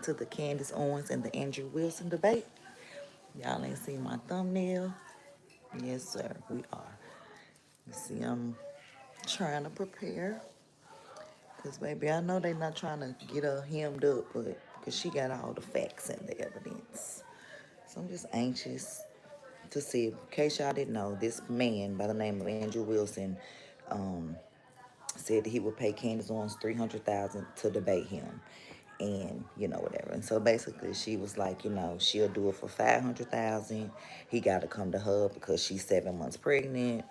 to the Candace Owens and the Andrew Wilson debate. Y'all ain't seen my thumbnail. Yes, sir, we are. You see, I'm trying to prepare. Because, baby, I know they not trying to get her hemmed up, but because she got all the facts and the evidence. So I'm just anxious to see. In case y'all didn't know, this man by the name of Andrew Wilson um, said that he would pay Candace Owens $300,000 to debate him, and whatever. And so basically, she was like, she'll do it for $500,000. He got to come to her because she's 7 months pregnant,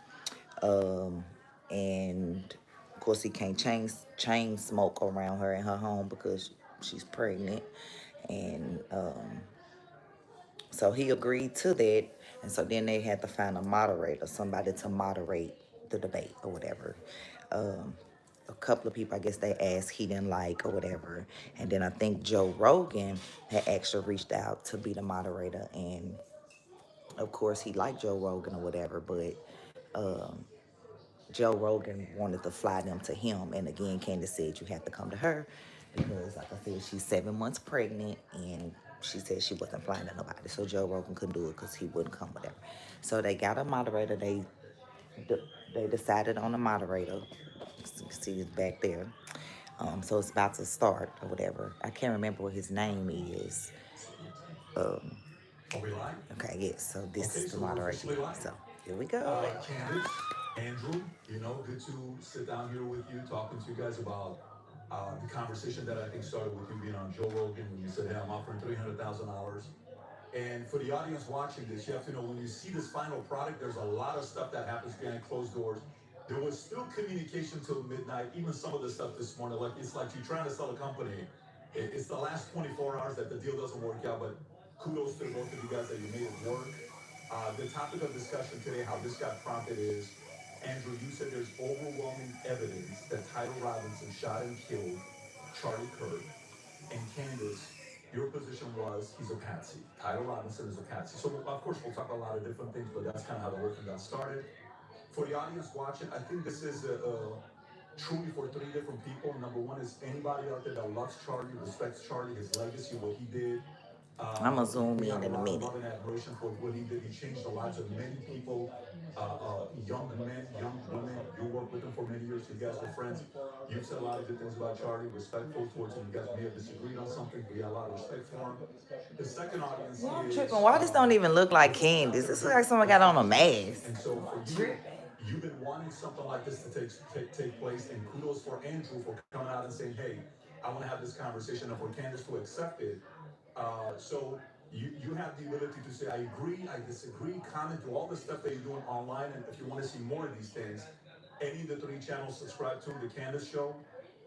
and of course he can't chain smoke around her in her home because she's pregnant, and so he agreed to that. And so then they had to find a moderator, somebody to moderate the debate or whatever. A couple of people, I guess they asked, he didn't like or whatever. And then I think Joe Rogan had actually reached out to be the moderator. And of course he liked Joe Rogan or whatever, but Joe Rogan wanted to fly them to him. And again, Candace said you have to come to her because, like I said, she's 7 months pregnant, and she said she wasn't flying to nobody. So Joe Rogan couldn't do it because he wouldn't come with her. So they got a moderator. They decided on a moderator. You see it's back there. So it's about to start or whatever. I can't remember what his name is. Okay, yes. So this is the moderator. So here we go. Candace, Andrew, good to sit down here with you, talking to you guys about the conversation that I think started with you being on Joe Rogan when you said, hey, I'm offering $300,000. And for the audience watching this, you have to know when you see this final product, there's a lot of stuff that happens behind closed doors. There was still communication till midnight, even some of the stuff this morning. Like it's like you're trying to sell a company. It's the last 24 hours that the deal doesn't work out, but kudos to both of you guys that you made it work. The topic of discussion today, how this got prompted is, Andrew, you said there's overwhelming evidence that Tyler Robinson shot and killed Charlie Kirk. And Candace, your position was he's a patsy. Tyler Robinson is a patsy. So, of course, we'll talk about a lot of different things, but that's kind of how the whole thing got started. For the audience watching, I think this is truly for three different people. Number one is anybody out there that loves Charlie, respects Charlie, his legacy, what he did. I'm going to zoom in a minute. Love and admiration for what he did. He changed the lives of many people, young men, young women. You worked with him for many years. You guys were friends. You've said a lot of good things about Charlie, respectful towards him. You guys may have disagreed on something, but you had a lot of respect for him. The second audience I'm is... tripping. Why this don't even look like Candace? This looks like someone got on a mask. And so for you, you've been wanting something like this to take place, and kudos for Andrew for coming out and saying, hey, I want to have this conversation, and for Candace to accept it. So you have the ability to say, I agree, I disagree, comment to all the stuff that you're doing online, and if you want to see more of these things, any of the three channels subscribe to, the Candace Show,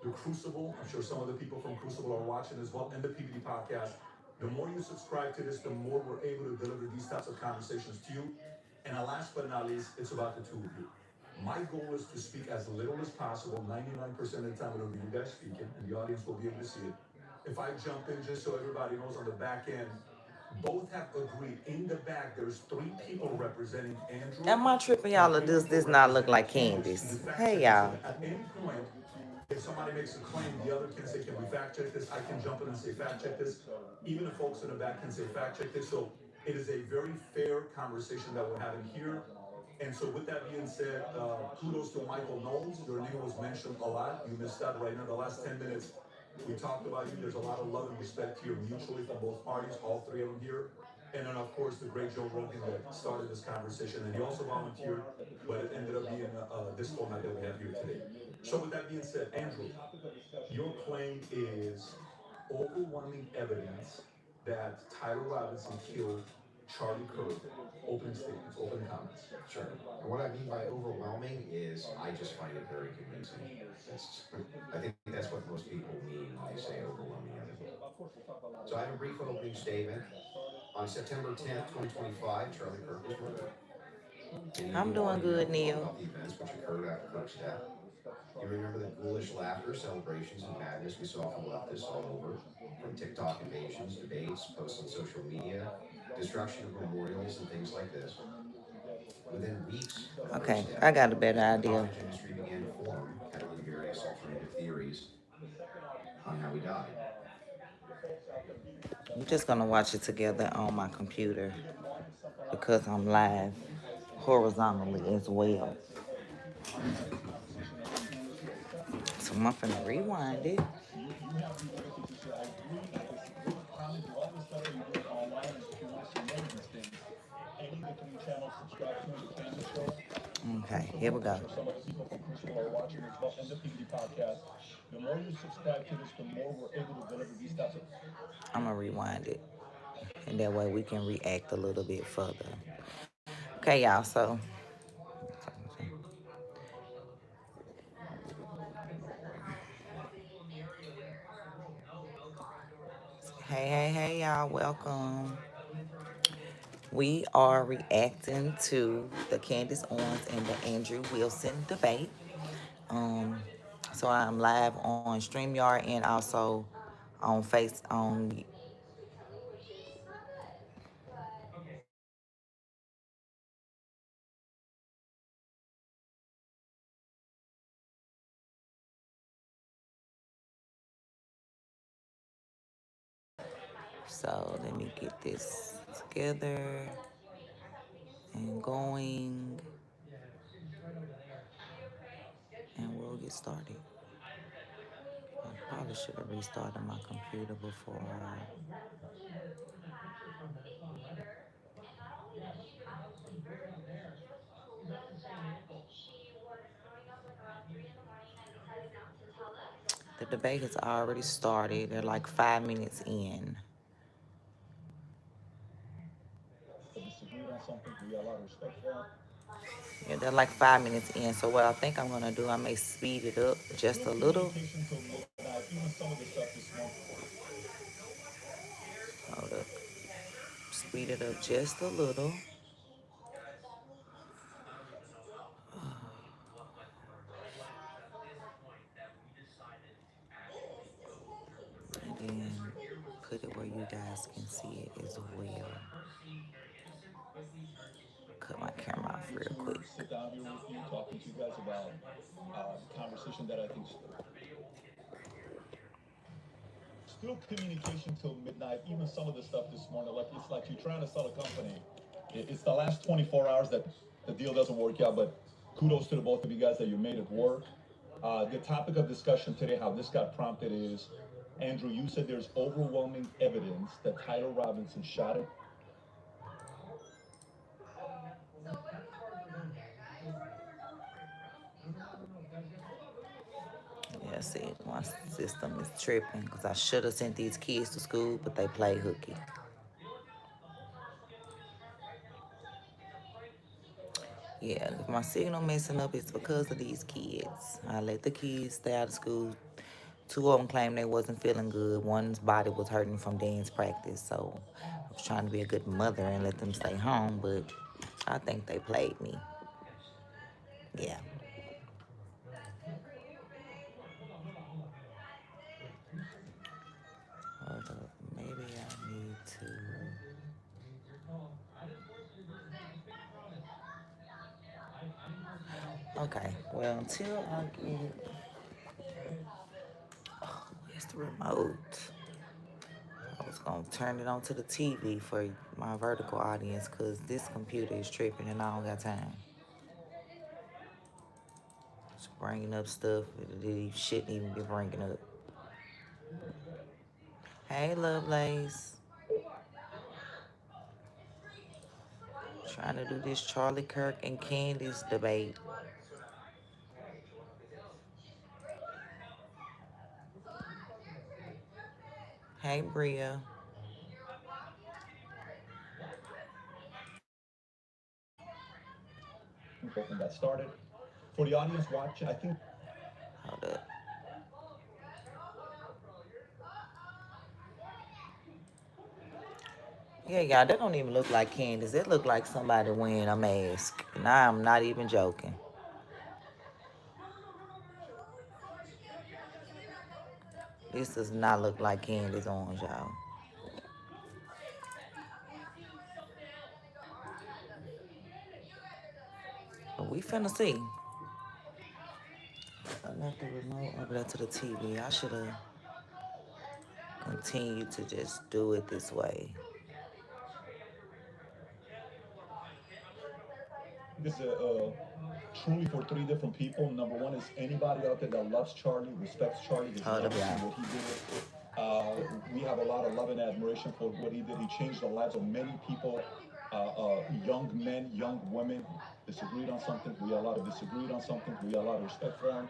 the Crucible, I'm sure some of the people from Crucible are watching as well, and the PBD Podcast. The more you subscribe to this, the more we're able to deliver these types of conversations to you. And last but not least, it's about the two of you. My goal is to speak as little as possible. 99% of the time it'll be you guys speaking, and the audience will be able to see it. If I jump in, just so everybody knows, on the back end, both have agreed. In the back, there's three people representing Andrew. Am I tripping, y'all, or does this not look like Candace? Hey, y'all. At any point, if somebody makes a claim, the other can say, can we fact check this? I can jump in and say, fact check this. Even the folks in the back can say, fact check this. So it is a very fair conversation that we're having here. And so with that being said, kudos to Michael Knowles. Your name was mentioned a lot. You missed out right now. The last 10 minutes, we talked about you. There's a lot of love and respect here mutually from both parties, all three of them here. And then, of course, the great Joe Rogan that started this conversation. And he also volunteered, but it ended up being this format that we have here today. So with that being said, Andrew, your claim is overwhelming evidence that Tyler Robinson killed Charlie Kirk. Opening statements, opening comments. Sure. And what I mean by overwhelming is I just find it very convincing. I think that's what most people mean when they say overwhelming evidence. So I have a brief opening statement. On September 10th, 2025, Charlie Kirk was murdered. I'm doing good, Neil. About the events which occurred after Kirk's death. You remember the ghoulish laughter, celebrations, and madness we saw from leftists all over, from TikTok invasions, debates, posts on social media, destruction of memorials, and things like this. Within weeks, Okay, I got a better idea. the industry began to form, peddling various alternative theories on how he died. I'm just gonna watch it together on my computer because I'm live horizontally as well. So I'm gonna rewind it. Okay, here we go. Some of the people from Crystal are watching as well in the PBD podcast. The more you subscribe to this, the more we're able to deliver these types of. I'm gonna rewind it, and that way we can react a little bit further. Okay, y'all. So, hey, y'all. Welcome. We are reacting to the Candace Owens and the Andrew Wilson debate. Um, so I'm live on StreamYard and also on So let me get this together and going, and we'll get started. I probably should have restarted my computer before. The debate has already started. They're like 5 minutes in. Yeah, they're like 5 minutes in. So what I think I'm gonna do, I may speed it up just a little. Hold up. Speed it up just a little. And then put it where you guys can see it as well. Cut my camera off real quick. Sit down here with you, talking to you guys about conversation that I think still communication till midnight. Even some of the stuff this morning, like it's like you're trying to sell a company. It's the last 24 hours that the deal doesn't work out. But kudos to the both of you guys that you made it work. The topic of discussion today, how this got prompted, is Andrew. You said there's overwhelming evidence that Tyler Robinson shot it. Yeah, see, my system is tripping because I should have sent these kids to school, but they play hooky. Yeah, if my signal messing up, it's because of these kids. I let the kids stay out of school. Two of them claimed they wasn't feeling good. One's body was hurting from dance practice, so I was trying to be a good mother and let them stay home, but I think they played me. Yeah. Hold up. Maybe I need to. Okay. Well, until I get. Oh, where's the remote? I was gonna turn it on to the TV for my vertical audience because this computer is tripping and I don't got time. It's bringing up stuff that it shouldn't even be bringing up. Hey, Lovelace. Trying to do this Charlie Kirk and Candace debate. Hey, Bria. Got started. For the audience watching, I think. Hold up. Yeah, y'all, that don't even look like Candace. It look like somebody wearing a mask. And I'm not even joking. This does not look like Candace Owens, y'all. But we finna see. I left the remote over there to the TV. I should have continue to just do it this way. This is truly for three different people. Number one is anybody out there that loves Charlie, respects Charlie, his Hold up, legacy, y'all. what he did. We have a lot of love and admiration for what he did. He changed the lives of many people, young men, young women. Disagreed on something. We allowed to disagree on something. We allowed to respect for him.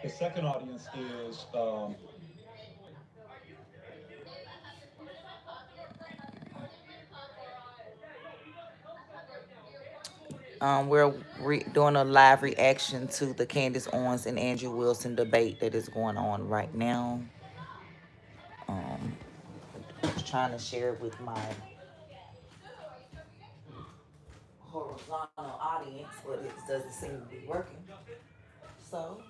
The second audience is We're doing a live reaction to the Candace Owens and Andrew Wilson debate that is going on right now. Just trying to share it with my horizontal audience, but it doesn't seem to be working. So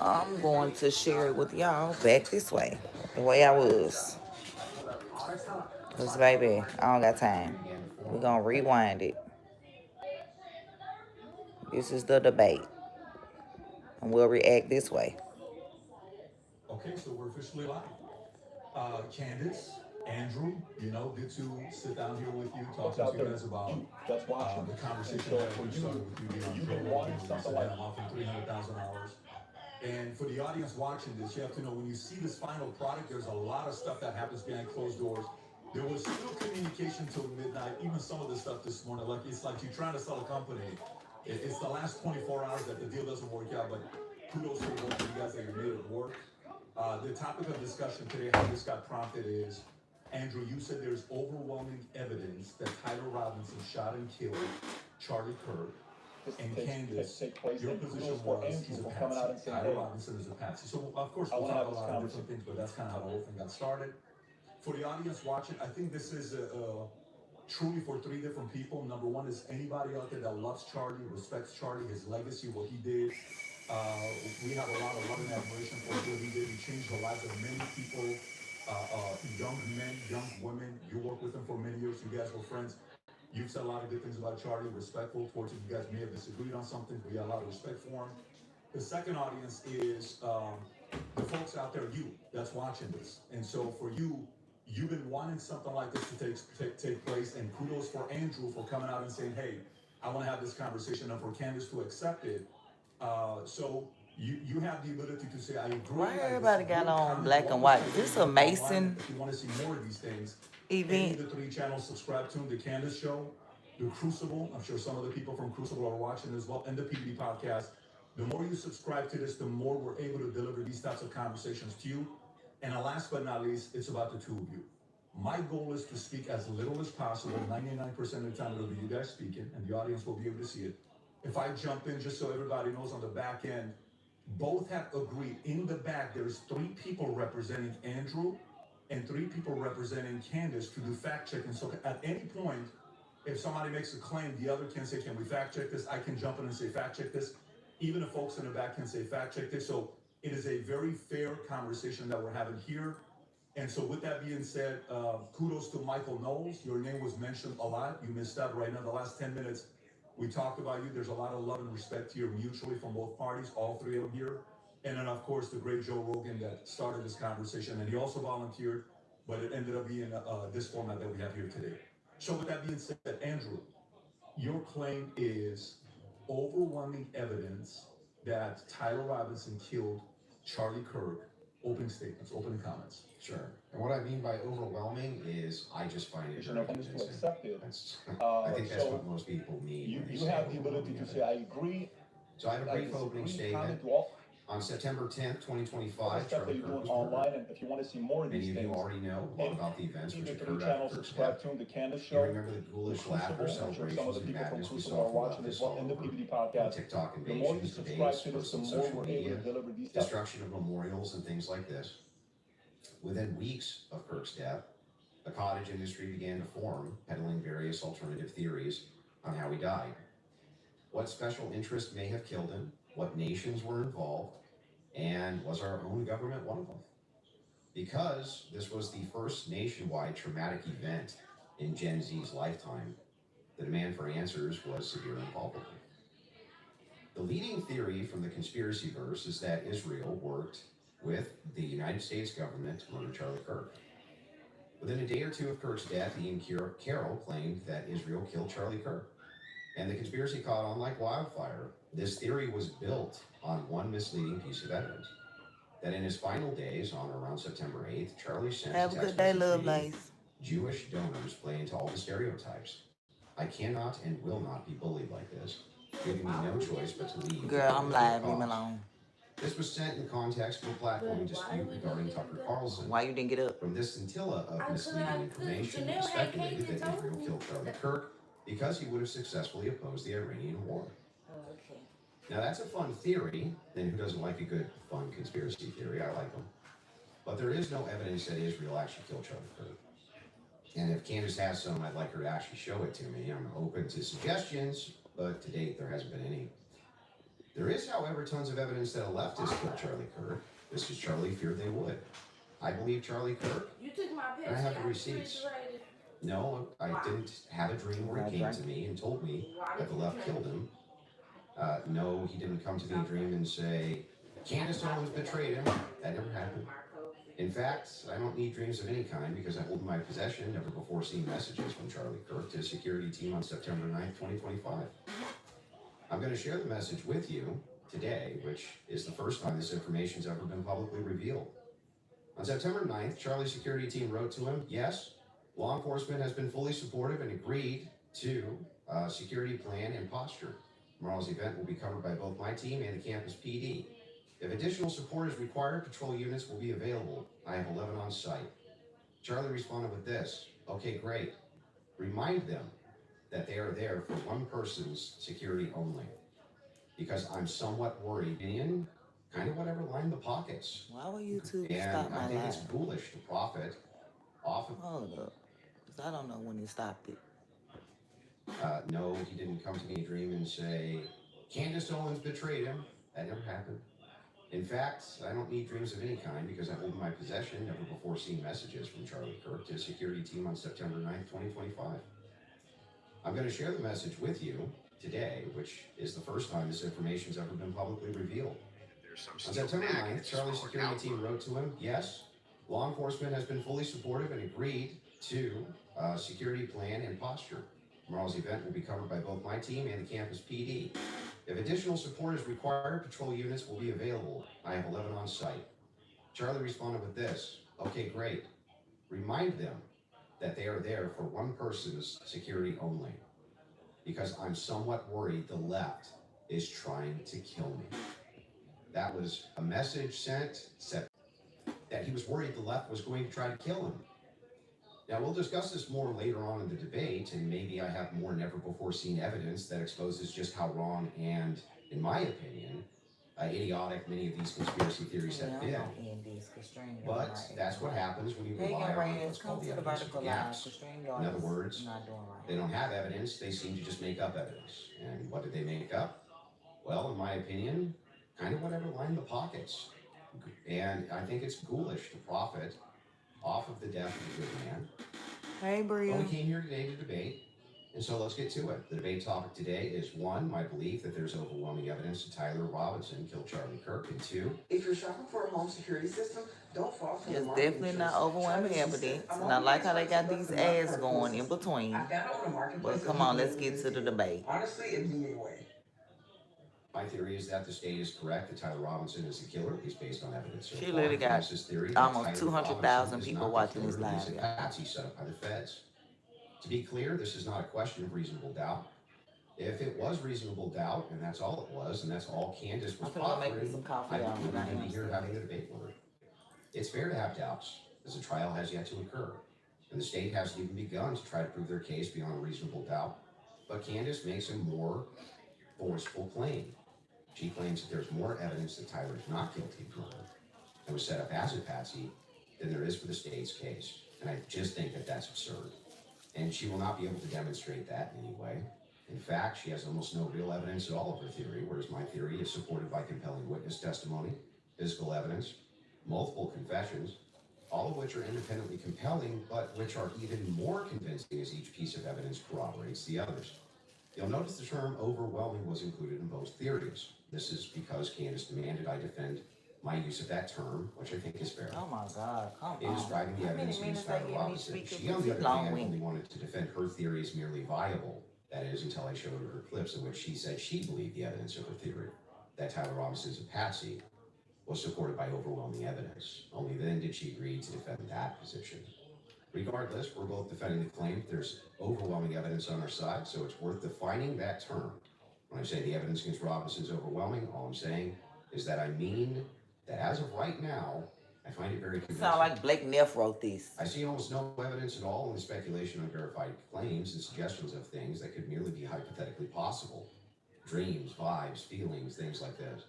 I'm going to share it with y'all back this way, the way I was. Because, baby, I don't got time. We're going to rewind it. This is the debate. And we'll react this way. Okay, so we're officially live. Candace, Andrew, good to sit down here with you, talking to you guys about the conversation that we started with you being on Joe Rogan. You said, I'm offering $300,000. And for the audience watching this, you have to know when you see this final product, there's a lot of stuff that happens behind closed doors. There was still communication till midnight, even some of the stuff this morning. Like it's like you're trying to sell a company. It's the last 24 hours that the deal doesn't work out, but kudos to both of you guys that you made it work. The topic of discussion today, how this got prompted is, Andrew, you said there's overwhelming evidence that Tyler Robinson shot and killed Charlie Kirk. And Candace, your position was he's a patsy. Tyler Robinson is a patsy. So, of course, we'll talk about a lot of different things, but that's kind of how the whole thing got started. For the audience watching, I think this is truly for three different people. Number one is anybody out there that loves Charlie, respects Charlie, his legacy, what he did. We have a lot of love and admiration for what he did. He changed the lives of many people, young men, young women. You worked with him for many years. You guys were friends. You've said a lot of good things about Charlie, respectful towards him. You guys may have disagreed on something. We got a lot of respect for him. The second audience is the folks out there, you, that's watching this. And so for you, you've been wanting something like this to take place. And kudos for Andrew for coming out and saying, hey, I want to have this conversation, and for Candace to accept it. So you have the ability to say, I agree. Why everybody got on black and white? Is this a Mason If you want to see more of these things, event? any of the three channels subscribe to the Candace Show, the Crucible. I'm sure some of the people from Crucible are watching as well, and the PBD podcast. The more you subscribe to this, the more we're able to deliver these types of conversations to you. And last but not least, it's about the two of you. My goal is to speak as little as possible. 99% of the time it'll be you guys speaking, and the audience will be able to see it. If I jump in, just so everybody knows on the back end, both have agreed. In the back, there's three people representing Andrew and three people representing Candace to do fact checking. So at any point, if somebody makes a claim, the other can say, can we fact check this? I can jump in and say, fact check this. Even the folks in the back can say, fact check this. So it is a very fair conversation that we're having here. And so with that being said, kudos to Michael Knowles. Your name was mentioned a lot. You missed out right now. The last 10 minutes, we talked about you. There's a lot of love and respect here mutually from both parties, all three of them here. And then, of course, the great Joe Rogan that started this conversation. And he also volunteered, but it ended up being this format that we have here today. So with that being said, Andrew, your claim is overwhelming evidence that Tyler Robinson killed Charlie Kirk. Opening statements, opening comments. Sure. And what I mean by overwhelming is I just find it very convincing. I think that's what most people mean. You have the ability to say, I agree. So I have a brief opening statement. On September 10th, 2025, Stuff that you're doing online, and if you want to see more of these many of things, you already know a lot about the events which occurred channel after Kirk's subscribe death. to the Candace You Show. remember the ghoulish laughter Some of celebrations the and people from madness we Crucible saw are watching throughout as this well in the fall. PBD podcast. TikTok The more you invasions, subscribe debates, to this, posts the on more social we're able media, to deliver these destruction of memorials and things like this. Within weeks of Kirk's death, the cottage industry began to form, peddling various alternative theories on how he died. What special interest may have killed him, what nations were involved, and was our own government one of them? Because this was the first nationwide traumatic event in Gen Z's lifetime, the demand for answers was severe and palpable. The leading theory from the conspiracy verse is that Israel worked with the United States government to murder Charlie Kirk. Within a day or two of Kirk's death, Ian Carroll claimed that Israel killed Charlie Kirk, and the conspiracy caught on like wildfire. This theory was built on one misleading piece of evidence: that in his final days, on or around September 8th, Charlie sent Have a good day, Lovelace. Jewish donors play into all the stereotypes. I cannot and will not be bullied like this, giving me no choice but to leave. Girl, I'm live. Leave me alone. This was sent in context of a platform dispute regarding Tucker Carlson. Why you didn't get up? From this scintilla of misleading information, it was speculated that Israel killed Charlie Kirk because he would have successfully opposed the Iranian war. Okay. Now that's a fun theory, and who doesn't like a good, fun conspiracy theory? I like them. But there is no evidence that Israel actually killed Charlie Kirk. And if Candace has some, I'd like her to actually show it to me. I'm open to suggestions, but to date, there hasn't been any. There is, however, tons of evidence that a leftist killed Charlie Kirk. This is Charlie feared they would. I believe Charlie Kirk. You took my picture. And I have the receipts. No, I didn't have a dream where he came to me and told me that the left killed him. No, he didn't come to me in a dream and say, Candace Owens betrayed him. That never happened. In fact, I don't need dreams of any kind because I hold in my possession never before seen messages from Charlie Kirk to his security team on September 9th, 2025. I'm going to share the message with you today, which is the first time this information's ever been publicly revealed. On September 9th, Charlie's security team wrote to him, yes, law enforcement has been fully supportive and agreed to security plan and posture. Tomorrow's event will be covered by both my team and the campus PD. If additional support is required, patrol units will be available. I have 11 on site. Charlie responded with this, okay, great. Remind them that they are there for one person's security only. Because I'm somewhat worried in kind of whatever lined the pockets. Why will YouTube and stop my I think live? it's foolish to profit off of... Hold up. Because I don't know when you stopped it. No, he didn't come to me in a dream and say, Candace Owens betrayed him. That never happened. In fact, I don't need dreams of any kind because I hold in my possession never before seen messages from Charlie Kirk to his security team on September 9th, 2025. I'm going to share the message with you today, which is the first time this information's ever been publicly revealed. On September 9th, Charlie's security team wrote to him, yes, law enforcement has been fully supportive and agreed to security plan and posture. Tomorrow's event will be covered by both my team and the campus PD. If additional support is required, patrol units will be available. I have 11 on site. Charlie responded with this, okay, great. Remind them that they are there for one person's security only. Because I'm somewhat worried the left is trying to kill me. That was a message sent that he was worried the left was going to try to kill him. Now, we'll discuss this more later on in the debate, and maybe I have more never-before-seen evidence that exposes just how wrong and, in my opinion, idiotic many of these conspiracy theories have been. But that's what happens when you rely on what's called the evidence of gaps. In other words, they don't have evidence, they seem to just make up evidence. And what did they make up? Well, in my opinion, kind of whatever lined the pockets. And I think it's ghoulish to profit off of the death of a good man. Hey, Bria. Well, we came here today to debate, and so let's get to it. The debate topic today is 1, my belief that there's overwhelming evidence that Tyler Robinson killed Charlie Kirk, and 2, if you're shopping for a home security system, don't fall for the It's marketing definitely tricks. not overwhelming Try this evidence. instead. And I like how they got these ads going in between. I found out on the marketplace. But come on, let's get to the debate. Honestly, it blew me away. my theory is that the state is correct that Tyler Robinson is the killer, at least based on evidence so She far. literally got Candace's theory that almost Tyler 200,000 Robinson is people not the watching this killer, live, he's a yeah. patsy set up by the feds. To be clear, this is not a question of reasonable doubt. If it was reasonable doubt, and that's all it was, and that's all Candace was I'm gonna make me proffering, some coffee, I y'all, when I wouldn't be am here sick. having a debate with her. It's fair to have doubts, as the trial has yet to occur, and the state hasn't even begun to try to prove their case beyond a reasonable doubt. But Candace makes a more forceful claim. She claims that there's more evidence that Tyler is not guilty of murder and was set up as a patsy than there is for the state's case. And I just think that that's absurd. And she will not be able to demonstrate that in any way. In fact, she has almost no real evidence at all of her theory, whereas my theory is supported by compelling witness testimony, physical evidence, multiple confessions, all of which are independently compelling, but which are even more convincing as each piece of evidence corroborates the others. You'll notice the term overwhelming was included in both theories. This is because Candace demanded I defend my use of that term, which I think is fair, Oh my God, come in on. describing the How many evidence against minutes I Tyler give me Robinson. speakers She, on with the you other long hand, winded? only wanted to defend her theory as merely viable. That is, until I showed her clips in which she said she believed the evidence of her theory, that Tyler Robinson is a patsy, was supported by overwhelming evidence. Only then did she agree to defend that position. Regardless, we're both defending the claim. There's overwhelming evidence on our side, so it's worth defining that term. When I say the evidence against Robinson is overwhelming, all I'm saying is that I mean that as of right now, I find it very convincing. Sound like Blake Neff wrote this. I see almost no evidence at all in the speculation on verified claims and suggestions of things that could merely be hypothetically possible. Dreams, vibes, feelings, things like this.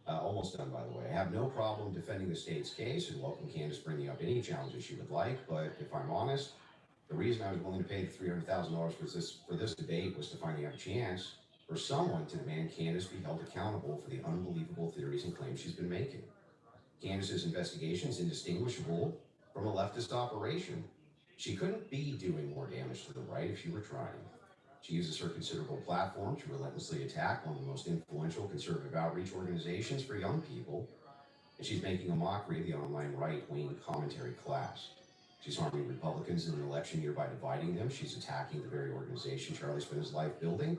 Almost done, by the way. I have no problem defending the state's case and welcome Candace bringing up any challenges she would like, but if I'm honest, the reason I was willing to pay the $300,000 for this debate was to finally have a chance for someone to demand Candace be held accountable for the unbelievable theories and claims she's been making. Candace's investigation is indistinguishable from a leftist operation. She couldn't be doing more damage to the right if she were trying. She uses her considerable platform to relentlessly attack one of the most influential conservative outreach organizations for young people, and she's making a mockery of the online right-wing commentary class. She's harming Republicans in an election year by dividing them. She's attacking the very organization Charlie spent his life building,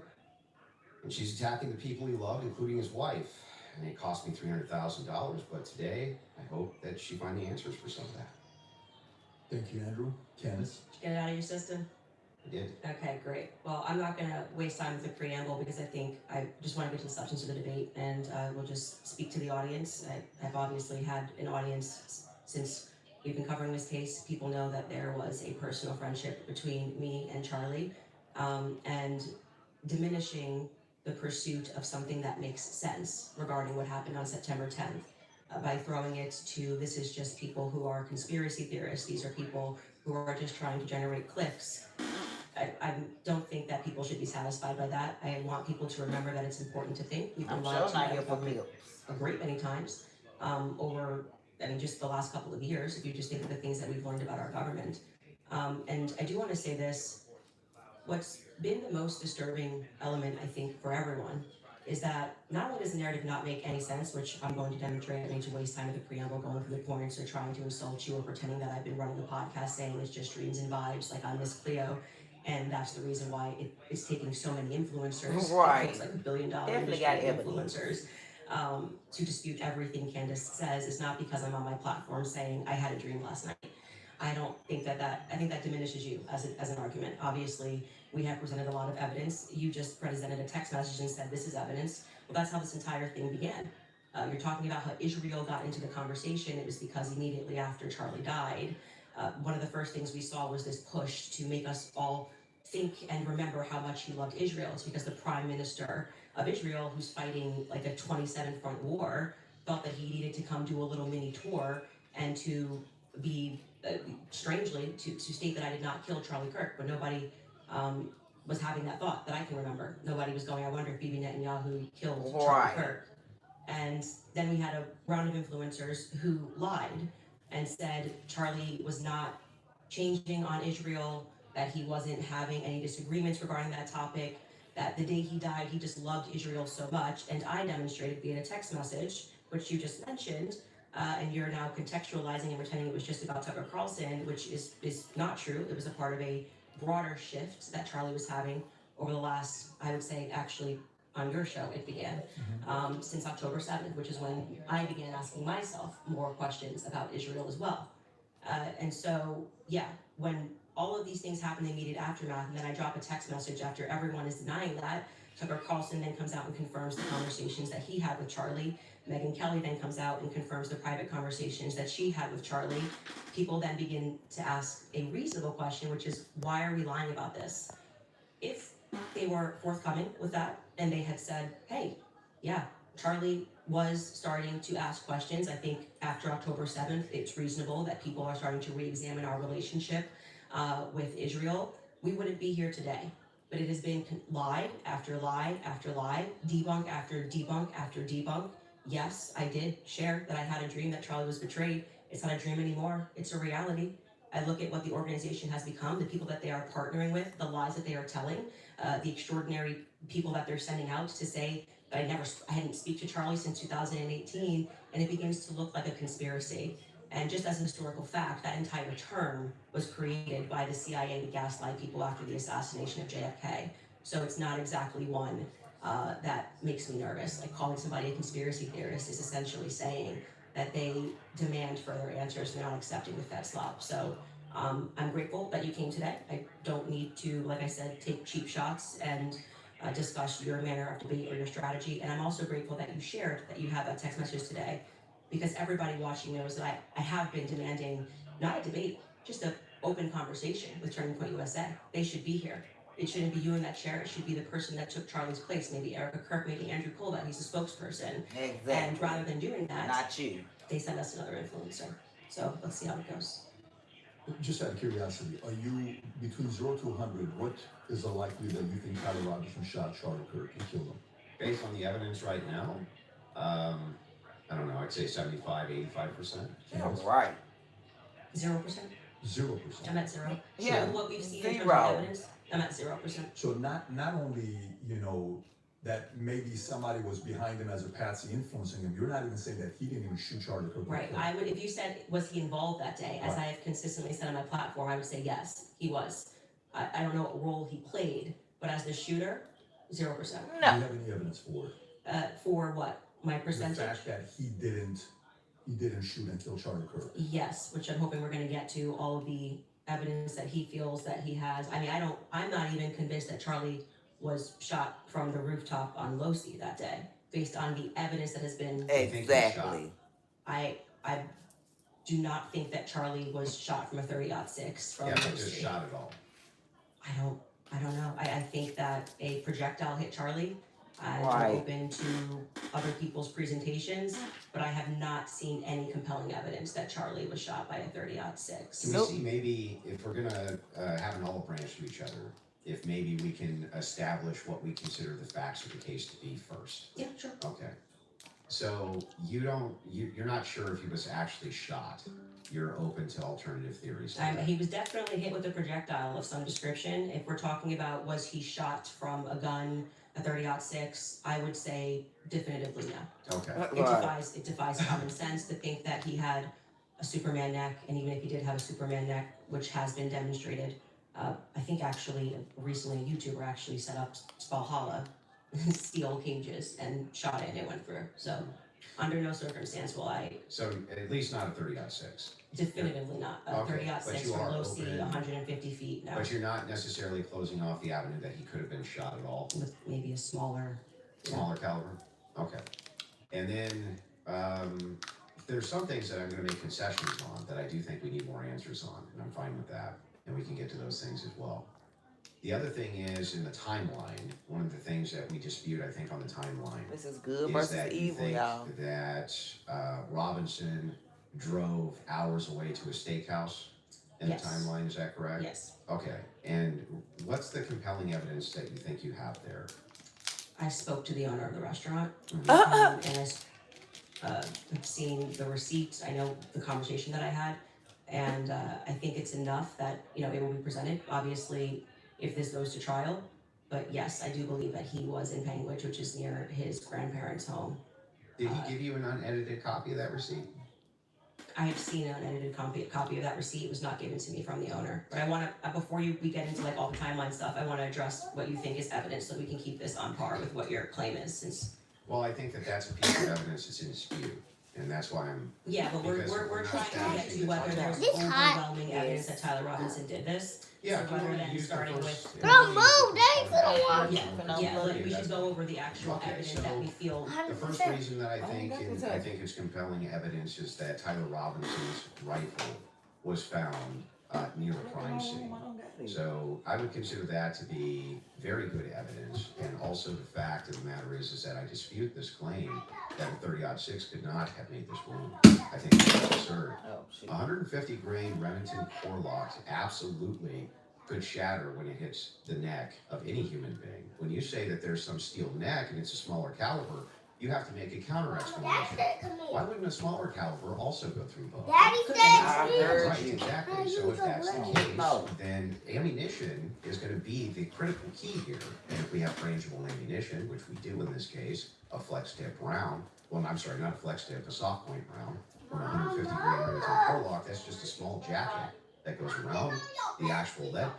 and she's attacking the people he loved, including his wife. And it cost me $300,000, but today I hope that she find the answers for some of that. Thank you, Andrew. Candace? Did you get it out of your system? I did. Okay, great. Well, I'm not going to waste time with the preamble because I think I just want to get to the substance of the debate, and we'll just speak to the audience. I've obviously had an audience since we've been covering this case. People know that there was a personal friendship between me and Charlie, and diminishing the pursuit of something that makes sense regarding what happened on September 10th by throwing it to this is just people who are conspiracy theorists. These are people who are just trying to generate clicks. I don't think that people should be satisfied by that. I want people to remember that it's important to think. We've been I'm lied sure to not by here the for government clips. a great many times over, just the last couple of years, if you just think of the things that we've learned about our government. And I do want to say this, what's been the most disturbing element, I think, for everyone, is that not only does the narrative not make any sense, which I'm going to demonstrate, I don't need to waste time with the preamble going through the points or trying to insult you or pretending that I've been running the podcast saying it's just dreams and vibes, like I'm Miss Cleo, and that's the reason why it's taking so many influencers. Right. It feels like $1 billion Definitely got influencers to dispute everything Candace says. It's not because I'm on my platform saying I had a dream last night. I don't think that I think that diminishes you as an argument. Obviously, we have presented a lot of evidence. You just presented a text message and said this is evidence. Well, that's how this entire thing began. You're talking about how Israel got into the conversation. It was because immediately after Charlie died, one of the first things we saw was this push to make us all think and remember how much he loved Israel. It's because the prime minister of Israel, who's fighting like a 27-front war, thought that he needed to come do a little mini tour and to be strangely to state that I did not kill Charlie Kirk, but nobody was having that thought that I can remember. Nobody was going, I wonder if Bibi Netanyahu killed Charlie Kirk. And then we had a round of influencers who lied and said Charlie was not changing on Israel, that he wasn't having any disagreements regarding that topic, that the day he died, he just loved Israel so much. And I demonstrated via a text message, which you just mentioned, and you're now contextualizing and pretending it was just about Tucker Carlson, which is not true. It was a part of a broader shift that Charlie was having over the last, I would say, actually on your show, it began since October 7th, which is when I began asking myself more questions about Israel as well. And so, yeah, when all of these things happen in the immediate aftermath, and then I drop a text message after everyone is denying that, Tucker Carlson then comes out and confirms the conversations that he had with Charlie. Megyn Kelly then comes out and confirms the private conversations that she had with Charlie. People then begin to ask a reasonable question, which is, why are we lying about this? If they were forthcoming with that and they had said, hey, yeah, Charlie was starting to ask questions. I think after October 7th, it's reasonable that people are starting to re-examine our relationship with Israel. We wouldn't be here today. But it has been lie after lie after lie, debunk after debunk after debunk. Yes, I did share that I had a dream that Charlie was betrayed. It's not a dream anymore. It's a reality. I look at what the organization has become, the people that they are partnering with, the lies that they are telling, the extraordinary people that they're sending out to say but I hadn't speak to Charlie since 2018, and it begins to look like a conspiracy. And just as a historical fact, that entire term was created by the CIA to gaslight people after the assassination of JFK. So it's not exactly one that makes me nervous. Like calling somebody a conspiracy theorist is essentially saying that they demand further answers and they're not accepting the Fed slop. So I'm grateful that you came today. I don't need to, like I said, take cheap shots and discuss your manner of debate or your strategy. And I'm also grateful that you shared that you have that text message today, because everybody watching knows that I have been demanding not a debate, just an open conversation with Turning Point USA. They should be here. It shouldn't be you in that chair. It should be the person that took Charlie's place, maybe Erica Kirk, maybe Andrew Colbert. He's a spokesperson. Exactly. And rather than doing that, not you. they send us another influencer. So let's see how it goes. Just out of curiosity, are you, between 0 to 100, what is the likelihood that you think Tyler Robinson shot Charlie Kirk and killed him? Based on the evidence right now, I don't know, I'd say 75, 85%. Yeah, right. 0%? 0%. I'm at 0. Yeah, So what we've seen in terms of zero. evidence, I'm at 0%. So not only, you know, that maybe somebody was behind him as a patsy influencing him, you're not even saying that he didn't even shoot Charlie Kirk. Right. I would, if you said, was he involved that day, as Right. I have consistently said on my platform, I would say yes, he was. I don't know what role he played, but as the shooter, 0%. Do you No. have any evidence for it? For what? My percentage? The fact that he didn't shoot and kill Charlie Kirk. Yes, which I'm hoping we're gonna get to all of the evidence that he feels that he has. I mean, I'm not even convinced that Charlie was shot from the rooftop on Losi that day, based on the evidence that has been. Exactly. I do not think that Charlie was shot from a 30-06 from Yeah, but just Losi. shot it all. I don't know. I think that a projectile hit Charlie. I'm Right. open to other people's presentations, but I have not seen any compelling evidence that Charlie was shot by a 30-06. Can Nope. we see maybe if we're gonna have an olive branch to each other, if maybe we can establish what we consider the facts of the case to be first? Yeah, sure. Okay. So you're not sure if he was actually shot. You're open to alternative theories. He was definitely hit with a projectile of some description. If we're talking about was he shot from a gun, a 30-06, I would say definitively no. Okay. It defies common sense to think that he had a Superman neck, and even if he did have a Superman neck, which has been demonstrated, I think actually recently a YouTuber actually set up Valhalla steel cages and shot it and it went through. So under no circumstance will I. So at least not a 30-06. Definitively not. A Okay, 30-06 but you from are low C, open. 150 feet, no. But you're not necessarily closing off the avenue that he could have been shot at all. With maybe a smaller. Smaller caliber? Okay. And then there's some things that I'm gonna make concessions on that I do think we need more answers on, and I'm fine with that. And we can get to those things as well. The other thing is in the timeline, one of the things that we dispute, I think, on the timeline This is good is versus that you evil, think y'all. that Robinson drove hours away to a steakhouse in Yes. the timeline, is that correct? Yes. Okay, and what's the compelling evidence that you think you have there? I spoke to the owner of the restaurant, Mhm. and I've seen the receipts. I know the conversation that I had, and I think it's enough that it will be presented. Obviously, if this goes to trial, but yes, I do believe that he was in Penguich, which is near his grandparents' home. Did he give you an unedited copy of that receipt? I have seen an unedited copy of that receipt. It was not given to me from the owner. But I want to, before we get into like all the timeline stuff, I want to address what you think is evidence so we can keep this on par with what your claim is. Since Well, I think that that's a piece of evidence that's in dispute, and that's why I'm. yeah, but Because we're we're trying not to get to establishing whether the there's It's hot. overwhelming evidence that Tyler Robinson did this. Yeah, So if you rather want than to use the starting first. with- Bro, move, they ain't finna watch. Yeah, like we should go over the actual Okay, evidence so- that we feel. The first 100%. reason that I Oh, think, that's and what's I up. think it's compelling evidence, is that Tyler Robinson's rifle was found near the crime scene. So I would consider that to be very good evidence, and also the fact of the matter is that I dispute this claim that a 30-06 could not have made this wound. I think that's absurd. Oh, shit. 150 grain Remington core lock absolutely could shatter when it hits the neck of any human being. When you say that there's some steel neck and it's a smaller caliber, you have to make a counter exclamation. Why wouldn't a smaller caliber also go through both? Daddy said I heard Right, you. exactly. So if that's the case, No. then ammunition is going to be the critical key here. And if we have frangible ammunition, which we do in this case, a flex tip round, well, I'm sorry, not a flex tip, a soft point round, from 150 grain military Porlock, that's just a small jacket that goes around the actual lead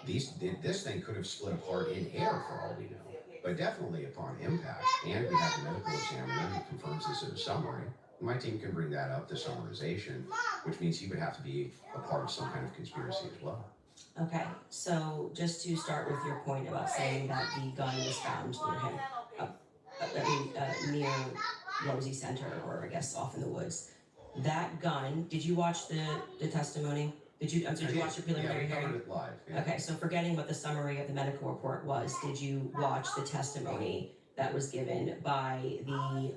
piece. This thing could have split apart in air for all we know. But definitely upon impact, and we have the medical examiner who confirms this in a summary. My team can bring that up, the summarization, which means he would have to be a part of some kind of conspiracy as well. Okay, so just to start with your point about saying that the gun was found near him, near Rosie Center, or I guess off in the woods. That gun, did you watch the testimony? Did you watch the preliminary hearing? Yeah, we covered it live. Yeah. Okay, so forgetting what the summary of the medical report was, did you watch the testimony that was given by the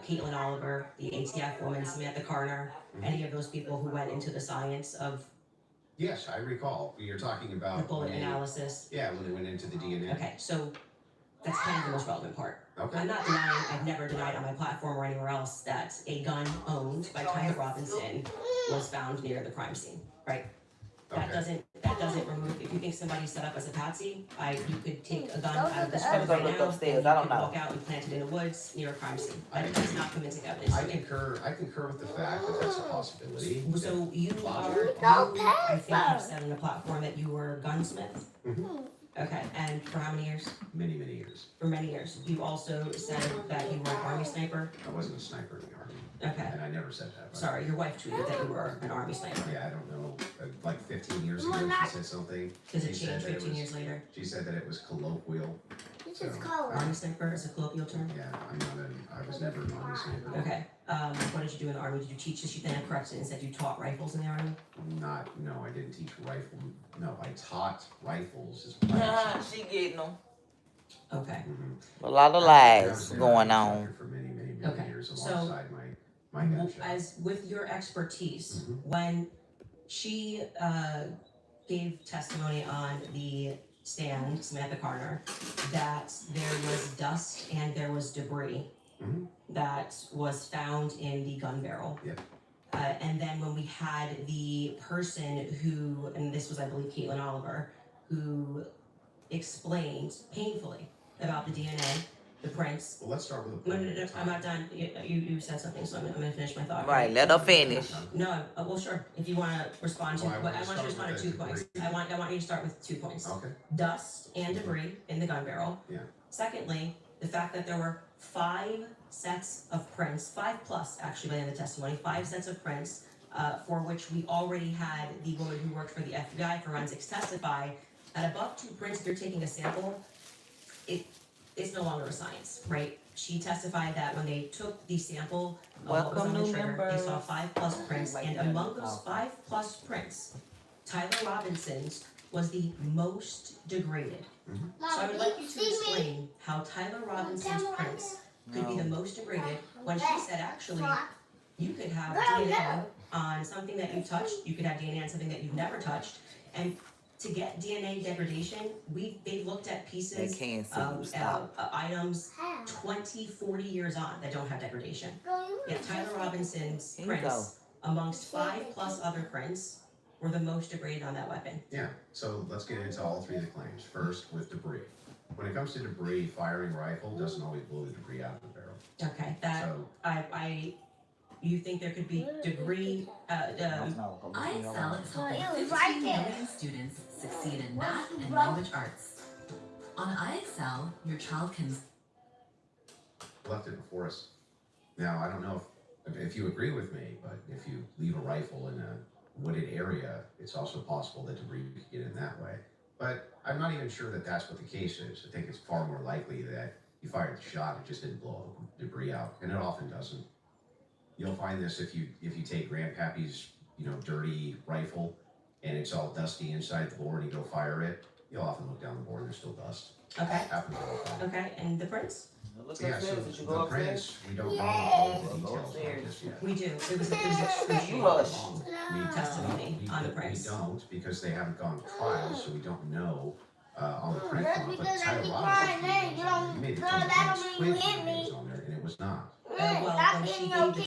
Caitlin Oliver, the ATF woman, Samantha Carner, any of those people who went into the science of Yes, I recall. You're talking about the bullet when they- analysis? Yeah, when they went into the DNA. Okay, so that's kind of the most relevant part. Okay. I'm not denying, I've never denied on my platform or anywhere else that a gun owned by Tyler Robinson was found near the crime scene, right? That Okay. doesn't remove, if you think somebody set up as a patsy, you could take a gun Don't out of this look room up. right Look now, upstairs, and I you don't could know. walk out and plant it in the woods near a crime scene. That's not convincing evidence. I concur with the fact that that's a possibility. So you are, Don't I think pass you've said on the platform that you were a gunsmith? Mhm. Okay, and for how many years? Many, many years. For many years. You also said that you were an army sniper? I wasn't a sniper in the army. Okay. And I never said that. But Sorry, your wife tweeted that you were an army sniper. Yeah, I don't know. Like 15 years ago, she said something. Does it She said change that it 15 was- years later? She said that it was colloquial. This is cold. Army sniper is a colloquial term? Yeah, I was never an army sniper. Okay, what did you do in the army? Did you teach this? You then corrected and said you taught rifles in the army? No, I didn't teach rifle. No, I taught rifles. Is what I said. She getting them. Okay, A lot of I was lies an going army on. instructor for many, many, many Okay, years so- alongside my gun shop. as with your expertise, Mhm. when she gave testimony on the stand, Samantha Carner, that there was dust and there was debris Mhm. that was found in the gun barrel. Yep. And then when we had the person who, and this was I believe Caitlin Oliver, who explained painfully about the DNA, the prints. Well, let's start with the No, I'm not done. You said something, so I'm gonna finish my thought. Right, let her finish. No, well, sure. If you want to respond to, Well, I but I wanna want you to start respond to with 2 the points. debris. I want you to start with 2 points. Okay. Dust and debris in the gun barrel. Yeah. Secondly, the fact that there were 5 sets of prints, 5 plus actually by the end of the testimony, 5 sets of prints, for which we already had the woman who worked for the FBI forensics testify that above 2 prints, if you're taking a sample, it's no longer a science, right? She testified that when they took the sample of what was Welcome, on the new trigger, they saw members. 5 plus prints, and among those 5 plus prints, Tyler Robinson's was the most degraded. So I would like you to explain how Tyler Robinson's prints could be the most degraded when she said actually you could have DNA on something that you've touched, you could have DNA on something that you've never touched, and to get DNA degradation, they've looked at They pieces can't see you. of Stop. items 20, 40 years on that don't have degradation. Yet Tyler Robinson's Here you prints, amongst 5 plus other prints, were the most degraded on that weapon. Yeah, so let's get into all 3 of the claims. First, with debris. When it comes to debris, firing rifle doesn't always blow the debris out of the barrel. Okay, that So, you think there could be degree, IXL is helping It was 15 right there. million students succeed in math and language arts. On IXL, your child can left it before us. Now, I don't know if you agree with me, but if you leave a rifle in a wooded area, it's also possible that debris could get in that way. But I'm not even sure that that's what the case is. I think it's far more likely that you fired the shot, it just didn't blow debris out, and it often doesn't. You'll find this if you take Grandpappy's dirty rifle and it's all dusty inside the bore and you go fire it. You'll often look down the bore and there's still dust. okay, Happens all the time. okay, and the prints? Look Yeah, so upstairs. Did you go the upstairs? prints, we don't know all of the details Upstairs. on this yet. We do, it was excruciating. You hush. Testimony on the prints. We don't because they haven't gone to trial, so we don't know on the print That's front, but because I Tyler keep Robinson crying, man. You don't, he made the no, claim that that don't mean Squid you hit Game me. was on there, and it was not. Well, Stop when hitting she your gave kid. the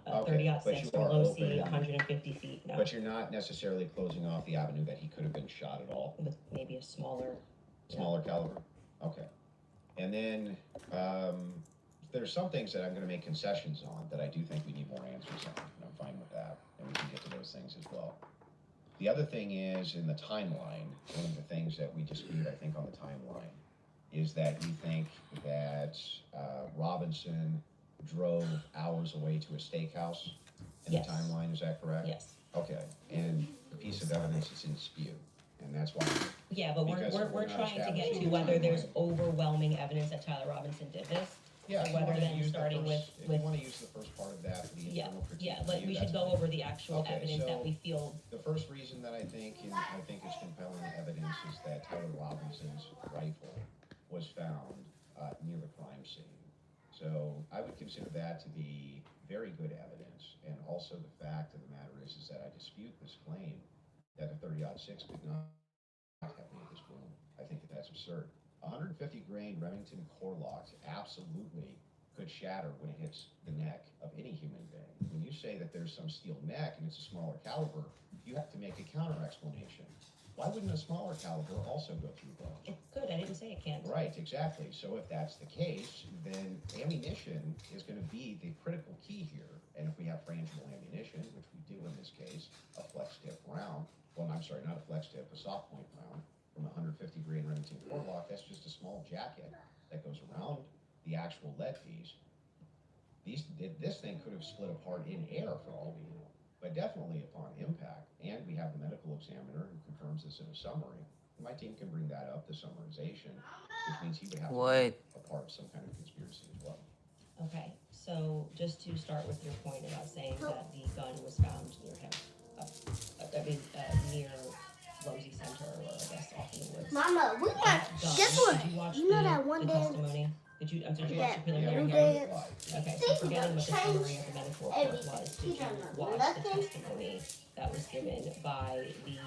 Okay, 30 but you for are low open. C, 150 feet, no. But you're not necessarily closing off the avenue that he could have been shot at all. With maybe a smaller. Smaller caliber? Okay. And then, there's some things that I'm gonna make concessions on that I do think we need more answers on, and I'm fine with that, and we can get to those things as well. The other thing is, in the timeline, one of the things that we dispute, I think, on the timeline, is that you think that Robinson drove hours away to a steakhouse in Yes. the timeline, is that correct? Yes. Okay, and the piece of evidence is in dispute, and that's why. Yeah, but Because we're we're not trying to get establishing to the whether there's timeline. overwhelming evidence that Tyler Robinson did this. Yeah, So if you whether wanna then use the starting first- with. If you wanna use the first part of that for the Yeah, internal critique. yeah, we review, should that's go fine. over the actual Okay, evidence that so- we feel. The first reason that I think is compelling evidence is that Tyler Robinson's rifle was found near the crime scene. So I would consider that to be very good evidence. And also the fact of the matter is that I dispute this claim that a 30-06 could not have made this wound. I think that that's absurd. 150 grain Remington core locks absolutely could shatter when it hits the neck of any human being. When you say that there's some steel neck and it's a smaller caliber, you have to make a counter explanation. Why wouldn't a smaller caliber also go through bones? It could, I didn't say it can't. Right, exactly. So if that's the case, then ammunition is going to be the critical key here. And if we have frangible ammunition, which we do in this case, a flex tip round, well, I'm sorry, not a flex tip, a soft point round from a 150 grain Remington core lock, that's just a small jacket that goes around the actual lead piece. This thing could have split apart in air for all we know, but definitely upon impact. And we have the medical examiner who confirms this in a summary. My team can bring that up, the summarization, which means he would have to be a part of some kind of conspiracy as well. Okay, so just to start with your point about saying that the gun was found near him, near Losey Center, or I Mama, we might. Guess what? You know that one dance? Testimony? Did you watch the That preliminary new hearing? dance? Okay, so forgetting what the summary of the medical report was, did you watch the testimony that was given by the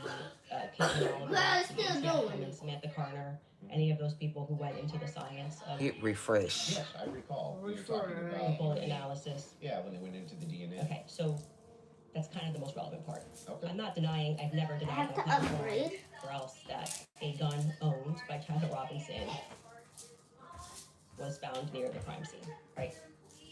paleologist, and Samantha Carter, any of those people who went into the science of Hit refresh. Yes, I recall. We were talking about bullet analysis? Yeah, when they went into the DNA. Okay, so that's kind of the most relevant part. Okay. I'm not denying, I've never denied have to that people upgrade. or else that a gun owned by Tyler Robinson was found near the crime scene, right?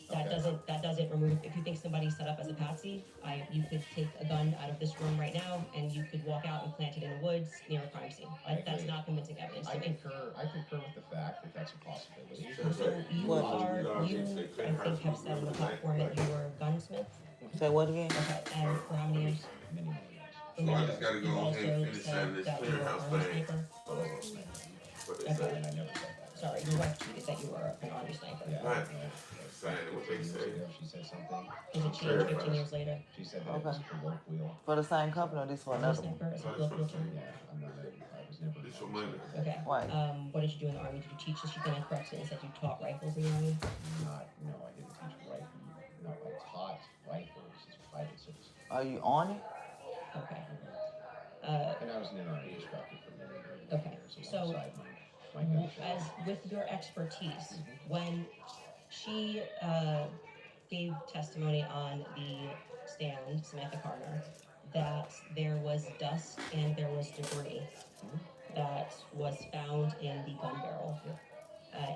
That doesn't remove, if you think somebody set up as a patsy, you could take a gun out of this room right now and you could walk out and plant it in the woods near a crime scene. Like, that's not convincing evidence. I concur with the fact that that's a possibility. So you I think have said on the platform that you were a gunsmith. Say what again? Okay, and for how many years? Many years. So I just gotta go You ahead also and finish signing said this that you were clearinghouse an army thing. sniper. What they Okay. say. And I never said that. Sorry, your wife tweeted that you were an army sniper. Yeah. Right. Signing what they say. She said something. Does it change 15 years later? She said that it was a colloquial. For the same company or this for Army another one? sniper is a colloquial term. Yeah, I'm not. I was never. This for money. Okay. Right. What did you do in the army? Did you teach? She kind of corrected and said you taught rifles in the army. No, I didn't teach rifle. No, I taught rifles as private citizens. Are you on it? Okay. And I was an NRA instructor for many years. Okay. So, alongside my gun show. as with your expertise, when she gave testimony on the stand, Samantha Carter, that there was dust and there was debris that was found in the gun barrel.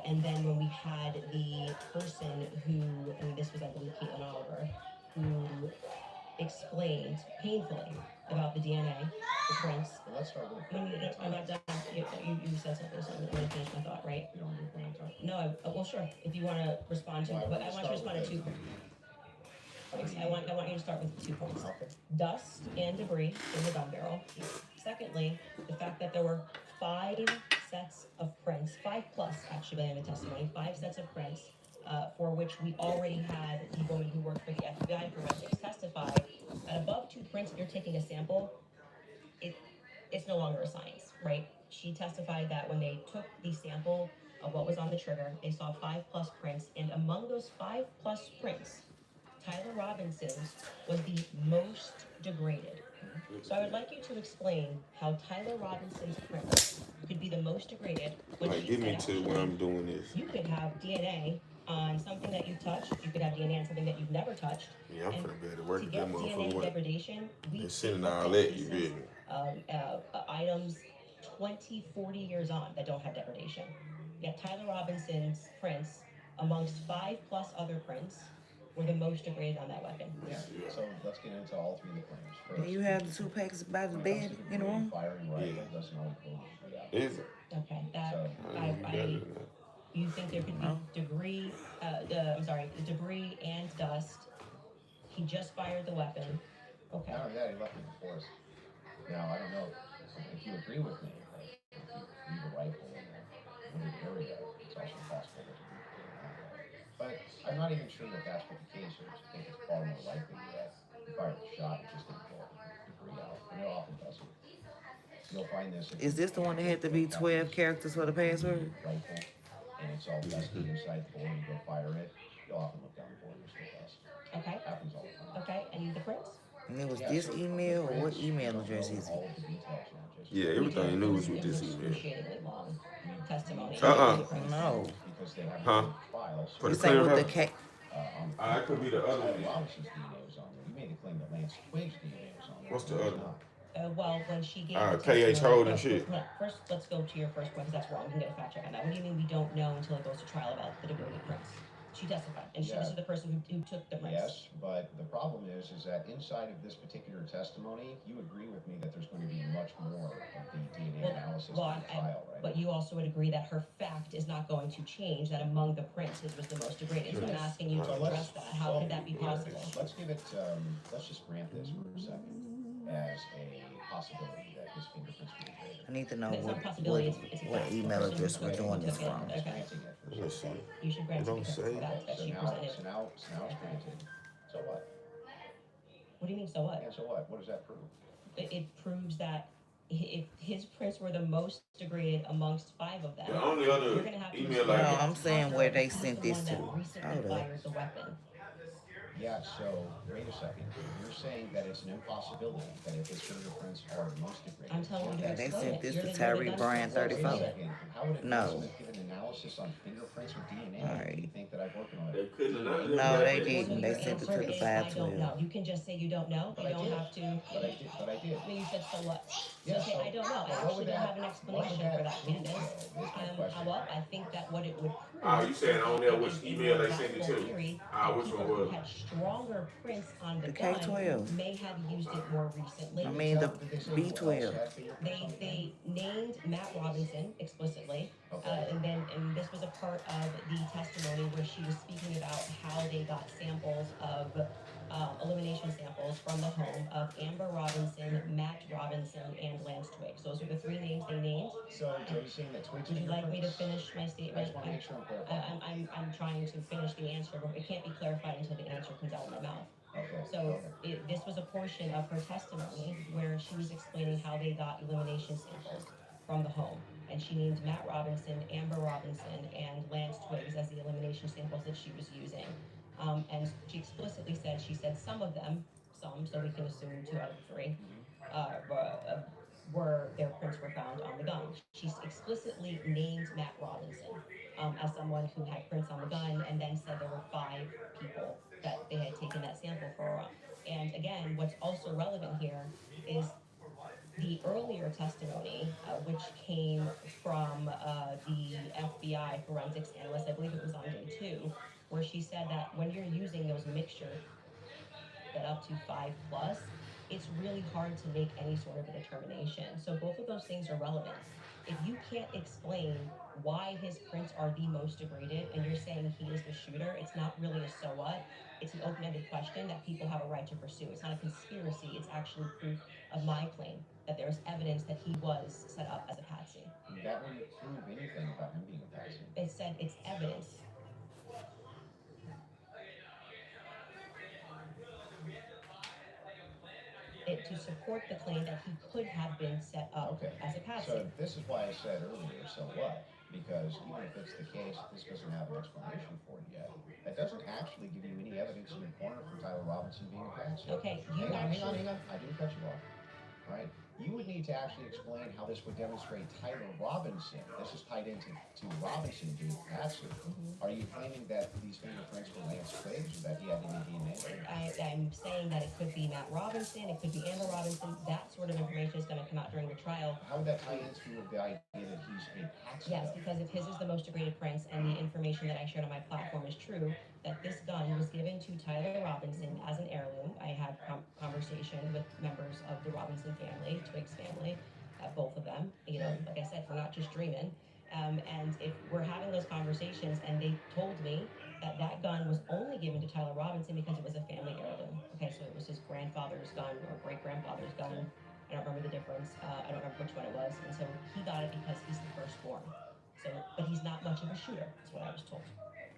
And then when we had the person who, and this was, I believe, Caitlin Oliver, who explained painfully about the DNA, the prints. Well, let's start with. No, I'm not done. You said something, so I'm going to finish my thought, right? You don't want to go on time. No, well, sure, if you want to respond to, but I want you to respond to 2 points. I want you to start with 2 points. Okay. Dust and debris in the gun barrel. Secondly, the fact that there were 5 sets of prints, 5 plus actually in the testimony, 5 sets of prints, for which we already had the woman who worked for the FBI forensics testify that above 2 prints, if you're taking a sample, it's no longer a science, right? She testified that when they took the sample of what was on the trigger, they saw 5 plus prints, and among those 5 plus prints, Tyler Robinson's was the most degraded. So I would like you to explain how Tyler Robinson's print could be the most degraded when Like, she get me said to when I'm doing this. you could have DNA on something that you've touched, you could have DNA on something that you've never touched. Yeah, I'm And finna be able to work to with get that motherfucker. DNA What? degradation, we They're sending take all up that, you pieces feel me? of items 20, 40 years on that don't have degradation. Yet Tyler Robinson's prints, amongst 5 plus other prints, were the most degraded on that weapon. Yeah, so let's get into all 3 of the claims. First, Do you have the 2 packs by the bed in the room? firing rifle Yeah. doesn't always go to the out. Is it? Okay, that, So, you think there could be debris, the debris and dust. He just fired the weapon. Okay. not only that, he left it in the forest. Now, I don't know if you agree with me, but if you leave a rifle in a wooded area, it's also possible that you can that way. But I'm not even sure that that's what the case is. I think it's far more likely that he fired the shot, it just didn't blow debris out. And it often doesn't. You'll find this. Is this the one that had to be 12 characters for the password? Rifle, and it's all dusty inside the bore, and you go fire it, you'll often look down the bore and there's still dust. Okay. Happens all the time. Okay, and the prints? And it was this email or what email address is it? All of the details now, just Yeah, everything new is with It was this email. excruciatingly long testimony. No. because they have Huh? files. For You the say with the clearinghouse? On It could be the other Tyler one. Robinson's DNA was on there. You made the claim that Lance Twig's DNA was on there. What's the It was other one? not. Well, when she gave KH testimony- Holding shit. Hold on. First, let's go to your first point, because that's wrong. We can get a fact check on that. What do you mean we don't know until it goes to trial about the degraded prints? She testified, and this is the person who took the prints. Yes, but the problem is that inside of this particular testimony, you agree with me that there's going to be much more of the DNA analysis in the trial, right? But you also would agree that her fact is not going to change, that among the prints his was the most degraded. So I'm asking you to So address that. How could that be possible? Let's give it, let's just grant this for a second as a possibility that his fingerprints were degraded. I need to know It's not a possibility, it's a what fact. email The address person we're who doing this took it, from. Just Okay, granting it for a Let's second. see. you should grant It don't it say. because that So she now, presented. so now it's granted. So what? What do you mean, so what? Yeah, so what? What does that prove? It proves that if his prints were the most degraded amongst 5 of them, The only you're other gonna have to email assume I No, that get. I'm saying Tucker where they is sent the this one to. that recently Hold up. fired the weapon. Yeah, so wait a second. You're saying that it's an impossibility that if his fingerprints are most degraded. I'm telling you to Yeah, they explain sent it. this You're to the Tyree gun Bryan, sponsor. Wait a 34. second. How would a No. gunsmith give an analysis on fingerprints or DNA? All Do right. you think that I've worked on They it? couldn't have done No, that they day. So didn't. They your sent it answer to the is I don't know. 512. You can just say you don't know. But You I don't did. have to. But I did. No, you said so what? So Yeah, say I don't know. I what actually would don't that- have an what would explanation for that, prove, Candace. though, is my question. Well, I think that what it would prove You saying is on that there it which is a email more they sent it viable to? theory Ah, that which people one who was it? had stronger prints on the The gun K12. may have used it more recently. I mean, the Did they say who else B12. had fingerprints on the gun? They named Matt Robinson explicitly, Okay. and this was a part of the testimony where she was speaking about how they got samples of elimination samples from the home of Amber Robinson, Matt Robinson, and Lance Twiggs. Those are the 3 names they named. So are you saying that Twiggs Would you like me to fingerprints- finish my I statement? just want to make sure I'm clarifying. I'm trying to finish the answer, but it can't be clarified until the answer comes out of my mouth. Okay. So this was a portion of her testimony where she was explaining how they got elimination samples from the home. And she named Matt Robinson, Amber Robinson, and Lance Twiggs as the elimination samples that she was using. And she explicitly said, she said some of them, so we can assume 2 out of 3, were their prints were found on the gun. She explicitly named Matt Robinson as someone who had prints on the gun, and then said there were 5 people that they had taken that sample for. And again, what's also relevant here is the earlier testimony, which came from the FBI forensics analyst, I believe it was on day 2, where she said that when you're using those mixtures that up to 5 plus, it's really hard to make any sort of a determination. So both of those things are relevant. If you can't explain why his prints are the most degraded and you're saying he is the shooter, it's not really a so what. It's an open-ended question that people have a right to pursue. It's not a conspiracy. It's actually proof of my claim that there's evidence that he was set up as a patsy. That wouldn't prove anything about him being a patsy. It said it's evidence. It to support the claim that he could have been set up as a patsy. So this is why I said earlier, so what? Because even if it's the case, this doesn't have an explanation for it yet. That doesn't actually give you any evidence in your corner for Tyler Robinson being a patsy. Okay, hang on. I didn't cut you off. All right. You would need to actually explain how this would demonstrate Tyler Robinson. This is tied into Robinson being a patsy. Are you claiming that these fingerprints were Lance Twiggs or that he had any DNA? I'm saying that it could be Matt Robinson, it could be Amber Robinson. That sort of information is going to come out during the trial. How would that tie into the idea that he's a patsy? Yes, because if his is the most degraded prints and the information that I shared on my platform is true, that this gun was given to Tyler Robinson as an heirloom. I had conversation with members of the Robinson family, Twiggs family, both of them. You know, like I said, we're not just dreaming. And if we're having those conversations and they told me that that gun was only given to Tyler Robinson because it was a family heirloom. Okay, so it was his grandfather's gun or great-grandfather's gun. I don't remember the difference. I don't remember which one it was. And so he got it because he's the firstborn. So, but he's not much of a shooter, is what I was told.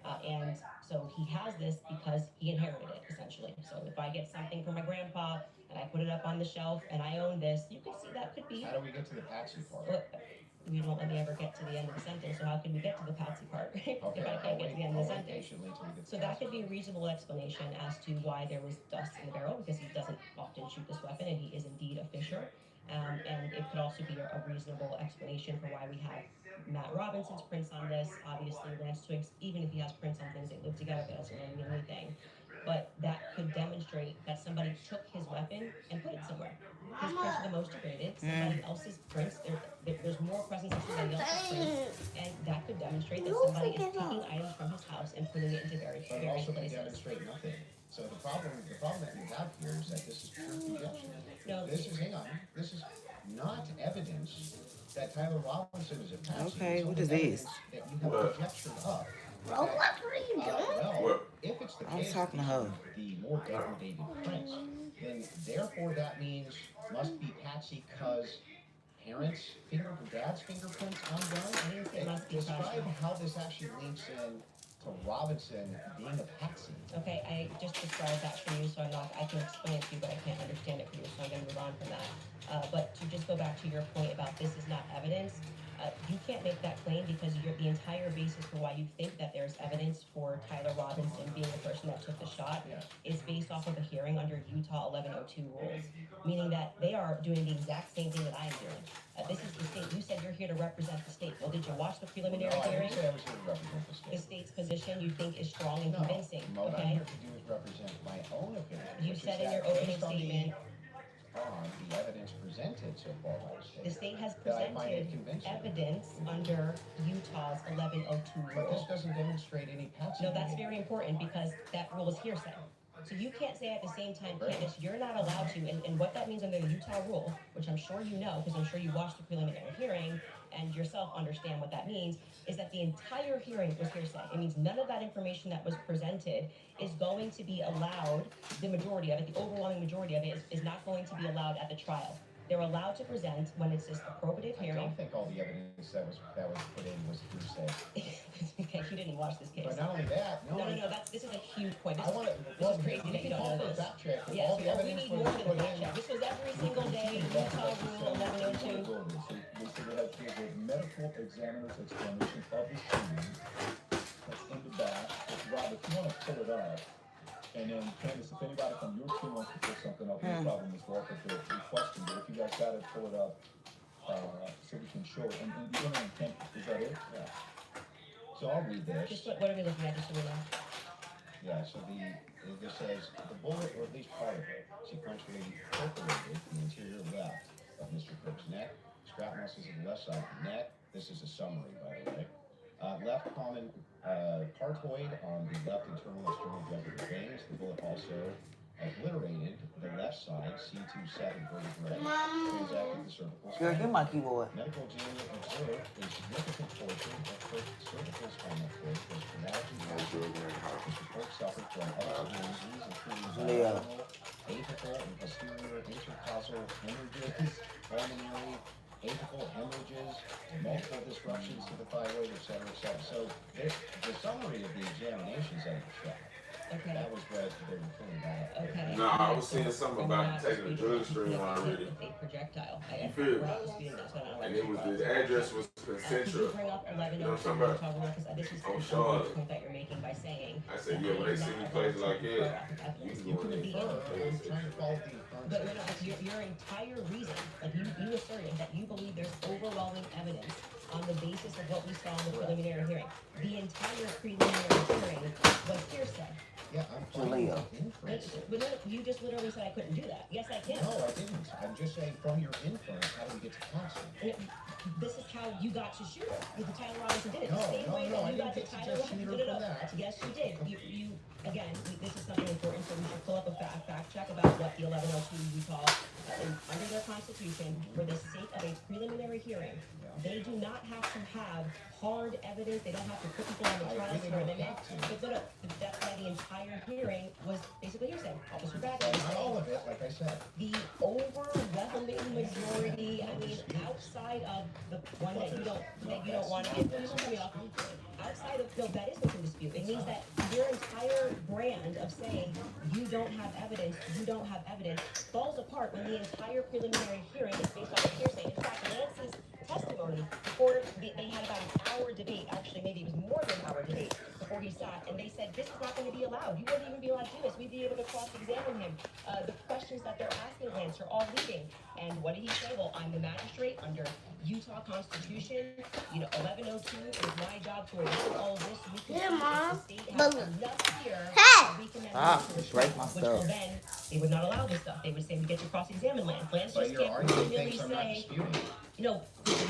And so he has this because he inherited it, essentially. So if I get something from my grandpa and I put it up on the shelf and I own this, you could see that could be. How do we get to the patsy part? You won't let me ever get to the end of the sentence, so how can we get to the patsy part if I can't get to the end of the sentence? So that could be a reasonable explanation as to why there was dust in the barrel, because he doesn't often shoot this weapon and he is indeed a fisher. And it could also be a reasonable explanation for why we have Matt Robinson's prints on this. Obviously, Lance Twiggs, even if he has prints on things, they live together, that doesn't really mean anything. But that could demonstrate that somebody took his weapon and put it somewhere. His prints are the most degraded. Somebody else's prints, there's more presence of somebody else's prints, and that could demonstrate that somebody is taking items from his house and putting it into various But it also could places. demonstrate nothing. So the problem that you have here is that this is pure conjecture. No. This is not evidence that Tyler Robinson is a patsy. Okay, It's what only is this? evidence that you have conjectured up. Bro, what are you doing? Well, if it's the I'm case talking to that her. the more degraded prints, then therefore that means must be patsy because dad's fingerprints on gun. It must be Describe patsy. how this actually links in to Robinson being a patsy. Okay, I just described that for you, so I can explain it to you, but I can't understand it for you, so I'm gonna move on from that. But to just go back to your point about this is not evidence, you can't make that claim because the entire basis for why you think that there's evidence for Tyler Robinson being the person that took the shot is based off of a hearing under Utah 1102 rules, meaning that they are doing the exact same thing that I am doing. This is the state. You said you're here to represent the state. Well, did you watch the preliminary hearing? I didn't say I was here to represent the state. The state's position you think is strong and convincing. No, what I'm okay? here to do is represent my own opinion. You said in your opening statement. On the evidence presented so far by the state. The state has that I find it presented convincing. evidence under Utah's 1102 But this rule. doesn't demonstrate any patsy. No, that's very important because that rule is hearsay. So you can't say at the same time, Candace, you're not allowed to, and what that means under the Utah rule, which I'm sure you know, because I'm sure you watched the preliminary hearing and yourself understand what that means, is that the entire hearing was hearsay. It means none of that information that was presented is going to be allowed, the majority of it, the overwhelming majority of it is not going to be allowed at the trial. They're allowed to present when it's just a probative hearing. I don't think all the evidence that was put in was hearsay. Okay, you didn't watch this case. But not only that, No, this is a huge point. I want to. This is crazy that you don't know this. Fact check. Yes, All the we evidence need was more than a put fact in. check. This was every single day, Utah Rule 1102. They said they had the medical examiner's explanation of the shooting. That's in the back. Rob, if you want to pull it up, and then Candace, if anybody from your team wants to pull something up, no problem as well. But the question, but if you guys got it, pull it up so we can show it. And you're gonna intend, is that it? Yeah. So I'll read this. Just what are we looking at, just so we know? Yeah, so this says, the bullet, or at least part of it, sequentially perforated the interior left of Mr. Cook's neck, strap muscles of the left side of the neck. This is a summary, by the way. Left common partoid on the left internal external jugular veins. The bullet also obliterated the left side C27 vertebrae, transacted the cervical Girl, spine. get my keyboard. Medical examiner observed a significant portion of her cervical spinal cord was traumatically injured. Mr. Cook suffered from other injuries, including bilateral, apical, and posterior intercostal hemorrhages, pulmonary, apical hemorrhages, multiple disruptions to the thyroid, etc., etc. So the summary of the examinations that were shot. Okay. That was what they were pulling back. Okay. No, I was saying something about taking the drug screen when I read it. A projectile. You feel me? And it was the address was Could you consensual. bring up You know what I'm 1102 talking about? Utah Rule? Because this is Oh, the sure. point that you're making by saying. I said, yeah, when they see me places like that, you You can can go in infer, there. I'm trying to follow the inference. But no, it's your entire reason, like you asserted that you believe there's overwhelming evidence on the basis of what we saw in the preliminary hearing. The entire preliminary hearing was hearsay. Yeah, I'm finding Jaleel. the inference. But no, you just literally said I couldn't do that. Yes, I can. No, I didn't. I'm just saying from your inference, how do we get to Thompson? This is how you got to Shooter. With the Tyler Robinson did it. No, The same no, way no, that I you got didn't to get to Tyler just Robinson. Shooter No, for that. yes, you did. You again, this is something important, so we should pull up a fact check about what the 1102 Utah, under their constitution, for the sake of a preliminary hearing, they do not have to have hard evidence. They don't have to put people on the trial for a minute. But that's why the entire hearing was basically hearsay. Officer Bagley. Not all of it, like I said. The overwhelming majority, I mean, outside of the one that you don't want to get, don't cut me off. Outside of, no, that is what's in dispute. It means that your entire brand of saying you don't have evidence falls apart when the entire preliminary hearing is based on hearsay. In fact, Nancy's testimony before they had about an hour debate, actually maybe it was more than an hour debate before he sat, and they said this is not going to be allowed. You wouldn't even be allowed to do this. We'd be able to cross-examine him. The questions that they're asking Lance are all leading. And what did he say? Well, I'm the magistrate under Utah Constitution. 1102 is my job to review all this. We can Yeah, see if Mom. the state has enough here. Hey! We can then Ah, move to a break trial, my which will stuff. then they would not allow this stuff. They would say we get to cross-examine Lance. Lance But just your can't argument really things I'm not say. disputing.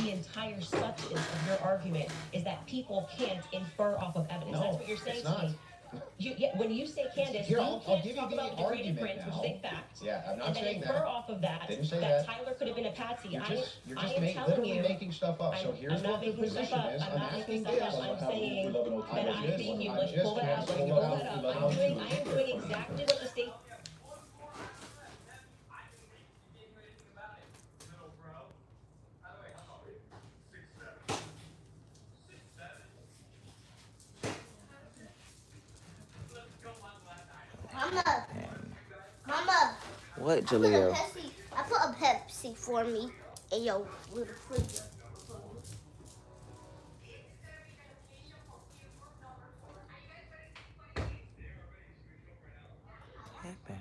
The entire substance of your argument is that people can't infer off of evidence. No, That's what you're saying it's to not. me. When you say Candace, Here, you I'll can't give you talk the about the great argument difference, which is a now. fact. Yeah, I'm not And then saying infer that. off of that Didn't say that that. Tyler could have been a patsy. You're just I am telling literally you. making stuff up. So I'm here's not what the making stuff position up. is. I'm I'm not asking making stuff this. up. I'm saying that I think you I'm let's just pull it out. canceling Pull out that up. 1102. I am doing exactly what the state. Mama, Mama, What, I put a Jaleel? Pepsi. I put a Pepsi. Pepsi for me in your little freezer. What happened?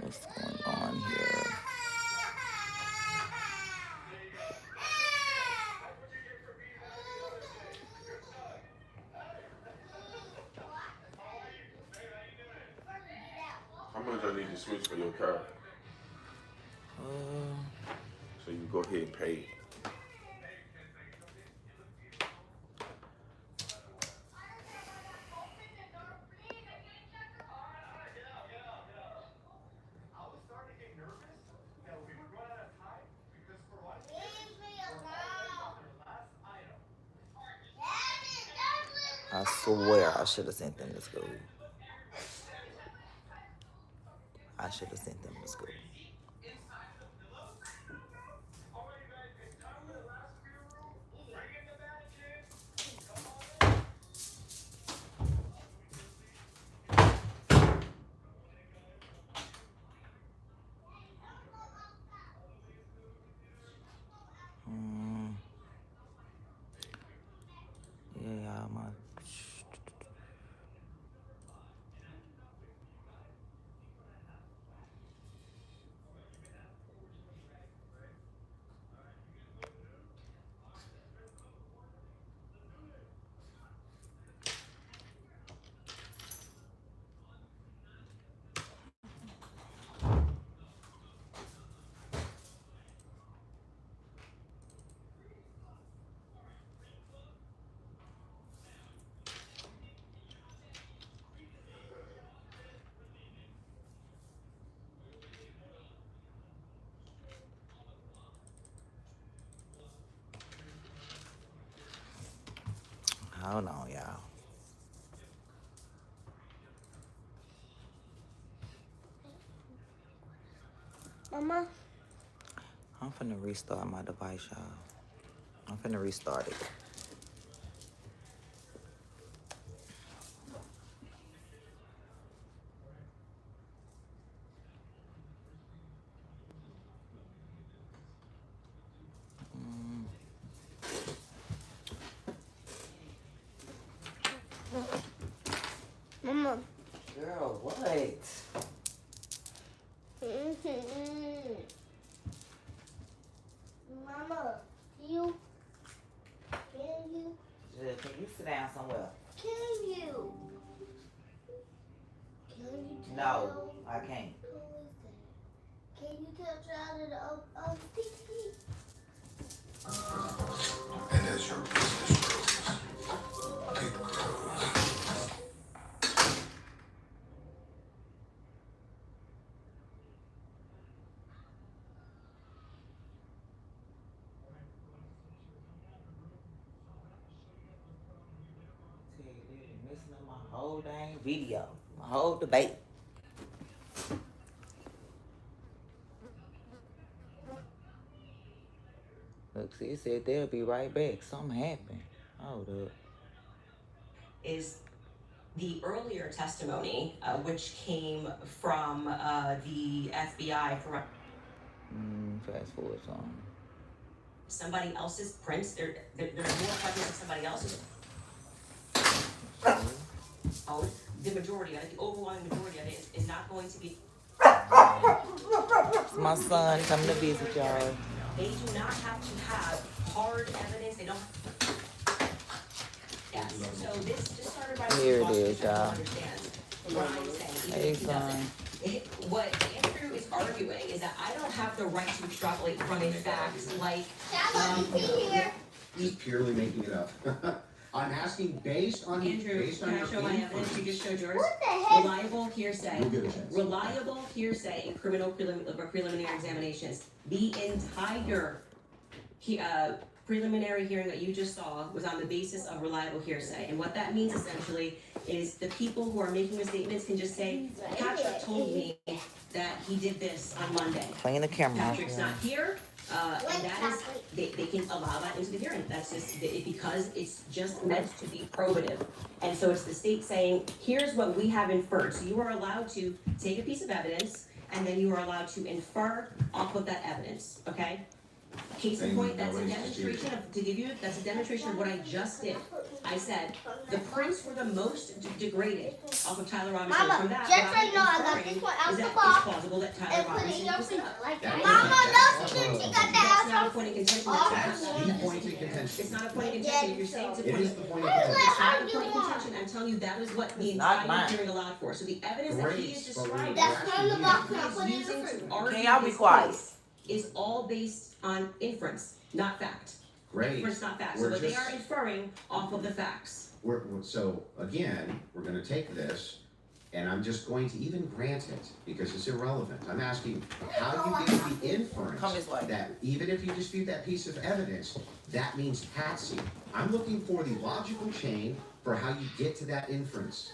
What's going on here? How much I need to switch for your car? So you go ahead and pay. I swear I should have sent them to school. I should have sent them to school. Yeah, my. Hold on, y'all. Mama? I'm finna restart my device, y'all. I'm finna restart it. Mama. Girl, what? Mama, can you? Jill, can you sit down somewhere? Can you? No, I can't. Who is that? Can you tell child of TV? And as your business grows, it grows. Missing up my whole dang video, my whole debate. Look, see, it said they'll be right back. Something happened. Hold up. Is the earlier testimony, which came from the FBI from Fast forward some. somebody else's prints. There's more copies of somebody else's. The majority of it, the overwhelming majority of it is not going to be. It's my son coming to visit y'all. They do not have to have hard evidence. They don't. Yes. So this just started by. Here it is, y'all. Hey, son. What Andrew is arguing is that I don't have the right to extrapolate from facts like. He's purely making it up. I'm asking based on Andrew, based can on I show my evidence? You just showed yours. What the heck? Reliable hearsay. You'll get a chance. Reliable hearsay in criminal preliminary examinations. The entire preliminary hearing that you just saw was on the basis of reliable hearsay. And what that means essentially is the people who are making the statements can just say, Patrick told me that he did this on Monday. Clean the camera off. Patrick's not here, and that is, they can allow that into the hearing. That's just, because it's just meant to be probative. And so it's the state saying, here's what we have inferred. So you are allowed to take a piece of evidence, and then you are allowed to infer off of that evidence, okay? Case in point, that's a demonstration of, that's a demonstration of what I just did. I said, the prints were the most degraded off of Tyler Robinson. Mama, From that, just what so you know, I I'm got inferring this one out is the that box it's plausible that Tyler and put it in Robinson your was freezer up. like That that. is Mama, not- no, she got that That's out not a from point of contention. all That's her not The the point of contention. It's not a point of contention. If you're saying it's a It point is of the point of Hey, contention. it's not a let point of her contention. I'm telling you that is what the It's not entire mine. hearing allowed for. So the evidence that he is Great, but describing, That's from the box and I he put is it in the using freezer. to argue Can y'all be his quiet? case, is all based on inference, not fact. Great. Inference, not fact. So We're what they just- are inferring off of the facts. So again, we're gonna take this, and I'm just going to even grant it, because it's irrelevant. I'm asking, how do you get the inference Come this way. that even if you dispute that piece of evidence, that means Patsy? I'm looking for the logical chain for how you get to that inference.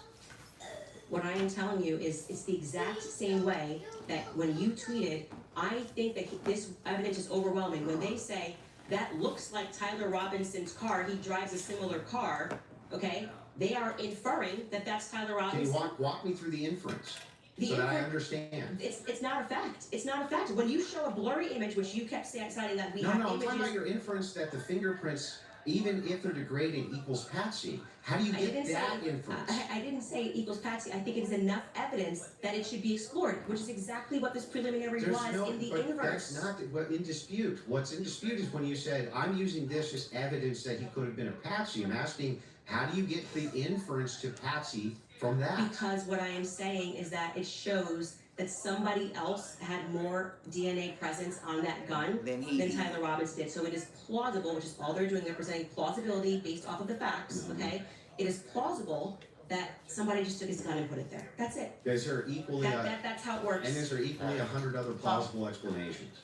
What I am telling you is it's the exact same way that when you tweeted, I think that this evidence is overwhelming. When they say, that looks like Tyler Robinson's car, he drives a similar car, okay? They are inferring that that's Tyler Can you Robinson. walk me through the inference The so that I infer- understand? It's not a fact. It's not a fact. When you show a blurry image, which you kept citing that we No, have I'm talking about images. your inference that the fingerprints, even if they're degraded, equals Patsy. How do you I get didn't that say, inference? I didn't say it equals Patsy. I think it is enough evidence that it should be explored, which is exactly what this preliminary was in the but inverse. that's not what in dispute. What's in dispute is when you said, I'm using this as evidence that he could have been a Patsy. I'm asking, how do you get the inference to Patsy from that? Because what I am saying is that it shows that somebody else had more DNA presence on that gun Then he than did. Tyler Robinson did. So it is plausible, which is all they're doing. They're presenting plausibility based off of the facts, okay? It is plausible that somebody just took his gun and put it there. That's it. Is there equally, That's how it works. and is there equally 100 other plausible explanations?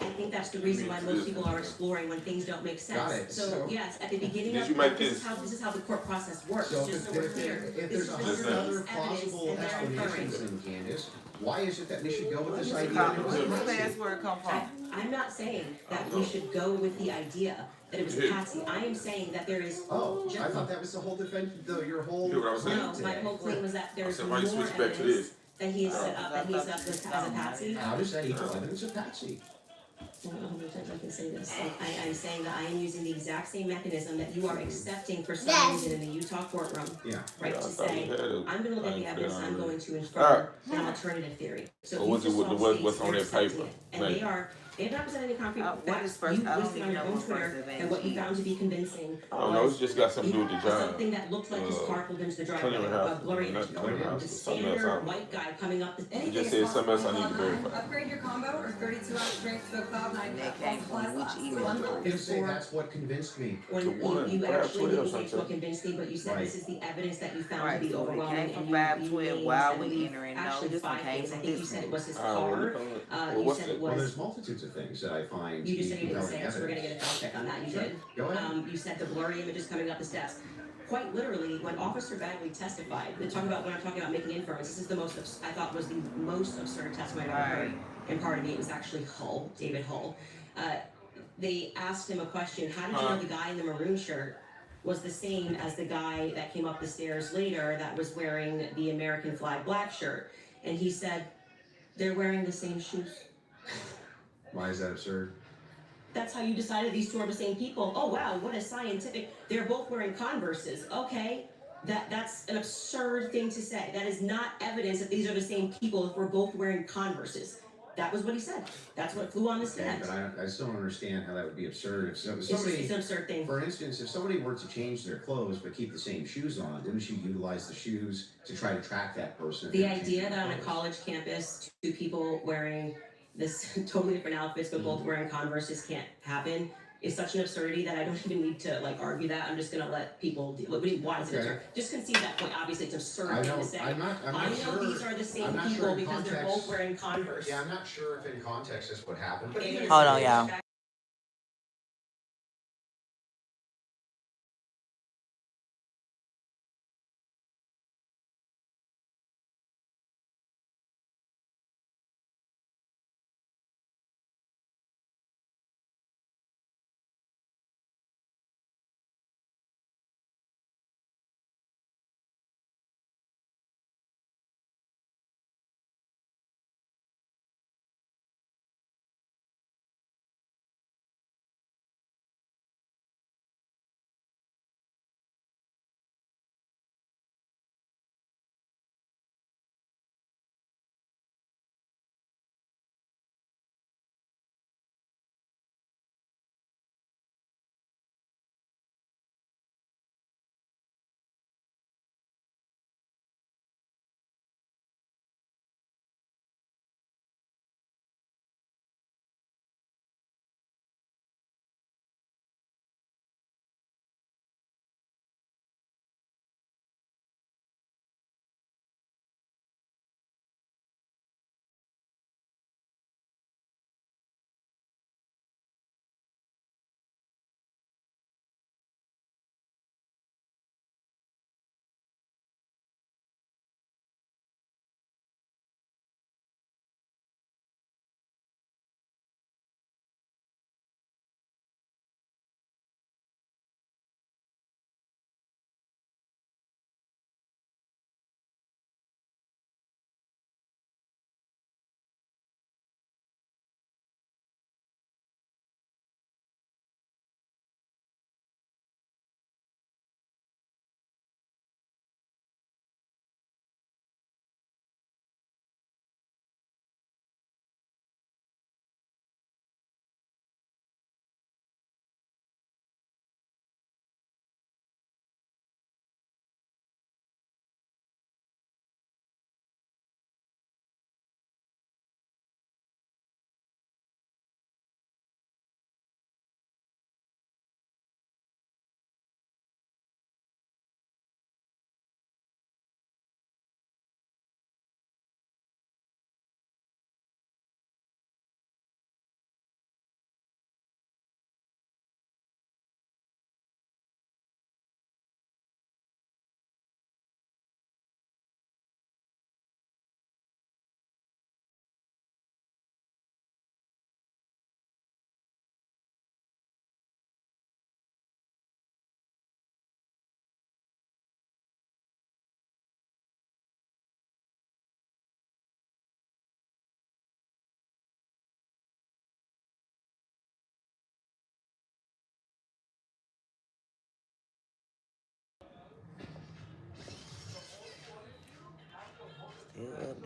I think that's the reason why most people are exploring when things don't make sense. Got it. So So- yes, at the beginning Did of you make this this- is how the court process works. So Just so we're clear. if This there's is 100 just other evidence plausible and they're explanations, inferring. then Candace, why is it that we should go with this idea? Where that it was the Patsy? password come from? I'm not saying that we should go with the idea that it was Patsy. I am saying that there is. Oh, I thought that was the whole defense, your whole. You know what I'm saying? No, my whole claim was that there's said, more why you switch back to evidence this? that he is set up, that he is up as a Patsy. How does that equal evidence of Patsy? I don't know how many times I can say this. I'm saying that I am using the exact same mechanism that you are accepting for some Yes. reason in the Utah courtroom, Yeah. right? Yeah, I To thought we say, had a I'm gonna look at the thing evidence, for it I'm already. going to Alright. infer an alternative theory. So Or you was it just with saw the what's states, on they're that paper? accepting it. And Like- they have not presented any concrete What facts. is first? You I don't listed on even your know own what Twitter first and what you found to be convincing I don't know, it's was just got something to do with the job. something that looked like his car pulled into the driveway, Cleaning a house, blurry not image. cleaning house, The something else. standard white guy coming up the. It just said something else I need to verify. Upgrade your combo or 32 ounce drink to a cloud nine They cup came plus from which glass. email? One Didn't say that's what convinced me. When To one, you grab actually 12 didn't get to sometimes. convince me, but you said Right. this is the evidence that you found Right, to be so it overwhelming, came and from you 512 named, while I we believe, entering. No, actually this one 5 came things. I from think you this said it one. was his Well, car. well, You what's said that? it Well, was. there's multitudes of things that I find. You just said you didn't compelling say it, so we're gonna evidence. get a fact check on that. You Sure. did. Go ahead. You said the blurry images coming up the steps. Quite literally, when Officer Bagley testified, they're talking about when I'm talking about making inference. This is the most I thought was the most absurd testimony I've ever heard. And pardon me, it was actually Hull, David Hull. They asked him a question. How did you know the guy in the maroon shirt was the same as the guy that came up the stairs later that was wearing the American flag black shirt? And he said, they're wearing the same shoes. Why is that absurd? That's how you decided these two are the same people. Oh wow, what a scientific. They're both wearing Converses. Okay, that's an absurd thing to say. That is not evidence that these are the same people if we're both wearing Converses. That was what he said. That's what flew on the Okay, stand. but I still don't understand how that would be absurd. If It's somebody, an absurd thing. for instance, if somebody were to change their clothes but keep the same shoes on, wouldn't you utilize the shoes to try to track that person? if The they were changing idea their that on a clothes? college campus, two people wearing this totally different outfits but both wearing Converses can't happen is such an absurdity that I don't even need to argue that. I'm just gonna let people deal. Why is it Okay. absurd? Just concede that point. Obviously, it's an absurd I thing to don't, say. I'm not I know sure. these are the same I'm not people sure in because they're both context. wearing Converse. Yeah, I'm not sure if in context that's what happened, but It is- Hold on, y'all.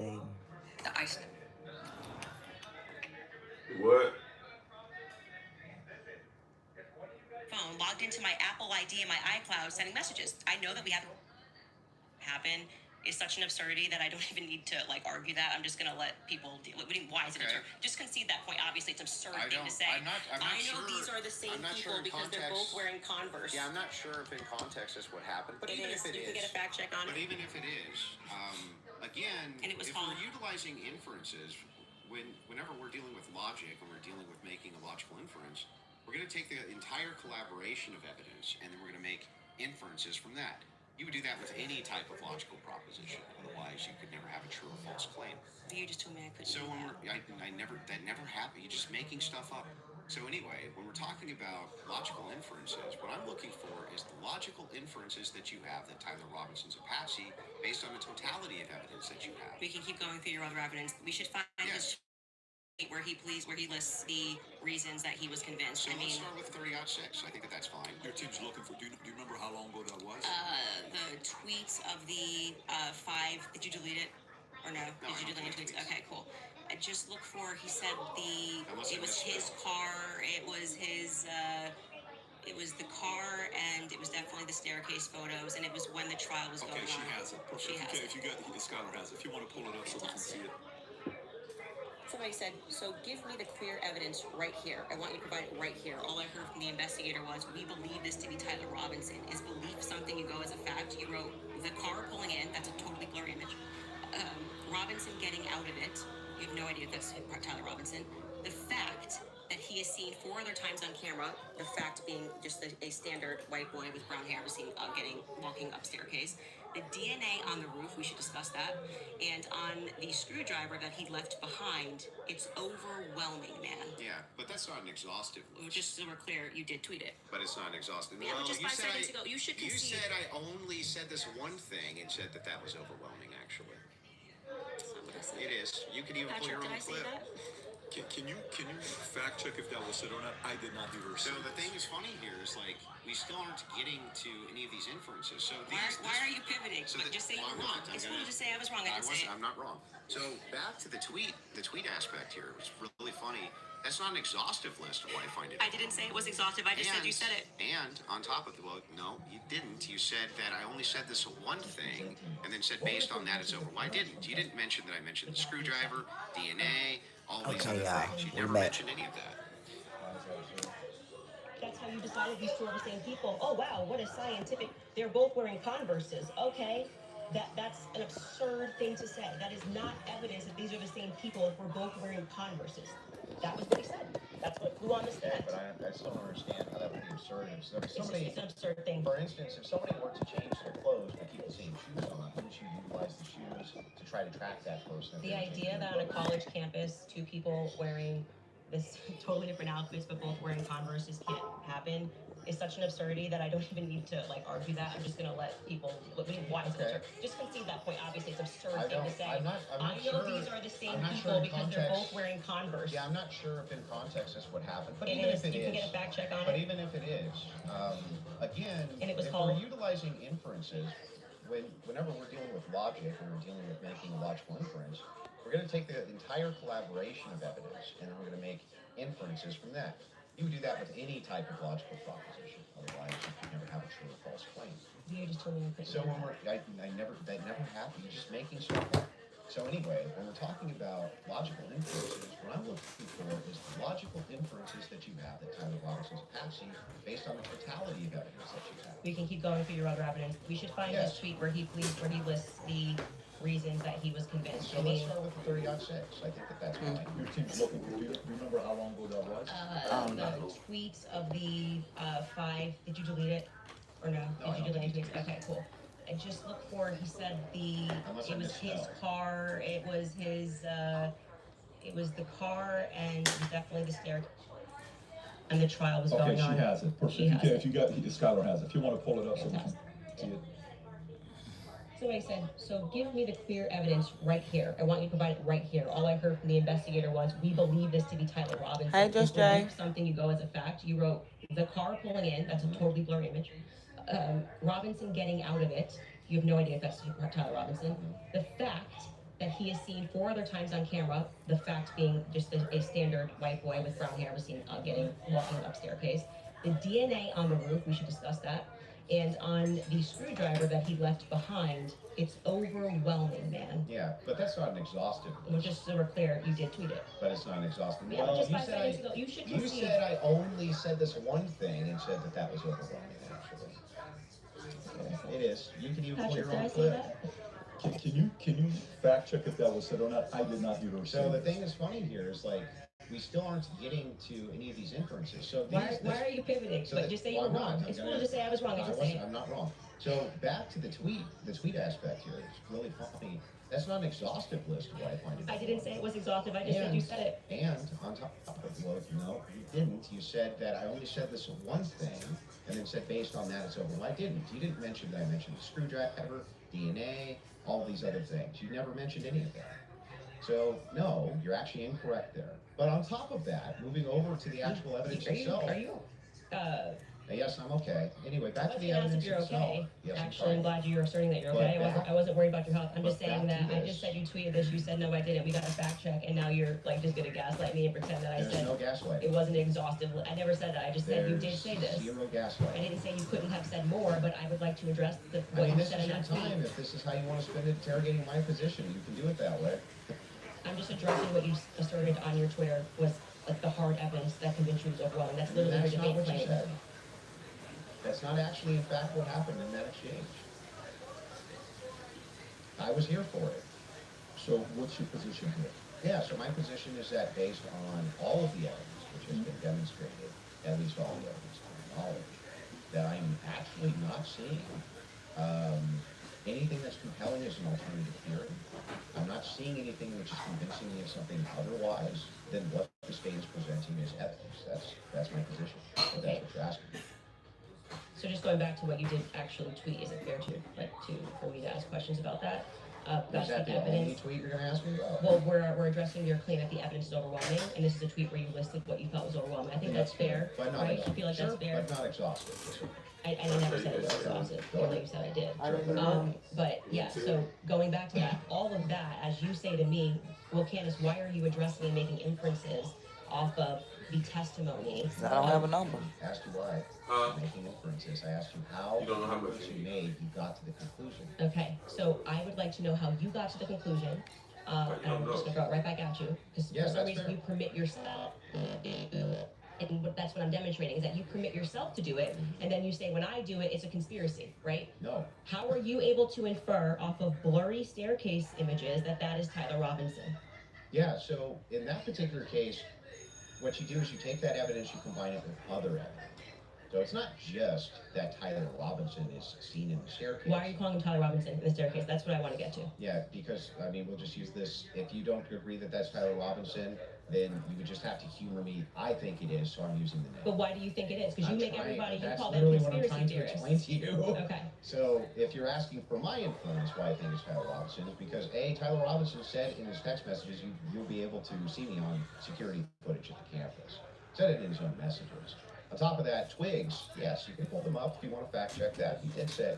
updating. The ice. What? Phone logged into my Apple ID and my iCloud sending messages. I know that we have happen is such an absurdity that I don't even need to like argue that. I'm just gonna let people deal. Why is it absurd? Just concede that point. Obviously, it's an absurd thing to say. I'm not I know sure, these are the same I'm not people sure because they're both wearing Converse. Yeah, I'm not sure if in context is what happened, but It even is. if it You is, can get a fact check on but it. even if it is, again, And it was if false. we're utilizing inferences, whenever we're dealing with logic and we're dealing with making a logical inference, we're going to take the entire collaboration of evidence and then we're going to make inferences from that. You would do that with any type of logical proposition. Otherwise, you could never have a true or false claim. You just told me I couldn't. So when that never happened. You're just making stuff up. So anyway, when we're talking about logical inferences, what I'm looking for is the logical inferences that you have that Tyler Robinson's a patsy based on the totality of evidence that you have. We can keep going through your other evidence. We should find his where he lists the reasons that he was convinced. So let's start with 30-6. I think that's fine. Your team's looking for. Do you remember how long ago that was? The tweets of the 5. Did you delete it or no? No, Did you delete the tweets? Okay, cool. I just look for. He said it was his car. It was his. It was the car, and it was definitely the staircase photos, and it was when the trial was going on. Okay, she has it. Perfect. She has it. If you got Skylar has it. If you want to pull it up so we can see it. Somebody said, so give me the clear evidence right here. I want you to provide it right here. All I heard from the investigator was, we believe this to be Tyler Robinson. Is belief something you go as a fact? You wrote, the car pulling in, that's a totally blurry image. Robinson getting out of it. You have no idea if that's Tyler Robinson. The fact that he is seen 4 other times on camera, the fact being just a standard white boy with brown hair was seen walking up staircase. The DNA on the roof, we should discuss that. And on the screwdriver that he left behind, it's overwhelming, man. Yeah, but that's not an exhaustive list. Just so we're clear, you did tweet it. But it's not an exhaustive. Yeah, well, just 5 seconds ago. You should concede. You said I only said this one thing and said that was overwhelming, actually. That's not what I said. It is. You can even pull your own clip. Did I say that? Can you fact check if that was it or not? I did not hear her say. So the thing is funny here is like we still aren't getting to any of these inferences. So Why are you pivoting? So just say you're wrong. It's cool to just say I was wrong. I'm not wrong. So back to the tweet aspect here. It's really funny. That's not an exhaustive list of what I find it. I didn't say it was exhaustive. I just said you said it. And on top of no, you didn't. You said that I only said this one thing, and then said based on that it's over. Well, I didn't. You didn't mention that I mentioned the screwdriver, DNA, all these other things. You never mentioned any of that. That's how you decided these 2 are the same people. Oh wow, what a scientific. They're both wearing Converses. Okay. That's an absurd thing to say. That is not evidence that these are the same people if we're both wearing Converses. That was what he said. That's what flew on the stand. But I still don't understand how that would be absurd. It's an absurd thing. For instance, if somebody were to change their clothes but keep the same shoes on, wouldn't you utilize the shoes to try to track that person? The idea that on a college campus, 2 people wearing this totally different outfits but both wearing Converses can't happen is such an absurdity that I don't even need to like argue that. I'm just gonna let people. Why is it absurd? Just concede that point. Obviously, it's an absurd thing to say. I'm not I know sure, these are the same sure people because they're both wearing Converse. Yeah, I'm not sure if in context that's what happened. But it even is. if it You is, can get a fact check on but it. even if it is, again, And it was if called. we're utilizing inferences, whenever we're dealing with logic and we're dealing with making a logical inference, we're going to take the entire collaboration of evidence and then we're going to make inferences from that. You would do that with any type of logical proposition. Otherwise, you could never have a true or false claim. You just told me you couldn't. So when that never happened. You're just making stuff up. So anyway, when we're talking about logical inferences, what I'm looking for is the logical inferences that you have that Tyler Robinson's a patsy based on the totality of evidence that you have. We can keep going through your other evidence. We should find his tweet where he lists the reasons that he was convinced. So let's start with the 30-6. I think that's fine. Your team's looking for. Do you remember how long ago that was? The tweets of the 5. Did you delete it or no? Did you delete any tweets? Okay, cool. I just looked for. He said it was his car. It was his. It was the car, and it was definitely the stair. And the trial was going on. Okay, she has it. Perfect. If you got Skylar has it. If you want to pull it up so we can see it. Somebody said, so give me the clear evidence right here. I want you to provide it right here. All I heard from the investigator was, we believe this to be Tyler Robinson. Hey, Just Jay. Something you go as a fact. You wrote, the car pulling in, that's a totally blurry image. Robinson getting out of it. You have no idea if that's Tyler Robinson. The fact that he has seen 4 other times on camera. The fact being just a standard white boy with brown hair was seen walking up staircase. The DNA on the roof, we should discuss that. And on the screwdriver that he left behind, it's overwhelming, man. Yeah, but that's not an exhaustive Well, list. just so we're clear, you did tweet it. But it's not an exhaustive. Yeah, Well, just you 5 said seconds ago, you should you concede. said I only said this one thing and said that that was overwhelming. Actually, it is. You can even pull Patrick, your did I own say clip. that? Can you fact check if that was said or not? I did not hear her say. So the thing that's funny here is like we still aren't getting to any of these inferences. So Why are you pivoting? So But just say you were I'm not. wrong. I'm It's gonna- cool to say I was wrong. I just say I'm not wrong. So back to the tweet aspect here. It's really funny. That's not an exhaustive list of what I find it. I didn't say it was exhaustive. I just said you said it. And on top of it, well, no, you didn't. You said that I only said this one thing, and then said based on that it's over. Well, I didn't. You didn't mention that I mentioned the screwdriver, DNA, all these other things. You never mentioned any of that. So no, you're actually incorrect there. But on top of that, moving over to the actual evidence itself. Are you? Yes, I'm okay. Anyway, back to Let's the ask evidence if you're itself. okay. Yes, Actually, I'm glad you're asserting that you're But okay. back- I wasn't worried about your health. I'm just but saying back that to I this. just said you tweeted this. You said no, I didn't. We got a fact check, and now you're like just gonna gaslight me and pretend that I There's said no gaslighting. it wasn't exhaustive. I never said that. I just said you did There's say this. Zero I gaslighting. didn't say you couldn't have said more, but I would like to address I what mean, you this said is in your that tweet. time. If this is how you want to spend it interrogating my position, you can do it that way. I'm just addressing what you asserted on your Twitter was like the hard evidence that convinced you was overwhelming. That's literally That's your not debate what you claim. said. That's not actually, in fact, what happened in that exchange. I was here for it. So what's your position here? Yeah, so my position is that based on all of the evidence, which has been demonstrated, at least all the evidence to my knowledge, that I'm actually not seeing anything that's compelling as an alternative theory. I'm not seeing anything which is convincing me of something otherwise than what the state is presenting as evidence. That's my position. If that's what you're asking. So just going back to what you did actually tweet, is it fair for me to ask questions about that? Is that the only tweet you're going to ask me about? Well, we're addressing your claim that the evidence is overwhelming, and this is a tweet where you listed what you felt was overwhelming. I think that's fair, But not right? You feel like that's fair? But not exhaustive. I never said it was exhaustive, only you said I did. I didn't know. But yeah, so going back to that, all of that, as you say to me, well, Candace, why are you addressing and making inferences off of the testimony? I don't have a number. I asked you why. I'm making inferences. I asked you how You don't know how much you you made, you got to the conclusion. Okay, so I would like to know how you got to the conclusion. And I'm just gonna throw it right back at you, because Yes, for some that's reason fair. you permit yourself and that's what I'm demonstrating, is that you permit yourself to do it, and then you say, when I do it, it's a conspiracy, right? No. How are you able to infer off of blurry staircase images that that is Tyler Robinson? Yeah, so in that particular case, what you do is you take that evidence, you combine it with other evidence. So it's not just that Tyler Robinson is seen in the staircase. Why are you calling him Tyler Robinson in the staircase? That's what I want to get to. Yeah, because, I mean, we'll just use this. If you don't agree that that's Tyler Robinson, then you would just have to humor me. I think it is, so I'm using the name. But why do you think it is? Because you I'm make trying, everybody, but you that's call them literally what I'm conspiracy trying to explain theorists. to you. Okay. So if you're asking for my influence, why I think it's Tyler Robinson is because Tyler Robinson said in his text messages, you'll be able to see me on security footage at the campus. Said it in his own messages. On top of that, Twigs, yes, you can pull them up if you want to fact check that. He did say.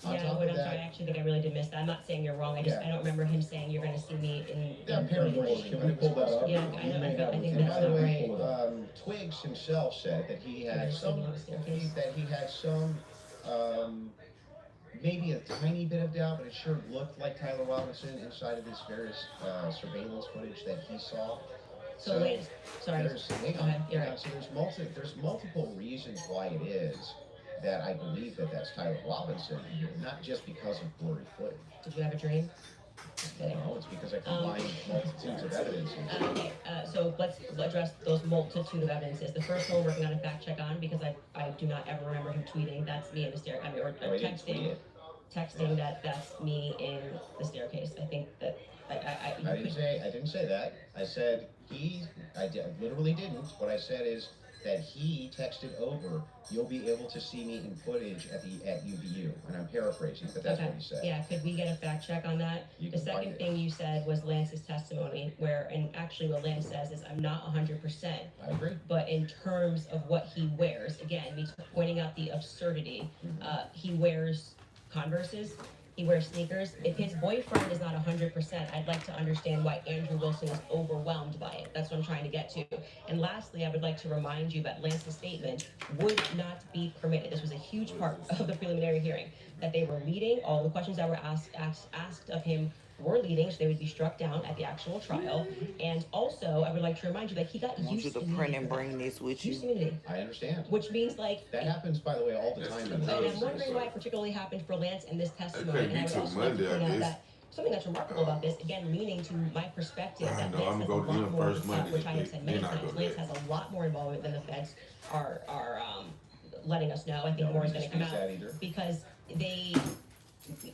On Yeah, top but of I'm sorry, I that, actually think I really did miss that. I'm not saying you're wrong. I Yeah. don't remember him saying you're going to see me in. Yeah, in paraphrasing. Can we pull that up? Yeah, I You know, may have I think it. and that's by the not way, right. Twigs himself said that he had You're some, sitting on the staircase. maybe a tiny bit of doubt, but it sure looked like Tyler Robinson inside of this various surveillance footage that he saw. So wait, sorry. Hang Go on. ahead, you're Hang on. right. So there's multiple reasons why it is that I believe that that's Tyler Robinson, not just because of blurry footage. Did you have a dream? Just kidding. No, it's because I combined multitudes of evidence. Okay, so let's address those multitude of evidences. The first one we're working on a fact check on, because I do not ever remember him tweeting, that's me in the staircase, or No, he didn't tweet texting, it. that's me in the staircase. I think that, I didn't say that. I said I literally didn't. What I said is that he texted over, you'll be able to see me in footage at UVU. And I'm paraphrasing, but that's what he said. Yeah, could we get a fact check on that? You The can find second it. thing you said was Lance's testimony, and actually what Lance says is, I'm not 100%, I agree. but in terms of what he wears, again, me pointing out the absurdity, he wears Converses, He wears sneakers. If his boyfriend is not 100%, I'd like to understand why Andrew Wilson is overwhelmed by it. That's what I'm trying to get to. And lastly, I would like to remind you that Lance's statement would not be permitted. This was a huge part of the preliminary hearing, that they were leading. All the questions that were asked of him were leading, so they would be struck down at the actual trial. And also, I would like to remind you that he got I want you to print and bring this with you. immunity, I understand. which means like That happens, by the way, all the time. and I'm wondering why it particularly happened for Lance in this testimony. couldn't And I be would till also like to Monday, I point out guess. that something that's remarkable about this, again, leaning to my perspective, I that know, Lance I'm has a gonna go to lot the more, first Monday. which I have said many Then I times, go Lance back. has a lot more involvement than the feds are letting us know. I think more is going to come out because they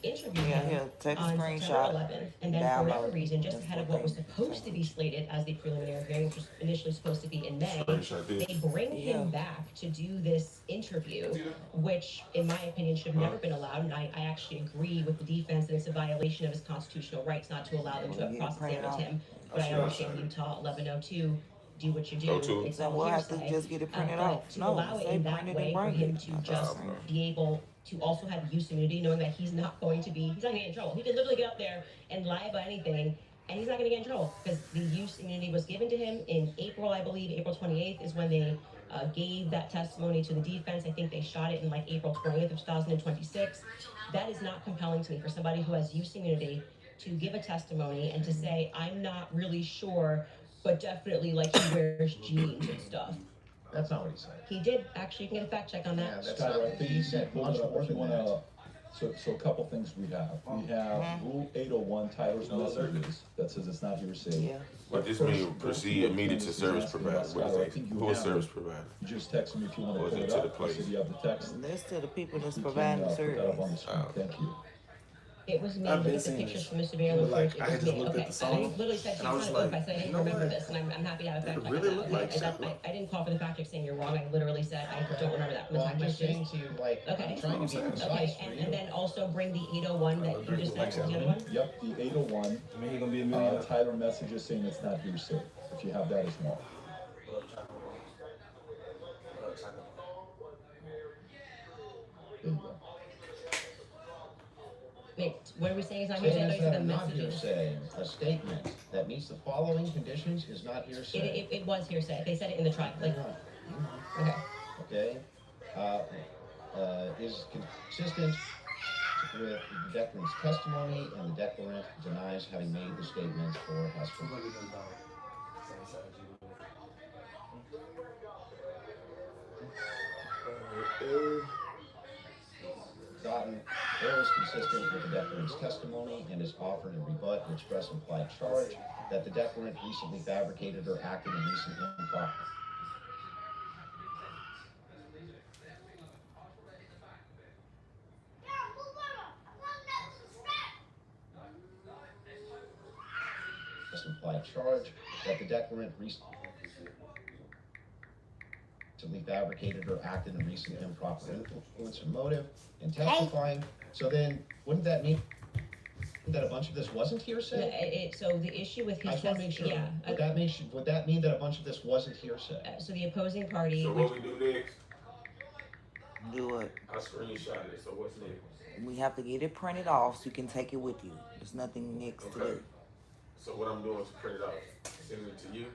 interviewed him Yeah, take a on screenshot. September 11th, and then for Download. whatever reason, just That's ahead of what what was they- supposed to be slated as the preliminary hearing, which was initially supposed to be in May, Screenshot this. they bring him back to do this interview, which, in my opinion, should have never been allowed. And I actually agree with the defense that it's a violation of his constitutional rights not to allow them to Yeah, cross-examine print it him. But I understand Utah 1102. Do what you do. Go to it. It's Then all we'll have to hearsay. just get it printed But out. to No, allow it say in that print it way and for bring him it. to just be able to also have use immunity, knowing that he's not going to be, he's not going to get in trouble. He could literally get up there and lie about anything, and he's not going to get in trouble because the use immunity was given to him in April, I believe. April 28th is when they gave that testimony to the defense. I think they shot it in like April 20th of 2026. That is not compelling to me for somebody who has use immunity to give a testimony and to say, I'm not really sure, but definitely like he wears jeans and stuff. That's not what he said. He did, actually, you can get a fact check on Yeah, that. that's Skyler, I not, think he said pulled much it up more if you than wanna, that. so a couple things we have. We have Rule 801, Tyler's messages, that says it's not hearsay. Yeah. But this First, means proceed immediate to Candace is service asking provider. about What Skyler. I is it? think you Who is have service it. provider? You just text me if you wanna Or is pull it it to the up. I place? said you have the text. That's to the people that's You can, providing put that up on the service. screen, thank you. It was me I've been with the seeing pictures this. from Mr. Mayor. Like, It I was had just me. looked Okay. at the I song, literally said to and you, I was kind of look, like, I said, I you didn't know remember what? this, and I'm happy to have a fact It check really on looked that. like Okay, something. I didn't call for the fact check saying you're wrong. I literally said, I don't remember that from the Well, time I'm just saying questions. to you, like, Okay. I'm trying to be concise Okay, for and you. then also bring the 801 that you just said, what was the other one? Yep, the 801, I mean, he gonna be a million. Tyler messages saying it's not hearsay, if you have that as well. There you go. Wait, what are we saying is not Statements hearsay? I that thought are you not said the messages. hearsay, a statement that meets the following conditions is not hearsay. It was hearsay. They said it in the trial. Like, okay. Okay, is consistent with the declarant's testimony, and the declarant denies having made the statement or has gotten or is consistent with the declarant's testimony and is offered a rebut or express implied charge that the declarant recently fabricated or acted in recent improper. Implied charge that the declarant recently fabricated or acted in recent improper influence or motive in testifying. So then, wouldn't that mean that a bunch of this wasn't hearsay? So the issue with I his just want to make sure. yeah. Would that mean that a bunch of this wasn't hearsay? So the opposing party, So which what we do next? Do it. I screenshot it, so what's next? We have to get it printed off so you can take it with you. There's nothing next to Okay. do. So what I'm doing is print it out, send it to you.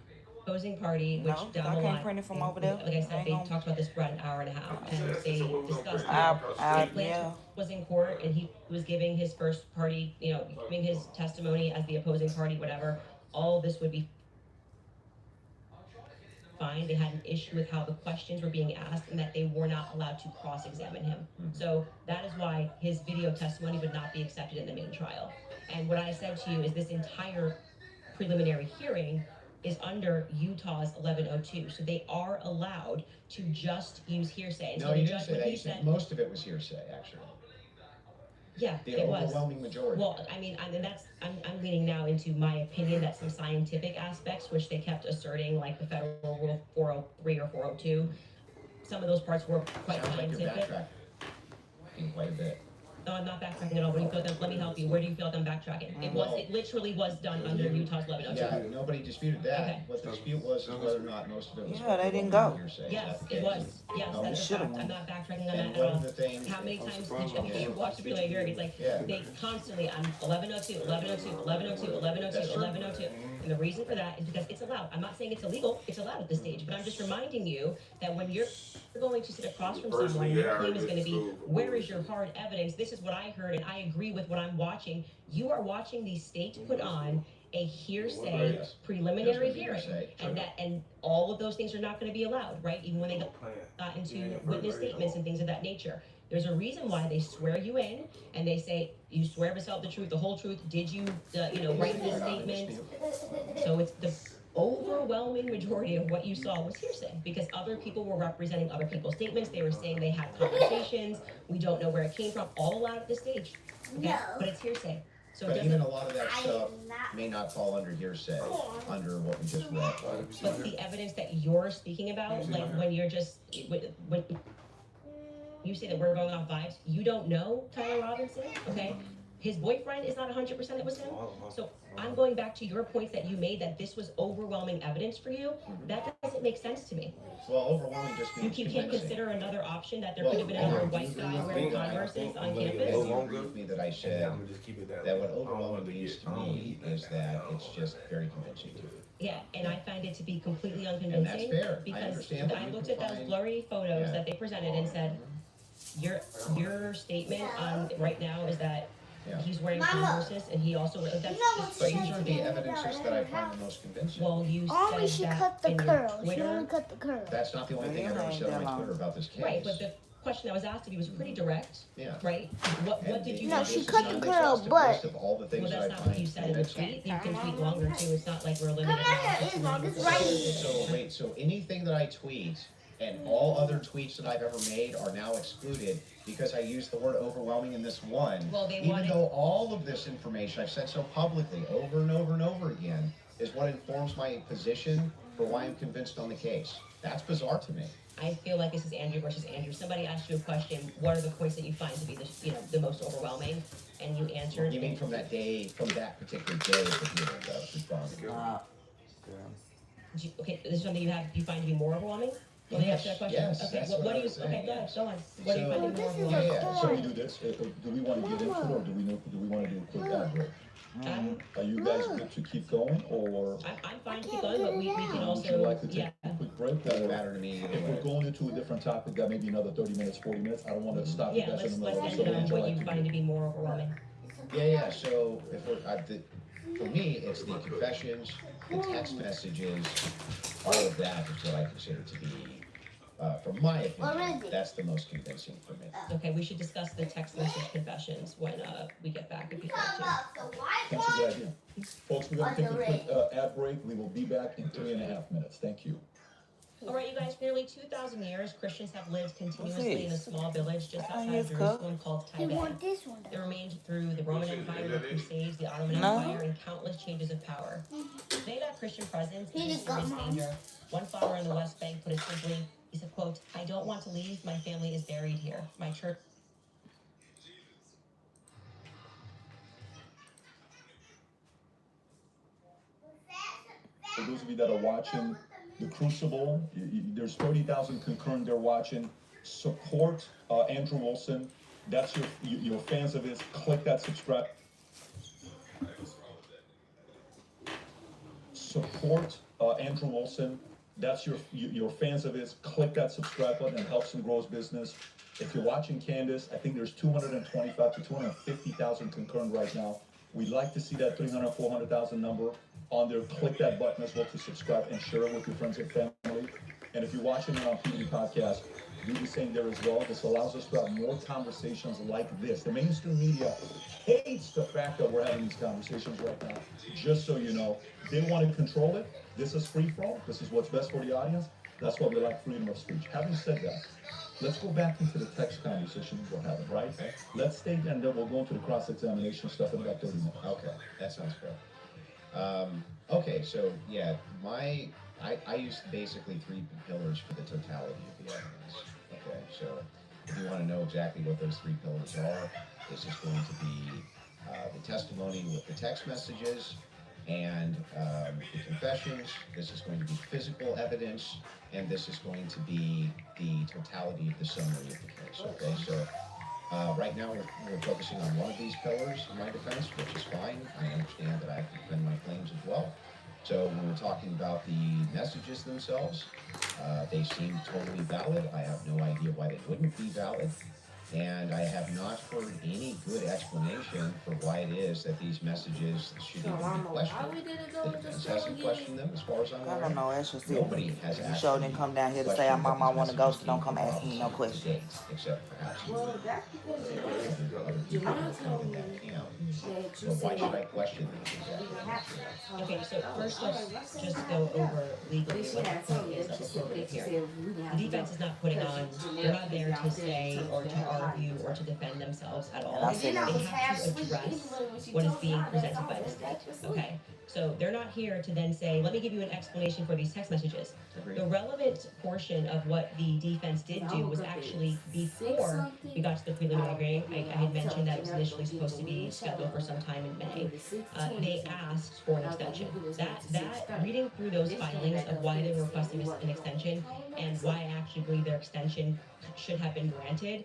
opposing party, which No, down I the can't line, print it from over there. like I I said, ain't they gonna- talked about this for about an hour and a half, and they discussed yeah. Lance was in court and he was giving his first party, giving his testimony as the opposing party, whatever. All of this would be fine. They had an issue with how the questions were being asked and that they were not allowed to cross-examine him. So that is why his video testimony would not be accepted in the main trial. And what I said to you is this entire preliminary hearing is under Utah's 1102. So they are allowed to just use hearsay. And No, so the you judge, didn't say when that. he You said said, most of it was hearsay, actually. yeah, The it was. overwhelming majority. Well, I mean, I'm leaning now into my opinion that some scientific aspects, which they kept asserting, like the federal rule 403 or 402, some of those parts were quite Sounds like you're scientific. backtracking quite a bit. No, I'm not backtracking at all. Where do you feel let me help you. Where do you feel like I'm backtracking? It literally was done under Utah's 1102. Yeah, nobody disputed that. Okay. What the dispute was is whether or not most of it was Yeah, they didn't go. hearsay. Yes, Is that the it case? was. Yes, Okay. that's a should've fact. I'm not backtracking on And that at one all. of the things. How many times did you watch the video here? It's like Yeah. they constantly, I'm 1102, 1102, 1102, 1102, That's true. 1102. And the reason for that is because it's allowed. I'm not saying it's illegal. It's allowed at this stage. But I'm just reminding you that when you're going to sit across from someone, your claim is going to be, where is your hard evidence? This is what I heard, and I agree with what I'm watching. You are watching the state put on a hearsay Yes. preliminary Yes, hearing, hearsay. and all of those things are not going to be allowed, right? Even when they got into witness statements and things of that nature. There's a reason why they swear you in, and they say you swear to tell the truth, the whole truth. Did you, write this statement? So it's the overwhelming majority of what you saw was hearsay because other people were representing other people's statements. They were saying they had conversations. We don't know where it came from. All allowed at this stage. Okay? No. But it's hearsay. So it But doesn't. even a lot of that I stuff am not- may not fall under hearsay, under what we just read. But the evidence that you're speaking about, like when you're just when you say that we're going off vibes, you don't know Tyler Robinson, okay? His boyfriend is not 100% it was him. So I'm going back to your points that you made that this was overwhelming evidence for you. That doesn't make sense to me. Well, overwhelming just means You can't convincing. consider another option that there could have been another white guy wearing Converses on campus. Will you agree with me that I said I'm gonna just keep it that what overwhelming means to me is that it's just very convincing to me? Yeah, and I find it to be completely And that's unconvincing fair. I because understand that I you looked can at those find- blurry photos Yeah. that they presented and said, your statement on right now is that Yeah. he's wearing Mama. Converses and he also that's You know what's But Should these I are get the it evidences out that I of the find house? the most convincing. well you Only said she that cut the in your curl. She Twitter. only cut the curl. That's not the only thing I've ever said on my Twitter about this case. Right, but the question that was asked of you was pretty direct, Yeah. right? What And did you No, this she is cut not the an curl, exhaustive but- list of all the things well, that that's I not what you find said in the convincing. tweet. You can tweet longer too. It's not like we're limited Come on, now to it's 200 right words. So wait, so anything that I tweet and all other tweets that I've ever made are now excluded because I used the word overwhelming in this one. Well, they even wanted- though all of this information I've said so publicly over and over and over again is what informs my position for why I'm convinced on the case. That's bizarre to me. I feel like this is Andrew versus Andrew. Somebody asked you a question. What are the points that you find to be the most overwhelming? And you answered. You mean from that day, from that particular day of the hearing that I was responding to? Okay, this is something you find to be more overwhelming? Well, they asked that question. Yes, Okay, that's what what do I you? was saying, Okay, go ahead. yes. Go on. What do you So- find to be more This is overwhelming? Yeah, So we do this, do we want to get into it, or do we want to do a quick ad break? Are you guys good to keep going, or I'm fine to keep going, but we can would you also like to take yeah. a quick break? doesn't Or matter to me either if we're way. going into a different topic, that may be another 30 minutes, 40 minutes, I don't want to stop you Yeah, guys in the let's middle. end So it what on would you what like you to find do? to be more overwhelming. Yeah, so if we're, for me, it's the confessions, the text messages, all of that is what I consider to be, from my opinion, Already. that's the most convincing for me. Okay, we should discuss the text message confessions when we get back if you'd like to. That's a good idea. Folks, we're going to take a quick ad break. We will be back in 3.5 minutes. Thank you. All right, you guys, for nearly 2,000 years, Christians have lived continuously in a small village just outside Yes, of Jerusalem called They Tibet. want this one. They remained through the Roman Empire, the Crusades, the Ottoman No. Empire, and countless changes of power. Today, that Christian presence He is just got serious mine. danger. One father in the West Bank put it simply, he said, quote, "I don't want to leave. My family is buried here. My church..." For those of you that are watching The Crucible, there's 30,000 concurrent they're watching. Support Andrew Wilson. That's your fans of his. Click that subscribe. Support Andrew Wilson. That's your fans of his. Click that subscribe button and helps him grow his business. If you're watching Candace, I think there's 225 to 250,000 concurrent right now. We'd like to see that 300, 400,000 number on there. Click that button as well to subscribe and share it with your friends and family. And if you're watching it on PD Podcast, do the same there as well. This allows us to have more conversations like this. The mainstream media hates the fact that we're having these conversations right now. Just so you know, they want to control it. This is free for all. This is what's best for the audience. That's why we like freedom of speech. Having said that, let's go back into the text conversation we're having, right? Okay. Let's stay, and then we'll go into the cross-examination stuff in about 30 minutes. Okay, that sounds fair. Okay, so yeah, I use basically 3 pillars for the totality of the evidence. Okay, so if you want to know exactly what those 3 pillars are, This is going to be the testimony with the text messages and the confessions. This is going to be physical evidence, and this is going to be the totality of the summary of the case. Okay, so right now we're focusing on one of these pillars of my defense, which is fine. I understand that I have to defend my claims as well. So when we're talking about the messages themselves, they seem totally valid. I have no idea why they wouldn't be valid. And I have not heard any good explanation for why it is that these messages should even be questioned. The defense hasn't questioned them as far as I'm aware. I don't know, that's just it. Nobody has You actually sure didn't come down here to say, questioned Mama, I that want to these go, so messages don't come came ask me no from questions. today, except perhaps Well, that's because other people come in that camp. So why should I question them exactly? Okay, so first let's just go over legally what the point is of the probative hearing. The defense is not putting on, they're not there to say or to argue or to defend themselves at all. They have to address what is being presented by the state, okay? So they're not here to then say, let me give you an explanation for these text messages. The relevant portion of what the defense did do was actually before we got to the preliminary hearing. I had mentioned that it was initially supposed to be scheduled for some time in May. They asked for an extension. That reading through those filings of why they were requesting an extension and why I actually believe their extension should have been granted,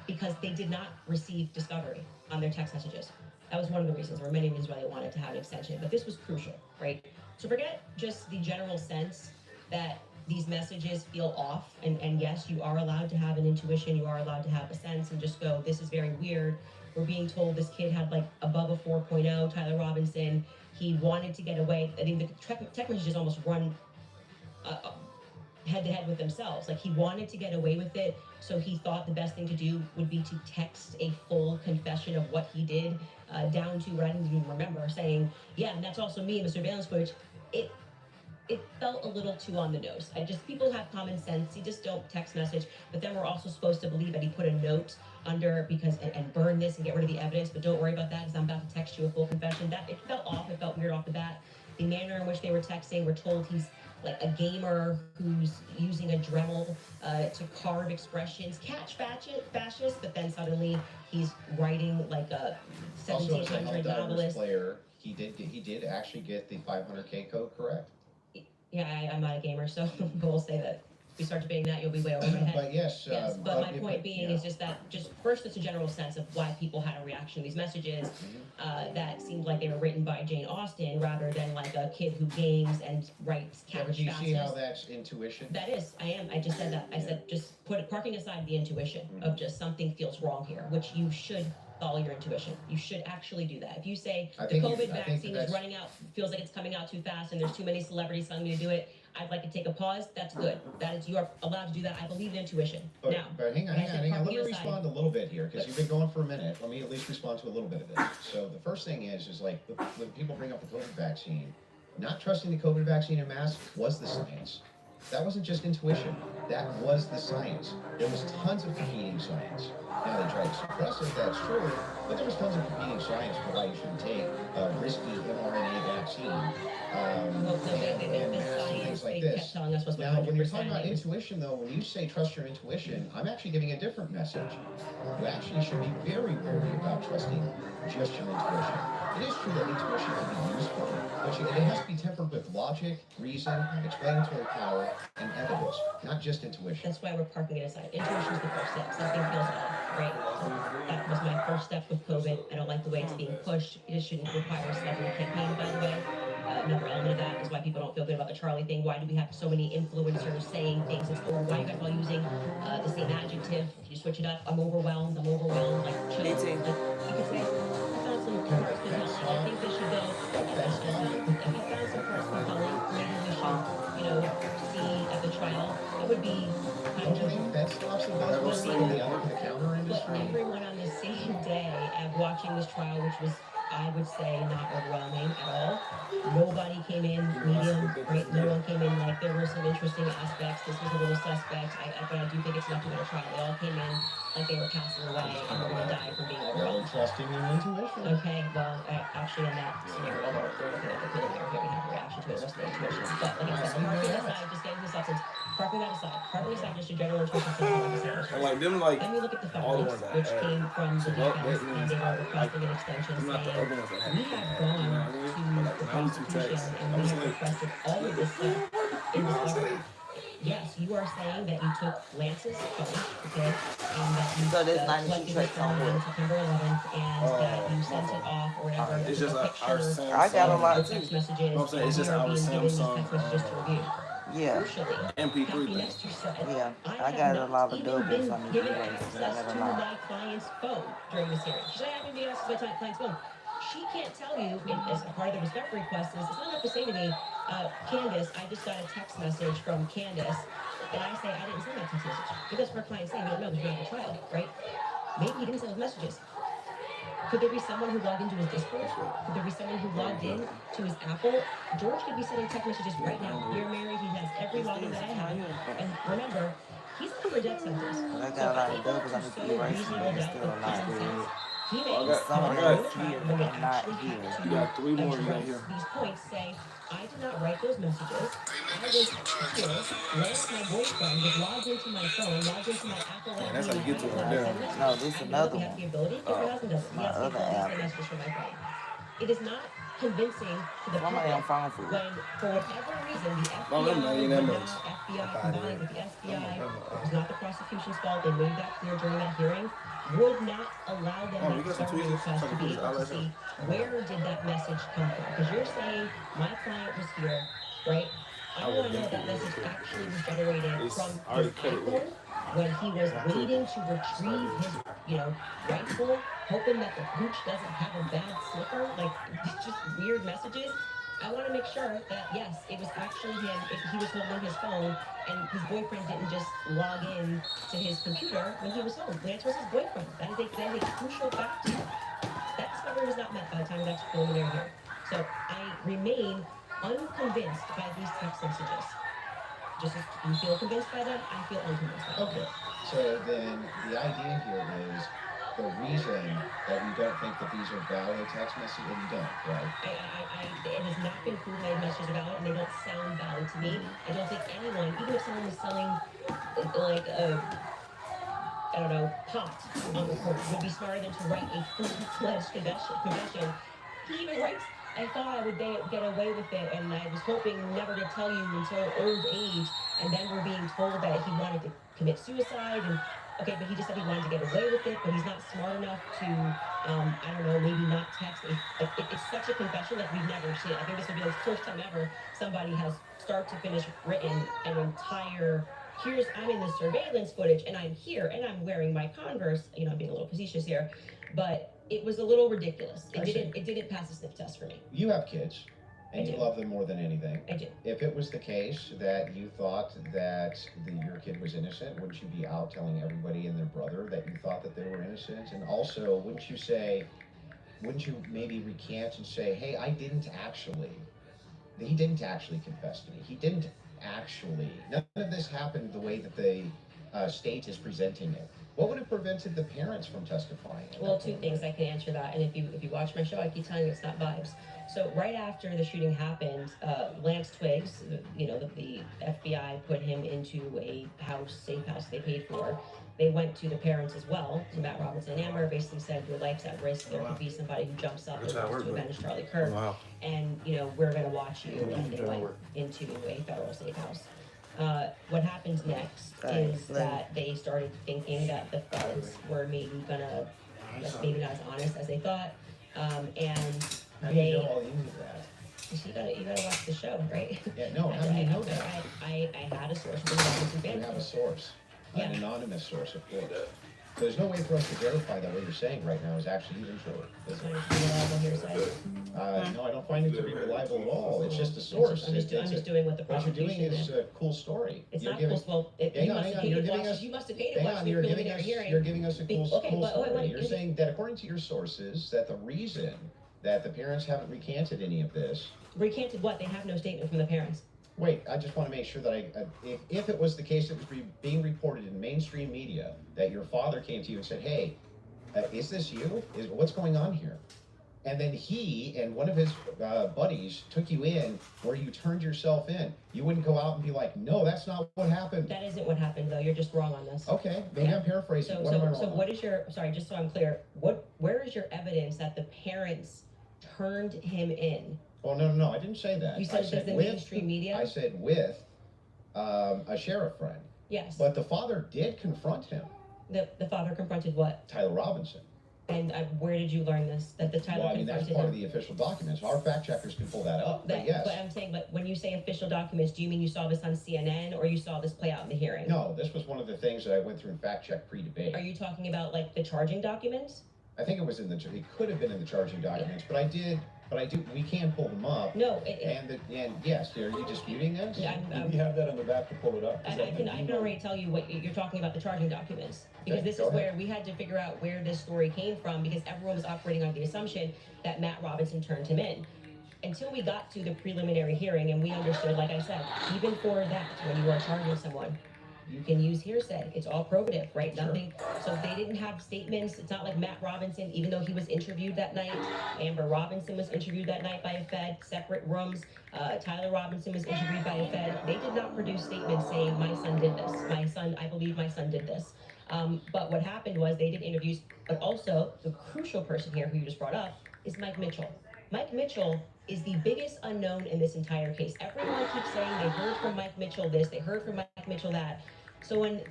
because they did not receive discovery on their text messages. That was one of the reasons. There were many reasons why they wanted to have an extension, but this was crucial, right? So forget just the general sense that these messages feel off, and yes, you are allowed to have an intuition, you are allowed to have a sense and just go, this is very weird. We're being told this kid had like above a 4.0, Tyler Robinson. He wanted to get away. I mean, the text messages almost run head to head with themselves. Like, he wanted to get away with it, so he thought the best thing to do would be to text a full confession of what he did, down to what I didn't even remember, saying, yeah, and that's also me in the surveillance footage. It felt a little too on the nose. People have common sense. You just don't text message. But then we're also supposed to believe that he put a note under and burn this and get rid of the evidence. But don't worry about that, because I'm about to text you a full confession. It felt off. It felt weird off the bat. The manner in which they were texting, we're told he's like a gamer who's using a Dremel to carve expressions, catch fascist, but then suddenly he's writing like a 1700 novelist. Player, he did actually get the 500K code correct. Yeah, I'm not a gamer, so we'll say that if we start debating that, you'll be way over my head. But yes, but my point being is just that, first, it's a general sense of why people had a reaction to these messages that seemed like they were written by Jane Austen rather than like a kid who games and writes Yeah, catch but do you see how fastest. that's intuition? That is, I just said that. I said just parking aside the intuition of just something feels wrong here, which you should follow your intuition. You should actually do that. If you say the COVID vaccine is running out, feels like it's coming out too fast, and there's too many celebrities telling me to do it, I'd like to take a pause. That's good. That is, you are allowed to do that. I believe in intuition. But hang on. when I said Let parking me aside- respond a little bit here, because you've been going for a minute. Let me at least respond to a little bit of this. So the first thing is like when people bring up the COVID vaccine, not trusting the COVID vaccine and mask was the science. That wasn't just intuition. That was the science. There was tons of competing science. Now they tried to suppress it, that's true, but there was tons of competing science for why you shouldn't take a risky mRNA vaccine. And things like this. Now, when you're talking about intuition, though, when you say trust your intuition, I'm actually giving a different message. You actually should be very wary about trusting just your intuition. It is true that intuition can be useful, but it has to be tempered with logic, reason, explanatory power, and evidence, not just intuition. That's why we're parking it aside. Intuition is the first step. Something feels off, right? That was my first step with COVID. I don't like the way it's being pushed. It shouldn't require a celebrity campaign, by the way. Another element of that is why people don't feel good about the Charlie thing. Why do we have so many influencers saying things? Or why are you guys all using the same adjective? Can you switch it up? I'm overwhelmed. Like, chill. Me too. You could say, I found some parts compelling. I think they should go. If you found some parts compelling, maybe we should, see at the trial. It would be kind of. That stops the buzz in the counter industry. But everyone on the same day of watching this trial, which was, I would say, not overwhelming at all. Nobody came in medium, right? No one came in like there were some interesting aspects. This was a little suspect, but I do think it's enough to go to trial. They all came in like they were passing away and were going to die from being They're overwhelmed. trusting your intuition. Okay, well, actually, in that scenario, they're looking at the preliminary hearing, have a reaction to it, what's the intuitions. But like I said, parking that aside, just getting to the substance, parking that aside, just your general intuition. And like them, like Then we look at the all the filings, ones that which add. came from the So that defense, and means they were like requesting an extension I'm not the saying, other ones that have we have gone to like the 92 prosecution texts. and we have requested all of this stuff in discovery. Yes, you are saying that you took Lance's phone, okay, and that you So there's 92 collected his tracks on phone on what? September 11th, and that you sent it off or whatever. It's just like our Samsung. I got a lot of too. text messages. You know what I'm saying? It's just and our we are being given these Samsung, text messages to review. Yeah. Crucially, MP3 Happy thing. Next Year said, Yeah, I have got a not lot of even doubles been on the given D-Ways, access and I got a to lot. my client's phone during this hearing. She said, I haven't been access to my client's phone. She can't tell you, as a part of the discovery request, is it's not enough to say to me, Candace, I just got a text message from Candace, and I say, I didn't send that text message. Because for our client saying, we don't know, because we're not at the trial, right? Maybe he didn't send those messages. Could there be someone who logged into his Discord? Could there be someone who logged in to his Apple? George could be sending text messages right now. We're married, he has every login that I have. And remember, he's up for a death sentence. I got a lot of doubles on the D-Ways, and there's still a lot. He may Some of I them got- here are not here. You got 3 more you got address here. these points, say, I did not write those messages. I was here. Lance, my boyfriend, was logged into my phone, logged into my Apple ID. that's how you get to it right there. No, this is another He has one. the ability, because my husband does it. He My has the other ability to app. send messages from my phone. It is not convincing to the Somebody public on phone for when, for whatever reason, the Well, them FBI, ain't that much. combined with the FBI, it was not the prosecution's fault, they made that clear during that hearing, would not allow them we that got some discovery tweezers. request to be I'll able to let you. see where did that message come from? Because you're saying my client was here, right? I want to know that message actually was generated It's from already his cut it. iPhone when he was waiting to retrieve his, rifle, hoping that the hooch doesn't have a bad slipper, like it's just weird messages. I want to make sure that yes, it was actually him. He was holding his phone, and his boyfriend didn't just log in to his computer when he was home. Lance was his boyfriend. That is a crucial fact here. That discovery was not met by the time we got to preliminary hearing. So I remain unconvinced by these text messages. Just as you feel convinced by them, I feel unconvinced by them. Okay, so then the idea here is the reason that you don't think that these are valid text messages, and you don't, right? It has not been proven that these messages are valid, and they don't sound valid to me. I don't think anyone, even if someone was selling, like, I don't know, pot on the court, would be smarter than to write a full-fledged confession. He even writes, I thought I would get away with it, and I was hoping never to tell you until old age, and then we're being told that he wanted to commit suicide, and okay, but he just said he wanted to get away with it, but he's not smart enough to, I don't know, maybe not text. It's such a confession that we've never seen. I think this would be the first time ever somebody has start to finish written an entire, I'm in the surveillance footage, and I'm here, and I'm wearing my Converse. I'm being a little facetious here, but it was a little ridiculous. It didn't pass the sniff test for me. You have kids, and I you do. love them more than anything. I do. If it was the case that you thought that your kid was innocent, wouldn't you be out telling everybody and their brother that you thought that they were innocent? And also, wouldn't you maybe recant and say, hey, he didn't actually confess to me. He didn't actually, none of this happened the way that the state is presenting it. What would have prevented the parents from testifying? Well, two things I can answer that, and if you watch my show, I keep telling you it's not vibes. So right after the shooting happened, Lance Twiggs, the FBI put him into a safe house they paid for. They went to the parents as well, to Matt Robinson and Amber, basically said your life's at risk. There could be somebody who jumps up and wants to avenge Charlie Kirk, and we're going to watch you. And they went into a federal safe house. What happens next is that they started thinking that the feds were maybe gonna, maybe not as honest as they thought, and How do you know all you knew that? you gotta watch the show, right? Yeah, no, how do you know that? I had a source from the Robinson You family. have a source, Yeah. an anonymous source, of course. There's no way for us to verify that what you're saying right now is actually even true. It's not reliable hearsay. No, I don't find it to be reliable at all. It's just a source. I'm just doing what the What you're prosecution doing is a cool story. It's You're not giving- cool. Well, Hang you on, must hang have on, paid you're to giving watch. us- You must have paid to Hang watch on, the you're giving preliminary us, hearing. you're giving us a cool, Okay, cool but wait, story. wait, You're saying that according to your sources, that the reason that the parents haven't recanted any of this, Recanted what? They have no statement from the parents. Wait, I just want to make sure that if it was the case that was being reported in mainstream media that your father came to you and said, "Hey, is this you? What's going on here?" And then he and one of his buddies took you in where you turned yourself in. You wouldn't go out and be like, "No, that's not what happened." That isn't what happened, though. You're just wrong on this. Okay, maybe I'm paraphrasing. So, What am I wrong so on? what is your, sorry, just so I'm clear, where is your evidence that the parents turned him in? Oh, no, I didn't say that. You said I it says in mainstream media? I said with a sheriff friend. Yes. But the father did confront him. The father confronted what? Tyler Robinson. And where did you learn this? That the Tyler Well, I mean, that's confronted part him? of the official documents. Our fact checkers can pull that up. But yes. But I'm saying, but when you say official documents, do you mean you saw this on CNN or you saw this play out in the hearing? No, this was one of the things that I went through and fact checked pre-debate. Are you talking about like the charging documents? I think it was it could have been in the charging documents, but we can pull them up. No. And yes, are you disputing this? We have that in the back to pull it up. I can already tell you what you're talking about, the charging documents. Because Okay, this is where we had to figure out where this story came from, because everyone was operating on the assumption that Matt Robinson turned him in. Until we got to the preliminary hearing and we understood, like I said, even for that, when you are charging someone, you can use hearsay. It's all probative, right? Sure. Nothing. So they didn't have statements. It's not like Matt Robinson, even though he was interviewed that night. Amber Robinson was interviewed that night by a Fed, separate rooms. Tyler Robinson was interviewed by a Fed. They did not produce statements saying, my son did this. I believe my son did this. But what happened was they did interviews, but also the crucial person here who you just brought up is Mike Mitchell. Mike Mitchell is the biggest unknown in this entire case. Everyone keeps saying they heard from Mike Mitchell this, they heard from Mike Mitchell that. So when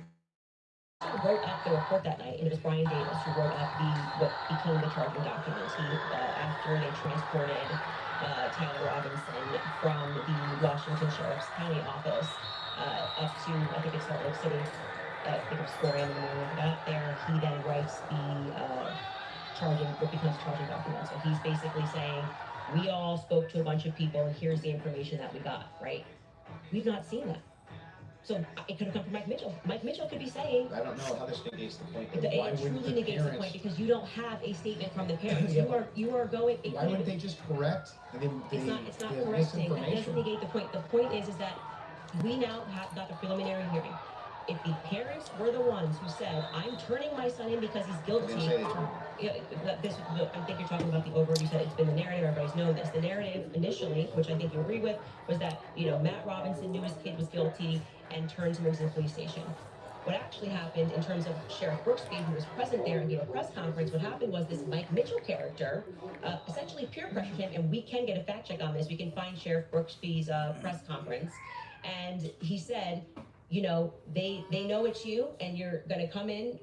wrote up the report that night, and it was Brian Davis who wrote up what became the charging documents. He after they transported Tyler Robinson from the Washington Sheriff's County office up to, I think it's Salt Lake City. I think it was 4 a.m. in the morning. When he got up there, he then writes what becomes charging document. So he's basically saying, we all spoke to a bunch of people, and here's the information that we got, right? We've not seen that. So it could have come from Mike Mitchell. Mike Mitchell could be saying, I don't know how this negates the point. it truly negates the point because you don't have a statement from the parents. You are going. Why wouldn't they just correct It's not correcting. That doesn't negate the point. The point is that we now have got the preliminary hearing. If the parents were the ones who said, I'm turning my son in because he's guilty, I think you're talking about the over, you said it's been the narrative, everybody's known this. The narrative initially, which I think you agree with, was that, Matt Robinson knew his kid was guilty and turned him into the police station. What actually happened in terms of Sheriff Brooksby, who was present there and gave a press conference, what happened was this Mike Mitchell character essentially peer pressured him, and we can get a fact check on this. We can find Sheriff Brooksby's press conference. And he said, they know it's you and you're going to come in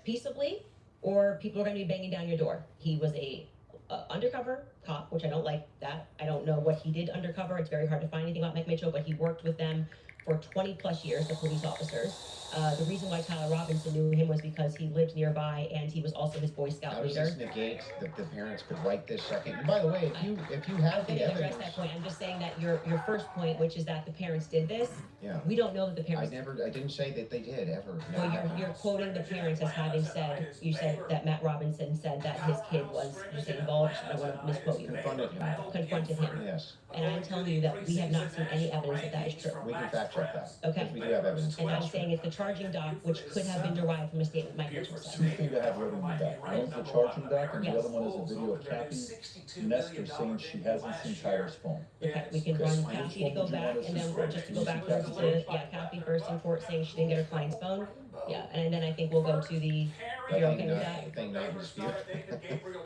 peaceably, or people are going to be banging down your door. He was a undercover cop, which I don't like that. I don't know what he did undercover. It's very hard to find anything about Mike Mitchell, but he worked with them for 20 plus years, the police officers. The reason why Tyler Robinson knew him was because he lived nearby and he was also his Boy Scout leader. How does this negate that the parents could write this second? And by the way, if you have the evidence, address that point. I'm just saying that your first point, which is that the parents did this. Yeah. We don't know that the parents. I didn't say that they did ever. Well, you're quoting the parents as having said. You said that Matt Robinson said that his kid was involved. I want to misquote you. Confronted him. Yes. And I'm telling you that we have not seen any evidence that that is true. We can fact check that. Okay. We do have evidence. And I'm saying it's the charging doc, which could have been derived from a statement Mike Mitchell said. Two things I have written in the back. One is the charging doc, and the other one is a video of Kathy Nestor saying she hasn't seen Tyler's phone. Okay, we can run Kathy to go back, and then just to go backwards to, Kathy first in court saying she didn't get her client's phone. Yeah, and then I think we'll go to the, if you're okay with that. Thing not in dispute.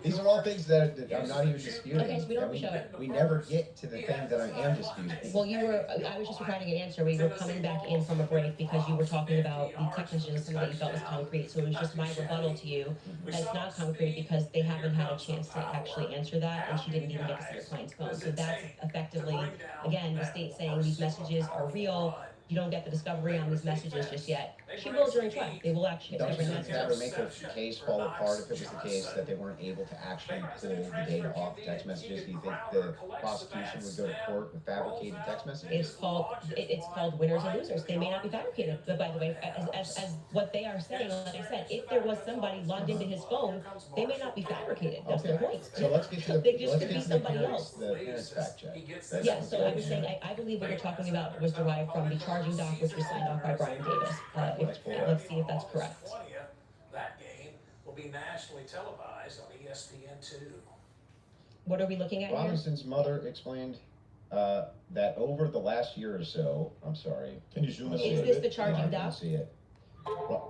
These are all things that I'm not even disputing. Okay, so we don't have to show it. We never get to the thing that I am disputing. Well, I was just providing an answer. We were coming back in from a break because you were talking about the text messages, something that you felt was concrete. So it was just my rebuttal to you that it's not concrete because they haven't had a chance to actually answer that, and she didn't even get to see her client's phone. So that's effectively, again, the state saying these messages are real. you don't get the discovery on these messages just yet. She will during trial. They will actually Don't discover you think that messages. would make the case fall apart if it was the case that they weren't able to actually pull the data off the text messages? Do you think the prosecution would go to court with fabricated text messages? It's called winners and losers. They may not be fabricated, but by the way, as what they are saying, like I said, if there was somebody logged into his phone, they may not be fabricated. That's the point. So let's get to the They just could be somebody else. The parents fact check. Yeah, so I was saying, I believe what you're talking about was derived from the charging doc, which was signed off by Brian Davis. Let's see if that's correct. That game will be nationally televised on ESPN2. What are we looking at here? Robinson's mother explained that over the last year or so, I'm sorry. Can you zoom in a Is little this bit? the charging I doc? can see it.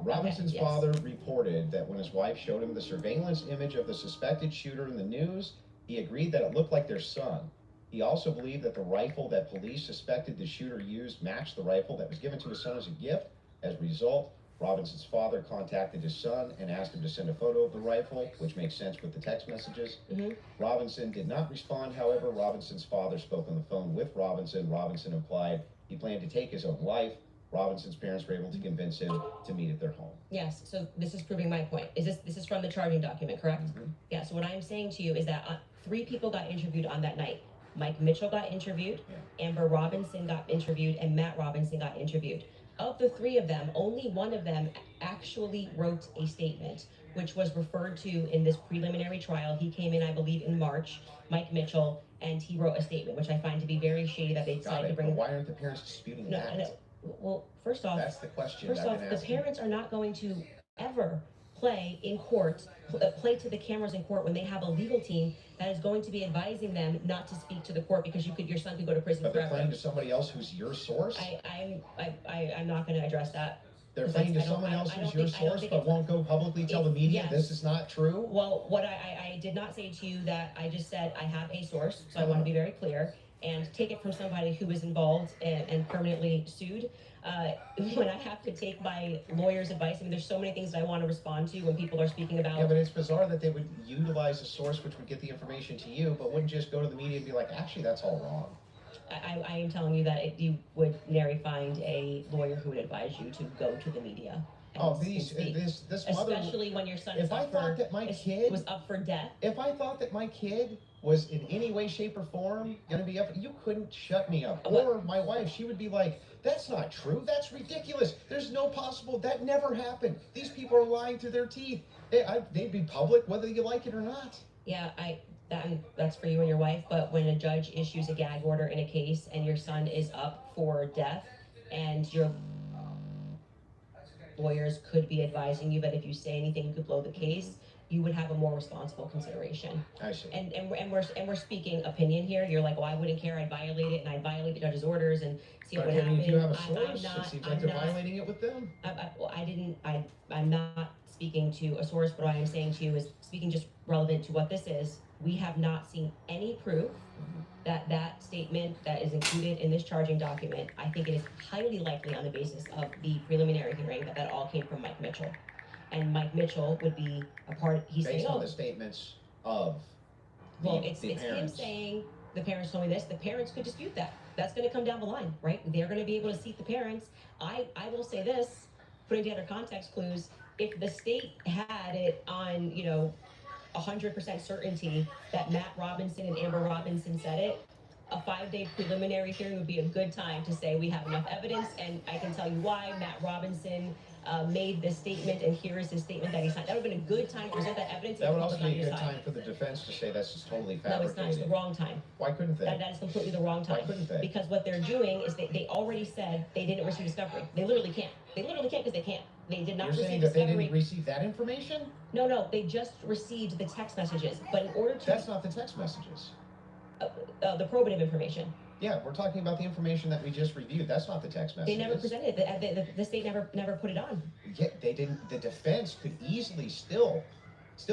Robinson's yes. father reported that when his wife showed him the surveillance image of the suspected shooter in the news, he agreed that it looked like their son. He also believed that the rifle that police suspected the shooter used matched the rifle that was given to his son as a gift. As a result, Robinson's father contacted his son and asked him to send a photo of the rifle, which makes sense with the text messages. Robinson did not respond. However, Robinson's father spoke on the phone with Robinson. Robinson implied he planned to take his own life. Robinson's parents were able to convince him to meet at their home. Yes, so this is proving my point. This is from the charging document, correct? Yeah, so what I'm saying to you is that 3 people got interviewed on that night. Mike Mitchell got interviewed, Amber Robinson got interviewed, and Matt Robinson got interviewed. Of the 3 of them, only one of them actually wrote a statement, which was referred to in this preliminary trial. He came in, I believe, in March, Mike Mitchell, and he wrote a statement, which I find to be very shady that they decided to bring. But why aren't the parents disputing that? No. Well, first off, That's the question. the parents are not going to ever play in court, play to the cameras in court when they have a legal team that is going to be advising them not to speak to the court because your son could go to prison But they're forever. playing to somebody else who's your source? I'm not going to address that. They're playing to someone else who's your source, but won't go publicly tell the media this is not true? Well, what I did not say to you that I just said I have a source, so I want to be very clear, and take it from somebody who is involved and permanently sued. When I have to take my lawyer's advice, I mean, there's so many things that I want to respond to when people are speaking about. Yeah, but it's bizarre that they would utilize a source which would get the information to you, but wouldn't just go to the media and be like, actually, that's all wrong. I am telling you that you would nary find a lawyer who would advise you to go to the media. This mother, especially when your son was up for death. If I thought that my kid was in any way, shape, or form going to be up, you couldn't shut me up. Or my wife, she would be like, that's not true. That's ridiculous. There's no possible. That never happened. These people are lying through their teeth. They'd be public whether you like it or not. Yeah, that's for you and your wife, but when a judge issues a gag order in a case and your son is up for death and your lawyers could be advising you that if you say anything could blow the case, you would have a more responsible consideration. I see. And we're speaking opinion here. You're like, well, I wouldn't care. I'd violate it, and I'd violate the judge's orders and see what would happen. Do you have a source? It seems like they're violating it with them. I'm not speaking to a source, but what I am saying to you is speaking just relevant to what this is. We have not seen any proof that that statement that is included in this charging document. I think it is highly likely on the basis of the preliminary hearing that all came from Mike Mitchell. And Mike Mitchell would be a part. He's based saying, on the statements of it's him saying the parents told me this. The parents could dispute that. That's going to come down the line, right? They're going to be able to seat the parents. I will say this, putting together context clues. If the state had it on 100% certainty that Matt Robinson and Amber Robinson said it, a 5-day preliminary hearing would be a good time to say we have enough evidence, and I can tell you why Matt Robinson made this statement, and here is his statement that he signed. That would have been a good time to present that evidence. That would also be a good time for the defense to say that's just totally fabricated. No, it's not. It's the wrong time. Why couldn't they? That is completely the wrong time. Why couldn't they? Because what they're doing is they already said they didn't receive discovery. They literally can't. They literally can't because they can't. They did not receive discovery. You're saying that they didn't receive that information? No, they just received the text messages. But in order to... That's not the text messages. The probative information. Yeah, we're talking about the information that we just reviewed. That's not the text messages. They never presented it. The state never put it on. Yeah, they didn't. The defense could easily still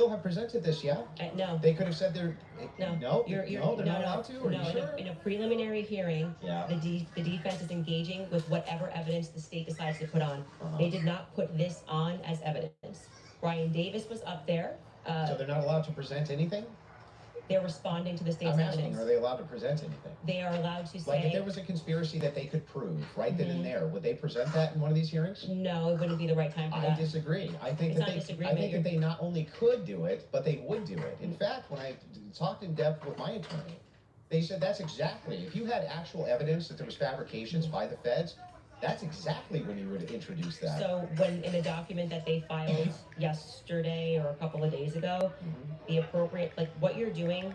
have presented this. Yeah. No. They could have said they're. No. They're not allowed to. Are you sure? In a preliminary hearing, yeah. The defense is engaging with whatever evidence the state decides to put on. They did not put this on as evidence. Brian Davis was up there. So they're not allowed to present anything? they're responding to the state's I'm asking, evidence. are they allowed to present anything? They are allowed to say. Like, if there was a conspiracy that they could prove right then and there, would they present that in one of these hearings? No, it wouldn't be the right time for I that. disagree. I think It's that not they, disagreement, I think that they not only could do it, but they would do it. In fact, when I talked in depth with my attorney, they said that's exactly, if you had actual evidence that there was fabrications by the feds, that's exactly when you would introduce that. So when in a document that they filed yesterday or a couple of days ago, the appropriate, like what you're doing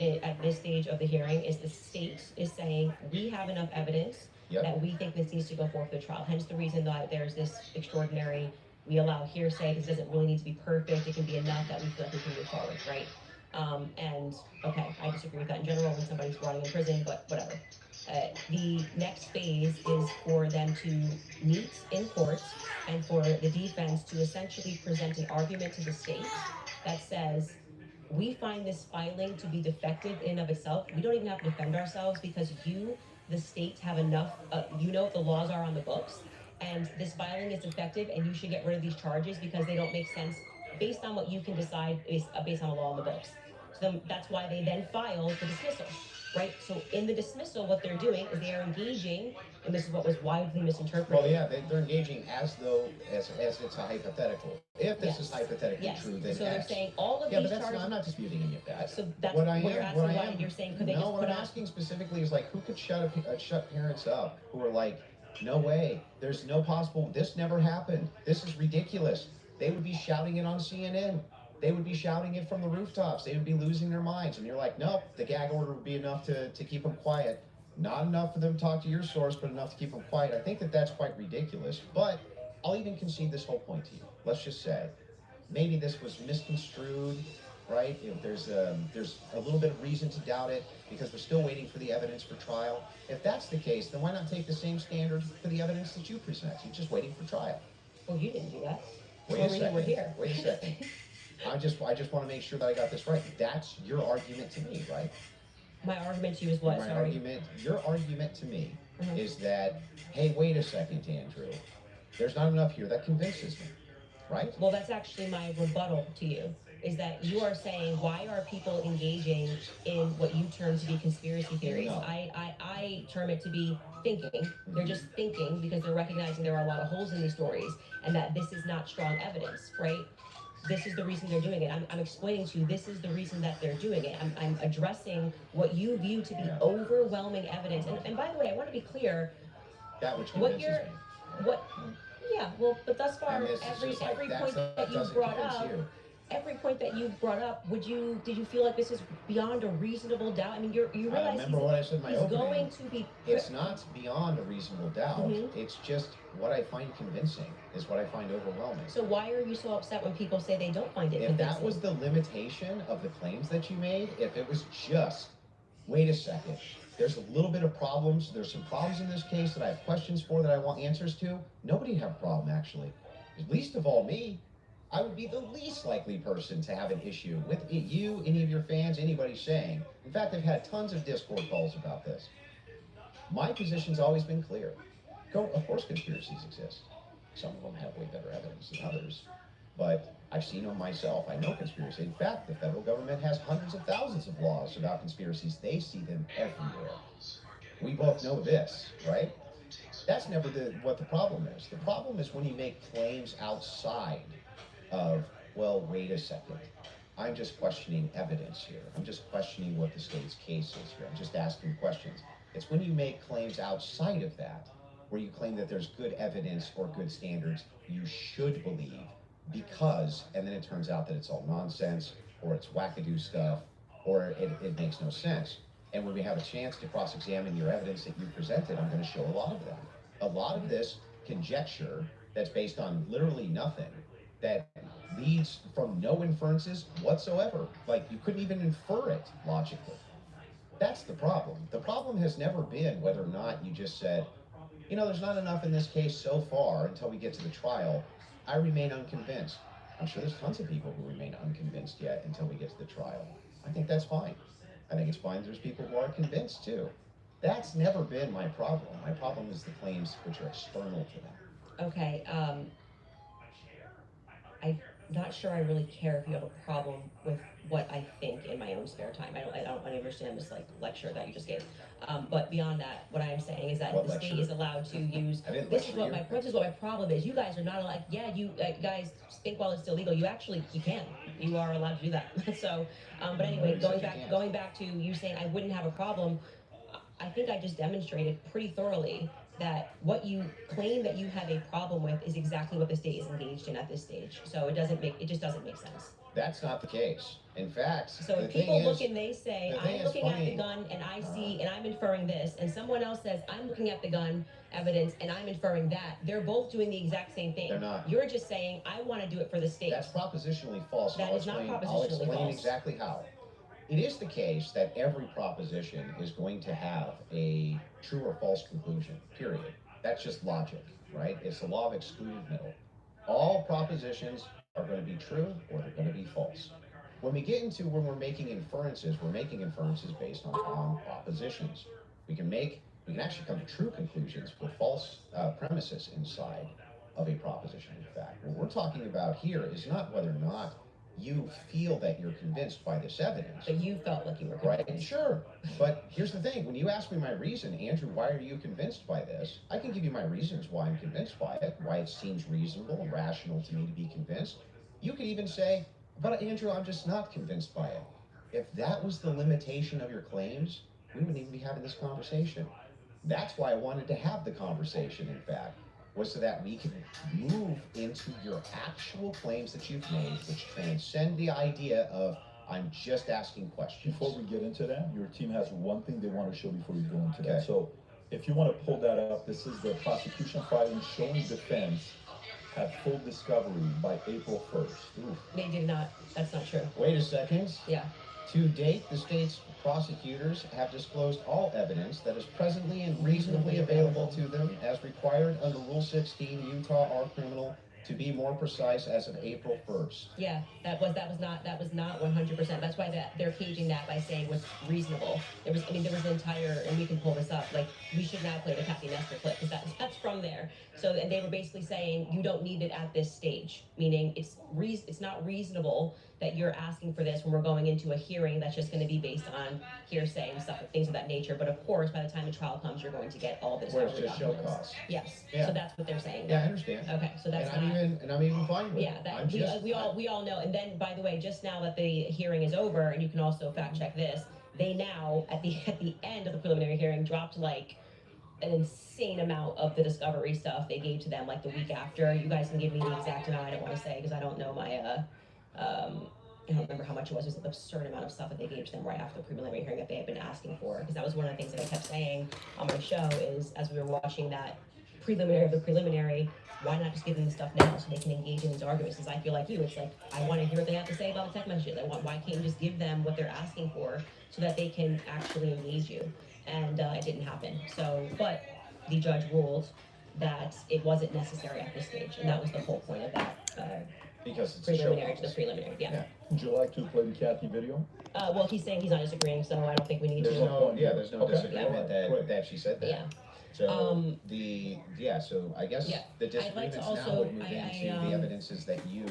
at this stage of the hearing is the state is saying, we have enough evidence that we think this needs to go forth to trial. Hence the reason that there's this extraordinary, we allow hearsay, this doesn't really need to be perfect, it can be enough that we feel like we can move forward, right? And okay, I disagree with that in general when somebody's rotting in prison, but whatever. The next phase is for them to meet in court and for the defense to essentially present an argument to the state that says, we find this filing to be defective in and of itself. We don't even have to defend ourselves because you, the state, have enough, you know what the laws are on the books, and this filing is defective and you should get rid of these charges because they don't make sense based on what you can decide based on the law on the books. So then, that's why they then file for dismissal, right? So in the dismissal, what they're doing is they are engaging, and this is what was widely misinterpreted. Well, yeah, they're engaging as though, as it's a hypothetical. If this is hypothetically true, then so they're X. saying all of Yeah, these but that's charges. not, I'm not disputing any of that. So that's what what I you're am, asking what I why am, you're saying could they no, just what put I'm on? asking specifically is like, who could shut parents up who are like, no way, there's no possible, this never happened, this is ridiculous. They would be shouting it on CNN. They would be shouting it from the rooftops. They would be losing their minds. And you're like, nope, the gag order would be enough to keep them quiet. Not enough for them to talk to your source, but enough to keep them quiet. I think that that's quite ridiculous. But I'll even concede this whole point to you. Let's just say, maybe this was misconstrued, right? If there's a little bit of reason to doubt it because we're still waiting for the evidence for trial. If that's the case, then why not take the same standard for the evidence that you present? You're just waiting for trial. Well, you didn't do that. Wait a second. Wait a second. I just want to make sure that I got this right. That's your argument to me, right? My argument to you is what? Your argument to me is that, hey, wait a second, Andrew. There's not enough here that convinces me, right? Well, that's actually my rebuttal to you, is that you are saying, why are people engaging in what you term to be conspiracy theories? No. I term it to be thinking. They're just thinking because they're recognizing there are a lot of holes in these stories and that this is not strong evidence, right? This is the reason they're doing it. I'm explaining to you, this is the reason that they're doing it. I'm addressing what you view to be overwhelming evidence. And by the way, I want to be clear. That which convinces me. Yeah, well, but thus far, And this is every just like, point that's that you doesn't brought convince up, you. every point that you brought up, did you feel like this is beyond a reasonable doubt? I mean, you realize remember what I said in my he's opening. going to be. It's not beyond a reasonable doubt. It's just what I find convincing is what I find overwhelming. So why are you so upset when people say they don't find it If convincing? that was the limitation of the claims that you made, if it was just, wait a second, there's a little bit of problems, there's some problems in this case that I have questions for that I want answers to, nobody would have a problem actually. Least of all me. I would be the least likely person to have an issue with you, any of your fans, anybody saying. In fact, I've had tons of Discord calls about this. My position's always been clear. Of course conspiracies exist. Some of them have way better evidence than others. But I've seen them myself. I know conspiracy. In fact, the federal government has hundreds of thousands of laws about conspiracies. They see them everywhere. We both know this, right? That's never what the problem is. The problem is when you make claims outside of, well, wait a second. I'm just questioning evidence here. I'm just questioning what the state's case is here. I'm just asking questions. It's when you make claims outside of that, where you claim that there's good evidence or good standards, you should believe because, and then it turns out that it's all nonsense, or it's wackadoo stuff, or it makes no sense. And when we have a chance to cross-examine your evidence that you presented, I'm going to show a lot of that. A lot of this conjecture that's based on literally nothing, that leads from no inferences whatsoever. Like, you couldn't even infer it logically. That's the problem. The problem has never been whether or not you just said, you know, there's not enough in this case so far until we get to the trial. I remain unconvinced. I'm sure there's tons of people who remain unconvinced yet until we get to the trial. I think that's fine. I think it's fine there's people who are convinced too. That's never been my problem. My problem is the claims which are external to them. Okay, not sure I really care if you have a problem with what I think in my own spare time. I don't understand this like lecture that you just gave. But beyond that, what I am saying is that What the state lecture? is allowed to use. I didn't This is lecture what you. this is what my problem is. You guys are not allowed. Yeah, you guys think while it's still legal, you can. You are allowed to do that. So, but anyway, Nobody said you can't. going back to you saying I wouldn't have a problem. I think I just demonstrated pretty thoroughly that what you claim that you have a problem with is exactly what the state is engaged in at this stage. So it just doesn't make sense. That's not the case. In fact, So the if people thing look is, and they say, the thing I'm is looking at the funny. gun and I see and I'm inferring this, and someone else says, I'm looking at the gun evidence and I'm inferring that, they're both doing the exact same thing. They're not. You're just saying, I want to do it for the state. That's propositionally false. That is not I'll propositionally explain false. exactly how. It is the case that every proposition is going to have a true or false conclusion, period. That's just logic, right? It's the law of excluded middle. All propositions are going to be true or they're going to be false. When we get into when we're making inferences based on propositions. We can actually come to true conclusions with false premises inside of a proposition, in fact. What we're talking about here is not whether or not you feel that you're convinced by this evidence. But you felt like you were Right, convinced. sure. But here's the thing, when you ask me my reason, Andrew, why are you convinced by this? I can give you my reasons why I'm convinced by it, why it seems reasonable and rational to me to be convinced. You could even say, but Andrew, I'm just not convinced by it. If that was the limitation of your claims, we wouldn't even be having this conversation. That's why I wanted to have the conversation, in fact, was so that we could move into your actual claims that you've made, which transcend the idea of I'm just asking questions. Before we get into that, your team has one thing they want to show before you go into that. Okay. So if you want to pull that up, this is the prosecution filing showing defense had full discovery by April 1st. Ooh. They did not. That's not true. Wait a second. Yeah. To date, the state's prosecutors have disclosed all evidence that is presently and reasonably available to them as required under Rule 16 Utah R Criminal, to be more precise, as of April 1st. Yeah, that was not 100%. That's why they're caging that by saying what's reasonable. There was an entire, and we can pull this up. Like, we should now play the Kathy Nestor clip because that's from there. So, and they were basically saying you don't need it at this stage, meaning it's not reasonable that you're asking for this when we're going into a hearing that's just going to be based on hearsay and stuff, things of that nature. But of course, by the time the trial comes, you're going to get all this. Where it's just show cause. Yes. Yeah. So that's what they're saying. Yeah, I understand. Okay, so that's and I'm even fine with yeah, it. that we all know. And then, by the way, just now that the hearing is over, and you can also fact check this, they now at the end of the preliminary hearing dropped like an insane amount of the discovery stuff they gave to them like the week after. You guys can give me the exact amount. I don't want to say because I don't know my I don't remember how much it was. It was an absurd amount of stuff that they gave to them right after the preliminary hearing that they had been asking for. Because that was one of the things that I kept saying on my show is as we were watching that preliminary of the preliminary, why not just give them the stuff now so they can engage in these arguments? Because I feel like you, it's like, I want to hear what they have to say about the text messages. Why can't you just give them what they're asking for so that they can actually engage you? And it didn't happen. So, but the judge ruled that it wasn't necessary at this stage. And that was the whole point of that because it's preliminary a to the preliminary, yeah. Would you like to play the Kathy video? Well, he's saying he's not disagreeing, so I don't think we need There's to. no Okay. disagreement Yeah. that she said that. Yeah. So so I guess Yeah. the I'd like disagreements to now also- would move into the evidences that you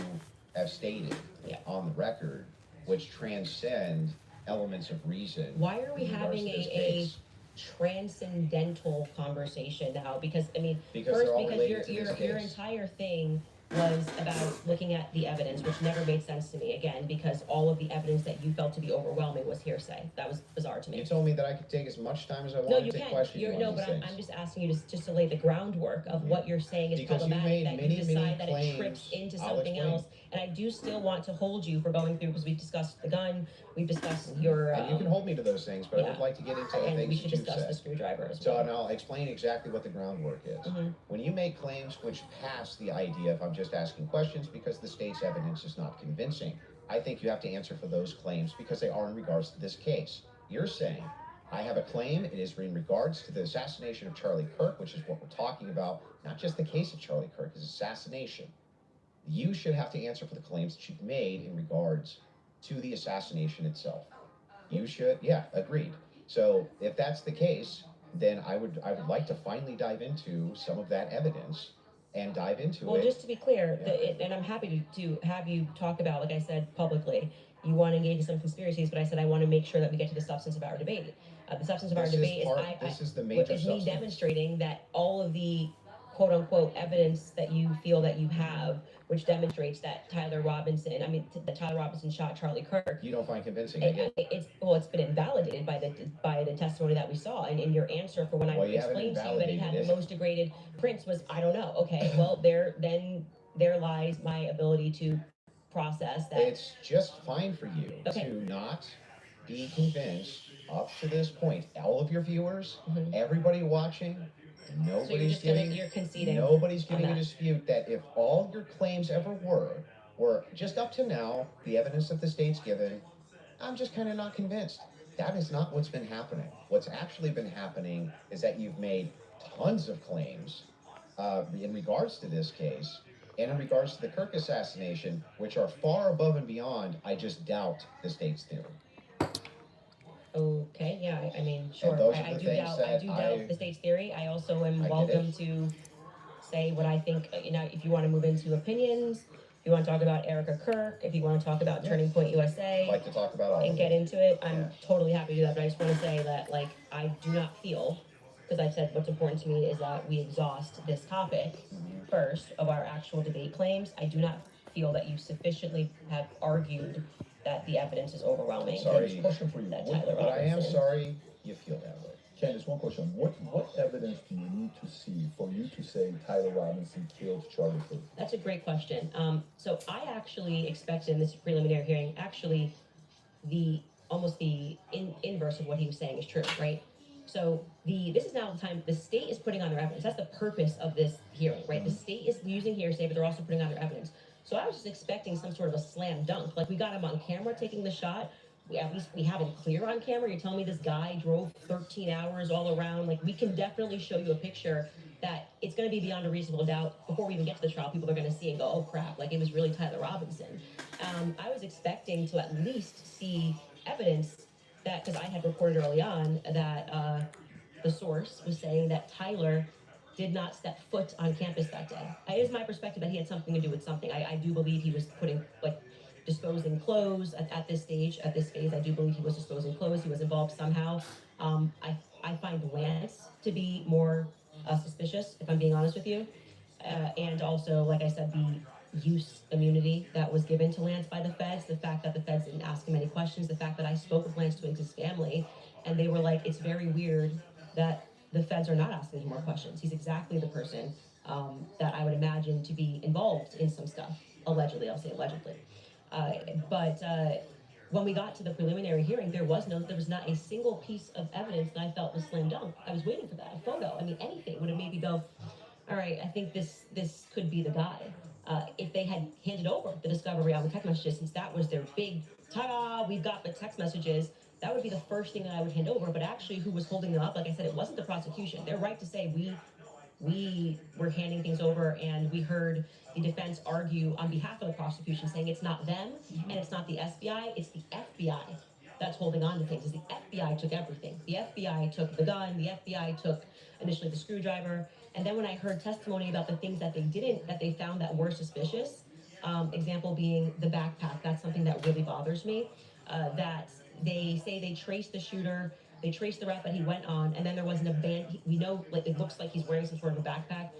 have stated Yeah. on the record, which transcend elements of reason. Why are we in regards having to this a case. transcendental conversation now? Because I mean, Because first, they're all because related to this your case. entire thing was about looking at the evidence, which never made sense to me. Again, because all of the evidence that you felt to be overwhelming was hearsay. That was bizarre to me. You told me that I could take as much time as I No, wanted you to take can. questions You're, on no, these but things. I'm just asking you just to lay the groundwork of what you're saying is Because you problematic, made that many, you decide many that it trips claims. into I'll something explain. else. And I do still want to hold you for going through, because we've discussed the gun, we've discussed your... And you can hold me to those things, but I yeah. would like to get into the and we things should that you've discuss the said. screwdriver as So, well. and I'll explain exactly what the groundwork is. Mm-hmm. When you make claims which pass the idea of I'm just asking questions because the state's evidence is not convincing, I think you have to answer for those claims because they are in regards to this case. You're saying, I have a claim, it is in regards to the assassination of Charlie Kirk, which is what we're talking about, not just the case of Charlie Kirk, his assassination. You should have to answer for the claims that you've made in regards to the assassination itself. You should, yeah, agreed. So if that's the case, then I would like to finally dive into some of that evidence and dive into Well, it. just to be clear, and I'm happy to have you talk about, like I said publicly, you want to engage in some conspiracies, but I said I want to make sure that we get to the substance of our debate. The substance of our debate This is the major is me substance. demonstrating that all of the quote unquote evidence that you feel that you have, which demonstrates that Tyler Robinson shot Charlie Kirk. You don't find convincing. It's been invalidated by the testimony that we saw, and in your answer for when I explained to you that he had the most degraded prints was I don't know. Okay, well there lies my ability to process that. It's just fine for you to not be convinced up to this point. All of your viewers, everybody watching, nobody's conceding. Nobody's giving a dispute that if all your claims ever were just up to now, the evidence that the state's given, I'm just kind of not convinced. That is not what's been happening. What's actually been happening is that you've made tons of claims in regards to this case and in regards to the Kirk assassination, which are far above and beyond, I just doubt, the state's theory. Okay, yeah, I mean, sure. I do doubt the state's theory. I also am welcome to say what I think, if you want to move into opinions, if you want to talk about Erica Kirk, if you want to talk about Turning Point USA, I'd like to talk about all and get into it, I'm totally happy to do that. But I just want to say that, I do not feel, because I've said what's important to me is that we exhaust this topic first of our actual debate claims. I do not feel that you sufficiently have argued that the evidence is overwhelming. Sorry, question for you. But I am sorry you feel that way. Candace, one question. What evidence do you need to see for you to say Tyler Robinson killed Charlie Kirk? That's a great question. So I actually expected in this preliminary hearing, actually, the inverse of what he was saying is true, right? So this is now the time the state is putting on their evidence. That's the purpose of this hearing, right? The state is using hearsay, but they're also putting on their evidence. So I was just expecting some sort of a slam dunk. Like, we got him on camera taking the shot. At least we have him clear on camera. You're telling me this guy drove 13 hours all around. Like, we can definitely show you a picture that it's going to be beyond a reasonable doubt. Before we even get to the trial, people are going to see and go, oh crap, like, it was really Tyler Robinson. I was expecting to at least see evidence that, because I had reported early on that the source was saying that Tyler did not step foot on campus that day. It is my perspective that he had something to do with something. I do believe he was disposing clothes at this stage, at this phase. I do believe he was disposing clothes. He was involved somehow. I find Lance to be more suspicious, if I'm being honest with you. And also, like I said, the use immunity that was given to Lance by the feds, the fact that the feds didn't ask him any questions, the fact that I spoke with Lance Twiggs' family, and they were like, it's very weird that the feds are not asking him more questions. He's exactly the person that I would imagine to be involved in some stuff. Allegedly, I'll say allegedly. But when we got to the preliminary hearing, there was not a single piece of evidence that I felt was slam dunk. I was waiting for that, a photo. I mean, anything would have made me go, all right, I think this could be the guy. If they had handed over the discovery on the text messages, since that was their big, ta-da, we've got the text messages, that would be the first thing that I would hand over. But actually, who was holding them up, like I said, it wasn't the prosecution. They're right to say we were handing things over, and we heard the defense argue on behalf of the prosecution, saying it's not them and it's not the FBI, it's the FBI that's holding on to things. Is the FBI took everything. The FBI took the gun, the FBI took initially the screwdriver, and then when I heard testimony about the things that they found that were suspicious, example being the backpack, that's something that really bothers me, that they say they traced the shooter, they traced the route that he went on, and then there was an abandoned, we know, like, it looks like he's wearing some sort of a backpack.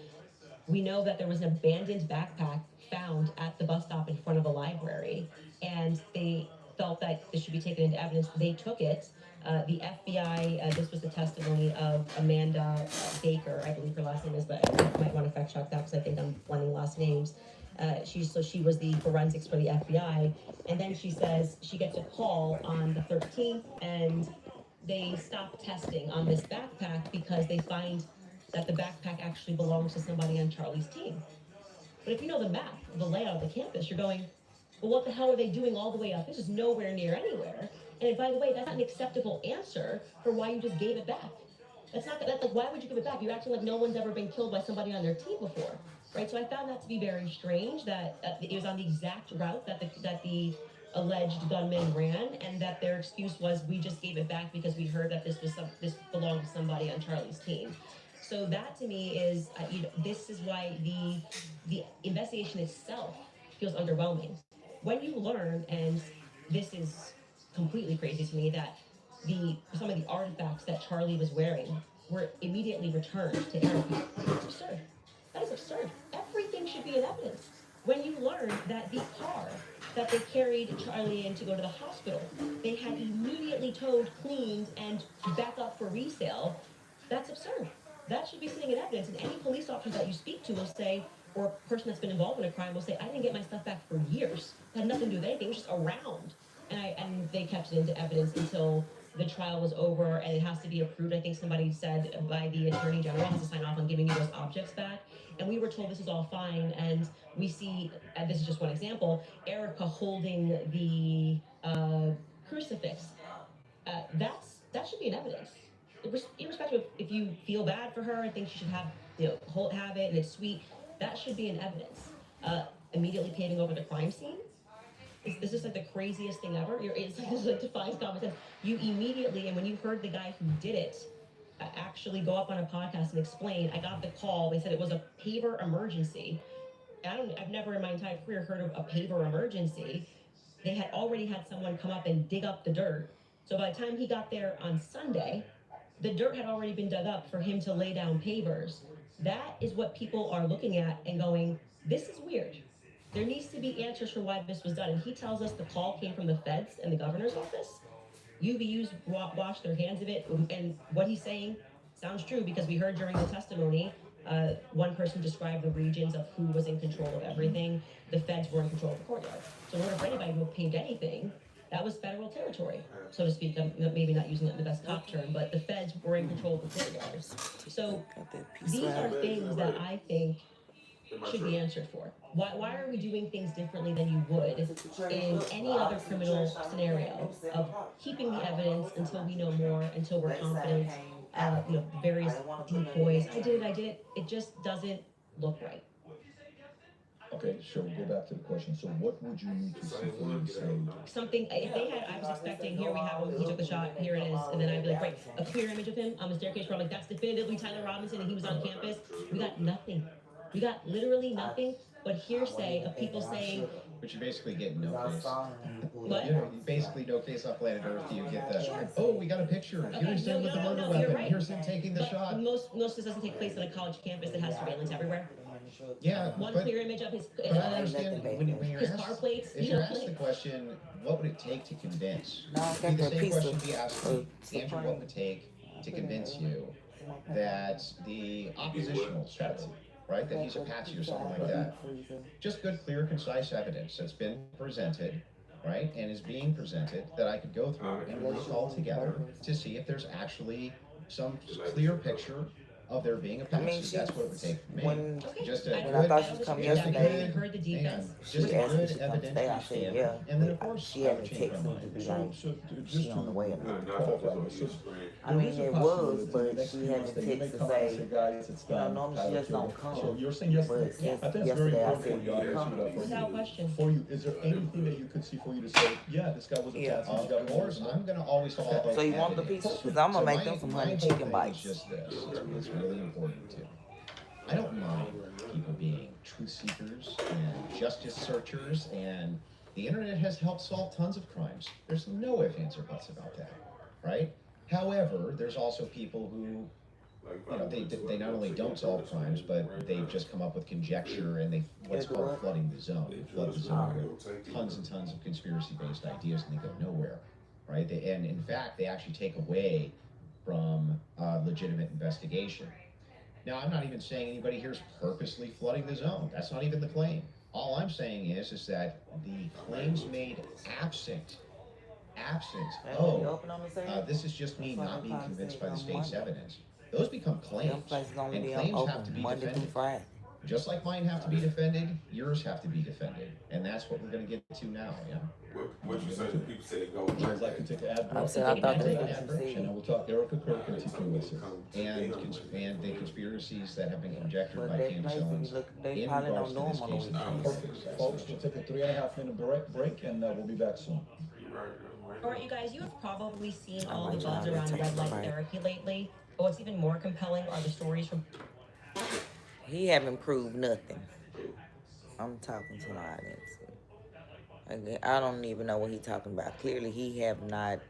We know that there was an abandoned backpack found at the bus stop in front of a library, and they felt that this should be taken into evidence. They took it. The FBI, this was the testimony of Amanda Baker, I believe her last name is, but I might want to fact check that because I think I'm blending last names. She was the forensics for the FBI, and then she says she gets a call on the 13th, and they stop testing on this backpack because they find that the backpack actually belongs to somebody on Charlie's team. But if you know the map, the layout of the campus, you're going, well, what the hell are they doing all the way up? This is nowhere near anywhere. And by the way, that's not an acceptable answer for why you just gave it back. That's like, why would you give it back? You're acting like no one's ever been killed by somebody on their team before, right? So I found that to be very strange, that it was on the exact route that the alleged gunman ran, and that their excuse was, we just gave it back because we heard that this belonged to somebody on Charlie's team. So that to me is, this is why the investigation itself feels underwhelming. When you learn, and this is completely crazy to me, that some of the artifacts that Charlie was wearing were immediately returned to Erica. That's absurd. That is absurd. Everything should be in evidence. When you learn that the car that they carried Charlie in to go to the hospital, they had immediately towed, cleaned, and back up for resale, that's absurd. That should be sitting in evidence, and any police officer that you speak to will say, or a person that's been involved in a crime will say, I didn't get my stuff back for years. It had nothing to do with anything, it was just around. And they kept it into evidence until the trial was over, and it has to be approved. I think somebody said by the attorney general has to sign off on giving you those objects back. And we were told this is all fine, and we see, and this is just one example, Erica holding the crucifix. That should be in evidence. Irrespective of if you feel bad for her and think she should have have it and it's sweet, that should be in evidence. Immediately paving over the crime scene. This is like the craziest thing ever. It's like defies common sense. You immediately, and when you heard the guy who did it actually go up on a podcast and explain, I got the call. They said it was a paver emergency. I've never in my entire career heard of a paver emergency. They had already had someone come up and dig up the dirt. So by the time he got there on Sunday, the dirt had already been dug up for him to lay down pavers. That is what people are looking at and going, this is weird. There needs to be answers for why this was done. And he tells us the call came from the feds and the governor's office. UVU's washed their hands of it. And what he's saying sounds true, because we heard during the testimony, one person described the regions of who was in control of everything. The feds were in control of the courtyard. So in order for anybody to have paved anything, that was federal territory, so to speak. I'm maybe not using it in the best cop term, but the feds were in control of the courtyards. So these are things that I think should be answered for. Why are we doing things differently than you would in any other criminal scenario of keeping the evidence until we know more, until we're confident, various decoys. I did it. It just doesn't look right. Okay, sure, we'll go back to the question. So what would you need to see for you to say? Something, if they had, I was expecting, here we have him, he took the shot, here it is, and then I'd be like, great, a clear image of him on the staircase where I'm like, that's definitively Tyler Robinson and he was on campus. We got nothing. We got literally nothing but hearsay of people saying. But you basically get no case. What? You basically no case on planet Earth. You get the, Sure. oh, we got a picture. Okay, Here's him with the murder you're weapon. right. Here's him taking the But shot. most of this doesn't take place at a college campus that has surveillance everywhere. Yeah, One but clear image of his, I understand when you're his asked, car plates. if you're asked the question, what would it take to convince? No, I It'd be got the that same piece question of be asked me, Andrew, what would it take to convince you that the oppositional strategy, right, that he's a patsy or something like that, just good, clear, concise evidence that's been presented, right, and is being presented, that I could go through and recall together to see if there's actually some clear picture of there being a patsy. That's what it would take for me. When, Just when a I good, thought she was coming just a yesterday, good, heard the defense. just a she asked me good to come today. I evidentiary said, standard. yeah. And then of course, She I had would me change text my me to mind. be So, like, so she just on the way. qualify this. So I mean, there is a it was, possibility but next she few had months me that you may text to come out and say, guys, it's you know, done. normally she Tyler just don't killed it. come. So you're saying yes? But I think that's very yesterday I important for said, you. I'll answer that Without question. for you. Is there anything that you could see for you to say, yeah, this guy was a Yeah. tattoo, he's got Of course, I'm gonna always follow. So you want the evidence. pieces? Because I'm So going to make my- them some my honey whole chicken thing is bites. just this, it's really important too. I don't mind people being truth seekers and justice searchers, and the internet has helped solve tons of crimes. There's no ifs, ands, or buts about that, right? However, there's also people who, they not only don't solve crimes, but they've just come up with conjecture and they what's called flooding the zone. They flood the zone with tons and tons of conspiracy-based ideas, and they go nowhere, right? And in fact, they actually take away from legitimate investigation. Now, I'm not even saying anybody here is purposely flooding the zone. That's not even the claim. All I'm saying is that the claims made absent, this is just me not being convinced by the state's evidence. Those become claims, and claims have to be defended. Just like mine have to be defended, yours have to be defended, and that's what we're going to get to now. Yeah. What you say? People say go. Would you like to take an ad break? I said, I thought Take that's an what ad you break, and said. I will talk Erica Kirk and TQS. And the conspiracies that have been conjectured But by that Candace place, if Owens you look, they in probably regards don't to know this them on case. the weekends. Folks, we'll take a 3.5 minute break, and we'll be back soon. All right, you guys, you have probably seen all the buzz around red light therapy lately. But what's even more compelling are the stories from. He haven't proved nothing. I'm talking to the audience. Again, I don't even know what he's talking about. Clearly, he have not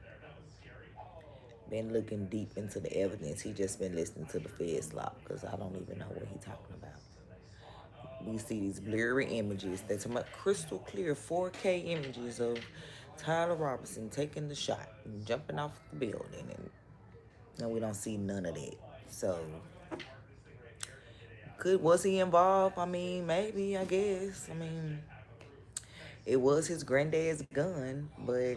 been looking deep into the evidence. He just been listening to the Fed slop because I don't even know what he's talking about. We see these blurry images. That's crystal clear 4K images of Tyler Robinson taking the shot and jumping off the building, and we don't see none of that. So, was he involved? I mean, maybe, I guess. I mean, it was his granddad's gun, but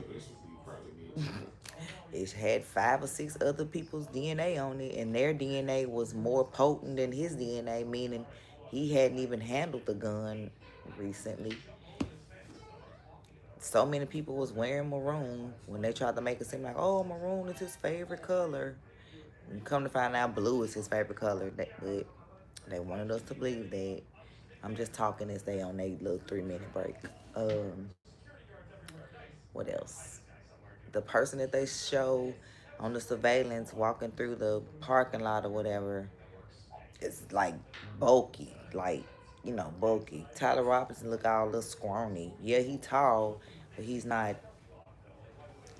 it had 5 or 6 other people's DNA on it, and their DNA was more potent than his DNA, meaning he hadn't even handled the gun recently. So many people was wearing maroon when they tried to make it seem like, oh, maroon is his favorite color. And come to find out, blue is his favorite color. But they wanted us to believe that. I'm just talking as they on their little 3-minute break. What else? The person that they show on the surveillance walking through the parking lot or whatever is like bulky, like, bulky. Tyler Robinson look all little scrawny. Yeah, he tall, but he's not,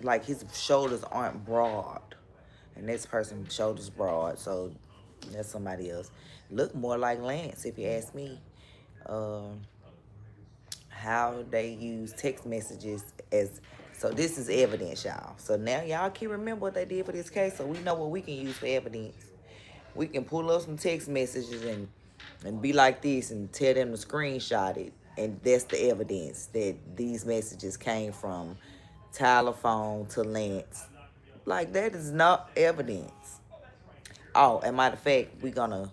like, his shoulders aren't broad. And this person's shoulders broad, so that's somebody else. Look more like Lance, if you ask me. How they use text messages as, so this is evidence, y'all. So now y'all can remember what they did for this case, so we know what we can use for evidence. We can pull up some text messages and be like this and tell them to screenshot it, and that's the evidence that these messages came from Tyler phone to Lance. Like, that is not evidence. Oh, and matter of fact, we're gonna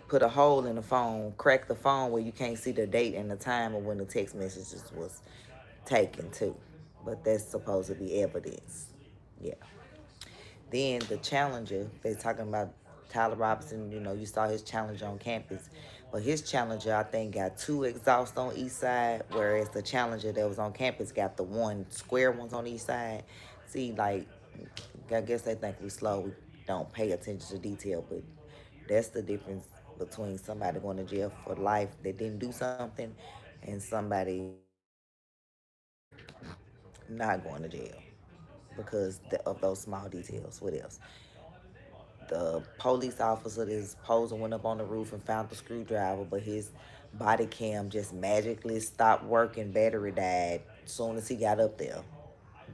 put a hole in the phone, crack the phone where you can't see the date and the time of when the text messages was taken too. But that's supposed to be evidence. Yeah. Then the challenger, they're talking about Tyler Robinson, you saw his challenger on campus. But his challenger, I think, got 2 exhausts on each side, whereas the challenger that was on campus got the 1 square ones on each side. See, like, I guess they think we slow, we don't pay attention to detail, but that's the difference between somebody going to jail for life that didn't do something and somebody not going to jail because of those small details. What else? The police officer that is posing went up on the roof and found the screwdriver, but his body cam just magically stopped working. Battery died as soon as he got up there.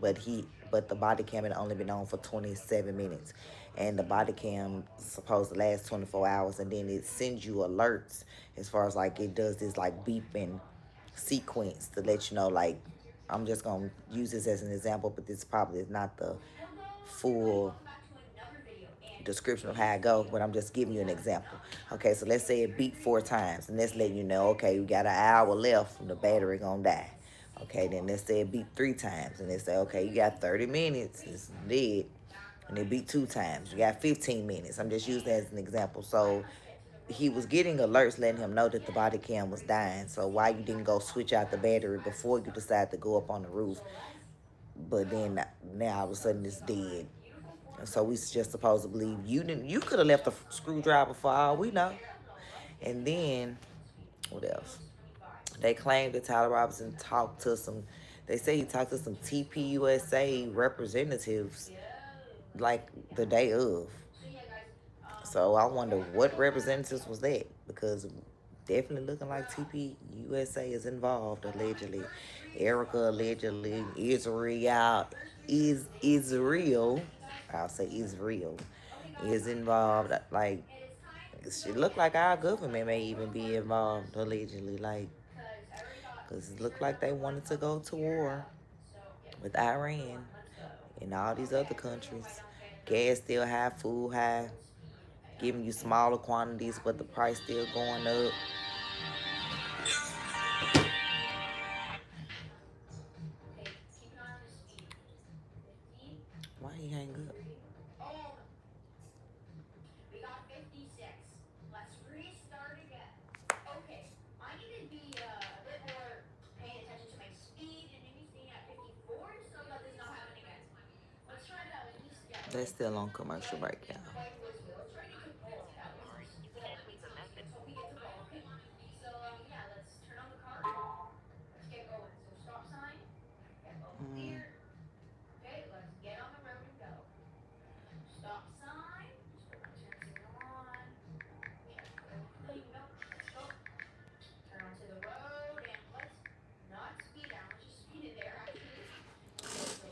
But the body cam had only been on for 27 minutes. And the body cam is supposed to last 24 hours, and then it sends you alerts as far as, like, it does this, like, beeping sequence to let you know, like, I'm just going to use this as an example, but this probably is not the full description of how it goes, but I'm just giving you an example. Okay, so let's say it beat 4 times, and that's letting you know, okay, we got an hour left and the battery gonna die. Okay, then let's say it beat 3 times, and they say, okay, you got 30 minutes, it's dead, and it beat 2 times, you got 15 minutes. I'm just using that as an example. So he was getting alerts letting him know that the body cam was dying. So why you didn't go switch out the battery before you decided to go up on the roof, but then now all of a sudden it's dead. So we just supposed to believe you could have left a screwdriver for all we know. And then, what else? They claim that Tyler Robinson talked to they say he talked to some TPUSA representatives like the day of. So I wonder what representatives was that, because definitely looking like TPUSA is involved, allegedly. Erica allegedly, Israel, I'll say Israel, is involved. Like, it looked like our government may even be involved, allegedly. Like, because it looked like they wanted to go to war with Iran and all these other countries. Gas still high, food high, giving you smaller quantities, but the price still going up. Why he hang up? They're still on commercial break, y'all. Mm.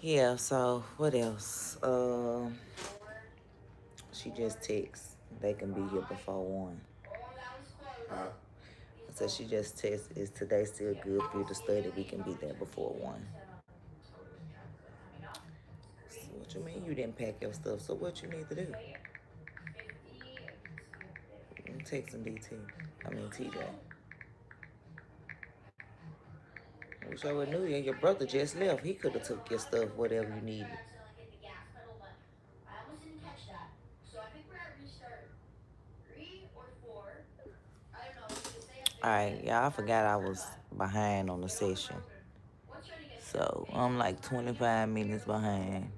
Yeah, so what else? She just texts. They can be here before 1. Huh? I said she just texts. Is today still good for you to study? We can be there before 1. So what you mean you didn't pack your stuff? So what you need to do? I'm texting DT. I mean TJ. I wish I would knew you. Your brother just left. He could have took your stuff, whatever you needed. Alright, y'all, I forgot I was behind on the session. So I'm like 25 minutes behind.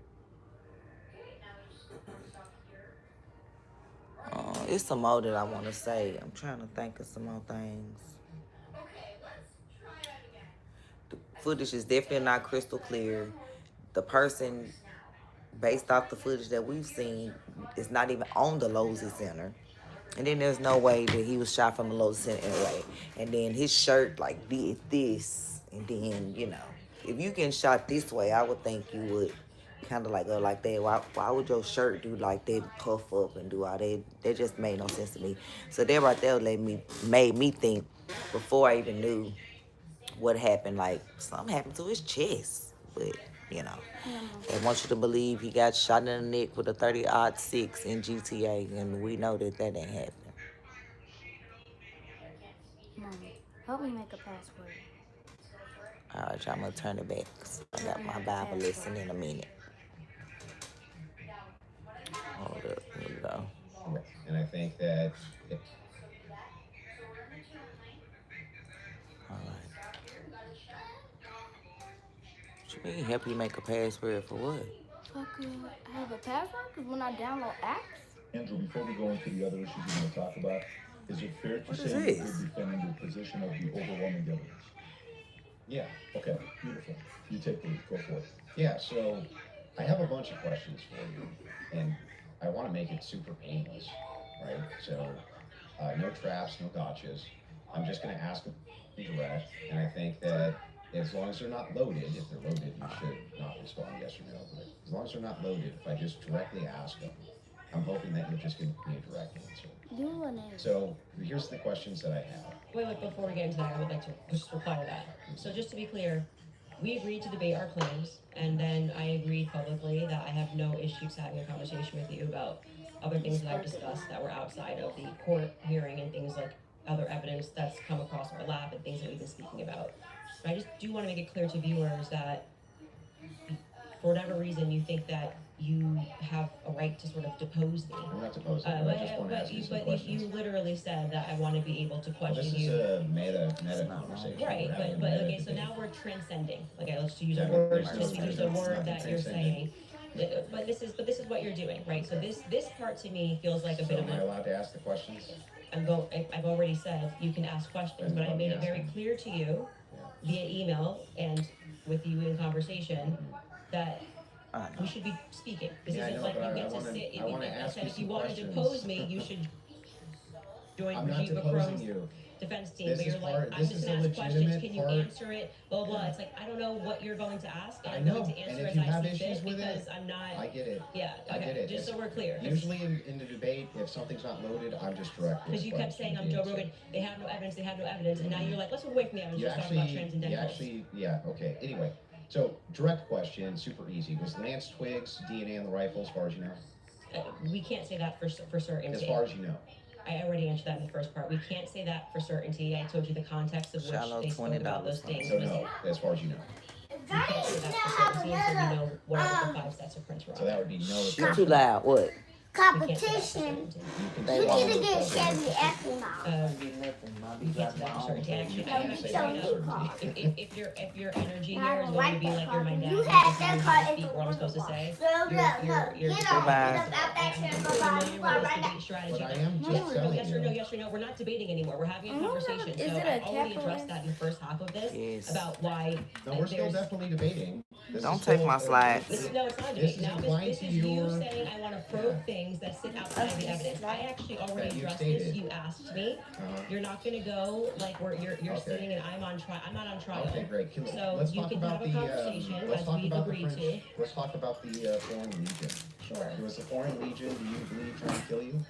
It's some more that I want to say. I'm trying to think of some more things. The footage is definitely not crystal clear. The person, based off the footage that we've seen, is not even on the Losey Center. And then there's no way that he was shot from the Losey Center anyway. And then his shirt like did this. And then, you know, if you get shot this way, I would think you would kind of like go like that. Why would your shirt do like that, puff up and do all that? That just made no sense to me. So that right there made me think, before I even knew what happened, like something happened to his chest. But, you know, they want you to believe he got shot in the neck with a 30-06 in GTA, and we know that that ain't happening. Mom, help me make a password. All right, I'm gonna turn it back. I got my Bible lesson in a minute. Hold up, here we go. And I think that All right. What you mean, help you make a password for what? I have a password because when I download apps. Andrew, before we go into the other issues we're going to talk about, is it fair to What say is that this? you're defending your position of the overwhelming evidence? yeah. Okay, beautiful. You take the lead. Go for it. Yeah, so I have a bunch of questions for you, and I want to make it super painless, right? So no traps, no gotchas. I'm just going to ask them direct, and I think that as long as they're not loaded, if they're loaded, you should not respond yes or no. But as long as they're not loaded, if I just directly ask them, I'm hoping that you'll just give me a direct answer. So here's the questions that I have. Wait, before we get into that, I would like to just reply to that. So just to be clear, we agreed to debate our claims, and then I agreed publicly that I have no issues having a conversation with you about other things that I've discussed that were outside of the court hearing and things like other evidence that's come across our lap and things that we've been speaking about. But I just do want to make it clear to viewers that for whatever reason you think that you have a right to sort of depose me. I'm not deposing you. I just want to ask you some questions. You literally said that I want to be able to question This is you. a meta conversation. Right, We're having but a meta okay, so debate. now we're transcending. Okay, let's use a Yeah, word. there's Just no use a transcendence, word nothing that you're transcendent. saying. But this is what you're doing, right? So this part to me feels like a So bit am of I a. allowed to ask the questions? I've already said you can ask questions, but I made it very clear to you via email and with you in conversation that we should be speaking. This isn't like you get to sit. If you want to depose me, you should join Rajiv Bakram's defense team. But you're like, I'm just gonna ask questions. Can you answer it? Blah blah. It's like I don't know what you're going to ask. I I'm know, going to answer and if as you I have see issues fit with it, because I'm not. I get it. Yeah. I get Okay. it. Just so we're clear. Usually in the debate, if something's not loaded, I'm just direct. Because you kept saying I'm Joe Rogan. They have no evidence. They have no evidence, and now you're like, let's move away from the evidence. Just talk about transcendentals. Yeah, okay. Anyway, so direct question, super easy. Was Lance Twiggs DNA on the rifle, as far as you know? We can't say that for certainty. As far as you know. I already answered that in the first part. We can't say that for certainty. I told you the context of which they spoke about those things. So no, as far as you know. We can't say that for certainty until we know what the 5 sets of prints were on. So that would be no. You're too loud. What? competition. They We won't need to do get that. Chevy Equinox. Be nothing. I'll be You can't driving say my for own. certainty. Actually, Tell me so you car. if your energy And I here is don't going to like be that like car. you're my dad, You because had you that need car to in speak the what I'm supposed to say. No, You're get up, get up Goodbye. out that chair and go familiar by with the this car right now. debate strategy. But I am Yes, just telling yes or no, you. yes or no. We're not debating anymore. We're having a I don't know. conversation. Is So it a I already capital addressed S? that in the first half of this Yes. about why No, we're still there's definitely debating. This Don't is take still, my slides. no, it's not a This debate. is Now applying this to is you your- saying I want to probe things that sit outside the evidence. I actually already That you addressed stated. this. You asked me. You're not going to go like where you're Okay. sitting and I'm on trial. I'm not on trial. Okay, great. So Let's you talk can about have a conversation let's as talk we've about the agreed French. to. Let's talk about the Foreign Legion. Sure. It was the Foreign Legion. Do you believe trying to kill you?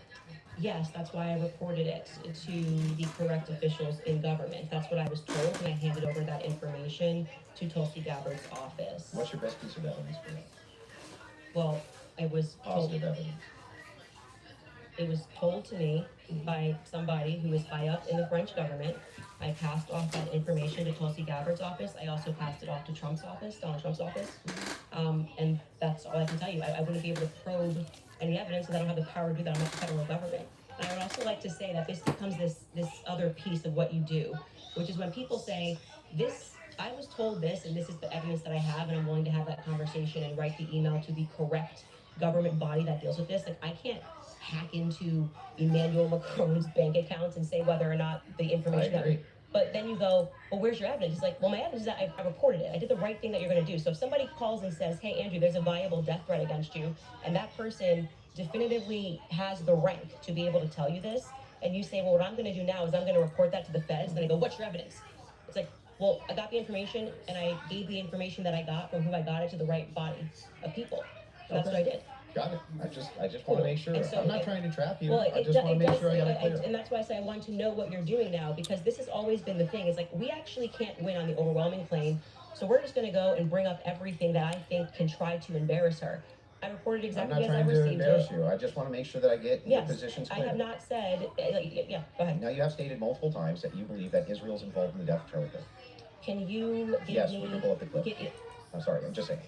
Yes, that's why I reported it to the correct officials in government. That's what I was told, and I handed over that information to Tulsi Gabbard's office. What's your best piece of evidence for that? Well, I was told, Positive evidence. it was told to me by somebody who is high up in the French government. I passed off that information to Tulsi Gabbard's office. I also passed it off to Trump's office, Donald Trump's office. And that's all I can tell you. I wouldn't be able to probe any evidence because I don't have the power to do that. I'm not the federal government. And I would also like to say that this becomes this other piece of what you do, which is when people say, I was told this, and this is the evidence that I have, and I'm willing to have that conversation and write the email to the correct government body that deals with this. Like, I can't hack into Emmanuel Macron's bank accounts and say whether or not the information I agree. but then you go, well, where's your evidence? It's like, well, my evidence is that I reported it. I did the right thing that you're going to do. So if somebody calls and says, hey, Andrew, there's a viable death threat against you, and that person definitively has the rank to be able to tell you this, and you say, well, what I'm going to do now is I'm going to report that to the feds, and they go, what's your evidence? It's like, well, I got the information, and I gave the information that I got from who I got it to the right body of people. And that's what I did. Got it. I just want to make sure. And so I'm not trying to trap you. Well, I just want to make sure I got it clear. and that's why I say I want to know what you're doing now, because this has always been the thing. It's like, we actually can't win on the overwhelming claim, so we're just going to go and bring up everything that I think can try to embarrass her. I reported I'm exactly not as I trying to received embarrass it. you. I just want to make sure that I get Yes, the positions I clear. have not said. Yeah, go ahead. Now you have stated multiple times that you believe that Israel's involved in the death of Charlie Kirk. Can you give Yes, me? we can pull up the clip. I'm sorry. I'm just saying.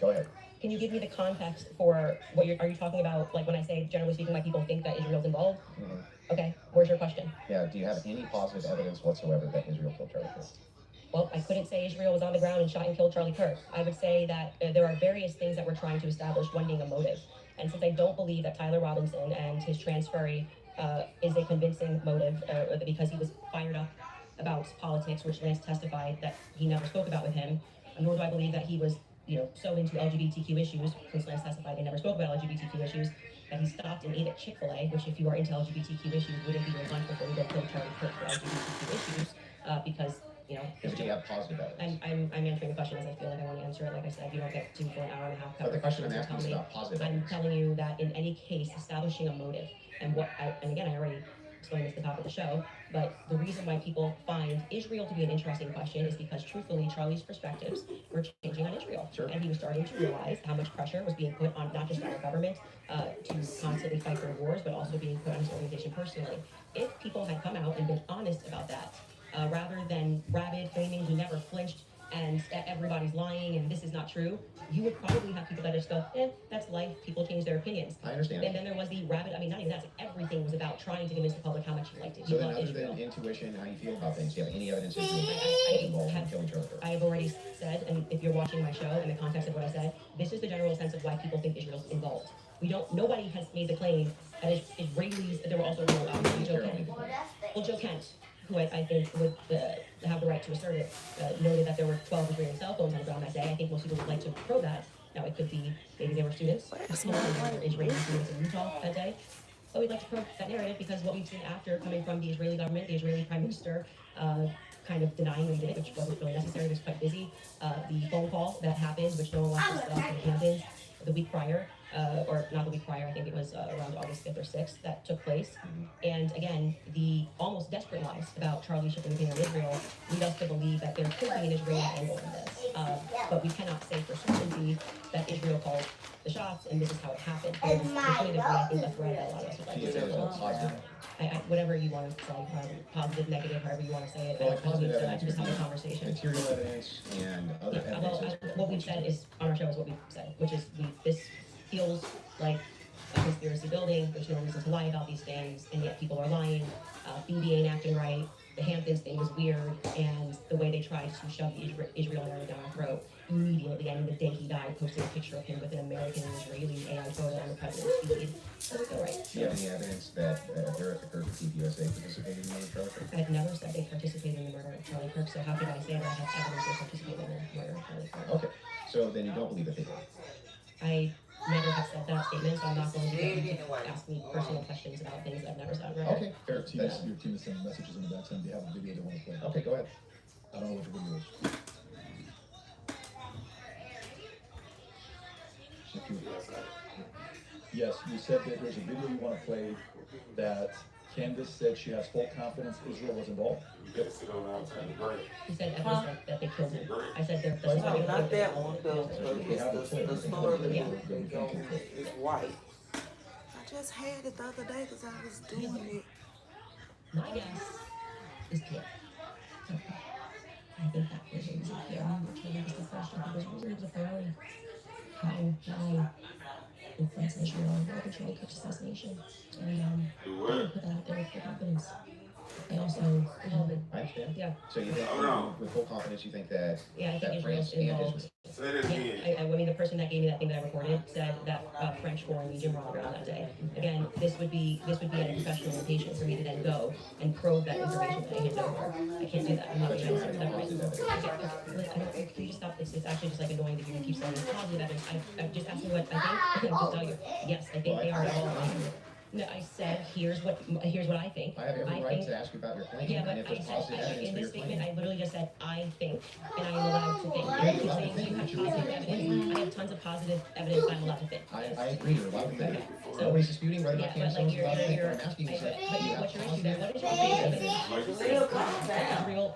Go ahead. Can you give me the context for what are you talking about? Like when I say, generally speaking, why people think that Israel's involved? Mm-hmm. Okay, where's your question? Yeah. Do you have any positive evidence whatsoever that Israel killed Charlie Kirk? Well, I couldn't say Israel was on the ground and shot and killed Charlie Kirk. I would say that there are various things that we're trying to establish, one being a motive. And since I don't believe that Tyler Robinson and his transferee is a convincing motive, because he was fired up about politics, which Lance testified that he never spoke about with him, nor do I believe that he was, so into LGBTQ issues, since Lance testified they never spoke about LGBTQ issues, that he stopped and ate at Chick-fil-A, which if you are into LGBTQ issues, wouldn't be your lunch before you go kill Charlie Kirk for LGBTQ issues, because Because you have positive evidence. I'm answering the question as I feel like I want to answer it. Like I said, you don't get to for an hour and a half. But the question I'm asking is about positive I'm evidence. telling you that in any case, establishing a motive, and again, I already explained this at the top of the show, but the reason why people find Israel to be an interesting question is because truthfully, Charlie's perspectives were changing on Israel. Sure. And he was starting to realize how much pressure was being put on not just our government to constantly fight their wars, but also being put on his organization personally. If people had come out and been honest about that, rather than rabid claiming he never flinched and everybody's lying and this is not true, you would probably have people that just go, that's life, people change their opinions. I understand. And then there was the rabid, not even that, everything was about trying to convince the public how much he liked it. So then, other than intuition, how you feel about things, do you have any evidence that Israel is involved in killing Charlie Kirk? I have already said, and if you're watching my show in the context of what I said, this is the general sense of why people think Israel's involved. Nobody has made the claim that Israelis, there were also Joe Kent. Well, Joe Kent, who I think would have the right to assert it, noted that there were 12 Israeli cell phones on the ground that day. I think most people would like to probe that. Now, it could be maybe they were students, maybe they were Israeli students in Utah that day. But we'd like to probe that narrative because what we've seen after coming from the Israeli government, the Israeli prime minister, kind of denying what he did, which wasn't really necessary, he was quite busy. The phone call that happened, which no one wants to stop, it happened the week prior. Or not the week prior, I think it was around August 5th or 6th that took place. And again, the almost desperate lies about Charlie shipping the thing in Israel lead us to believe that there could be an Israeli angle in this. But we cannot say for certainty that Israel called the shots and this is how it happened. But definitively, I think that's where a lot of us would like to say. Whatever you want to say, positive, negative, however you want to say it. Well, like positive I evidence, just have a conversation. material evidence, and other evidence. What we've said is on our show is what we've said, which is this feels like a conspiracy building. There's no reason to lie about these things, and yet people are lying. BB ain't acting right. The Hamptons thing was weird, and the way they tried to shove the Israel narrative down our throat immediately. I mean, the day he died, posted a picture of him with an American and Israeli AI photo on the president's feed. So it's all right. Do you have any evidence that Eric Kirk of TPUSA participated in the murder of Charlie Kirk? I've never said they participated in the murder of Charlie Kirk, so how could I say that I have evidence they participated in the murder of Charlie Kirk? Okay, so then you don't believe that they did? I never have said that statement, so I'm not going to ask me personal questions about things I've never said. Right? Okay, fair. Your team is sending messages in the back saying they have a video they want to play. Okay, go ahead. I don't know what the video is. Yes, you said that there's a video you want to play that Candace said she has full confidence Israel was involved. You said evidence that they killed him. I said there. No, not that one. The story is white. I just had it the other day because I was doing it. My guess is clear. I think that was easy here. Which was the question. It was a fairly how influence Israel and Charlie Kirk's assassination. And I would put that out there with confidence. And also, I understand. Yeah. So you think, with full confidence, you think that, yeah, I think that Israel's France and involved. Israel. Yeah, I mean, the person that gave me that thing that I recorded said that French Foreign Legion were on the ground that day. Again, this would be at a professional location for me to then go and probe that information that I handed over. I can't do that. I'm not going to answer that right. Can you just stop? It's actually just like annoying that you keep saying positive evidence. I'm just asking what I think. I'll just tell you. Yes, I think they are involved. No, I said here's what I think. I have every right to ask you about your claim. Yeah, but and if there's positive evidence in for this your statement, claim. I literally just said I think, and I am allowed to think. You keep saying you have positive evidence. I have tons of positive evidence I'm allowed to think. I agree, you're allowed to think. Okay, so- Nobody's disputing whether or Yeah, not but Candace like Owens is allowed to think. you're, What I'm asking is that but you have what's your issue positive then? What is your evidence. evidence? Real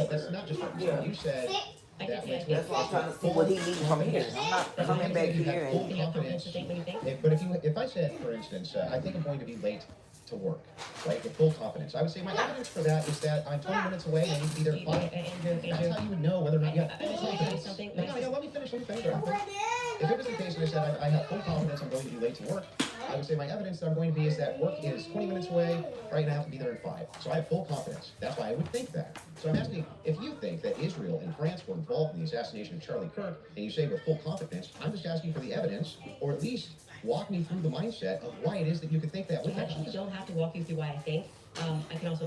That's not just what you said. I That can makes say I That's why I'm trying to see what he needs from here. I'm not coming back here and. you have confidence to think when you think. But if I said, for instance, I think I'm going to be late to work, right, with full confidence, I would say my evidence for that is that I'm 20 minutes away and I need to be there at 5. That's how you would know whether or not you have full confidence. Something. No, let me finish. If it was the case and I said I have full confidence I'm going to be late to work, I would say my evidence that I'm going to be is that work is 20 minutes away, right, and I have to be there at 5. So I have full confidence. That's why I would think that. So I'm asking, if you think that Israel and France were involved in the assassination of Charlie Kirk, and you say with full confidence, I'm just asking for the evidence, or at least walk me through the mindset of why it is that you could think that with You actually don't have to walk you through why I think. I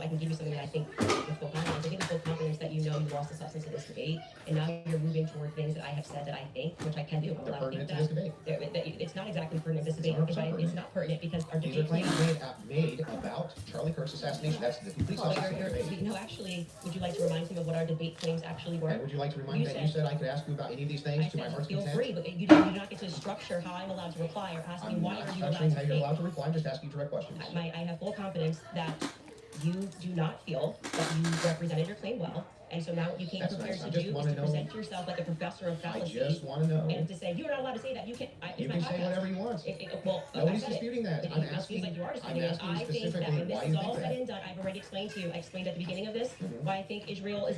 can give you something that I think with full confidence. I think with full confidence that you know you lost the substance of this debate, and now you're moving toward things that I have said that I think, which I can do. I'm allowed to think that. It's not exactly pertinent to this debate. It's not pertinent because our these are debate. claims made about Charlie Kirk's assassination. That's the complete substance of the debate. No, actually, would you like to remind him of what our debate claims actually were? And would you like to remind me that you said I could ask you about any of these things to my heart's feel content? free, but you do not get to structure how I'm allowed to reply or ask me I'm why not are you allowed structuring to how you're think. allowed to reply. I'm just asking you direct questions. I have full confidence that you do not feel that you represented your claim well, and so now what you came That's prepared nice. I to just do is wanna to know- present yourself like a professor of I fallacy. just want to know. And to say, you're not allowed to say that, you can't, You can say whatever you want. Well, Nobody's I said it. disputing that. It I'm seems asking. like you are I'm disputing it. asking you I think that specifically when this why is you all think said that. and done, I've already explained to you, I explained at the beginning of this, why I think Israel is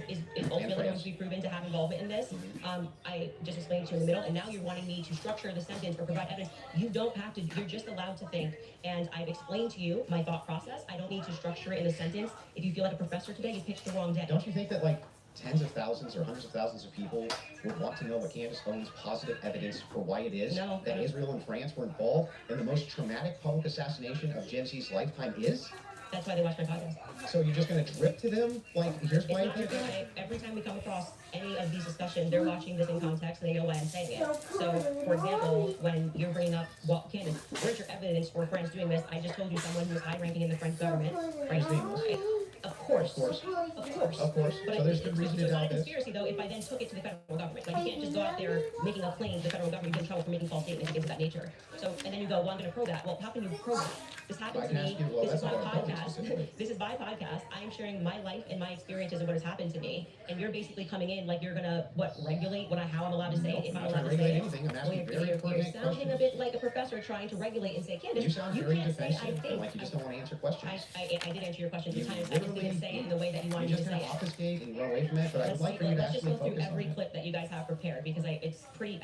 ultimately going to be proven to have involvement in this. I just explained to you in the middle, and now you're wanting me to structure the sentence or provide evidence. You don't have to, you're just allowed to think, and I've explained to you my thought process. I don't need to structure it in a sentence. If you feel like a professor today, you picked the wrong day. Don't you think that like tens of thousands or hundreds of thousands of people would want to know what Candace Owens' positive evidence for why it is that Israel and France were involved in the most traumatic public assassination of Gen Z's lifetime is? That's why they watch my podcast. So you're just going to drip to them? Like, here's why I think that? Every time we come across any of these discussions, they're watching this in context and they know why I'm saying it. So, for example, when you're bringing up, well, Candace, where's your evidence for France doing this? I just told you someone who's high-ranking in the French government. French doing this? Of course. Of course. Of course. Of course. But So there's good reason to it's not doubt a this. conspiracy, though, if I then took it to the federal government. Like, you can't just go out there making a claim to the federal government, you get in trouble for making false statements and things of that nature. So, and then you go, well, I'm going to probe that. Well, how can you probe that? This happened to me. This is my podcast. This is my podcast. I am sharing my life and my experiences of what has happened to me. And you're basically coming in like you're going to, regulate how I'm allowed to say it, if I'm allowed to say it. Anything. I'm asking very You're pertinent sounding questions. a bit like a professor trying to regulate and say, Candace, You sound you very can't say I defensive, think. like you just don't want to answer questions. I did answer your question 2 times. I just didn't say it in the way that you wanted You me to just say kind of it. obfuscate and you run away from it, but I would like for you to Let's just actually go through focus on every it. clip that you guys have prepared because it's pretty.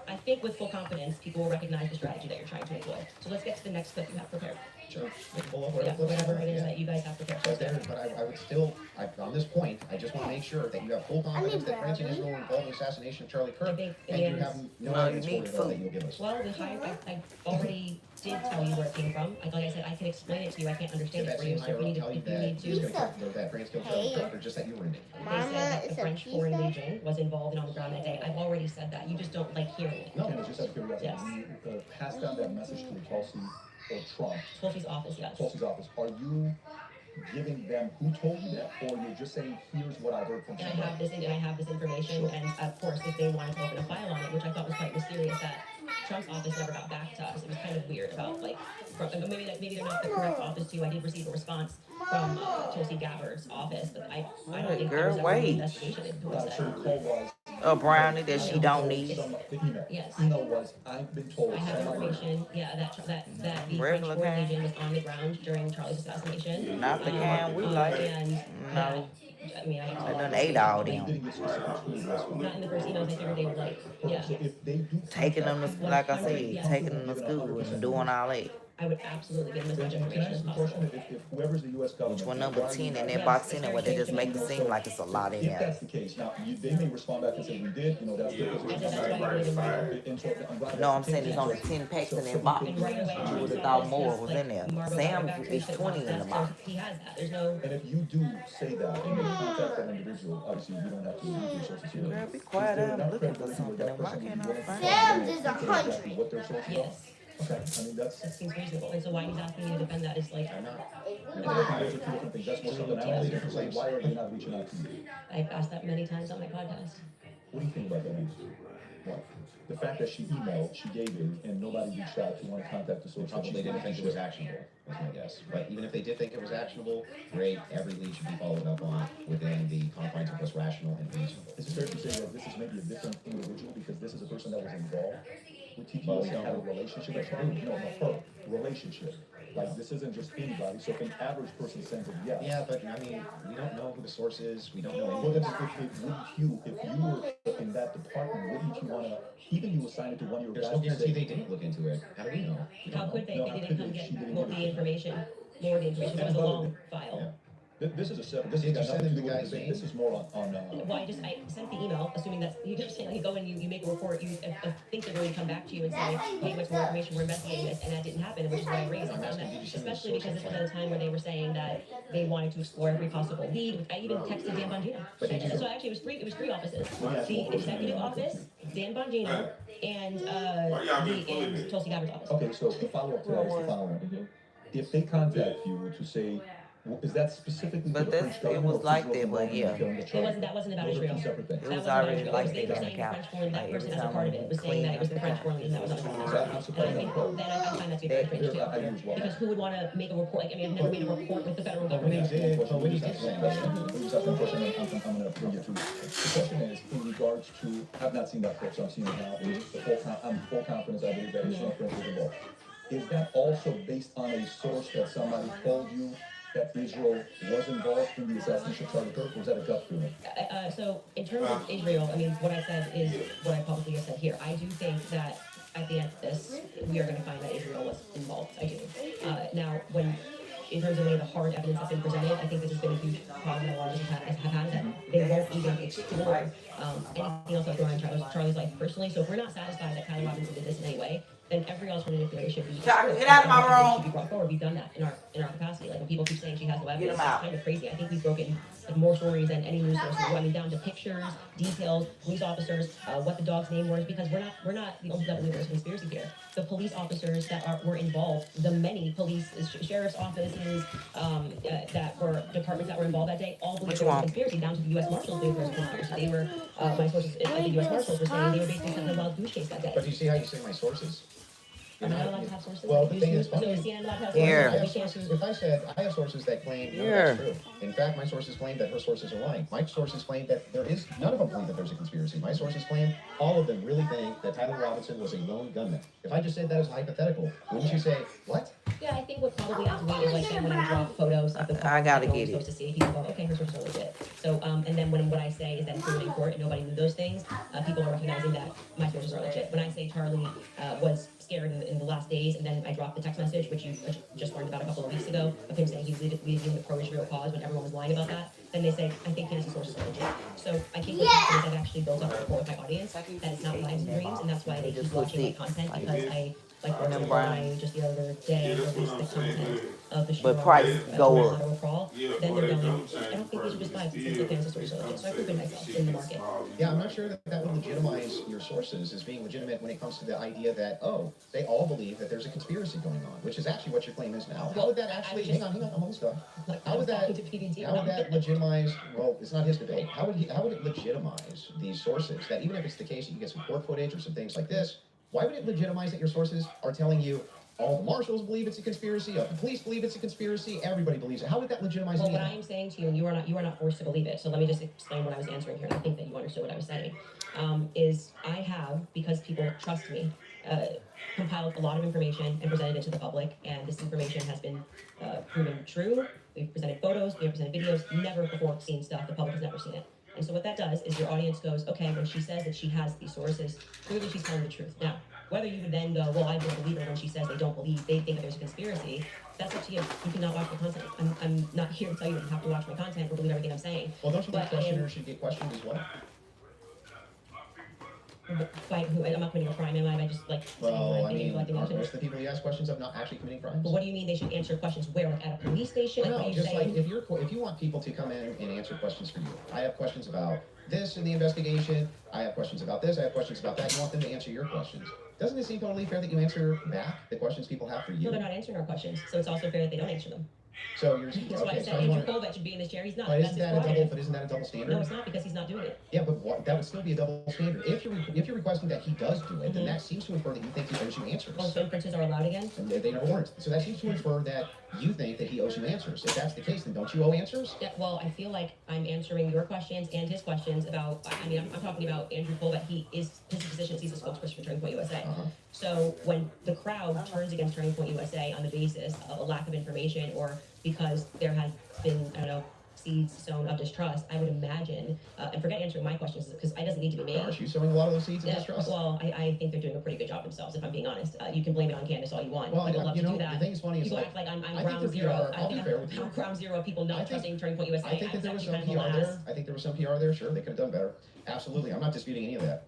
I think with full confidence, people will recognize the strategy that you're trying to employ. So let's get to the next clip you have prepared. Sure. We can pull up Yeah, whatever it is yeah. that you guys have prepared. But I would still, on this point, I just want to make sure that you have full confidence that France and Israel were involved in the assassination of Charlie Kirk, and you have no evidence for it at all that you'll give us. Well, I already did tell you where it came from. Like I said, I can explain it to you. I can't understand it for you. So if you need to, that France killed Charlie Kirk, or just that you were in it. They said that the French Foreign Legion was involved and on the ground that day. I've already said that. You just don't like hearing it. No, it's just out of curiosity. Yes. You passed down that message to Tulsi or Trump. Tulsi's office, yes. Tulsi's office. Are you giving them who told you that, or you're just saying, here's what I heard from and I have this information, and of course, if they wanted to open a file on it, which I thought was quite mysterious, that Trump's office never got back to us. It was kind of weird about, like, maybe they're not the correct office too. I did receive a response from Tulsi Gabbard's office, but I don't think there was ever an investigation into it. A brownie that she don't need. The email. Yes. Email was, I've been told. I have information, yeah, that the French Regular Foreign kind. Legion was on the ground during Charlie's assassination. Not the kind we like. And No. I mean, They done ate all them. not in the first emails. I figured they would like, yeah. So if they do Taking them to, like I said, taking them to school and doing all that. I would absolutely give them as much Can I information ask as you a possible. question? If whoever's the U.S. government. Which one number 10 in that box in there where they just make it seem like it's a lot in If there. that's the case, now, they may respond back and say, we did, that's their position. No, I'm saying there's only 10 packs in that box. And right away, You would have thought more was in there. Sam is 20 in the box. He has that. There's no. And if you do say that, and you contact that individual, obviously you don't have to use your social security. Girl, be quiet. I'm looking for something. And why can't I find it? Sam's is 100. What their sources are? Yes. Okay, I mean, That seems reasonable. And so why he's asking me to defend that is like, I think those are two different things. That's more something I don't think. Like, why are they not reaching out to you? I've asked that many times on my podcast. What do you think about that? What? The fact that she emailed, she gave it, and nobody reached out to want to contact the source. Probably didn't think it was actionable, is my guess. But even if they did think it was actionable, great, every lead should be followed up on within the confines of what's rational and reasonable. Is it fair to say that this is maybe a different individual because this is a person that was involved with TPS and had a relationship with her? No, her relationship. Like, this isn't just anybody, so if an average person sends it, yes. Yeah, but I mean, we don't know who the source is, we don't know Well, anything. if you were in that department, wouldn't you want to, even you assign it to one of your There's guys? no to guarantee say, they didn't look into it. How do we know? How could they? No, They how didn't could come they? She get didn't more give the it. information. More of the information. It was a long file. This is a separate, this Did has you got send nothing to him do the with guy's this. name? This is more on Well, I sent the email, assuming that you understand, you go and you make a report, you think they're going to come back to you and say, hey, much more information, we're investigating this, and that didn't happen, which is why I raised it. Especially because this was at a time where they were saying that they wanted to explore every possible lead. I even texted Dan Bongino. So actually, it was three offices: the executive office, Dan Bongino, and Tulsi Gabbard's office. Okay, so the follow-up to that is the following. If they contact you to say, is that specifically But to the that's- French government? it was or like Israel that, but yeah. That wasn't about Those are Israel. two separate things. It was already like they that were on the saying the couch. French foreign, that Like, person every as a time part of it was saying that it was the clean French up foreign legion that was on the ground. And I find that to be very strange too. Because who would want to make a report? Like, I mean, I've never made a report with the federal government. When you did say that, I'm going to bring you to. The question is, in regards to, I've not seen that clip, so I'm seeing it now. I'm full confidence, I believe that it's not French involved. Is that also based on a source that somebody told you that Israel was involved in the assassination of Charlie Kirk, or was that a gut feeling? So in terms of Israel, I mean, what I said is what I publicly have said here. I do think that at the end of this, we are going to find that Israel was involved. I do. Now, in terms of the hard evidence that's been presented, I think this has been a huge problem that a lot of us have had, that they won't even explore anything else that's going on in Charlie's life personally. So if we're not satisfied that Tyler Robinson did this in any way, then every alternative theory should be Get out of my room. should be brought forward. We've done that in our capacity. Like when people keep saying she has no evidence, it's Get 'em out. kind of crazy. I think we've broken more stories than any news source. I mean, down to pictures, details, police officers, what the dog's name was, because we're not the only that believe there's a conspiracy here. The police officers that were involved, the many police sheriff's offices that were departments that were involved that day, all believe there was a conspiracy. Down to the U.S. Marshals believe there was a conspiracy. They were my sources at the U.S. Marshals were saying they were basically something wild goose chase that day. But do you see how you say my sources? Am I allowed to have sources? Well, the thing is, So is CNN allowed to have Here. sources? if I said I have sources that claim none of that's true. In fact, my sources claim that her sources are lying. My sources claim that none of them believe that there's a conspiracy. My sources claim all of them really think that Tyler Robinson was a lone gunman. If I just said that as a hypothetical, wouldn't you say, what? Yeah, think what probably has me is like then when I drop photos of the car, I gotta that no get one's it. supposed to see, people go, okay, her sources are legit. So, and then when what I say is that it's proven in court and nobody knew those things, people are recognizing that my sources are legit. When I say Charlie was scared in the last days, and then I dropped the text message, which you just learned about a couple of weeks ago, of him saying he's leading the pro-Israel cause when everyone was lying about that, then they say, I think Candace's sources are legit. So I think what's happened is I've actually built up a rapport with my audience, that it's not lives and dreams, and that's why they keep watching my content, because I, like for example, when I just the other day released the content of the show, But price go up. lateral crawl, then they're going, I don't think these are just vibes, it seems like Candace's sources are legit. So I proven myself in the market. Yeah, I'm not sure that that would legitimize your sources as being legitimate when it comes to the idea that, oh, they all believe that there's a conspiracy going on, which is actually what your claim is now. How would that actually, hang on, I'm almost done. How would that legitimize, well, it's not his debate, how would it legitimize these sources, that even if it's the case that you get some court footage or some things like this, why would it legitimize that your sources are telling you all the marshals believe it's a conspiracy, all the police believe it's a conspiracy, everybody believes it? How would that legitimize Well, anything? what I am saying to you, and you are not forced to believe it, so let me just explain what I was answering here, and I think that you understood what I was saying, is I have, because people trust me, compiled a lot of information and presented it to the public, and this information has been proven true. We've presented photos, we have presented videos, never before seen stuff, the public has never seen it. And so what that does is your audience goes, okay, when she says that she has these sources, clearly she's telling the truth. Now, whether you would then go, well, I don't believe her when she says they don't believe, they think that there's a conspiracy, that's up to you. You cannot watch my content. I'm not here to tell you that you have to watch my content or believe everything I'm saying. Well, don't you think questioners should get questioned as well? By who? I'm not committing a crime, am I? Am I just like Well, I thinking, mean, collecting are evidence? most of the people you ask questions of not actually committing crimes? But what do you mean they should answer questions where? Like at a police station? Like, what are No, you just saying? like if you want people to come in and answer questions for you, I have questions about this in the investigation, I have questions about this, I have questions about that, you want them to answer your questions. Doesn't it seem totally fair that you answer back the questions people have for you? No, they're not answering our questions, so it's also fair that they don't answer them. So you're That's why I okay, said so you Andrew want Colbert should be in this chair. He's not. but That's his prerogative. isn't that a double standard? No, it's not, because he's not doing it. Yeah, but that would still be a double standard. If you're requesting that he does do it, then that seems to infer that you think he owes you answers. Oh, so inferences are allowed again? And they never weren't. So that seems to infer that you think that he owes you answers. If that's the case, then don't you owe answers? Yeah, well, I feel like I'm answering your questions and his questions about, I mean, I'm talking about Andrew Colbert. His position is he's a spokesperson for Turning Point USA. So when the crowd turns against Turning Point USA on the basis of a lack of information or because there has been, I don't know, seeds sown of distrust, I would imagine, and forget answering my questions because it doesn't need to be me. Aren't you sowing a lot of those seeds of distrust? Well, I think they're doing a pretty good job themselves, if I'm being honest. You can blame it on Candace all you want. Well, People love to do that. the thing is funny is people like, act like I'm I ground think that zero. I'll be fair with you. I'm ground zero of people not trusting Turning Point USA. I think that there was some PR there. I think there was some PR there. Sure, they could have done better. Absolutely. I'm not disputing any of that.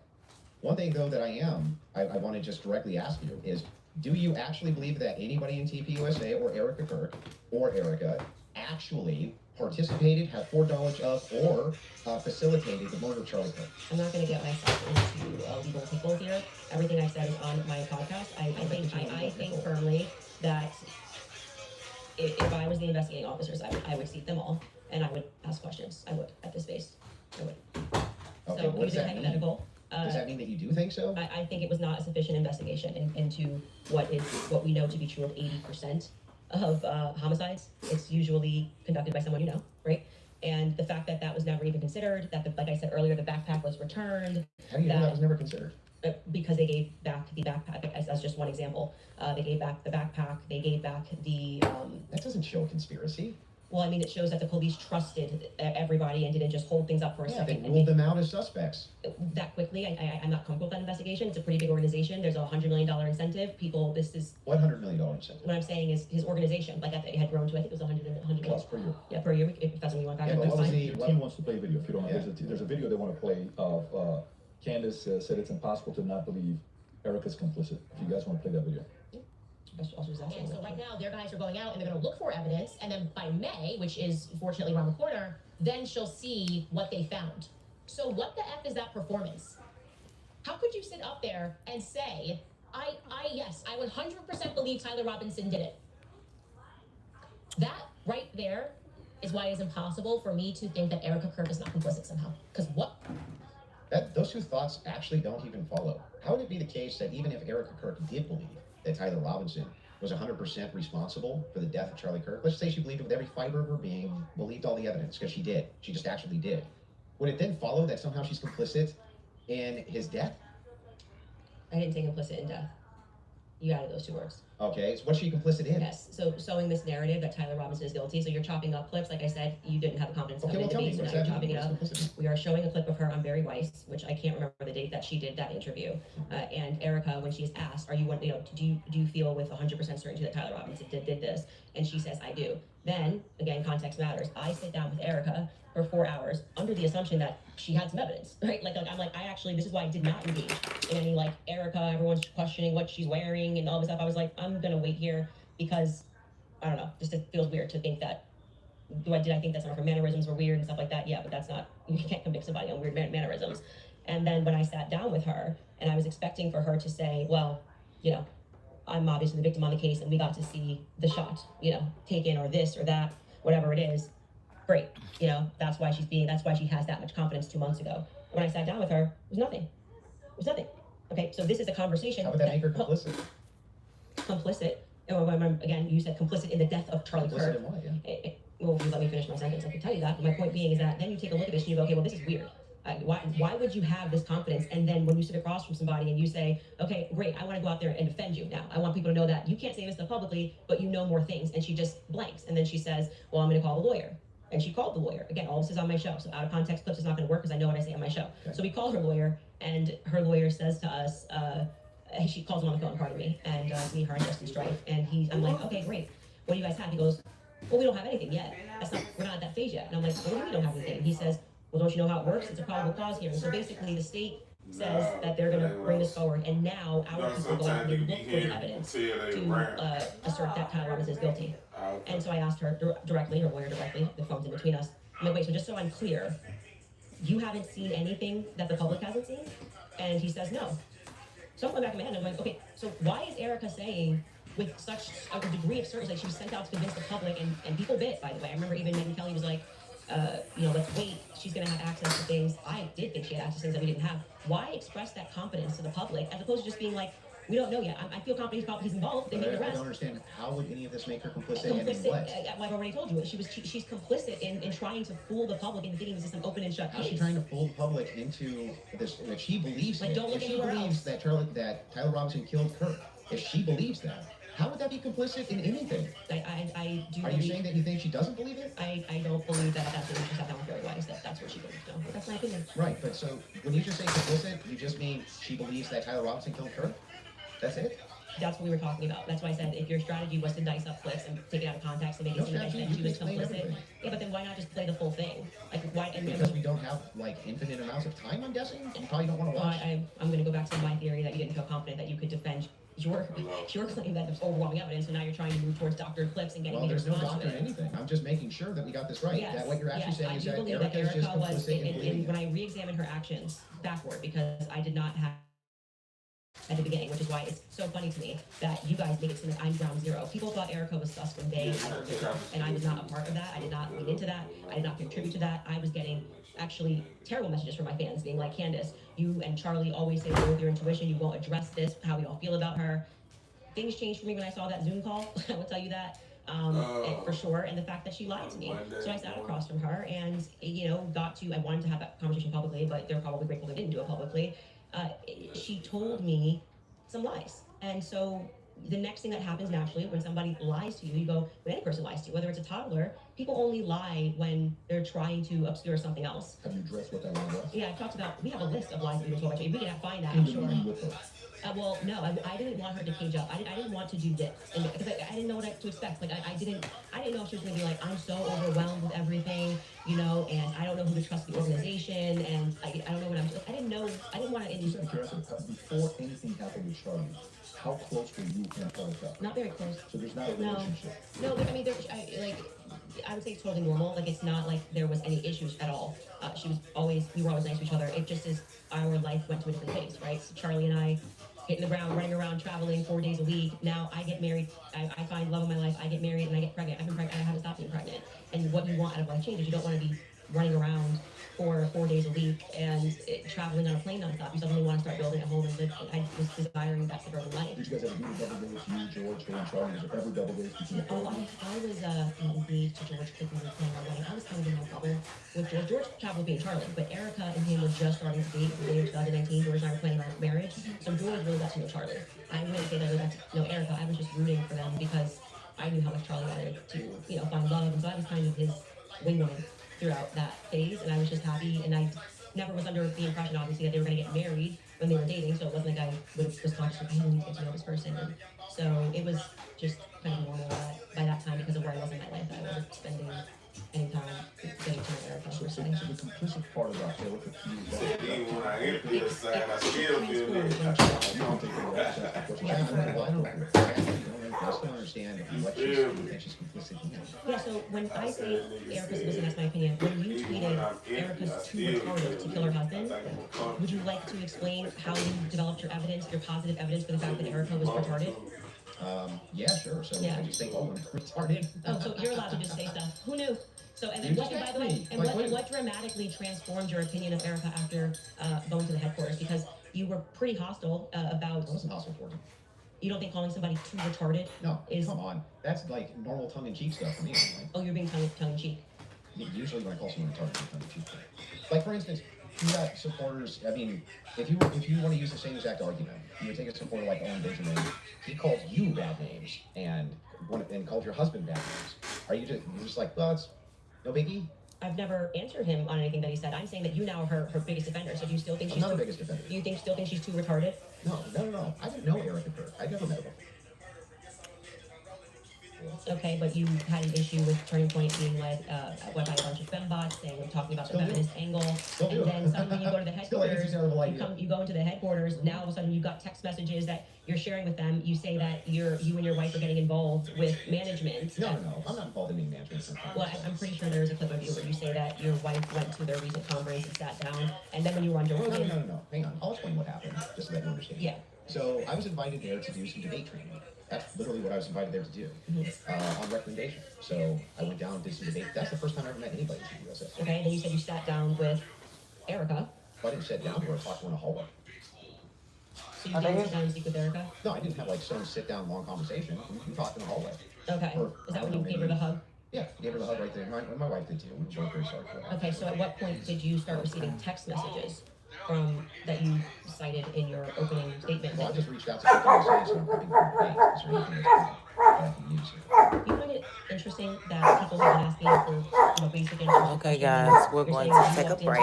One thing, though, that I want to just directly ask you is, do you actually believe that anybody in TPUSA or Erica Kirk or Erica actually participated, had foreknowledge of, or facilitated the murder of Charlie Kirk? I'm not going to get myself into a legal pickle here. Everything I said is on my podcast. I think firmly that if I was the investigating officers, I would seat them all and I would ask questions. I would at this phase. I would. Okay, So what does using that mean? hypothetical. Does that mean that you do think so? I think it was not a sufficient investigation into what we know to be true of 80% of homicides. It's usually conducted by someone you know, right? And the fact that that was never even considered, that like I said earlier, the backpack was returned. How do you know that was never considered? Because they gave back the backpack, as just one example. They gave back the backpack, they gave back the... That doesn't show a conspiracy. Well, I mean, it shows that the police trusted everybody and didn't just hold things up for a second. They ruled them out as suspects. That quickly, I'm not comfortable with that investigation. It's a pretty big organization. There's a $100 million incentive. People, this is... What $100 million incentive? What I'm saying is his organization, like it had grown to, I think it was 100 Plus per year. Yeah, per year, if that's what you want to Yeah, factor. the team wants to play a video. If you don't know, there's a video they want to play of Candace said it's impossible to not believe Erica's complicit. If you guys want to play that video. And so right now, their guys are going out and they're going to look for evidence, and then by May, which is fortunately around the corner, then she'll see what they found. So what the F is that performance? How could you sit up there and say, yes, I 100% believe Tyler Robinson did it? That right there is why it's impossible for me to think that Erica Kirk is not complicit somehow. Because what? Those two thoughts actually don't even follow. How would it be the case that even if Erica Kirk did believe that Tyler Robinson was 100% responsible for the death of Charlie Kirk, let's say she believed it with every fiber of her being, believed all the evidence, because she did. She just actually did. Would it then follow that somehow she's complicit in his death? I didn't say complicit in death. You added those two words. Okay, so what's she complicit in? Yes, so sowing this narrative that Tyler Robinson is guilty, so you're chopping up clips, like I said, you didn't have the confidence to Okay, come well, in tell me, debate, so what's now you're that chopping mean? it up. What's complicit? We are showing a clip of her on Barry Weiss, which I can't remember the date that she did that interview. And Erica, when she is asked, are you, do you feel with 100% certainty that Tyler Robinson did this? And she says, I do. Then, again, context matters. I sit down with Erica for 4 hours under the assumption that she had some evidence, right? Like I'm like, I actually, this is why I did not engage in any, like, Erica, everyone's questioning what she's wearing and all this stuff. I was like, I'm gonna wait here because, I don't know, just it feels weird to think that, did I think that some of her mannerisms were weird and stuff like that? Yeah, but that's not, you can't convict somebody on weird mannerisms. And then when I sat down with her, and I was expecting for her to say, well, I'm obviously the victim on the case and we got to see the shot, taken or this or that, whatever it is. Great. That's why she has that much confidence 2 months ago. When I sat down with her, it was nothing. It was nothing. Okay, so this is a conversation. How would that make her complicit? Complicit. Again, you said complicit in the death of Charlie Kirk. Complicit in what, yeah? Well, if you let me finish my sentence, I can tell you that. But my point being is that then you take a look at this and you go, okay, well, this is weird. Why would you have this confidence? And then when you sit across from somebody and you say, okay, great, I want to go out there and defend you now. I want people to know that you can't say this stuff publicly, but you know more things. And she just blanks. And then she says, well, I'm going to call the lawyer. And she called the lawyer. Again, all this is on my show. So out of context clips is not going to work because I know what I say on my show. Okay. So we call her lawyer, and her lawyer says to us, she calls him on the phone, pardon me, and me, her, and Justin Strife. And I'm like, okay, great. What do you guys have? He goes, well, we don't have anything yet. We're not at that phase yet. And I'm like, what do you mean we don't have anything? And he says, well, don't you know how it works? It's a probable cause hearing. So basically, the state says that they're going to bring this forward, and now our people go out and look for the evidence to assert that Tyler Robinson is guilty. And so I asked her directly, her lawyer directly, the phone's in between us. I'm like, wait, so just so I'm clear, you haven't seen anything that the public hasn't seen? And he says no. So I'm going back in my head and I'm like, okay, so why is Erica saying with such a degree of certainty, like she was sent out to convince the public, and people bit, by the way. I remember even Megyn Kelly was like, let's wait, she's going to have access to things. I did think she had access to things that we didn't have. Why express that confidence to the public as opposed to just being like, we don't know yet. I feel confident he's involved. They made the arrest. I don't understand. How would any of this make her complicit in what? I've already told you. She's complicit in trying to fool the public into thinking this is an open and shut case. How's she trying to fool the public into this, that she believes like, don't look if she anywhere believes else. that Tyler Robinson killed Kirk, if she believes that, how would that be complicit in anything? I do. Are you saying that you think she doesn't believe it? I don't believe that that's what she sat down with Barry Weiss, that's what she believes. No, but that's my opinion. Right, but so when you just say complicit, you just mean she believes that Tyler Robinson killed Kirk? That's it? That's what we were talking about. That's why I said if your strategy was to dice up clips and take it out of context and make it seem like she was complicit, yeah, but then why not just play the full thing? Like why? Because we don't have like infinite amounts of time, I'm guessing. You probably don't want to watch. I'm going to go back to my theory that you didn't feel confident that you could defend your claim that there's overwhelming evidence, so now you're trying to move towards doctored clips and getting me to respond to it. Well, there's no doctor in anything. I'm just making sure that we got this right. Yes, that what you're actually saying is that Erica is just complicit in believing. when I re-examined her actions backward, because I did not have at the beginning, which is why it's so funny to me that you guys make it seem like I'm ground zero. People thought Erica was sus from day one, and I was not a part of that. I did not lean into that. I did not contribute to that. I was getting actually terrible messages from my fans being like, Candace, you and Charlie always say go with your intuition. You won't address this, how we all feel about her. Things changed for me when I saw that Zoom call. I will tell you that. For sure, and the fact that she lied to me. So I sat across from her and, I wanted to have that conversation publicly, but they're probably grateful they didn't do it publicly. She told me some lies. And so the next thing that happens naturally when somebody lies to you, you go, when any person lies to you, whether it's a toddler, people only lie when they're trying to obscure something else. Have you addressed what that lie was? Yeah, I've talked about, we have a list of lies that people told me. We can find that, I'm sure. Well, no, I didn't want her to cage up. I didn't want to do this, and because I didn't know what to expect. Like I didn't know if she was gonna be like, I'm so overwhelmed with everything, and I don't know who to trust the organization, and I don't know what I'm. I didn't know. I didn't want to. Before anything happened with Charlie, how close were you and Erica? Not very close. So there's not a relationship. No, I mean, I would say it's totally normal. Like it's not like there was any issues at all. We were always nice to each other. It just is our life went to a different place, right? So Charlie and I. Hitting the ground, running around, traveling 4 days a week. Now I get married. I find love of my life. I get married and I get pregnant. I haven't stopped being pregnant. And what you want out of life changes. You don't want to be running around for 4 days a week and traveling on a plane nonstop. You suddenly want to start building a home and live. I was desiring that suburban life. Did you guys ever do the double dates? You, George, her, and Charlie? Was there ever double dates between the four of you? I was engaged to George quickly. We were planning our wedding. I was kind of in my bubble with George. George traveled with me and Charlie, but Erica and him were just starting to date. We dated in 2019. George and I were planning our marriage, so George really got to know Charlie. I wouldn't say that I really got to know Erica. I was just rooting for them because I knew how much Charlie wanted to, find love, and so I was kind of his wingwoman throughout that phase, and I was just happy, and I never was under the impression, obviously, that they were going to get married when they were dating, so it wasn't like I was conscious of, I really need to get to know this person, and so it was just kind of normal that by that time, because of where I was in my life, I wasn't spending any time getting to know Erica, per se. So the complicit part about Erica Even when I empty the side, I still feel it. you don't take the rest of the I still understand what she's complicit in. Yeah, so when I say Erica's missing, that's my opinion. When you tweeted Erica's too retarded to kill her husband, would you like to explain how you developed your evidence, your positive evidence for the fact that Erica was retarded? Yeah, sure. So Yeah. I just think all women are retarded. Oh, so you're allowed to just say stuff. Who knew? So, and then, by the way, and what dramatically transformed your opinion of Erica after going to the headquarters? Because you were pretty hostile about. I wasn't hostile for them. You don't think calling somebody too retarded? No, come on. That's like normal tongue-in-cheek stuff for me. Anyway. Oh, you're being tongue-in-cheek. Usually when I call someone retarded, it's tongue-in-cheek. Like for instance, you got supporters. I mean, if you want to use the same exact argument, you would take a supporter like Owen Benjamin. He called you bad names and called your husband bad names. Are you just like, well, it's no biggie? I've never answered him on anything that he said. I'm saying that you now are her biggest offender. So do you still think she's not her biggest offender? Do you still think she's too retarded? No. I didn't know Erica Kirk. I never met her before. Okay, but you had an issue with Turning Point being led by a bunch of fembots, saying we're talking about the feminist angle, and then suddenly you go to the headquarters, you go into the headquarters, now all of a sudden you've got text messages that you're sharing with them, you say that you and your wife are getting involved with management. No, I'm not involved in any management. Well, I'm pretty sure there's a clip of you where you say that your wife went to their recent conference and sat down, and then when you were on Joe Rogan... No, hang on, I'll explain what happened, just so that you understand. Yeah. So I was invited there to do some debate training. That's literally what I was invited there to do, on recommendation. So I went down and did some debate. That's the first time I ever met anybody from the USS. Okay, then you said you sat down with Erica. I didn't sit down, we were talking in a hallway. So you didn't sit down and speak with Erica? No, I didn't have like some sit-down long conversation. We talked in the hallway. Okay, is that when you gave her the hug? Yeah, gave her the hug right there. My wife did too. We were both very sorry for that. Okay, so at what point did you start receiving text messages that you cited in your opening statement? Well, I just reached out to people and said, I'm having complaints. Is there anything that I can use here? Do you find it interesting that people have been asking for basic information? Okay, guys, we're going to take a break.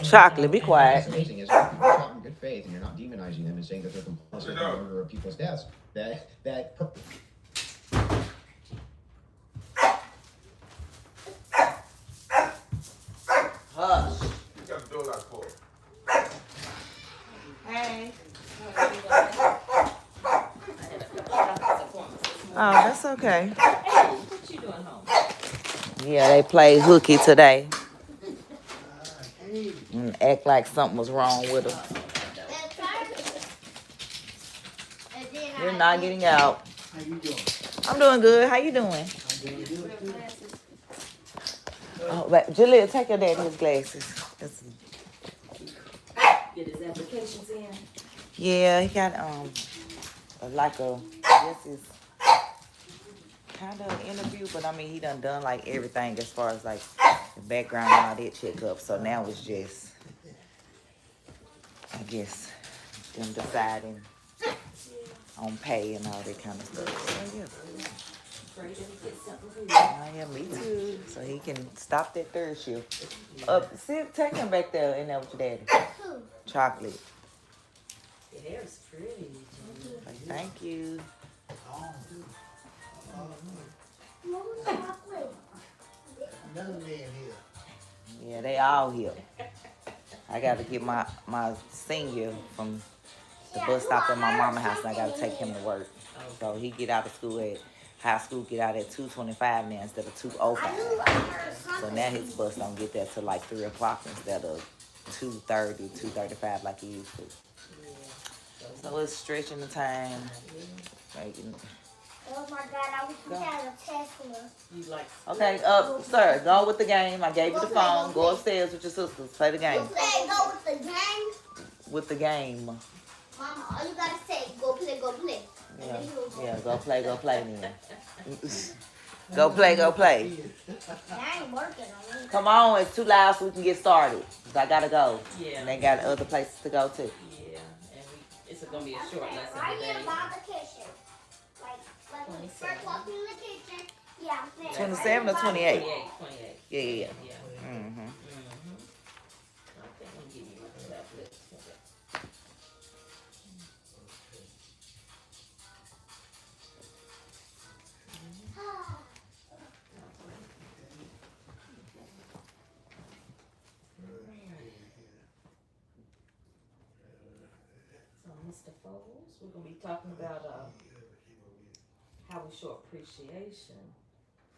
Chocolate, be quiet. What's amazing is when people talk in good faith and you're not demonizing them and saying that they're complicit in the murder of people's deaths, Hush. You got the door locked for. Hey. Oh, that's okay. What you doing home? Yeah, they played hooky today. And act like something was wrong with them. You're not getting out. How you doing? I'm doing good. How you doing? I'm doing good too. Oh, but Jaleel, take your daddy's glasses. Get his applications in. Yeah, he got I guess it's kind of an interview, but I mean he done like everything as far as like the background and all that checkup. So now it's just, I guess, them deciding on pay and all that kind of stuff. So yeah. Yeah, me too. So he can stop that third shift. Take him back there in there with your daddy. Chocolate. Your hair is pretty. Thank you. Another man here. Yeah, they all here. I got to get my senior from the bus stop at my mama's house, and I got to take him to work. So he get out of school at high school, get out at 2:25 now instead of 2:05. So now his bus don't get there till like 3 o'clock instead of 2:30, 2:35 like he used to. So it's stretching the time, making Oh my God, I wish we had a Tesla. You like Okay, sir, go with the game. I gave you the phone. Go upstairs with your sisters. Play the game. You say go with the game? With the game. Mama, all you gotta say, go play, go play. Yeah, yeah, go play then. Go play. That ain't working on me. Come on, it's too loud so we can get started. 'Cause I gotta go. Yeah. And they got other places to go to. Yeah, and it's gonna be a short lesson Right today. here by the kitchen. Like when we first walked in the kitchen. Yeah, I'm saying. 27 or 28? 28. Yeah. Mm-hmm. Okay, I'm gonna give you my tablet. So, Mr. Foles, we're gonna be talking about how we show appreciation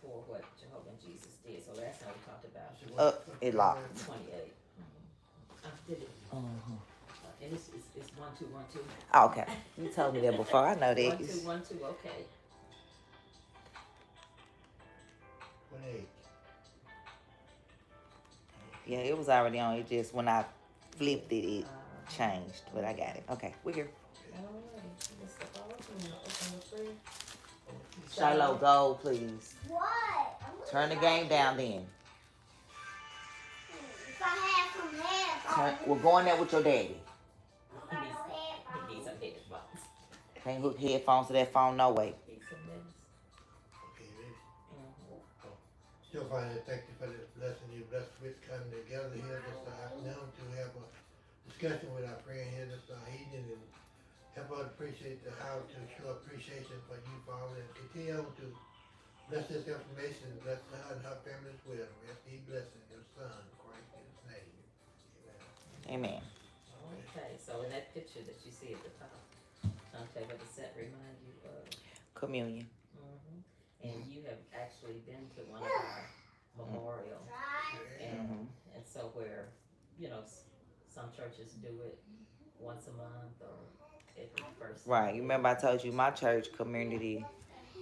for what Jehovah and Jesus did. So last time we talked about It locked. 28. Did it? And it's 1 2 1 2. Okay. You told me that before. I know 1 2 this. 1 2. Okay. 28. Yeah, it was already on. It just, when I flipped it, it changed. But I got it. Okay, we're here. All right. Mr. Foles, you wanna open the prayer? Shiloh, go, please. What? Turn the game down then. If I had some headphones. We're going there with your daddy. I got no headphones. He needs some headphones. Can't hook headphones to that phone, no way. He's some minutes. Okay, ready? Still find it. Thank you for this blessing. You blessed with coming together here this afternoon to have a discussion with our friend here this evening and help us appreciate how to show appreciation for you, Father, and continue on to bless this information, bless her and her family as well. We ask these blessings in your Son, Christ, in His name. Amen. Okay, so in that picture that you see at the top, okay, what does that remind you of? Communion. And you have actually been to one of our memorials, and so where, some churches do it once a month or every first. Right. You remember I told you my church, community,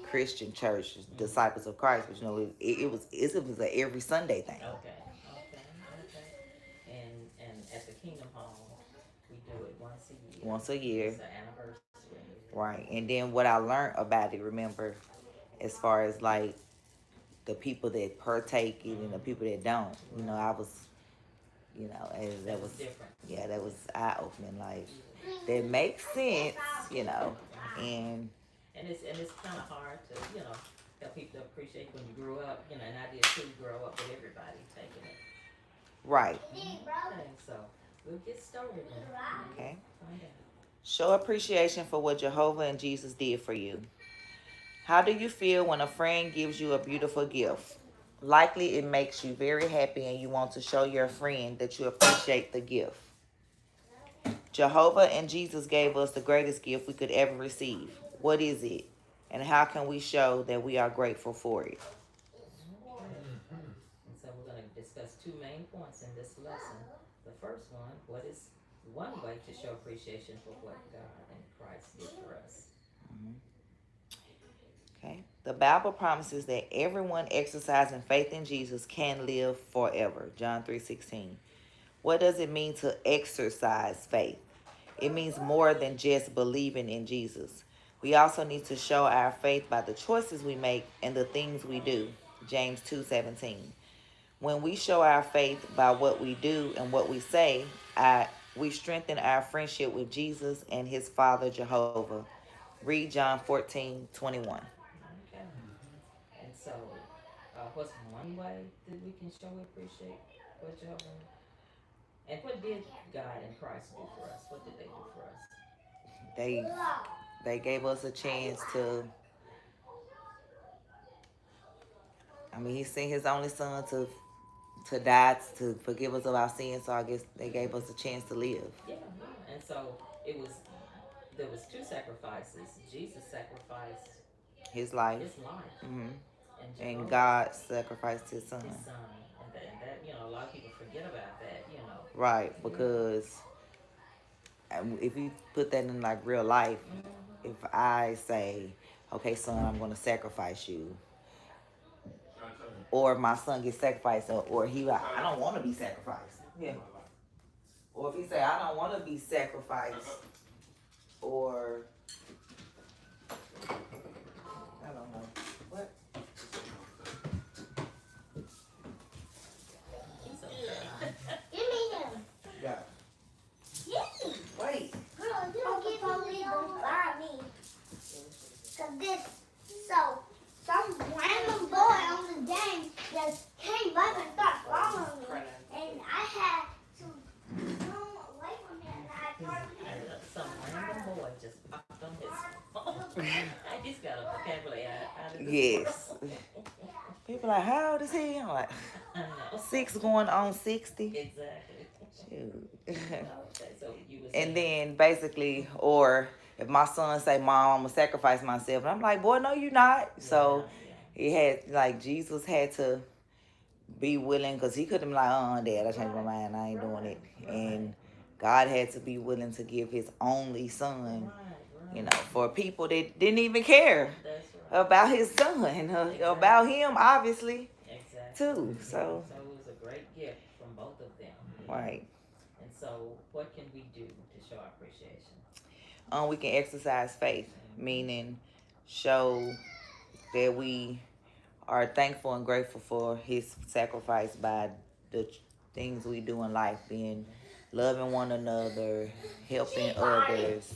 Christian church, Disciples of Christ, but it was an every Sunday thing. Okay. And at the Kingdom Home, we do it once a year. It's an anniversary. Right. And then what I learned about it, remember, as far as like the people that partake it and the people that don't, I was, that was different. Yeah, that was eye-opening. Like, that makes sense, and it's kind of hard to, help people to appreciate when you grew up, and I did too, grow up with everybody taking it. right. Okay, so we'll get started now. Okay. Find out. Show appreciation for what Jehovah and Jesus did for you. How do you feel when a friend gives you a beautiful gift? Likely it makes you very happy and you want to show your friend that you appreciate the gift. Jehovah and Jesus gave us the greatest gift we could ever receive. What is it? And how can we show that we are grateful for it? And so we're going to discuss two main points in this lesson. The first one, what is one way to show appreciation for what God and Christ did for us? Okay. The Bible promises that everyone exercising faith in Jesus can live forever. John 3:16. What does it mean to exercise faith? It means more than just believing in Jesus. We also need to show our faith by the choices we make and the things we do. James 2:17. When we show our faith by what we do and what we say, we strengthen our friendship with Jesus and his Father Jehovah. Read John 14:21. Okay. And so, what's one way that we can show we appreciate what Jehovah and what did God and Christ do for us? What did they do for us? They gave us a chance to. He sent his only son to die to forgive us of our sins. So I guess they gave us a chance to live. Yeah. And so there was two sacrifices. Jesus sacrificed His life. And God sacrificed his son. And that, a lot of people forget about that, Right, because if you put that in like real life, if I say, okay, son, I'm going to sacrifice you. Or if my son gets sacrificed, or he like, I don't want to be sacrificed. Yeah. Or if he say, I don't want to be sacrificed, or I don't know. What? Give me him. Yeah. Give me. Wait. Girl, you don't give me, don't fire me. Cause this, so, some random boy on the game just came up and started following me. And I had to come away from him. And I started Some random boy just popped on his phone. I just got a vocabulary out of this. Yes. People like, how old is he? I'm like, 6 going on 60. Exactly. Shoot. Okay, so you was And then basically, or if my son say, Mom, I'm gonna sacrifice myself, and I'm like, boy, no, you not. So he had, like, Jesus had to be willing, because he couldn't be like, Dad, I changed my mind, I ain't doing it. And God had to be willing to give his only son, you know, for people that didn't even care about his son, about him, obviously, too. So it was a great gift from both of them. right. And so what can we do to show our appreciation? We can exercise faith, meaning show that we are thankful and grateful for his sacrifice by the things we do in life, being loving one another, helping others,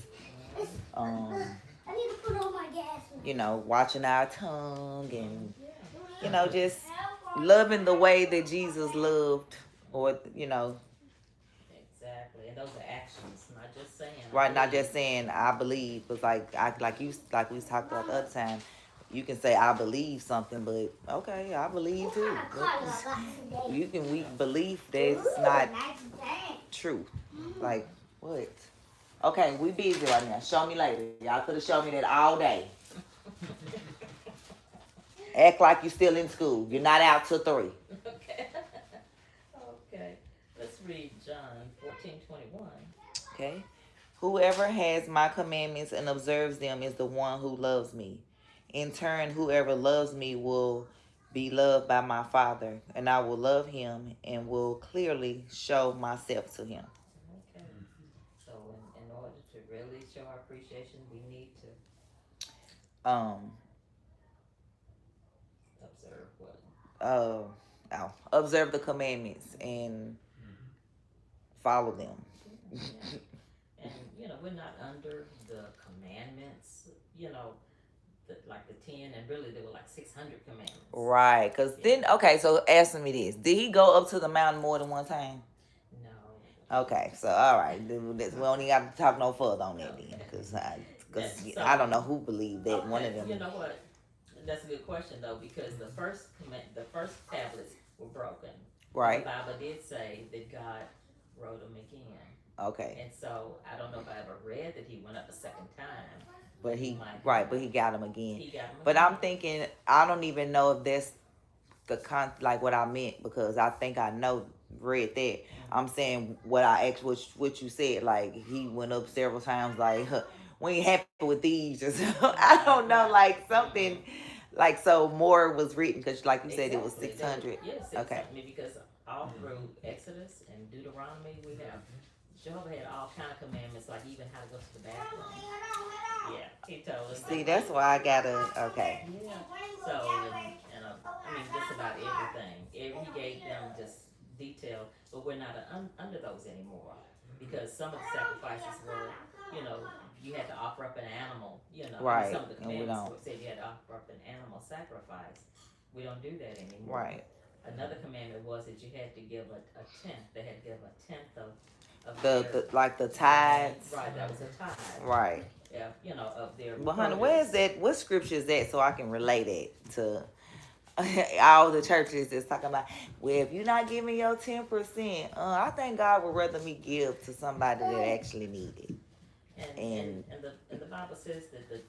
I need to put on my gas. you know, watching our tongue, and, you know, just loving the way that Jesus loved, or, you know. Exactly, and those are actions, not just saying. Right, not just saying I believe, because like we talked about the other time, you can say I believe something, but okay, I believe too. But we believe that's not true. Like what? Okay, we busy right now. Show me later. Y'all could have showed me that all day. Act like you're still in school. You're not out till 3. Okay. Okay. Let's read John 14:21. Okay. Whoever has my commandments and observes them is the one who loves me. In turn, whoever loves me will be loved by my Father, and I will love him and will clearly show myself to him. Okay. So in order to really show our appreciation, we need to observe what? Observe the commandments and follow them. Yeah. And you know, we're not under the commandments, you know, like the 10, and really there were like 600 commandments. Right, because then, okay, so answer me this. Did he go up to the mountain more than one time? No. Okay, so all right, we don't even have to talk no further on that then, because I don't know who believed that. One of them. You know what? That's a good question though, because the first tablets were broken. Right. The Bible did say that God wrote them again. Okay. And so I don't know if I ever read that he went up a second time. But he got him again. He got him but again. I'm thinking, I don't even know if that's like what I meant, because I think I read that. Mm-hmm. I'm saying what I actually, what you said, like he went up several times, like we ain't happy with these. I don't know, like something, like so more was written, because like you said, it was 600. Yes, okay. Because all through Exodus and Deuteronomy, we have Jehovah had all kind of commandments, like even how to go to the bathroom. Yeah, he told us. See, that's why I gotta, okay. Yeah. So, and I mean, just about everything. He gave them just detail, but we're not under those anymore, because some of the sacrifices were, you know, you had to offer up an animal, you know. Right. Some of the commandments said you had to offer up an animal sacrifice. We don't do that anymore. Right. Another commandment was that you had to give a tenth. They had to give a tenth of like the tithes. Right, that was a tithe. Right. Yeah, you know, of their. Well, honey, where is that? What scripture is that, so I can relate it to all the churches that's talking about? Well, if you're not giving your 10%, I think God would rather me give to somebody that actually need it. And the Bible says that the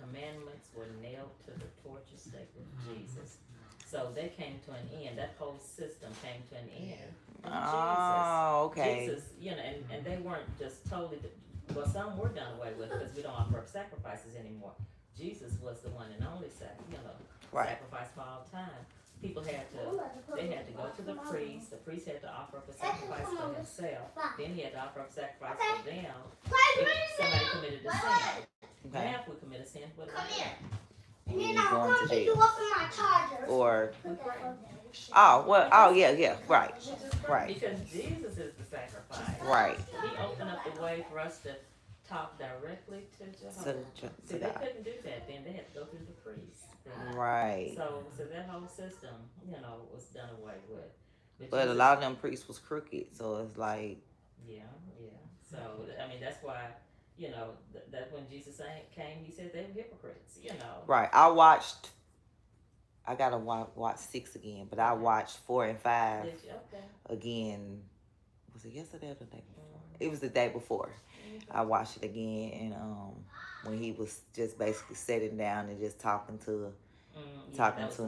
commandments were nailed to the torture stake with Jesus. So they came to an end. That whole system came to an end. Oh, Jesus. okay. Jesus, you know, and they weren't just totally, well, some were done away with because we don't offer up sacrifices anymore. Jesus was the one and only Right. sacrifice for all time. People had to go to the priest. The priest had to offer up a sacrifice for himself. Then he had to offer up a sacrifice for them. If somebody committed a sin. Okay. Now, if we commit a sin, what do we do? And then You I'll going come to pick you jail. up in my charger. Or We pray. yeah, right. Right. Because Jesus is the sacrifice. Right. He opened up the way for us to talk directly to Jehovah. See, they God. couldn't do that then. They had to go through the priest. Right. So that whole system, was done away with. But a lot of them priests was crooked, so it's like. Yeah. So, I mean, that's why, that when Jesus came, he said they were hypocrites, Right. I gotta watch 6 again, but I watched 4 and 5 Did you? Okay. again. Was it yesterday or the day before? It was the day before. I watched it again, and when he was just basically sitting down and just talking to him. That was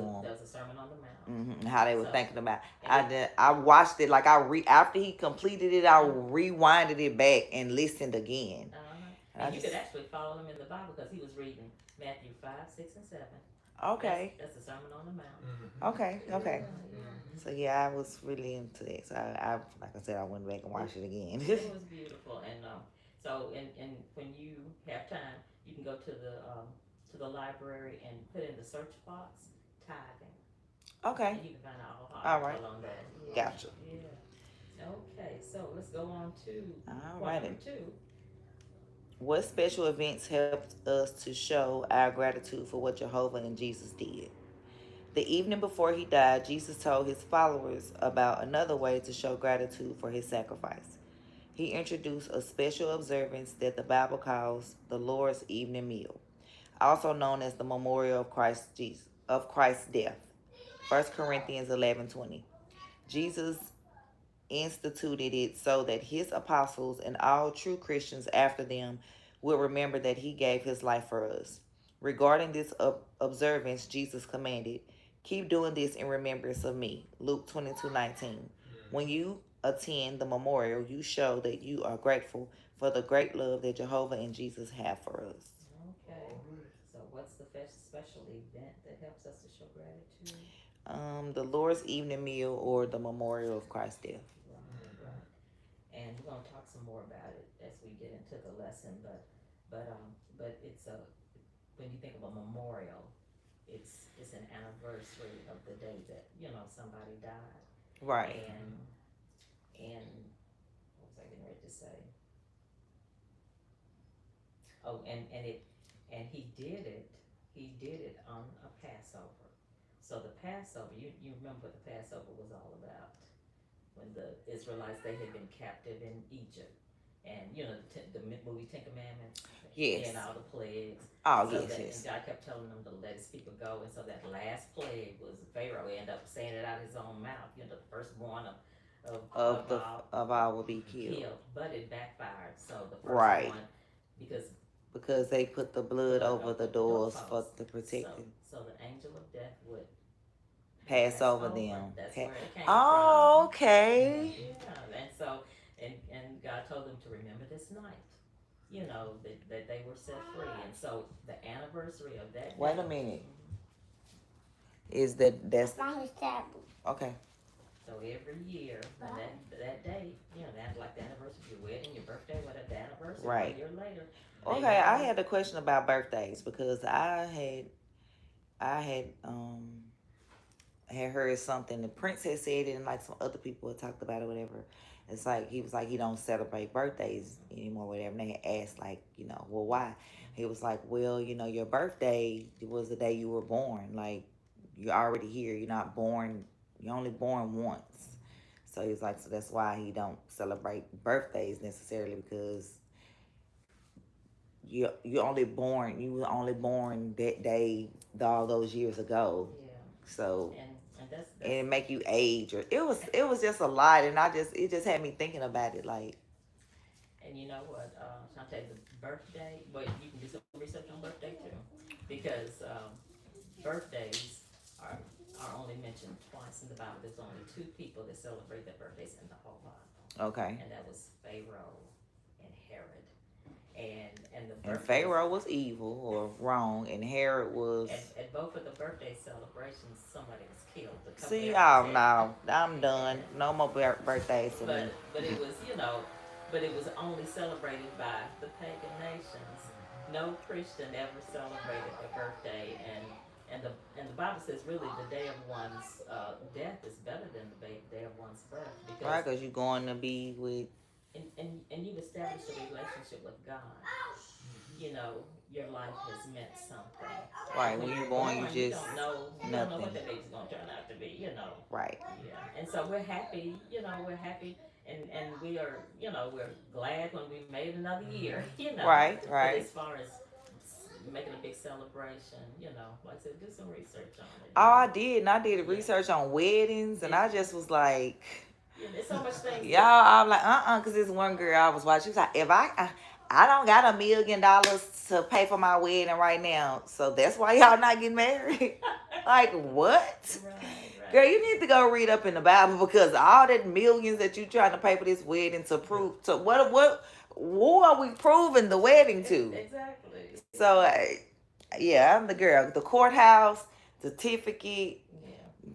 a Sermon on the Mount. How they were thinking about. I watched it like after he completed it, I rewinded it back and listened again. And you could actually follow him in the Bible because he was reading Matthew 5, 6, and 7. Okay. That's the Sermon on the Mount. Okay. So yeah, I was really into it. So I like I said, I went back and watched it again. It was beautiful, and so when you have time, you can go to the library and put in the search box tithing. Okay. And you can find out All right. on that. Yeah. Gotcha. Yeah. Okay, so let's go on to Alrighty. number 2. What special events helped us to show our gratitude for what Jehovah and Jesus did? The evening before he died, Jesus told his followers about another way to show gratitude for his sacrifice. He introduced a special observance that the Bible calls the Lord's evening meal, also known as the memorial of Christ's death. 1 Corinthians 11:20. Jesus instituted it so that his apostles and all true Christians after them will remember that he gave his life for us. Regarding this observance, Jesus commanded, "Keep doing this in remembrance of me." Luke 22:19. When you attend the memorial, you show that you are grateful for the great love that Jehovah and Jesus have for us. Okay. So what's the special event that helps us to show gratitude? The Lord's evening meal or the memorial of Christ's death. Right. And we're gonna talk some more about it as we get into the lesson. But it's when you think of a memorial, it's an anniversary of the day that somebody died. Right. And what was I getting ready to say? Oh, and he did it on a Passover. So the Passover, you remember what the Passover was all about? When the Israelites, they had been captive in Egypt, and the movie Ten Commandments, yes, and all the plagues. Oh, so yes. And God kept telling them to let his people go, and so that last plague was Pharaoh. He ended up saying it out of his own mouth. The firstborn of all will be killed. But it backfired. So the first one, because they put the blood over the doors to protect them. So the angel of death would pass over them. That's where it came from. Okay. Yeah, and so and God told them to remember this night. That they were set free, and so the anniversary of that. Wait a minute. Is that's on his tablet? Okay. So every year, when that day, that's like the anniversary of your wedding, your birthday, whatever, the anniversary. Right. A year later. Okay, I had a question about birthdays because I had heard something. The Prince had said it, and like some other people had talked about it, whatever. It's like he was like he don't celebrate birthdays anymore, whatever. And they had asked well, why? He was like, well, your birthday was the day you were born. Like you're already here. You're not born. You're only born once. So he was like, so that's why he don't celebrate birthdays necessarily because you were only born that day all those years ago. Yeah. So and that's and it make you age, or it was just a lot, and it just had me thinking about it like. And you know what, Shantae, the birthday, but you can do some research on birthday too, because birthdays are only mentioned twice in the Bible. There's only 2 people that celebrate their birthdays in the whole Bible. Okay. And that was Pharaoh and Herod. and the And birthdays, Pharaoh was evil or wrong, and Herod was. at both of the birthday celebrations, somebody was killed. The couple See, that I oh said. no, I'm done. No more birthdays for me. But it was, you know, but it was only celebrated by the pagan nations. No Christian ever celebrated a birthday, and the Bible says really the day of one's death is better than the day of one's birth, because Right, because you're going to be with. and you've established a relationship with God. You know, your life has meant something. Right, when you're born, you just don't know, you don't know what the baby's gonna turn out to be. You know. Right. Yeah, and so we're happy. You know, we're happy, and we are. You know, we're glad when we made another year. You know. Right. But as far as making a big celebration, you know, like I said, do some research on it. Oh, I did, and I did research on weddings, and I just was like. Yeah, there's so much things. Y'all, I'm like, because this one girl I was watching, she was like, if I don't got $1 million to pay for my wedding right now, so that's why y'all not getting married. Like, what? Right. Girl, you need to go read up in the Bible, because all that millions that you trying to pay for this wedding to prove, to what are we proving the wedding to? Exactly. So, yeah, I'm the girl. The courthouse, certificate,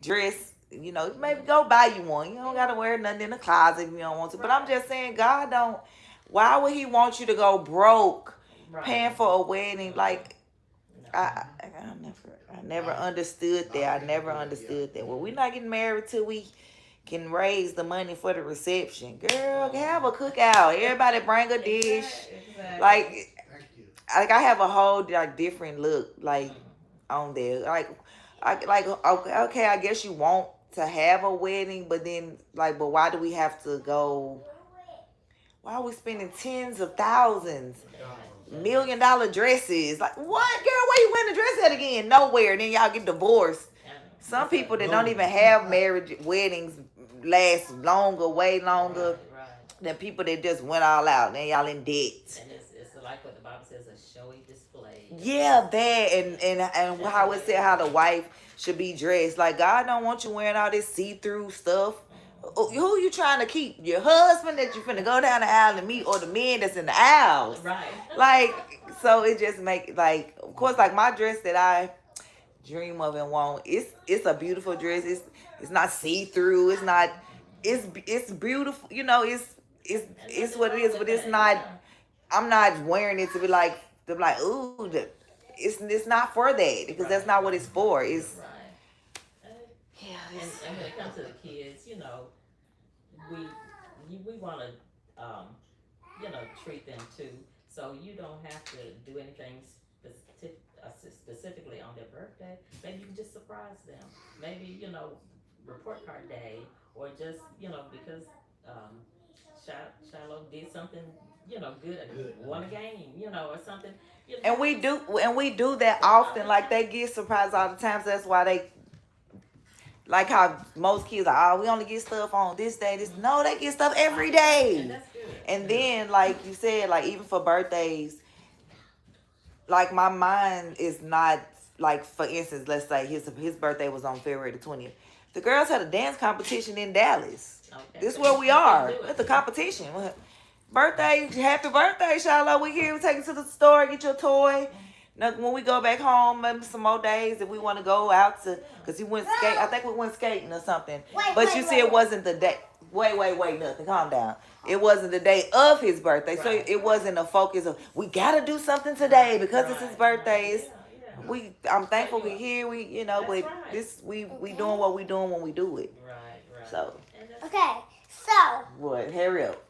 dress. You know, maybe go buy you one. You don't gotta wear nothing in the closet if you don't want to. But I'm just saying, God don't. Why would He want you to go broke paying for a wedding? Like, I never understood that. I never understood that. Well, we're not getting married till we can raise the money for the reception. Girl, have a cookout. Everybody bring a dish. Exactly. Like I have a whole different look on there. Okay, I guess you want to have a wedding, but then but why do we have to go? Why are we spending tens of thousands, $1 million dresses? Like, what, girl? Where you wearing the dress at again? Nowhere. And then y'all get divorced. Some people that don't even have marriage weddings last longer, way longer than people that just went all out. Then y'all in debt. And it's like what the Bible says, a showy display. Yeah, that and how it said how the wife should be dressed. Like, God don't want you wearing all this see-through stuff. Who you trying to keep? Your husband that you finna go down the aisle and meet, or the men that's in the aisles? Right. Like, so it just make of course, like my dress that I dream of and want. It's a beautiful dress. It's not see-through. It's not. It's beautiful. You know, it's what it is. But it's not. I'm not wearing it to be like. They're like, ooh, it's not for that, because that's not what it's for. It's yeah. And when it comes to the kids, you know, we want to treat them too. So you don't have to do anything specifically on their birthday. Maybe you can just surprise them. Maybe report card day, or just because Shiloh did something. Good. Won a game, or something. And we do that often. Like, they get surprised all the time. So that's why they, like how most kids are, we only get stuff on this day. No, they get stuff every day. And that's good. And then, like you said, like even for birthdays, like my mind is not like, for instance, let's say his birthday was on February the 20th. The girls had a dance competition in Dallas. Okay. This is where we are. It's the competition. Birthday, happy birthday, Shiloh. We here. We take you to the store, get your toy. Now, when we go back home, maybe some more days if we want to go out to, because he went skate. I think we went skating or something. But you see, it wasn't the day. Wait, nothing. Calm down. It wasn't the day of his birthday, so it wasn't a focus of we gotta do something today because it's his birthday. I'm thankful we're here. We doing what we doing when we do it. Right. So. Okay, so. What? Hurry up.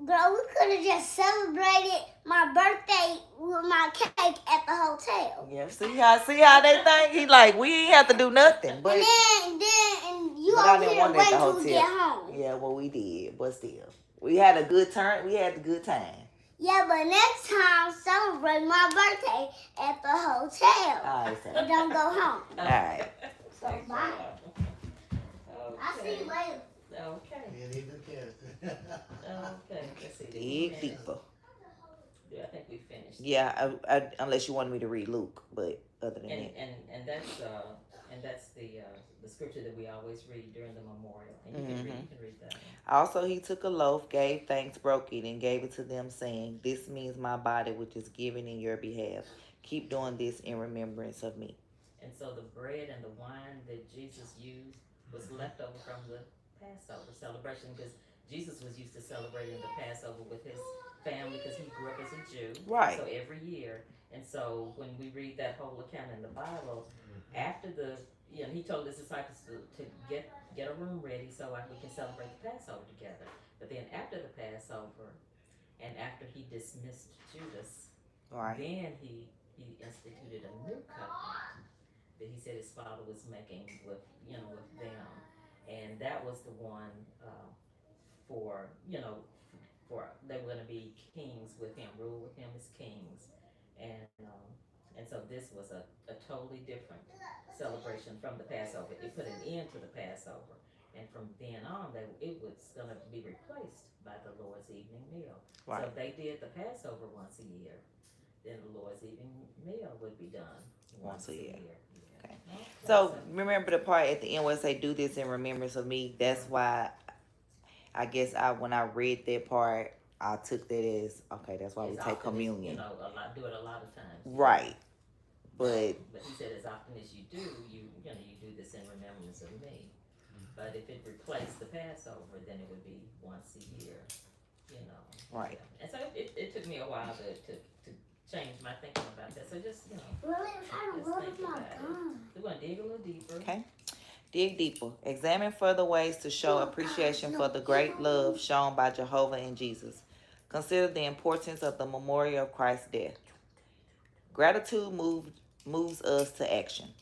Girl, we could have just celebrated my birthday with my cake at the hotel. Yeah, see how they think? He like, we ain't have to do nothing. But and you over here wait till we get home. Yeah, well, we did, but still. We had a good turn. We had a good time. Yeah, but next time, celebrate my birthday at the hotel. All right, so. And don't go home. All right. So, bye. I'll see you later. Okay. Okay. Let's see. Dig deeper. Yeah, I think we finished. Yeah, I, unless you wanted me to read Luke, but other than that. And that's And that's the scripture that we always read during the memorial. And you can read that one. Also, he took a loaf, gave thanks, broke it, and gave it to them, saying, "This means my body, which is given in your behalf. Keep doing this in remembrance of me." And so the bread and the wine that Jesus used was left over from the Passover celebration, because Jesus was used to celebrating the Passover with his family because he grew up as a Jew. Right. So every year. And so when we read that whole account in the Bible, after he told his disciples to get a room ready so we can celebrate the Passover together. But then after the Passover, and after he dismissed Judas, Right. then he instituted a new covenant that he said his father was making with them, and that was the one for for they were going to be kings with him, rule with him as kings, and so this was a totally different celebration from the Passover. It put an end to the Passover, and from then on, it was going to be replaced by the Lord's evening meal. Right. So if they did the Passover once a year, then the Lord's evening meal would be done once a year. Okay. So remember the part at the end where it say, "Do this in remembrance of me." That's why I guess when I read that part, I took that as, okay, that's why we take communion. Do it a lot of times. Right. But he said, as often as you do, you do this in remembrance of me. But if it replaced the Passover, then it would be once a year. Right. And so it took me a while to change my thinking about that. So just Really, I'm trying to look my gun. We're gonna dig a little deeper. Okay. Dig deeper. Examine further ways to show appreciation for the great love shown by Jehovah and Jesus. Consider the importance of the memorial of Christ's death. Gratitude moves us to action.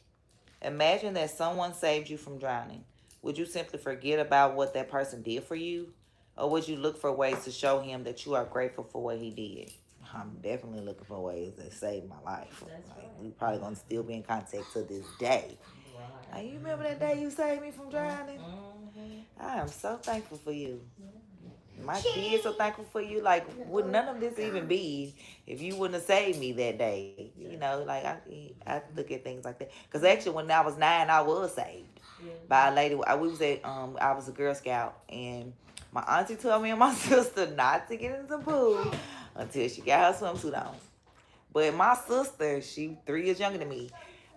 Imagine that someone saved you from drowning. Would you simply forget about what that person did for you? Or would you look for ways to show him that you are grateful for what he did? I'm definitely looking for ways that saved my life. We probably going to still be in contact to this day. Now, you remember that day you saved me from drowning? I am so thankful for you. My kids are thankful for you. Like, would none of this even be if you wouldn't have saved me that day? Like I look at things like that. Because actually, when I was 9, I was saved by a lady. We was at I was a Girl Scout, and my auntie told me and my sister not to get in the pool until she got her swimsuit on. But my sister, she 3 years younger than me.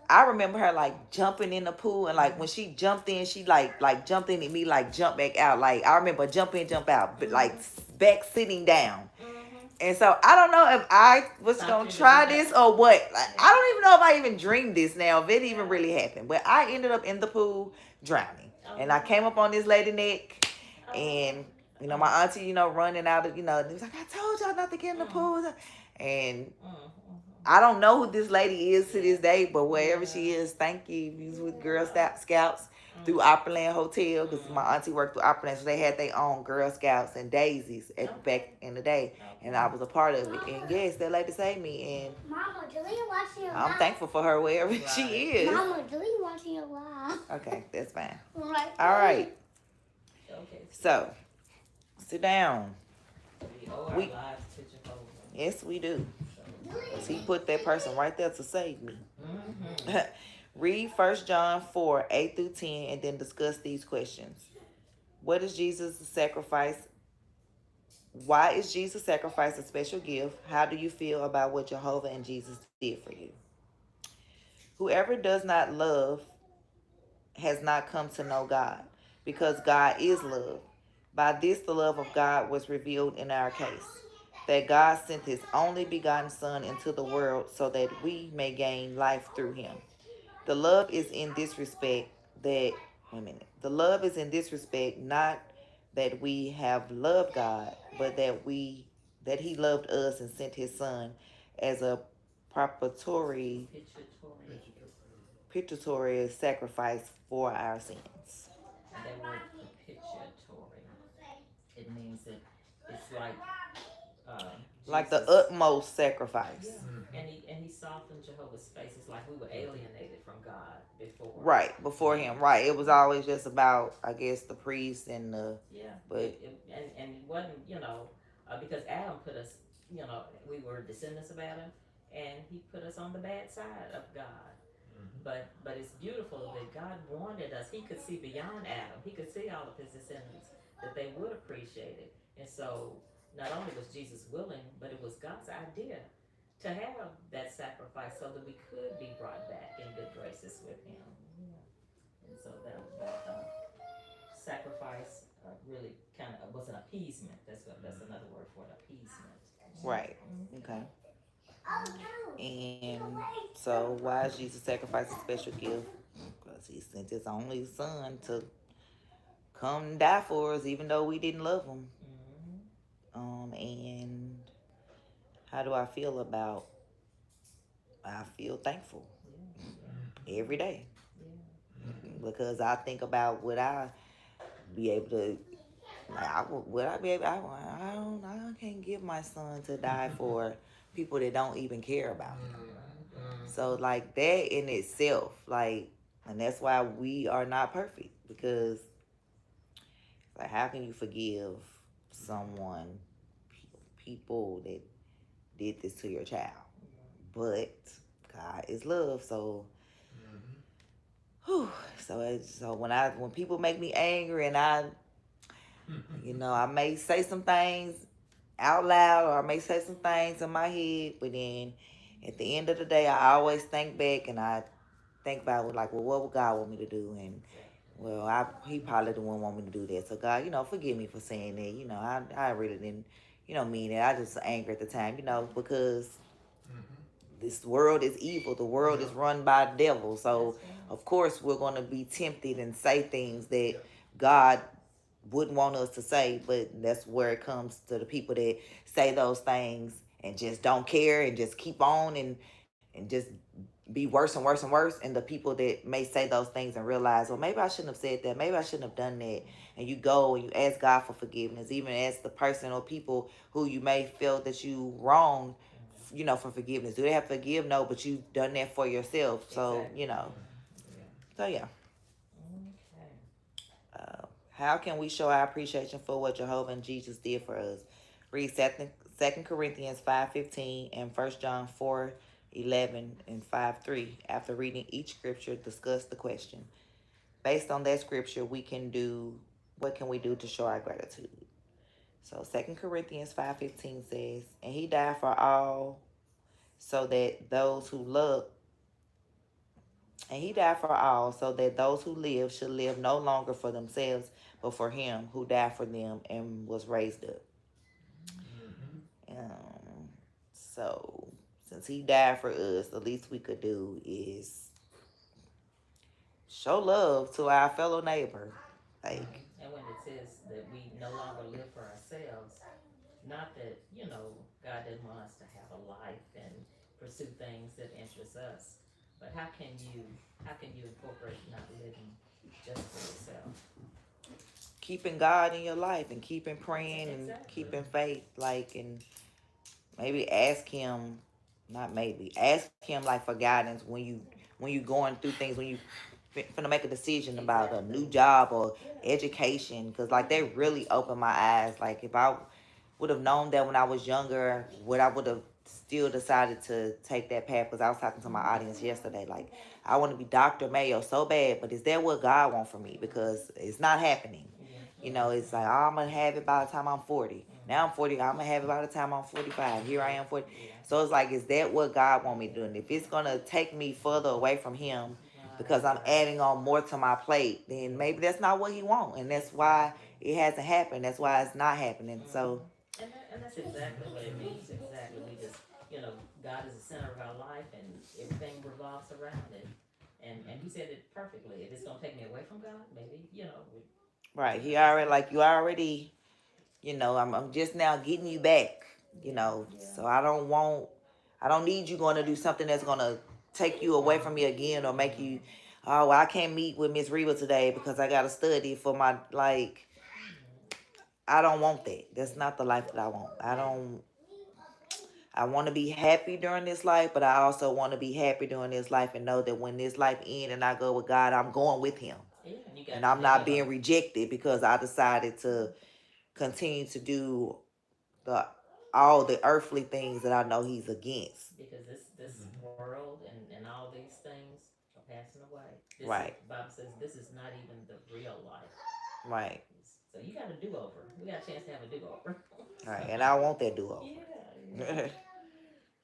I remember her like jumping in the pool, and like when she jumped in, she like jumped in at me, like jump back out. Like I remember jump in, jump out, but like back sitting down. And so I don't know if I was gonna try this or what. Like, I don't even know if I even dreamed this now, if it even really happened. But I ended up in the pool drowning, and I came up on this lady neck, and my auntie, running out of, it was like, "I told y'all not to get in the pool," and I don't know who this lady is to this day, but wherever she is, thank you. She was with Girl Scouts through Opryland Hotel, because my auntie worked through Opryland, so they had their own Girl Scouts and Daisies back in the day, and I was a part of it. And yes, that lady saved me, and Mama, do we watching your I'm thankful for her wherever she is. Mama, do we watching your live? Okay, that's fine. Right. All right. Okay. So, sit down. We owe our lives to Jehovah. Yes, we do. He put that person right there to save me. Read 1 John 4, 8 through 10, and then discuss these questions. What is Jesus' sacrifice? Why is Jesus' sacrifice a special gift? How do you feel about what Jehovah and Jesus did for you? Whoever does not love has not come to know God, because God is love. By this, the love of God was revealed in our case, that God sent his only begotten Son into the world so that we may gain life through him. The love is in this respect not that we have loved God, but that he loved us and sent his Son as a propitiatory sacrifice for our sins. And that word propitiatory, it means that it's like the utmost sacrifice. Yeah. And he softened Jehovah's face. It's like we were alienated from God before. Right, before him. Right. It was always just about, I guess, the priest and the... Yeah. But and it wasn't, because Adam put us, we were descendants of Adam, and he put us on the bad side of God. But it's beautiful that God wanted us. He could see beyond Adam. He could see all of his descendants that they would appreciate it. And so not only was Jesus willing, but it was God's idea to have that sacrifice so that we could be brought back in good graces with him. Yeah. And so that sacrifice really kind of was an appeasement. That's another word for it, appeasement. Right. Okay. And so why is Jesus sacrifice a special gift? Because he sent his only son to come and die for us, even though we didn't love him. And how do I feel about? I feel thankful every day because I think about would I be able to. Like, would I be able? I can't give my son to die for people that don't even care about him. So like that in itself, like, and that's why we are not perfect because, like, how can you forgive someone, people that did this to your child? But God is love, so. Whew, so when people make me angry and I may say some things out loud or I may say some things in my head, but then at the end of the day, I always think back and I think about like, well, what would God want me to do? And well, he probably the one want me to do that. So God, forgive me for saying that. I really didn't, mean it. I just angry at the time, because this world is evil. The world is run by the devil. So of course we're going to be tempted and say things that God wouldn't want us to say, but that's where it comes to the people that say those things and just don't care and just keep on and just be worse and worse and worse. And the people that may say those things and realize, well, maybe I shouldn't have said that. Maybe I shouldn't have done that. And you go and you ask God for forgiveness, even ask the person or people who you may feel that you wronged, for forgiveness. Do they have to forgive? No, but you've done that for yourself. So, So, yeah. How can we show our appreciation for what Jehovah and Jesus did for us? Read 2 Corinthians 5:15 and 1 John 4:11 and 5:3. After reading each scripture, discuss the question. Based on that scripture, what can we do to show our gratitude? So 2 Corinthians 5:15 says, and he died for all so that those who love And he died for all, so that those who live should live no longer for themselves, but for him who died for them and was raised up. So, since he died for us, the least we could do is show love to our fellow neighbor. And when it says that we no longer live for ourselves, not that, God didn't want us to have a life and pursue things that interest us, but how can you incorporate not living just for yourself? Keeping God in your life and keeping praying and keeping faith, and maybe ask him like for guidance when you going through things, when you finna make a decision about a new job or education, because like they really opened my eyes. Like if I would have known that when I was younger, I would have still decided to take that path. Because I was talking to my audience yesterday, like I want to be Dr. Mayo so bad, but is that what God wants for me? Because it's not happening. It's like, oh, I'm going to have it by the time I'm 40. Now I'm 40. I'm going to have it by the time I'm 45. Here I am 40. So it's like, is that what God wants me to do? And if it's going to take me further away from him because I'm adding on more to my plate, then maybe that's not what he wants. And that's why it hasn't happened. That's why it's not happening. So. And that's exactly what it means. Exactly. We just, God is the center of our life and everything revolves around it. And he said it perfectly. If it's going to take me away from God, maybe, Right. He already, I'm just now getting you back, So I don't need you going to do something that's going to take you away from me again or make you, oh, well, I can't meet with Miss Reba today because I got to study for my, I don't want that. That's not the life that I want. I want to be happy during this life, but I also want to be happy during this life and know that when this life ends and I go with God, I'm going with him. And I'm not being rejected because I decided to continue to do all the earthly things that I know he's against. Because this world and all these things passing away. This Right. Is, Bible says this is not even the real life. Right. So you got a do-over. We got a chance to have a do-over. Right. And I want that do-over. Yeah.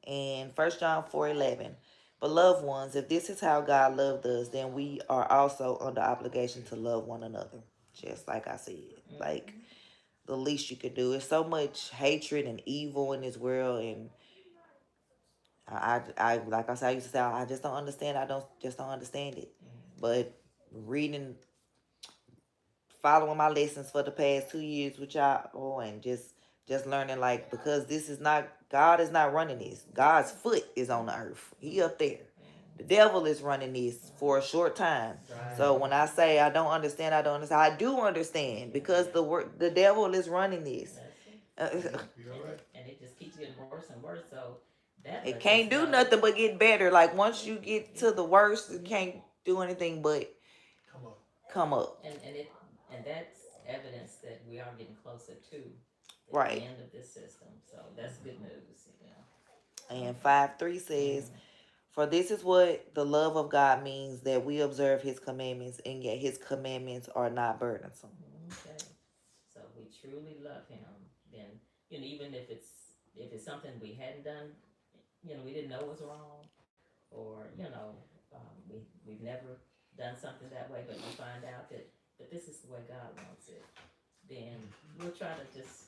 And 1 John 4:11. Beloved ones, if this is how God loved us, then we are also under obligation to love one another. Just like I said. Like, the least you could do. There's so much hatred and evil in this world, and I like I said, I used to say, I just don't understand. I don't understand it. But reading, following my lessons for the past 2 years with y'all, and just learning, like, because this is not, God is not running this. God's foot is on the earth. He up there. The devil is running this for a short time. Right. So when I say I don't understand, I do understand, because the devil is running this. You're right. And it just keeps getting worse and worse. So that It can't do nothing but get better. Like, once you get to the worst, it can't do anything but come up. And that's evidence that we are getting closer to the Right. end of this system. So that's good news. And 5:3 says, for this is what the love of God means, that we observe his commandments, and yet his commandments are not burdensome. Okay. So if we truly love him, then, even if it's something we hadn't done, we didn't know was wrong, or, we've never done something that way, but we find out that this is the way God wants it, then we'll try to just,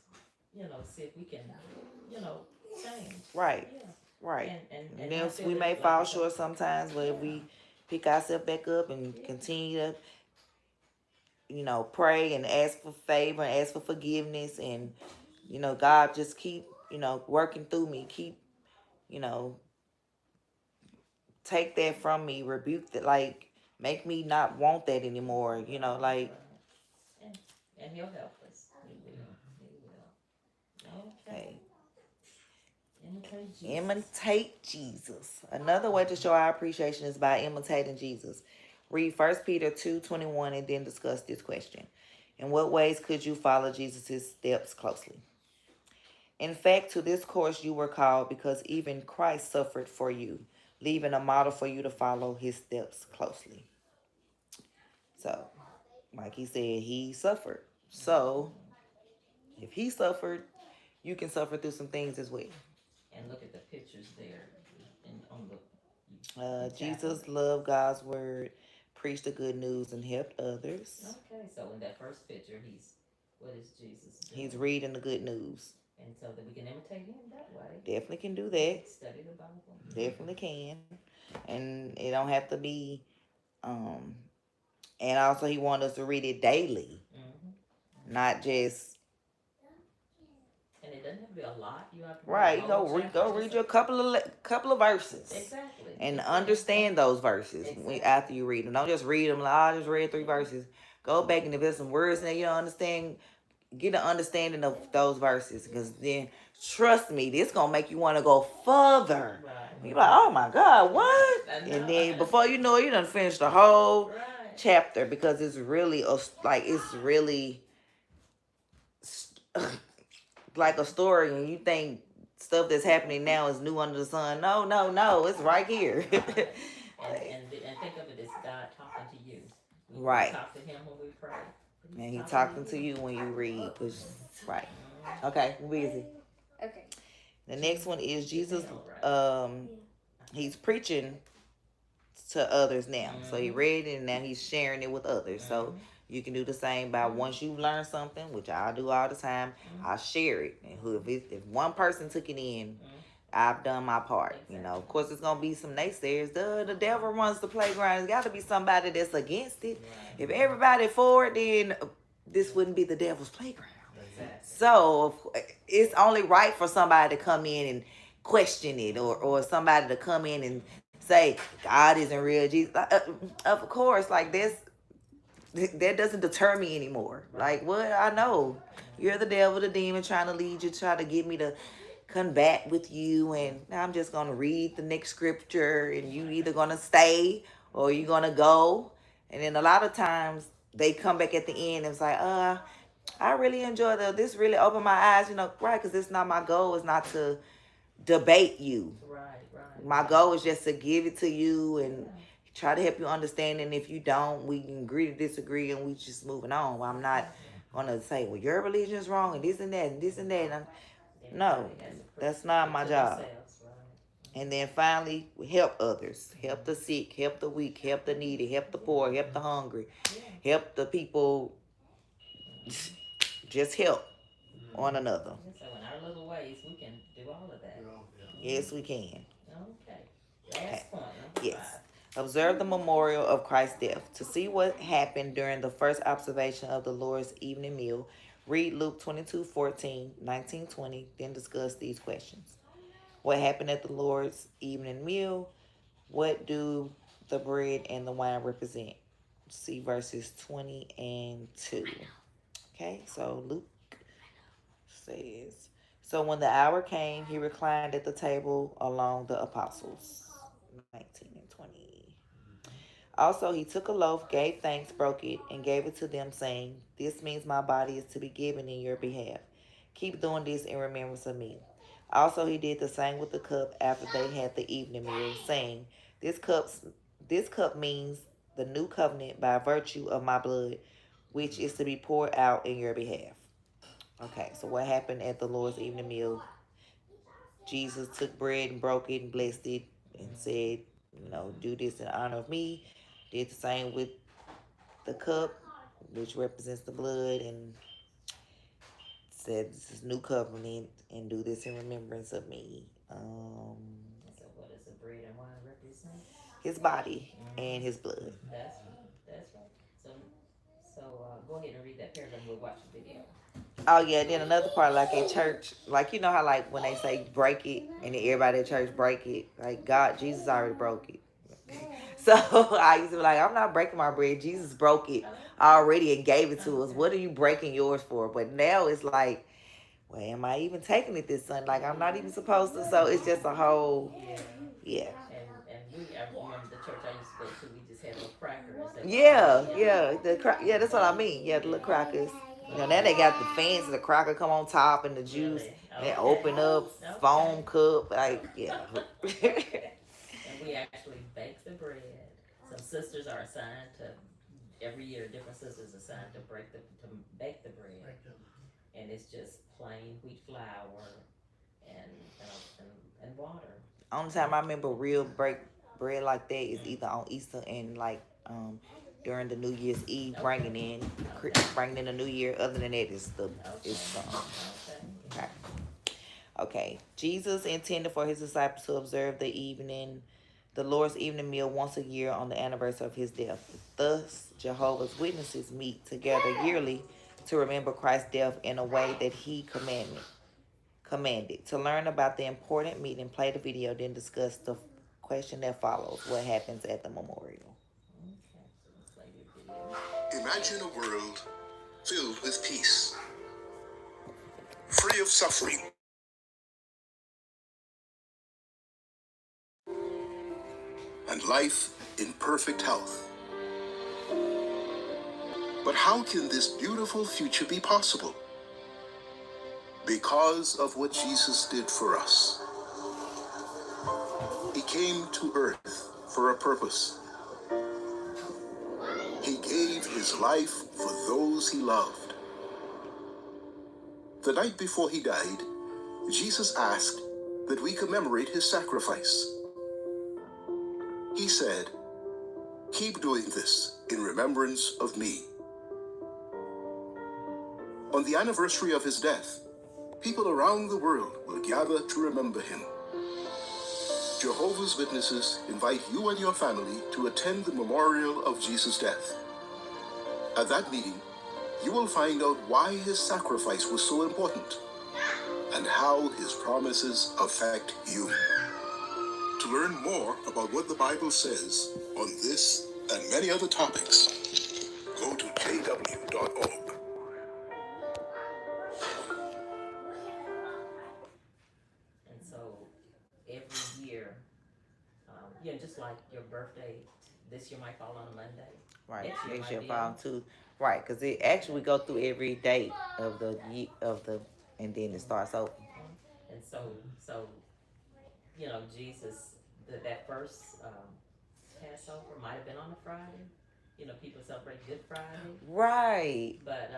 see if we can, change. Right. Yeah. Right. And then not feel we that, may like fall you said, short sometimes, but if we pick ourselves back up and continue to, pray and ask for favor and ask for forgiveness, and, God just keep, working through me, keep, take that from me, rebuke that, like, make me not want that anymore, like. And he'll help us. He will. Okay. Imitate Jesus. Another way to show our appreciation is by imitating Jesus. Read 1 Peter 2:21 and then discuss this question. In what ways could you follow Jesus' steps closely? In fact, to this course you were called, because even Christ suffered for you, leaving a model for you to follow his steps closely. So, like he said, he suffered. So, if he suffered, you can suffer through some things as well. And look at the pictures there. On the Jesus loved God's word, preached the good news, and helped others. Okay, so in that first picture, what is Jesus doing? He's reading the good news. And so that we can imitate him that way. Definitely can do that. Study the Bible. Definitely can. And it don't have to be, and also he wants us to read it daily. Not just. And it doesn't have to be a lot. You have to right. Go read your couple of verses. Exactly. And understand those verses after you read them. Don't just read them like, I just read 3 verses. Go back, and if there's some words that you don't understand, get an understanding of those verses. Because then, trust me, this going to make you want to go further. Right. You're like, oh my God, what? And then before you know it, you done finished the whole chapter, because it's really, like a story, and you think stuff that's happening now is new under the sun. No, it's right here. And think of it as God talking to you. Right. Talk to him when we pray. And he's talking to you when you read. Right. Okay, we're busy. Okay. The next one is Jesus. He's preaching to others now. So he read it, and now he's sharing it with others. So you can do the same by, once you learn something, which I do all the time, I share it. And if one person took it in, I've done my part. Of course, it's gonna be some naysayers. The devil runs the playground. There's got to be somebody that's against it. If everybody for it, then this wouldn't be the devil's playground. So it's only right for somebody to come in and question it, or somebody to come in and say God isn't real. Jesus, of course, like this. That doesn't deter me anymore. Like, what? I know you're the devil, the demon, trying to lead you, try to get me to combat with you, and I'm just gonna read the next scripture, and you either gonna stay or you're gonna go. And then a lot of times they come back at the end and it's like, I really enjoy this really opened my eyes, right? Because it's not my goal. It's not to debate you. Right. My goal is just to give it to you and try to help you understand, and if you don't, we can agree to disagree, and we just moving on. I'm not gonna say, well, your religion is wrong, and this and that, and this and that. No, that's not my job. And then finally, help others. Help the sick, help the weak, help the needy, help the poor, help the hungry, help the people. Just help one another. So in our little ways, we can do all of that. Yes, we can. Okay. Last point, number Yes. 5. Observe the memorial of Christ's death. To see what happened during the first observation of the Lord's evening meal, read Luke 22:14, 19, 20, then discuss these questions. What happened at the Lord's evening meal? What do the bread and the wine represent? See verses 20 and 2. Okay, so Luke says, so when the hour came, he reclined at the table along the apostles. 19 and 20. Also, he took a loaf, gave thanks, broke it, and gave it to them, saying, this means my body is to be given in your behalf. Keep doing this in remembrance of me. Also, he did the same with the cup after they had the evening meal, saying, this cup means the new covenant by virtue of my blood, which is to be poured out in your behalf. Okay, so what happened at the Lord's evening meal? Jesus took bread and broke it and blessed it and said, do this in honor of me. Did the same with the cup, which represents the blood, and said, this is new covenant, and do this in remembrance of me. So what does the bread and wine represent? His body and his blood. That's right. So go ahead and read that paragraph. We'll watch the video. Oh yeah, then another part, like at church, like you know how like when they say break it, and then everybody at church break it, like God, Jesus already broke it. So I used to be like, I'm not breaking my bread. Jesus broke it already and gave it to us. What are you breaking yours for? But now it's like, well, am I even taking it this Sunday? Like I'm not even supposed to. So it's just a whole, yeah. And I remember the church I used to go to, we just had a little cracker and said, Yeah, that's what I mean. Yeah, the little crackers. Now they got the fancy, the cracker come on top and the juice. And they open up, foam cup, like, yeah. And we actually bake the bread. Some sisters are assigned to, every year, different sisters assigned to bake the bread. And it's just plain wheat flour and water. Only time I remember real bread like that is either on Easter and like during the New Year's Eve, bringing in the New Year. Other than that, okay. Jesus intended for his disciples to observe the Lord's evening meal once a year on the anniversary of his death. Thus, Jehovah's Witnesses meet together yearly to remember Christ's death in a way that he commanded. To learn about the important meeting, play the video, then discuss the question that follows. What happens at the memorial? Imagine a world filled with peace, free of suffering, and life in perfect health. But how can this beautiful future be possible? Because of what Jesus did for us. He came to earth for a purpose. He gave his life for those he loved. The night before he died, Jesus asked that we commemorate his sacrifice. He said, "Keep doing this in remembrance of me." On the anniversary of his death, people around the world will gather to remember him. Jehovah's Witnesses invite you and your family to attend the memorial of Jesus' death. At that meeting, you will find out why his sacrifice was so important and how his promises affect you. To learn more about what the Bible says on this and many other topics, go to jw.org. And so every year, just like your birthday, this year might fall on a Monday. Right, next year fall too. Right, because it actually go through every day of the and then it starts over. And so Jesus, that first Passover might have been on a Friday. You know, people celebrate Good Friday. Right. But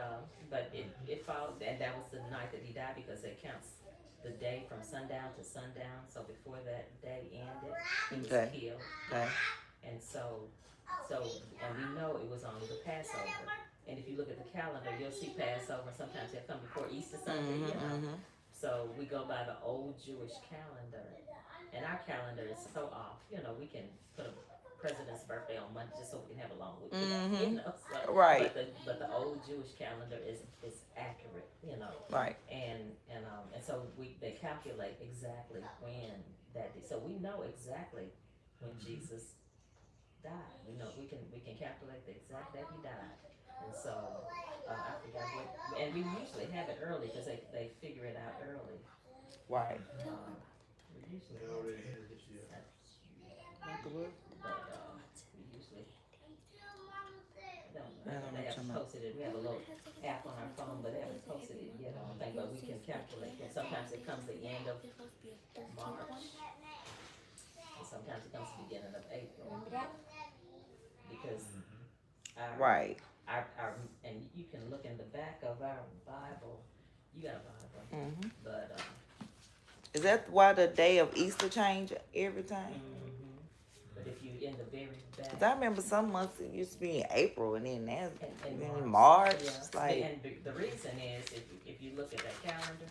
it followed, and that was the night that he died because it counts the day from sundown to sundown. So before that day ended, he was Okay. killed. Okay. And and we know it was on the Passover. And if you look at the calendar, you'll see Passover. Sometimes they'll come before Easter Sunday, you know. So we go by the old Jewish calendar. And our calendar is so off. You know, we can put a president's birthday on Monday just so we can have a long weekend. You know, so, Right. But the old Jewish calendar is accurate. You know. Right. And so they calculate exactly when that day. So we know exactly when Jesus died. We know we can calculate the exact day he died. And so I forgot what. And we usually have it early because they figure it out early. Right. We usually. They already had it this year. But we usually don't. They haven't posted it. We have a little app on our phone, but they haven't posted it yet. I don't think, but we can calculate it. Sometimes it comes the end of March, and sometimes it comes the beginning of April. Because Right. Our and you can look in the back of our Bible. You got a Bible, but is that why the day of Easter change every time? But if you in the very back, 'Cause I remember some months it used to be in April, and then that's in in March. yeah. It's like, And the reason is if you look at that calendar,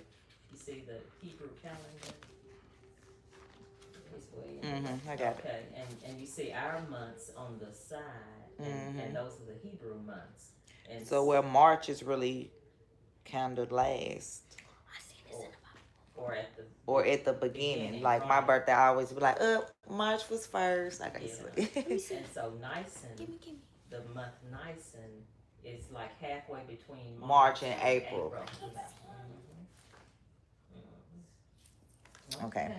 you see the Hebrew calendar. It's way in there. I got it. Okay, and you see our months on the side, and those are the Hebrew months. And So where March is really kind of last. Or at the beginning. Like my birthday, I always be like, March was first. Like I And so Nisan, the month Nisan is like halfway between March and April. Okay.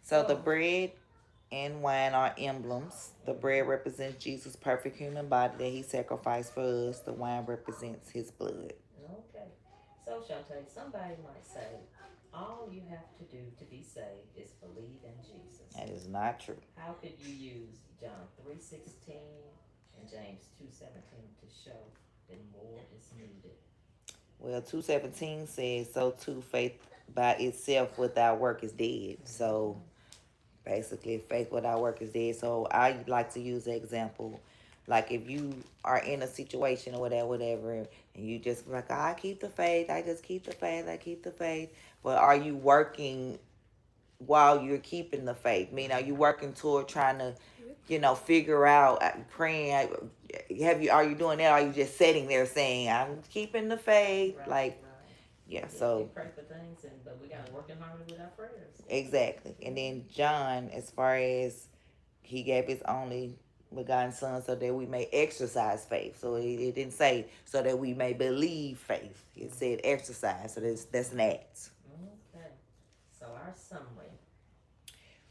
So the bread and wine are emblems. The bread represents Jesus' perfect human body that he sacrificed for us. The wine represents his blood. Okay. So Shantae, somebody might say, all you have to do to be saved is believe in Jesus. That is not true. How could you use John 3:16 and James 2:17 to show that more is needed? Well, 2:17 says, so too faith by itself without work is dead. So basically, faith without work is dead. So I like to use the example, like if you are in a situation or whatever, and you just like, I keep the faith, I just keep the faith, I keep the faith. But are you working while you're keeping the faith? I mean, are you working toward trying to, figure out, praying? Are you doing that? Or are you just sitting there saying, I'm keeping the faith? So we pray for things, but we gotta work harder with our prayers. Exactly. And then John, as far as he gave his only begotten son so that we may exercise faith. So it didn't say so that we may believe faith. It said exercise. So that's an act. Okay. So our summary.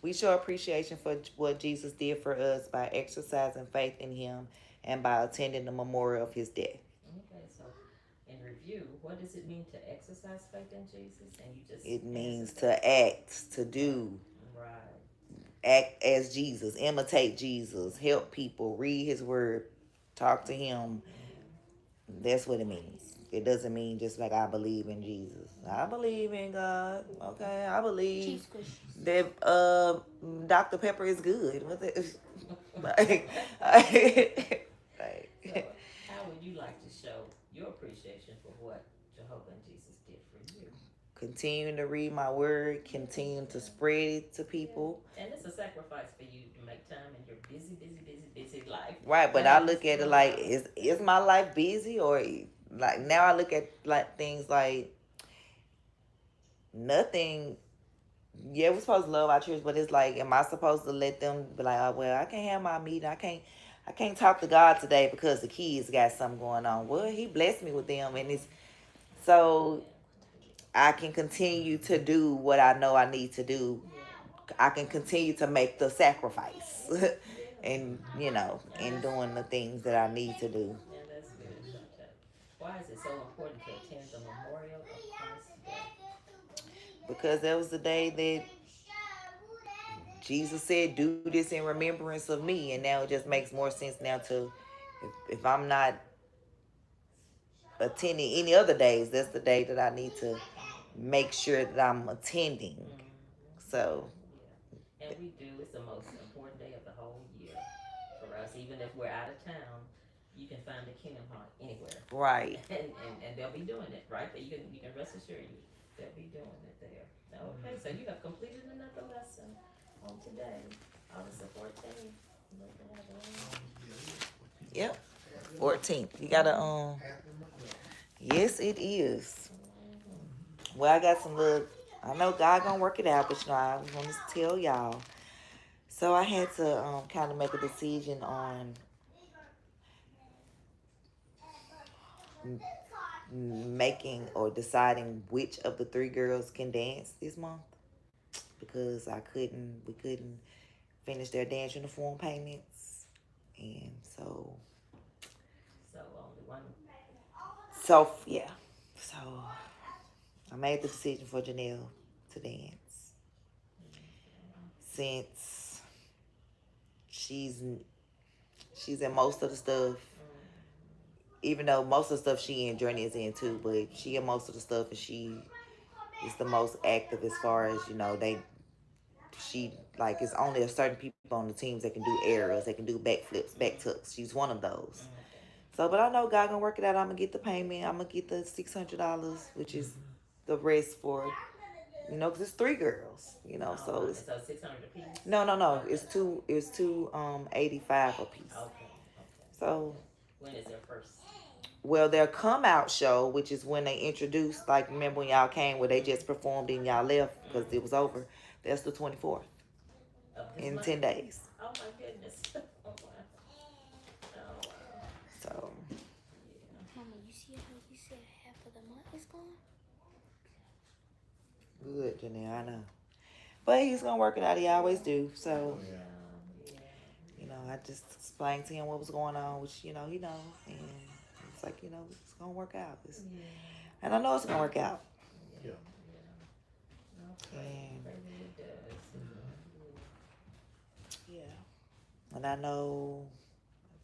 We show appreciation for what Jesus did for us by exercising faith in him and by attending the memorial of his death. Okay, so in review, what does it mean to exercise faith in Jesus? And you just it means to act, to do. Right. Act as Jesus, imitate Jesus, help people, read his word, talk to him. That's what it means. It doesn't mean just like I believe in Jesus. I believe in God. Okay, I believe that Dr. Pepper is good. What the, So, how would you like to show your appreciation for what Jehovah and Jesus did for you? Continue to read my word, continue to spread it to people. And it's a sacrifice for you to make time in your busy life. Right, but I look at it like, is my life busy? Or like now I look at like things like nothing. Yeah, we're supposed to love our church, but it's like, am I supposed to let them be like, oh, well, I can't have my meeting. I can't talk to God today because the kids got something going on. Well, he blessed me with them, and it's so I can continue to do what I know I need to do. I can continue to make the sacrifice and, and doing the things that I need to do. Yeah, that's good, Shante. Why is it so important to attend the memorial of Christ's death? Because that was the day that Jesus said, "Do this in remembrance of me," and now it just makes more sense now to, if I'm not attending any other days, that's the day that I need to make sure that I'm attending. So, And we do. It's the most important day of the whole year for us. Even if we're out of town, you can find the Kingdom Heart anywhere. right. And they'll be doing it, right? But you can rest assured they'll be doing it there. Okay, so you have completed another lesson on today, August the 14th. Yep. 14th. You gotta Yes, it is. Well, I got some little. I know God gonna work it out, but I want to tell y'all. So I had to kind of make a decision on making or deciding which of the three girls can dance this month, because we couldn't finish their dance uniform payments, and so only one. So yeah, so I made the decision for Janelle to dance, since she's in most of the stuff. Even though most of the stuff she and Journey is in too, but she in most of the stuff, and she is the most active as far as, she, like, it's only a certain people on the teams that can do aerials, that can do backflips, back tucks. She's one of those. So, but I know God gonna work it out. I'm gonna get the payment. I'm gonna get the $600, which is the rest for, because it's three girls, so it's, So 600 a piece? no, it's two 85 a piece. Okay. So When is their first? Well, their come out show, which is when they introduced, like, remember when y'all came where they just performed and y'all left because it was over. That's the 24th. In 10 days. Oh my goodness. Oh wow. Oh wow. So. Mama, you see how you said half of the month is gone? Good, Janelle, I know. But he's gonna work it out. He always do. So. I just explained to him what was going on, which he knows, and it's like, it's gonna work out. And I know it's gonna work out. Yeah. And, yeah. And I know,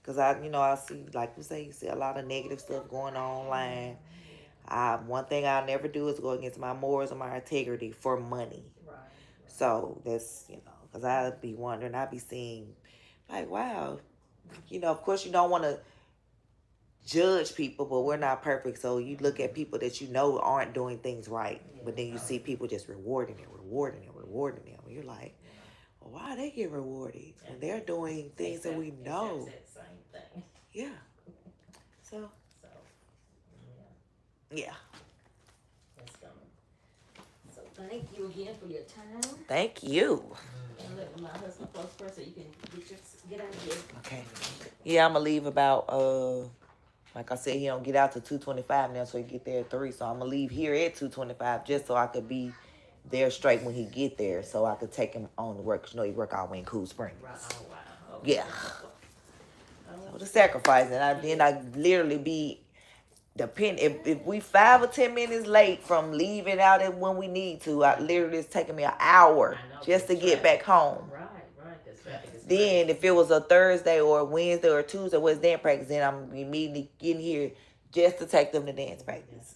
because I see, like you say, you see a lot of negative stuff going on online. One thing I'll never do is go against my morals and my integrity for money. Right. So that's, because I'd be wondering, I'd be seeing, like, wow, of course you don't want to judge people, but we're not perfect. So you look at people that aren't doing things right, but then you see people just rewarding them. And you're like, well, why they get rewarded when they're doing things that we know? Same thing. Yeah. So. Yeah. That's coming. So thank you again for your time. Thank you. And let my husband close first so you can get out of here. Okay. Yeah, I'm gonna leave about like I said, he don't get out to 2:25 now, so he get there at 3. So I'm gonna leave here at 2:25 just so I could be there straight when he get there, so I could take him on to work. Cause he work all the way in Cool Springs. Right. Oh wow. Okay. Yeah. So the sacrifice, and then I literally be if we 5 or 10 minutes late from leaving out at when we need to, it's taking me an hour just to get back home. Right. Then if it was a Thursday or a Wednesday or a Tuesday was dance practice, then I'm immediately getting here just to take them to dance practice.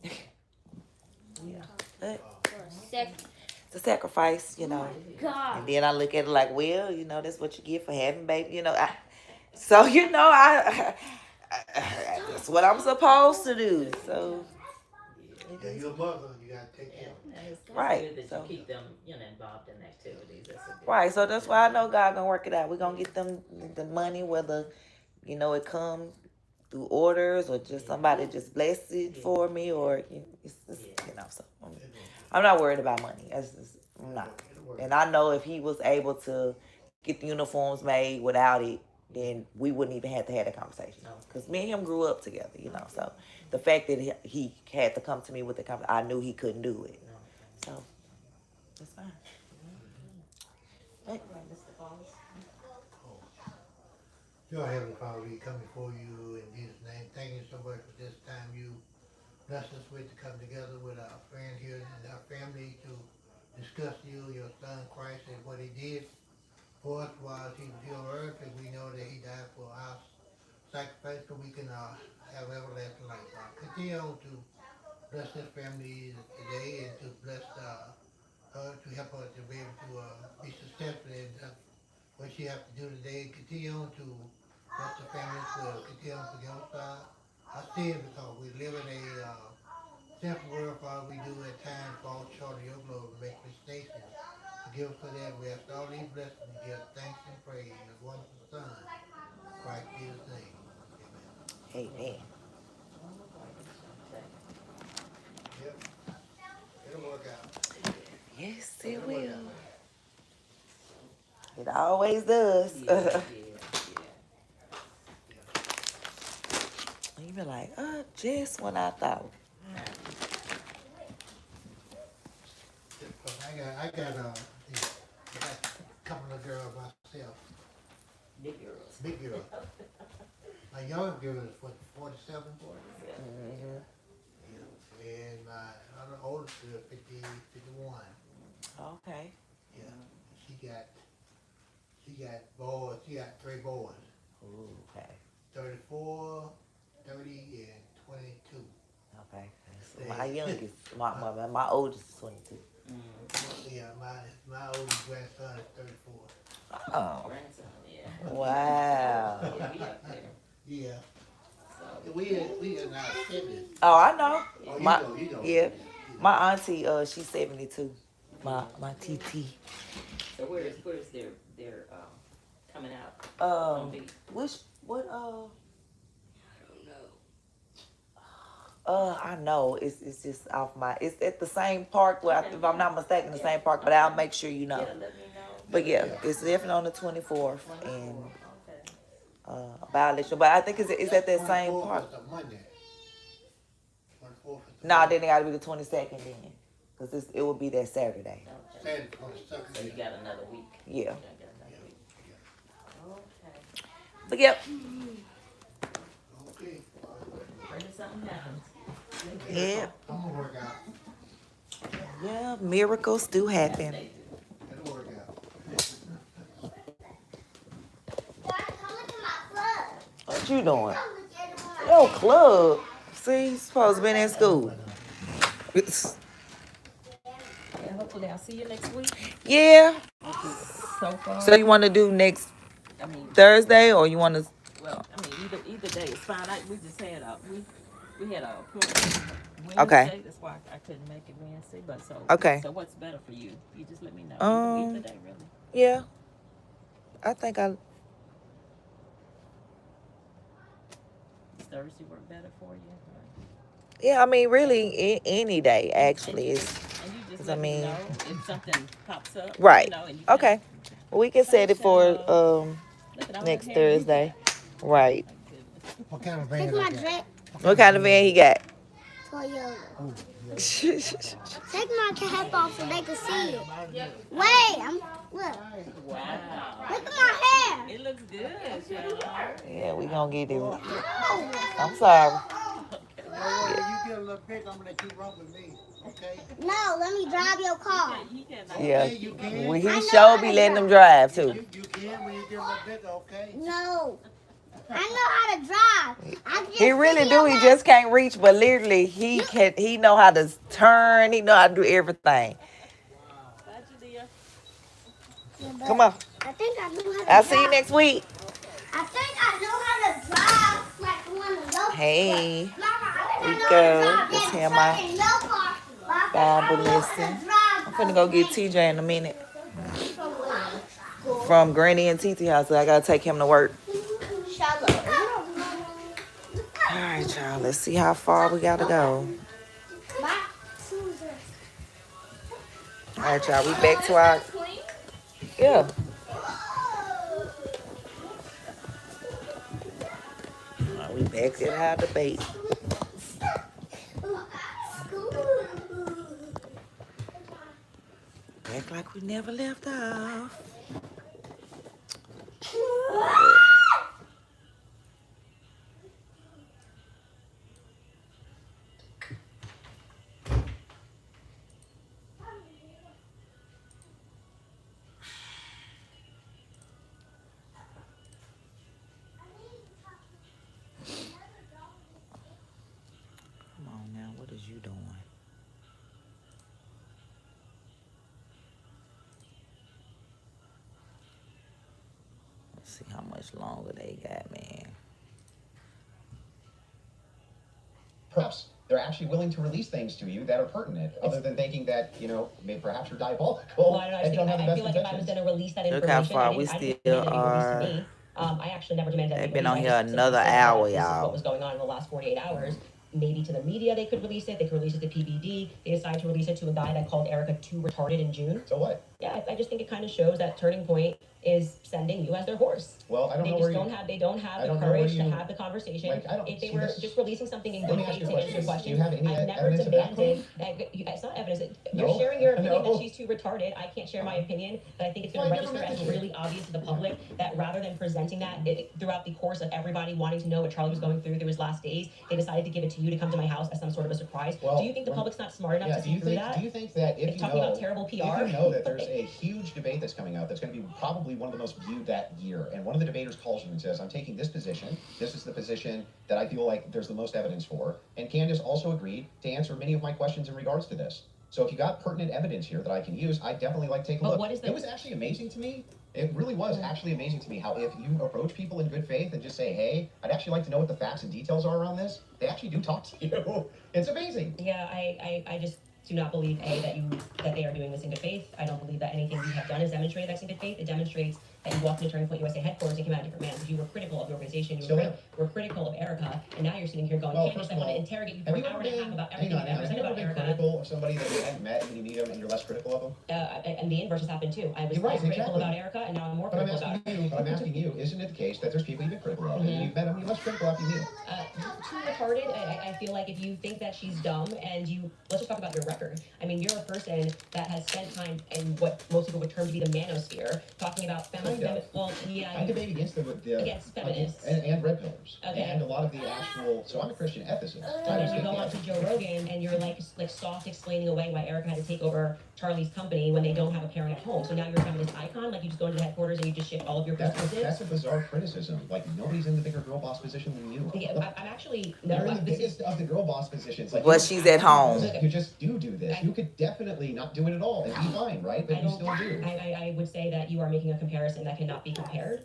Yeah. But it's a sacrifice, God. And then I look at it like, well, that's what you get for having baby, that's what I'm supposed to do. So. Yeah, you're a mother. You gotta take care of them. Right. That you keep them, involved in activities. Right. So that's why I know God gonna work it out. We're gonna get them the money, whether it come through orders or just somebody just bless it for me, or So I'm not worried about money. I'm not. And I know if he was able to get the uniforms made without it, then we wouldn't even have to have that conversation. Because me and him grew up together, So the fact that he had to come to me with the conversation, I knew he couldn't do it. So that's fine. Dear Heavenly Father, we come before you in Jesus' name. Thank you so much for this time you blessed us with to come together with our friend here and our family to discuss you, your son Christ, and what he did for us while he was here on earth, and we know that he died for our sacrifice so we can have everlasting life. Continue on to bless this family today and to bless her to help her to be able to be successful in what she has to do today. Continue on to bless the family as well. Continue on to give us our sins because we live in a sinful world, Father. We do at times fall short of your glory, make mistakes. And forgive us for that. We ask all these blessings and give thanks and praise in the wonderful Son, Christ Jesus' name. Amen. Amen. Yep. It'll work out. Yes, it will. It always does. You be like, just when I thought. I got a couple of girls myself. Big girls. Big girls. My youngest girl is 47. Mm-hmm. And my other oldest girl is 51. Okay. Yeah. She got boys. She got 3 boys. Ooh, okay. 34, 30, and 22. Okay. So my youngest, my oldest is 22. Yeah, my oldest grandson is 34. Oh. Grandson, yeah. Wow. Yeah, we up there. Yeah. We are not 70s. Oh, I know. Oh, you know. Yeah. My auntie, she's 72. My TT. So where's their coming out? What I don't know. I know it's just off it's at the same park. Well, if I'm not mistaken, the same park. But I'll make sure you know. Yeah, let me know. But yeah, it's definitely on the 24th and Violation. But I think it's at that same park. Monday. No, then it got to be the 22nd then, because it will be that Saturday. Saturday, So you got another week. Yeah. Okay. But yep. Okay. Pray that something happens. Yeah. I'm gonna work out. Yeah, miracles do happen. It'll work out. What you doing? Yo, club. See, you supposed to be in school. Yeah, hopefully I'll see you next week. Yeah. So far. So you want to do next Thursday, or you want to? Well, I mean, either day is fine. We just had we had a appointment Wednesday. Okay. That's why I couldn't make it Wednesday. But so Okay. So what's better for you? You just let me know. Either day, really. Yeah. I think Does Thursday work better for you? Yeah, I mean, really, any day actually is. And you just let me know if something pops up. Right. You know, and you Okay. We can set it for next Thursday. Right. What kind of van? What kind of van he got? Toyota. Take my cap off so they can see it. Wait, look. Wow. Look at my hair. It looks good, Shannon. Yeah, we gonna get it. No. I'm sorry. You get a little bit, I'm gonna let you run with me, okay? No, let me drive your car. Yeah. Okay, you can. Well, he sure be letting them drive too. You can when you get a little bit, okay? No. I know how to drive. He really do. He just can't reach, but literally he know how to turn. He know how to do everything. Come on. I think I know how to I'll see you next week. I think I know how to drive like one of those. Hey, Mama, I think we I go. know how to Let's drive have that my fucking no car. But I think Bible I know how lesson. to drive I'm finna go get TJ in a minute from Granny and TT house. So I gotta take him to work. All right, y'all. Let's see how far we gotta go. All right, y'all. We back to our yeah. We back at our debate. Act like we never left off. See how much longer they got, man. Perhaps they're actually willing to release things to you that are pertinent, other than thinking that, you know, maybe perhaps you're diabolical. Well, I don't know. and don't have the I best feel like if I was intentions. going to release that Look how information, far I we didn't still demand that be released to are. me. I actually never demanded that They've be been released. on I here just another simply said hour, that this is y'all. what was going on in the last 48 hours. Maybe to the media they could release it. They could release it to PBD. They decided to release it to a guy that called Erica too retarded in June. So what? Yeah, I just think it kind of shows that Turning Point is sending you as their horse. Well, I don't They know just where don't you. have they don't have I the don't know where courage to you- have the conversation. Like, I don't If they see were this. just releasing something in Let good me ask faith you to a answer your question. question, Do you have any I've never evidence of that demanded that it's not evidence. You're No. sharing your opinion No. that she's too retarded. I can't share my opinion, but I think it's going Well, to I never register as mentioned it. really obvious to the public that rather than presenting that throughout the course of everybody wanting to know what Charlie was going through his last days, they decided to give it to you to come to my house as some sort of a surprise. Well, do you think the public's not smart enough to do see you through think? that? Do you think that if Like, you talking know, about terrible PR? if you know that there's a huge debate that's coming out that's going to be probably one of the most viewed that year, and one of the debaters calls you and says, "I'm taking this position. This is the position that I feel like there's the most evidence for," and Candace also agreed to answer many of my questions in regards to this. So if you got pertinent evidence here that I can use, I'd definitely like to take a look. What is the... It was actually amazing to me. It really was actually amazing to me how if you approach people in good faith and just say, "Hey, I'd actually like to know what the facts and details are around this," they actually do talk to you. It's amazing. Yeah, I just do not believe that they are doing this in good faith. I don't believe that anything you have done is demonstrated that's in good faith. It demonstrates that you walked into Turning Point USA headquarters and came out a different man because you were critical of the organization. You were critical of Erica, and now you're sitting here going, Well, Candace, first I of want to all, interrogate you for an hour and a half about everything you've ever have said you ever about been Erica. critical of somebody that you hadn't met and you meet them and you're less critical of them? And the inverse has happened too. I was You're right, critical exactly. about Erica, and now I'm more But I'm critical about her. I'm asking you, isn't it the case that there's people you've been critical of, and you've met them, you're less critical after you meet them? Too retarded. I feel like if you think that she's dumb and let's just talk about your record. I mean, you're a person that has spent time in what most people would term to be the manosphere, talking about feminism. Well, yeah. I debate against against feminists. And red pillars. Okay. And a lot of the actual, so I'm a Christian ethicist. And then you go on to Joe Rogan and you're like soft explaining away why Erica had to take over Charlie's company when they don't have a parent at home. So now you're a feminist icon, like you just go into the headquarters and you just shift all of your perspectives. That's a bizarre criticism. Like, nobody's in the bigger girl boss position than you. Yeah, I'm actually... You're in the biggest of the girl boss positions. Like, Well, she's at home. You just do this. You could definitely not do it at all and be fine, right? But you still do. I would say that you are making a comparison that cannot be compared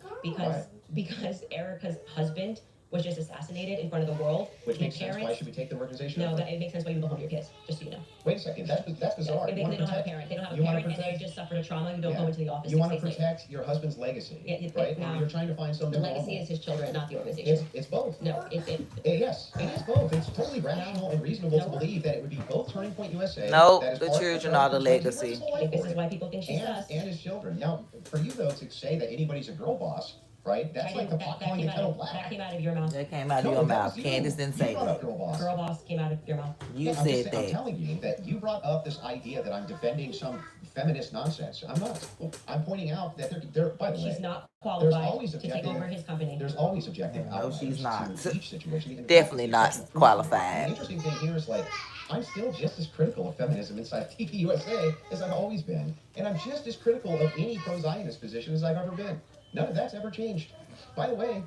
because Erica's husband was just assassinated in front of the world. Which makes sense. Why should we take the organization? No, it makes sense why you go home to your kids, just so you know. Wait a second, that's bizarre. They don't have a parent. They don't have a parent, and they just suffered a trauma. You don't go into the office. You want to protect your husband's legacy, right? No. You're trying to find something. The legacy is his children, not the organization. It's both. No, yes, it is both. It's totally rational and reasonable to believe that it would be both Turning Point USA. Nope, the children are the legacy. This is why people think she's sus. And his children. Now, for you though to say that anybody's a girl boss, right? That's like the pot calling the kettle black. That came out of your mouth. That came out of your mouth. Candace didn't say that. Girl boss. Girl boss came out of your mouth. You said that. I'm telling you that you brought up this idea that I'm defending some feminist nonsense. I'm not. I'm pointing out that they're by the way, she's not qualified to take over his company. There's always objective No, she's not. to each situation. Definitely not The qualified. interesting thing here is like, I'm still just as critical of feminism inside TP USA as I've always been. And I'm just as critical of any pro-Zionist position as I've ever been. None of that's ever changed. By the way,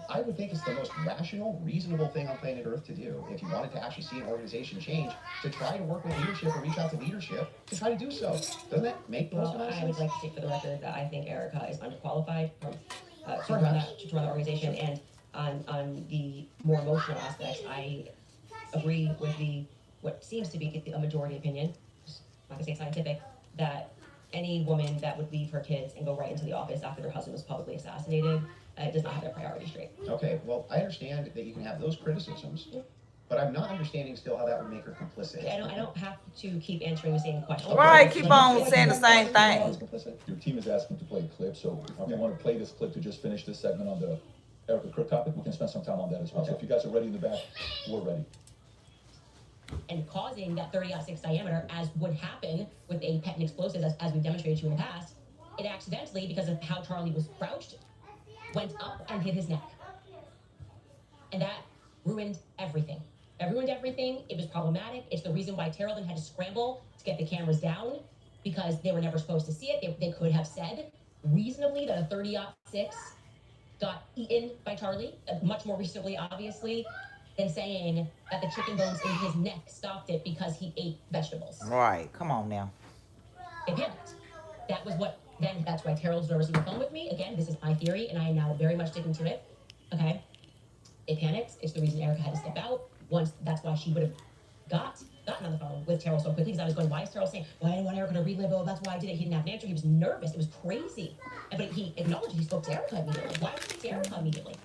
I would think it's the most rational, reasonable thing on planet Earth to do if you wanted to actually see an organization change, to try to work with leadership or reach out to leadership to try to do so. Doesn't that make the most amount of sense? I would like to state for the record that I think Erica is underqualified to run the organization, and on the more emotional aspects, I agree with what seems to be a majority opinion, not to say scientific, that any woman that would leave her kids and go right into the office after their husband was publicly assassinated does not have their priorities straight. Okay, well, I understand that you can have those criticisms, but I'm not understanding still how that would make her complicit. I don't have to keep answering the same question. Right, keep on saying the same thing. Your team is asking to play a clip, so if you want to play this clip to just finish this segment on the Erica Crook topic, we can spend some time on that as well. So if you guys are ready in the back, we're ready. And causing that 30-06 diameter, as would happen with a pet and explosives, as we've demonstrated to you in the past, it accidentally, because of how Charlie was crouched, went up and hit his neck. And that ruined everything. It ruined everything. It was problematic. It's the reason why Terrell then had to scramble to get the cameras down, because they were never supposed to see it. They could have said reasonably that a 30-06 got eaten by Charlie, much more reasonably, obviously, than saying that the chicken bones in his neck stopped it because he ate vegetables. Right, come on now. They panicked. That was what then that's why Terrell's nervous on the phone with me. Again, this is my theory, and I am now very much sticking to it. Okay? It panics. It's the reason Erica had to step out. That's why she would have gotten on the phone with Terrell so quickly, because I was going, why is Terrell saying, well, I didn't want Erica to relive, oh, that's why I did it. He didn't have an answer. He was nervous. It was crazy. But he acknowledged he spoke to Erica immediately. Why did he speak to Erica immediately?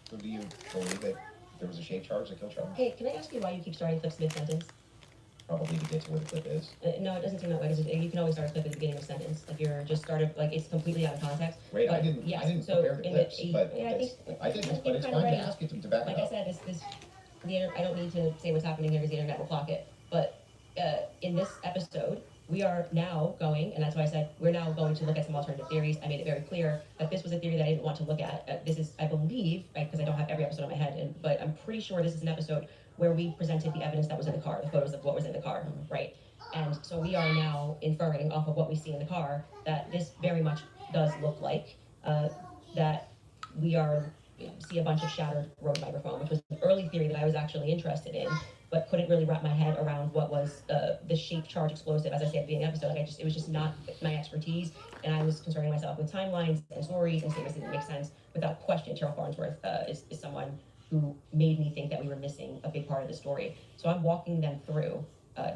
So do you believe that there was a shape charge, a kill charge? Hey, can I ask you why you keep starting clips mid-sentence? Probably to get to where the clip is. No, it doesn't seem that way. You can always start a clip at the beginning of a sentence. If you're just started, like, it's completely out of context. Wait, But I didn't so prepare the in clips, but yeah, I didn't, but it's kind fine of to ready. ask you to back it Like up. I said, I don't need to say what's happening here because the internet will clock it. But in this episode, we are now going, and that's why I said we're now going to look at some alternative theories. I made it very clear that this was a theory that I didn't want to look at. This is, I believe, right, because I don't have every episode on my head, but I'm pretty sure this is an episode where we presented the evidence that was in the car, the photos of what was in the car, right? And so we are now inferring off of what we see in the car that this very much does look like that we see a bunch of shattered road microphone, which was an early theory that I was actually interested in, but couldn't really wrap my head around what was the shape charge explosive. As I said at the beginning of the episode, it was just not my expertise, and I was concerning myself with timelines and stories and statements that didn't make sense. Without question, Terrell Farnsworth is someone who made me think that we were missing a big part of the story. So I'm walking them through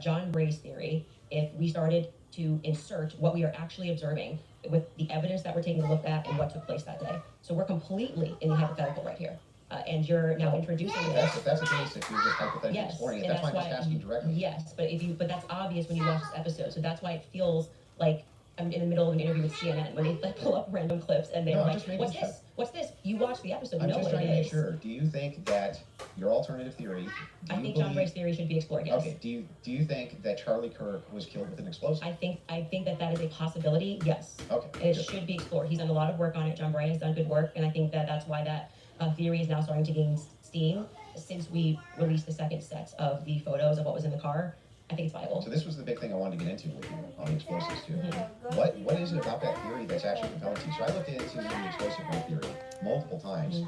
John Bray's theory. If we started to insert what we are actually observing with the evidence that we're taking a look at and what took place that day. So we're completely in the hypothetical right here. And you're now introducing this. If that's the case, if you're just hypothetically exploring it, that's why I'm just asking directly. Yes, but that's obvious when you watch this episode. So that's why it feels like I'm in the middle of an interview with CNN when they pull up random clips and they're like, what's this? What's this? You watch the episode, you know what it is. I'm just trying to make sure. Do you think that your alternative theory... I think John Bray's theory should be explored, yes. Okay, do you think that Charlie Kirk was killed with an explosive? I think that is a possibility, yes. Okay. And it should be explored. He's done a lot of work on it. John Bray has done good work, and I think that that's why that theory is now starting to gain steam since we released the second set of the photos of what was in the car. I think it's viable. So this was the big thing I wanted to get into with you on the explosives too. Mm-hmm. What is it about that theory that's actually compelling to you? So I looked into the explosive gun theory multiple times,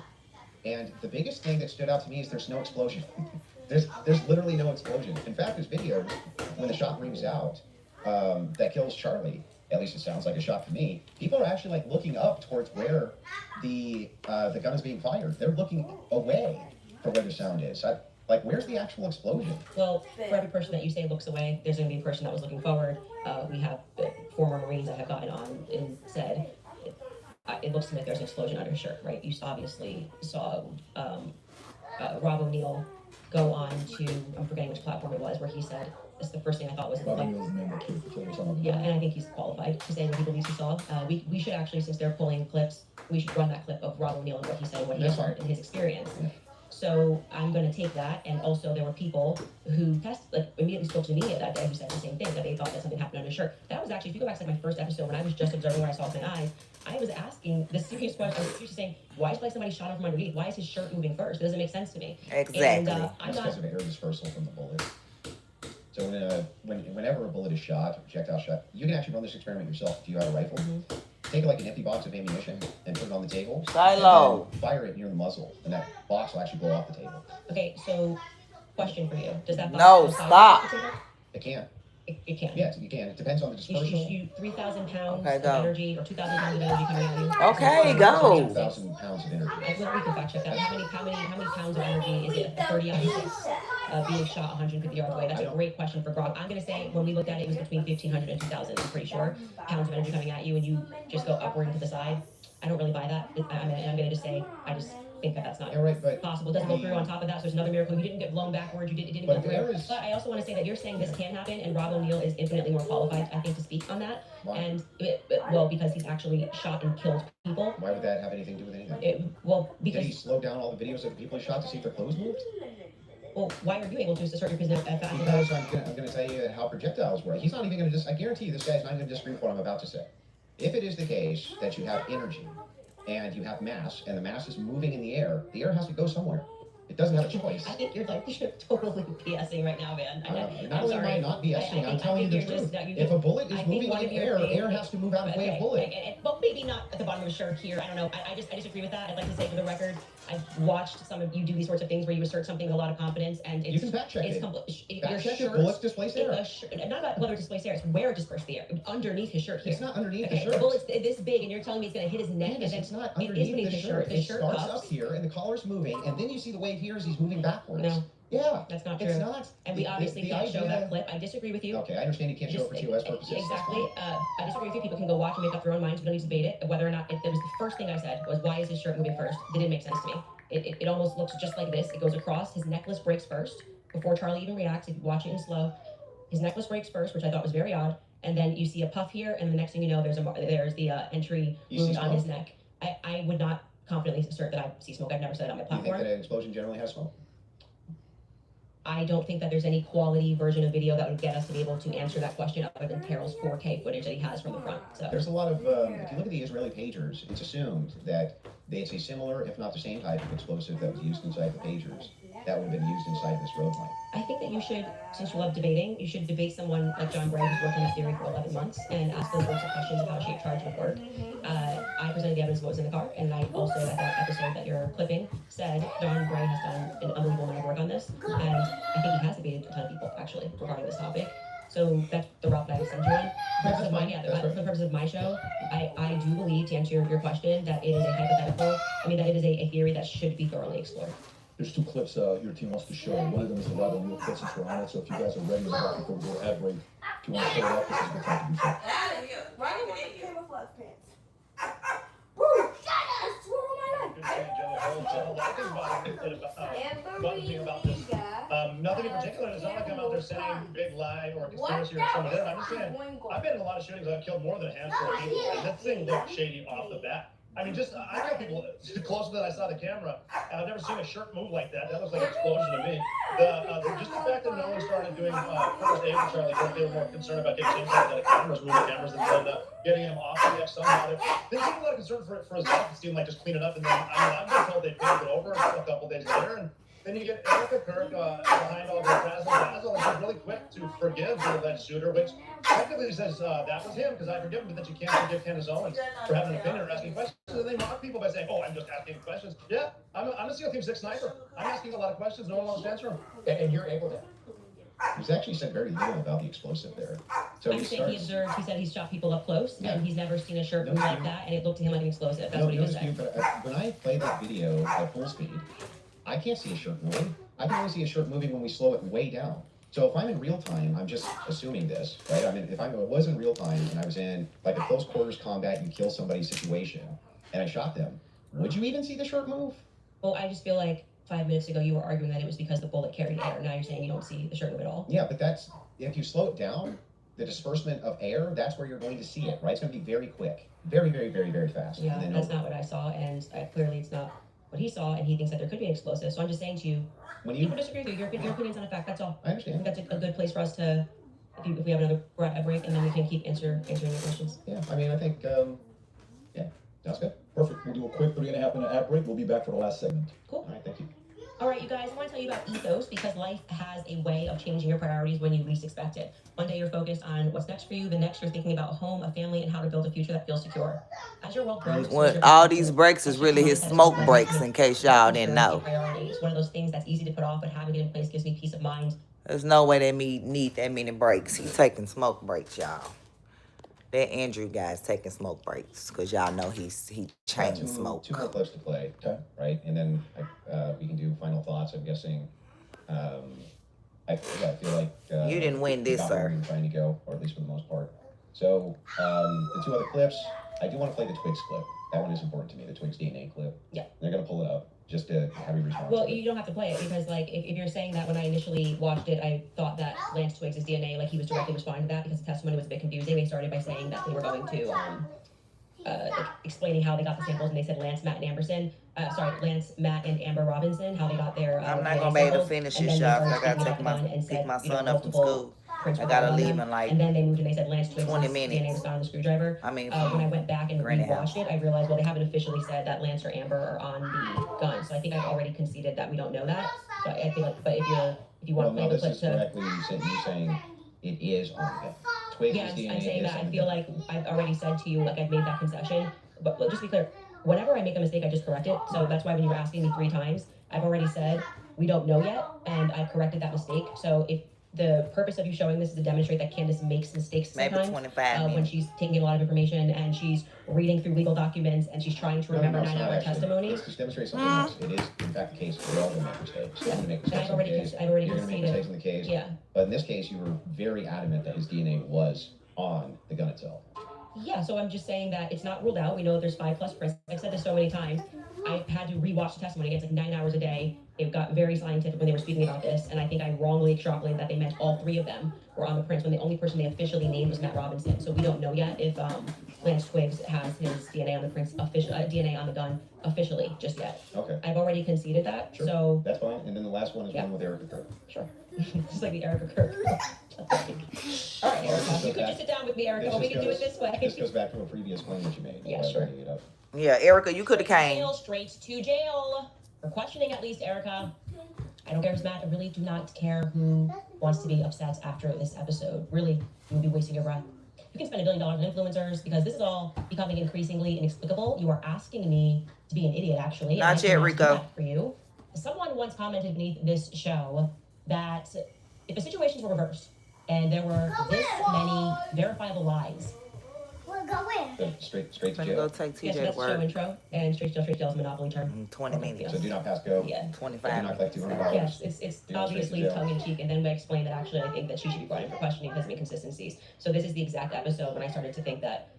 and the biggest thing that stood out to me is there's no explosion. there's literally no explosion. In fact, there's videos when the shot rings out that kills Charlie. At least it sounds like a shot to me. People are actually like looking up towards where the gun is being fired. They're looking away from where the sound is. Like, where's the actual explosion? Well, for every person that you say looks away, there's going to be a person that was looking forward. We have former Marines that have gotten on and said, it looks to me like there's an explosion under his shirt, right? You obviously saw Rob O'Neill go on to, I'm forgetting which platform it was, where he said, this is the first thing I thought was like, yeah, and I think he's qualified to say what he believes he saw. We should actually, since they're pulling clips, we should run that clip of Rob O'Neill and what he said and what he learned in his experience. So I'm going to take that, and also there were people who immediately spoke to me that day who said the same thing, that they thought that something happened on his shirt. That was actually, if you go back to my first episode when I was just observing what I saw with my eyes, I was asking the serious question. I was seriously saying, why is somebody shot him from underneath? Why is his shirt moving first? It doesn't make sense to me. Exactly. And It's because of air dispersal from the bullet. So whenever a bullet is shot, a projectile shot, you can actually run this experiment yourself. If you have a rifle, take like an empty box of ammunition and put it on the table. Silo. And fire it near the muzzle, and that box will actually blow off the table. Okay, so question for you: does that box No, go sideways stop. off the table? It can. It can. Yes, you can. It depends on the dispersal. You 3,000 pounds Okay, of go. energy or 2,000 pounds of energy coming out of you. Okay, go. 2,000 pounds of energy. We can fact check that. How many pounds of energy is it? 30 out of 6 being shot 150 yards away. That's a great question for Grog. I'm gonna say when we looked at it, it was between 1,500 and 2,000. I'm pretty sure pounds of energy coming at you, and you just go upward and to the side. I don't really buy that. I'm gonna just say I just think that that's not possible. It doesn't go through on top of that, so there's another miracle. You didn't get blown backwards. It didn't go through. But I also want to say that you're saying this can happen, and Rob O'Neill is infinitely more qualified, I think, to speak on that. Why? And because he's actually shot and killed people. Why would that have anything to do with anything? Because did he slow down all the videos of the people he shot to see if their clothes moved? Well, why are you able to assert your position? Because I'm going to tell you how projectiles work. He's not even going to I guarantee you this guy's not going to disagree with what I'm about to say. If it is the case that you have energy and you have mass, and the mass is moving in the air has to go somewhere. It doesn't have a choice. I think you're like, you're totally BSing right now, man. Not only am I not BSing, I'm telling you the truth. If a bullet is moving in air, air has to move out of the way of bullet. Well, maybe not at the bottom of your shirt here. I don't know. I disagree with that. I'd like to say for the record, I've watched some of you do these sorts of things where you assert something with a lot of confidence, and it's, you can fact check it. Your Fact check shirt, if bullets displace air. Not about whether it displaces air, it's where it disperses the air. Underneath his shirt here. It's not underneath the The shirt. bullet's this big, and you're telling me it's going to hit his neck. Yes, it's not underneath the shirt. It starts up here, and the collar's moving, and then you see the wave here as he's moving backwards. No. Yeah. That's not true. It's not. And we obviously can't show that clip. I disagree with you. Okay, I understand you can't show it for TOS purposes. Exactly. I disagree with you. People can go watch and make up their own minds. We don't need to debate it. Whether or not it was the first thing I said was, why is his shirt moving first? It didn't make sense to me. It almost looks just like this. It goes across. His necklace breaks first before Charlie even reacts. If you watch it in slow, his necklace breaks first, which I thought was very odd. And then you see a puff here, and the next thing you know, there's the entry wound on his neck. I would not confidently assert that I see smoke. I've never said it on my platform. You think that an explosion generally has smoke? I don't think that there's any quality version of video that would get us to be able to answer that question other than Terrell's 4K footage that he has from the front. So there's a lot of, if you look at the Israeli pagers, it's assumed that it's a similar, if not the same type of explosive that was used inside the pagers that would have been used inside this road light. I think that you should, since you love debating, you should debate someone like John Bray, who's worked on that theory for 11 months, and ask those sorts of questions of how shape charge would work. I presented the evidence of what was in the car, and I also, at that episode that you're clipping, said John Bray has done an unbelievable amount of work on this, and I think he has debated a ton of people, actually, regarding this topic. So that's the route that I would send you on. For the purpose of my show, I do believe, to answer your question, that it is a hypothetical, that it is a theory that should be thoroughly explored. There's two clips your team wants to show. One of them is the live on real clip since we're on it. So if you guys are ready before we go ad break, if you want to pull it up, this is the time to do so. Camouflage pants. Nothing in particular. It's not like I'm out there saying big lie or conspiracy or something. I'm just saying, I've been in a lot of shootings. I've killed more than a handful of people. And that thing looked shady off the bat. I mean, I know people closer than I saw the camera, and I've never seen a shirt move like that. That looks like an explosion to me. Just the fact that no one started doing first aid for Charlie Kirk, they were more concerned about getting him out of the cameras, moving the cameras, and then getting him off the next somehow. They seemed a lot of concern for his life. It seemed like just clean it up, and then I've been told they painted it over a couple days later, and then you get Erica Kirk behind all the razzle-dazzle, and she's really quick to forgive the alleged shooter, which technically says that was him, because I forgive him, but that you can't forgive Candace Owens for having an opinion or asking questions. And they mock people by saying, oh, I'm just asking questions. Yeah, I'm a SEAL Team 6 sniper. I'm asking a lot of questions. No one wants to answer them. And you're able to. He's actually said very little about the explosive there. So he said he's shot people up close, and he's never seen a shirt move like that, and it looked to him like an explosive. That's what he was saying. When I play that video at full speed, I can't see a shirt moving. I can only see a shirt moving when we slow it way down. So if I'm in real time, I'm just assuming this, right? I mean, if it was in real time and I was in like a close quarters combat, you kill somebody situation, and I shot them, would you even see the shirt move? Well, I just feel like 5 minutes ago you were arguing that it was because the bullet carried air. Now you're saying you don't see the shirt move at all. Yeah, but that's, if you slow it down, the disbursement of air, that's where you're going to see it, right? It's going to be very quick. Very, very, very, very fast. Yeah, that's not what I saw, and clearly it's not what he saw, and he thinks that there could be an explosive. So I'm just saying to you, people disagree with you. Your opinion's not a fact. That's all. I understand. That's a good place for us to, if we have another break, and then we can keep answering your questions. Yeah, I mean, I think, yeah, that's good. Perfect. We'll do a quick 3.5-minute ad break. We'll be back for the last segment. Cool. All right, thank you. All right, you guys, I want to tell you about ethos, because life has a way of changing your priorities when you least expect it. One day you're focused on what's next for you. The next you're thinking about a home, a family, and how to build a future that feels secure. As your world grows, All these breaks is really his smoke breaks, in case y'all didn't know. It's one of those things that's easy to put off, but having it in place gives me peace of mind. There's no way they need that many breaks. He's taking smoke breaks, y'all. That Andrew guy's taking smoke breaks, because y'all know he chain smoke. Two more clips to play, right? And then we can do final thoughts. I'm guessing. I feel like you didn't win this, sir. We were trying to go, or at least for the most part. So the two other clips, I do want to play the Twigs clip. That one is important to me. The Twigs DNA clip. Yeah. They're gonna pull it up just to have you respond. Well, you don't have to play it, because like if you're saying that when I initially watched it, I thought that Lance Twigs' DNA, like he was directly responding to that, because the testimony was a bit confusing. They started by saying that they were going to like explaining how they got the samples, and they said Lance, Matt, and Amber Robinson, how they got their. I'm not gonna be able to finish this, y'all, because I gotta pick my son up from school. prints I were gotta on leave them. in like And then they moved and they said Lance Twiggs' 20 DNA minutes. was found in the screwdriver. I mean, When I went back and Granny rewatched house. it, I realized, well, they haven't officially said that Lance or Amber are on the gun. So I think I've already conceded that we don't know that. So I feel like, but if you want to play the clip to... Directly you saying it is on the gun. Twiggs' Yes, DNA I'm saying is that on I the feel gun. like I've already said to you, like I've made that concession. But just to be clear, whenever I make a mistake, I just correct it. So that's why when you were asking me 3 times, I've already said we don't know yet, and I corrected that mistake. So if the purpose of you showing this is to demonstrate that Candace makes mistakes Maybe sometimes, 25 when minutes. she's taking in a lot of information and she's reading through legal documents and she's trying to remember 9-hour testimony. It's to demonstrate something else. It is, in fact, the case. We're all going to make mistakes. You're going to make mistakes in the case. I've already You're going to make conceded. mistakes in the case. Yeah. But in this case, you were very adamant that his DNA was on the gun itself. Yeah, so I'm just saying that it's not ruled out. We know there's 5+ prints. I've said this so many times. I had to rewatch the testimony. It's like 9 hours a day. It got very scientific when they were speaking about this, and I think I wrongly extrapolated that they meant all 3 of them were on the prints when the only person they officially named was Matt Robinson. So we don't know yet if Lance Twiggs has his DNA on the prints, DNA on the gun officially just yet. Okay. I've already conceded that. Sure. So that's fine. And then the last one is one with Erica Kirk. Sure. Just like the Erica Kirk. All right, Erica, you could just sit down with me, Erica, or we can do it this way. This goes back to a previous claim that you made. Yeah, sure. Yeah, Erica, you could have came. Straight to jail. For questioning, at least, Erica. I don't care who's mad. I really do not care who wants to be upset after this episode. Really, you will be wasting your breath. You can spend $1 billion on influencers because this is all becoming increasingly inexplicable. You are asking me to be an idiot, actually. Not yet, Rico. For you. Someone once commented beneath this show that if the situations were reversed and there were this many verifiable lies, We'll go in. Straight to jail. Go take yes, TJ that's to the show work. intro, and straight to jail is a monopoly term. 20 minutes. So do not pass go. Yeah. 25 Do not collect $200. Yes, it's obviously tongue in cheek, and then we explain that actually I think that she should be brought in for questioning because of inconsistencies. So this is the exact episode when I started to think that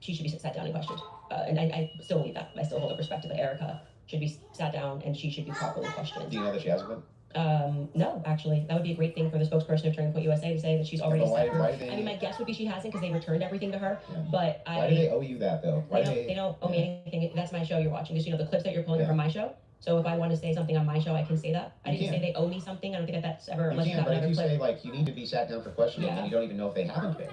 she should be sat down and questioned, and I still believe that. I still hold the perspective that Erica should be sat down and she should be properly questioned. Do you know that she hasn't been? No, actually, that would be a great thing for the spokesperson of Turning Point USA to say that she's already why sent her. they... I mean, my guess would be she hasn't because they returned everything to her. Yeah. But why do they owe you that though? They don't owe me anything. That's my show you're watching. Just the clips that you're pulling from my show. So if I want to say something on my show, I can say that. I didn't say they owe me something. I don't think that's ever. You can, but if you say like you need to be sat down for questioning and you don't even know if they haven't been,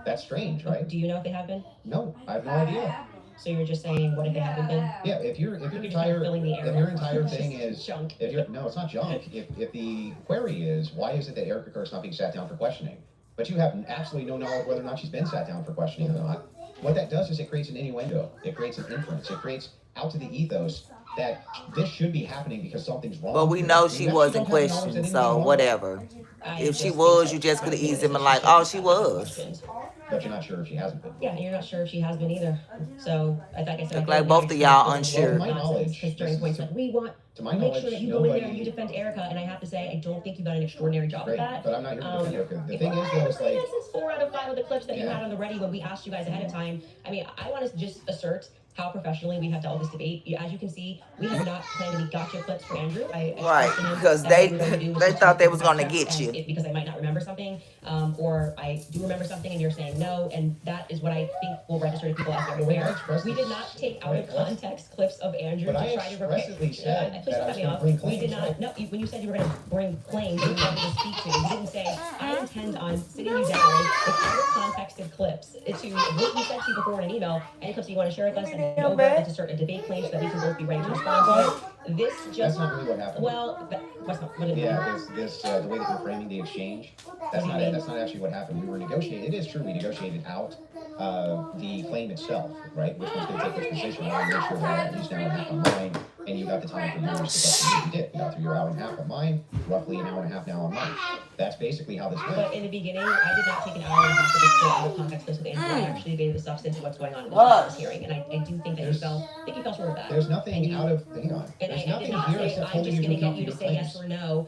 that's strange, right? Do you know if they have been? No, I have no idea. So you're just saying, what if they haven't been? Yeah, if your entire thing is junk. No, it's not junk. If the query is why is it that Erica Kirk's not being sat down for questioning, but you have absolutely no knowledge whether or not she's been sat down for questioning or not, what that does is it creates an innuendo. It creates an inference. It creates out to the ethos that this should be happening because something's wrong. But we know she wasn't questioned, so whatever. If she was, you just could have eased him and like, oh, she was. But you're not sure if she hasn't been. Yeah, and you're not sure if she has been either. So, like I said, look like both of y'all unsure. To my knowledge, during points like we want to make sure that you go in there and you defend Erica, and I have to say, I don't think you've done an extraordinary job with that. But I'm not here to defend Erica. The thing is, though, it's like this is 4 out of 5 of the clips that you had on the ready when we asked you guys ahead of time. I mean, I want to just assert how professionally we have dealt with this debate. As you can see, we have not planned any gotcha clips for Andrew. Right, because they thought they was going to get you. Because I might not remember something, or I do remember something and you're saying no, and that is what I think will register to people out there aware. We did not take out of context clips of Andrew to try to expressly said please that I cut me off. We did not, no, when you said you were going to bring claims that you wanted to speak to, you didn't say, I intend on sitting you down with out of contexted clips to what you said to you before in an email, any clips you want to share with us, and over and to start a debate claim so that we can both be ready to respond to it. This just... That's not really what happened. Well, what's not... What the way that you're framing the exchange, that's not it. That's not actually what happened. We were negotiating. It is true, we negotiated out the claim itself, right? Which one's going to take which position. I made sure that at least an hour and a half on mine, and you got the time for yours to question. You did. You got through your hour and a half on mine, roughly an hour and a half now on mine. That's basically how this went. But in the beginning, I did not take an hour and a half to just go out of context with Andrew. I actually debated the substance of what's going on in this hearing, and I do think that you fell short of that. There's nothing out of... Hang on. There's nothing here except holding you to account for your say yes or no.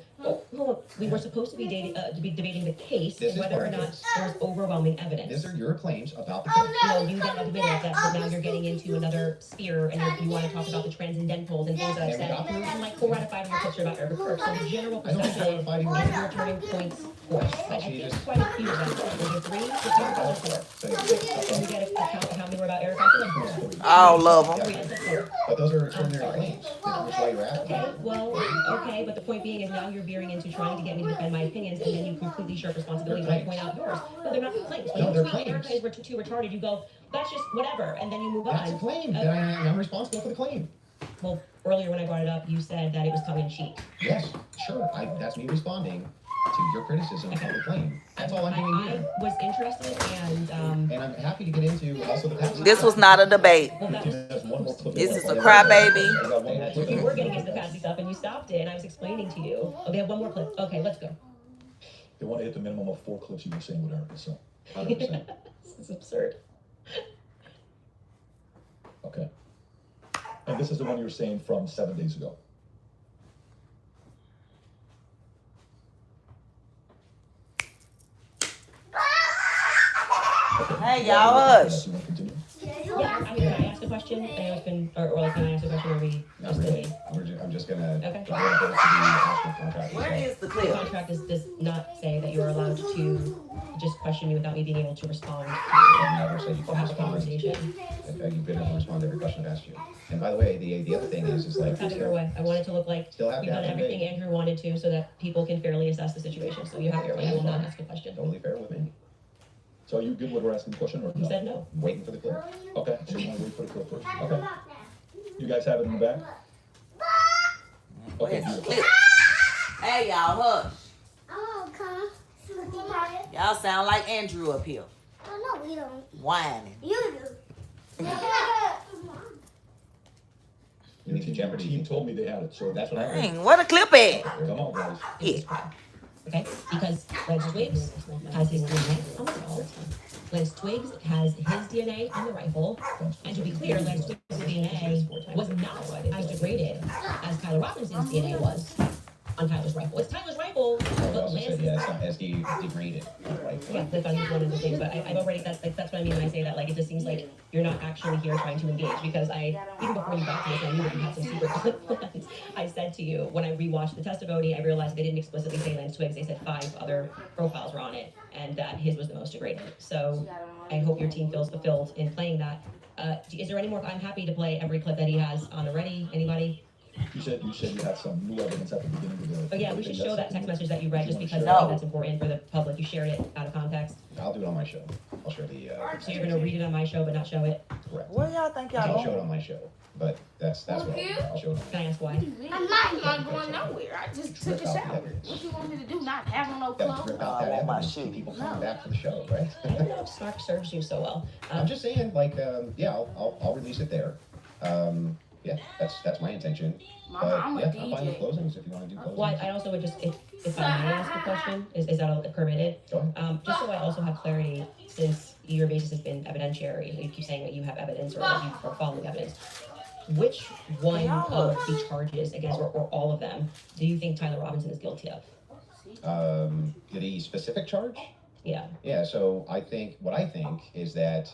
Well, we were supposed to be debating the case and whether or not there was overwhelming evidence. These are your claims about the case. No, you then admitted that, but now you're getting into another sphere and you want to talk about the transcendentals and things that I've said. And like 4 out of 5 of your clips are about Erica Kirk. So the general perception is you're turning points course. I think there's quite a few of them. There's 3, 4. Can we get a count of how many were about Erica? I feel like 4. All love them. But those are extraordinary claims. Which is why you're asking. Okay, well, okay, but the point being is now you're veering into trying to get me to defend my opinions, and then you completely shirk responsibility when I point out yours. No, they're not claims. When No, you they're tweet claims. airplanes were too retarded, you go, that's just whatever, and then you move That's on. a claim. That I'm responsible for the claim. Well, earlier when I brought it up, you said that it was tongue in cheek. Yes, sure. That's me responding to your criticism of the claim. That's all I'm doing I here. was interested, and And I'm happy to get into also the past. This was not a debate. well, that was, This is a crybaby. you were getting into the Patsy stuff, and you stopped it, and I was explaining to you. Oh, they have one more clip. Okay, let's go. They want to hit the minimum of 4 clips you were saying with Erica, so. 100%. This is absurd. Okay. And this is the one you were saying from 7 days ago. Hey, y'all, hush. You want to continue? Yeah, I mean, can I ask a question? I know it's been, or like, can I ask a question, or we Not just really. I'm just gonna. Okay. Go to the actual contract. Where is the The clip? contract does not say that you are allowed to just question me without me being able to respond I've never said you or can have a respond. conversation. You've been able to respond to every question I've asked you. And by the way, the other thing is like. Have it your way. I want it to look like Still have you've to done have everything debate. Andrew wanted to, so that people can fairly assess the situation. So you have it your way. I will not ask a question. Totally fair with me. So are you good with her asking the question or You no? said no. I'm waiting for the clip. Okay, so you want to wait for the clip first? Okay. You guys have it in the back? Okay, Where's the beautiful. clip? Hey, y'all, hush. Oh, okay. Y'all sound like Andrew up here, Oh, no, we don't. whining. You do. Your team told me they had it, so that's what I heard. Dang, where the clip at? Come on, guys. Yeah. Okay? Because Lance Twiggs has his DNA on the rifle. Lance Twiggs has his DNA on the rifle. And to be clear, Lance Twiggs' DNA was not as degraded as Tyler Robinson's DNA was on Tyler's rifle. It's Tyler's rifle, I but also Lance said, yeah, it's not as degraded. Right? yeah, that's one of the things, but I've already, that's what I mean when I say that, like, it just seems like you're not actually here trying to engage, because even before you got to this, I knew that you had some secret clip plans. I said to you, when I rewatched the testimony, I realized they didn't explicitly say Lance Twiggs, they said 5 other profiles were on it, and that his was the most degraded. So I hope your team feels fulfilled in playing that. Is there any more? I'm happy to play every clip that he has on already. Anybody? You said you had some new evidence at the beginning of the. Oh yeah, we should show that text message that you read, just because I No. think that's important for the public. You shared it out of context. I'll do it on my show. I'll share the. So you're gonna read it on my show, but not show it. Correct. Where y'all think y'all I'll show it going? on my show, but that's what I'll do. I'll show it. Can I ask why? I'm not going nowhere. I just took a shower. What you want me to do? Not have no Yeah, clothes? rip out that I want my evidence. shoe. Keep people coming back for the show, right? I don't know if Snark serves you so well. I'm just saying, like, yeah, I'll release it there. Yeah, that's my intention. Mama, I'm a yeah, I'm fine with DJ. closings if you want to do closings. Well, I also would just, if I may ask a question, is that permitted? Go ahead. Just so I also have clarity, since your basis has been evidentiary, you keep saying that you have evidence or that you are following evidence. Which one of the charges against, or all of them, do you think Tyler Robinson is guilty of? The specific charge? Yeah. Yeah, so what I think is that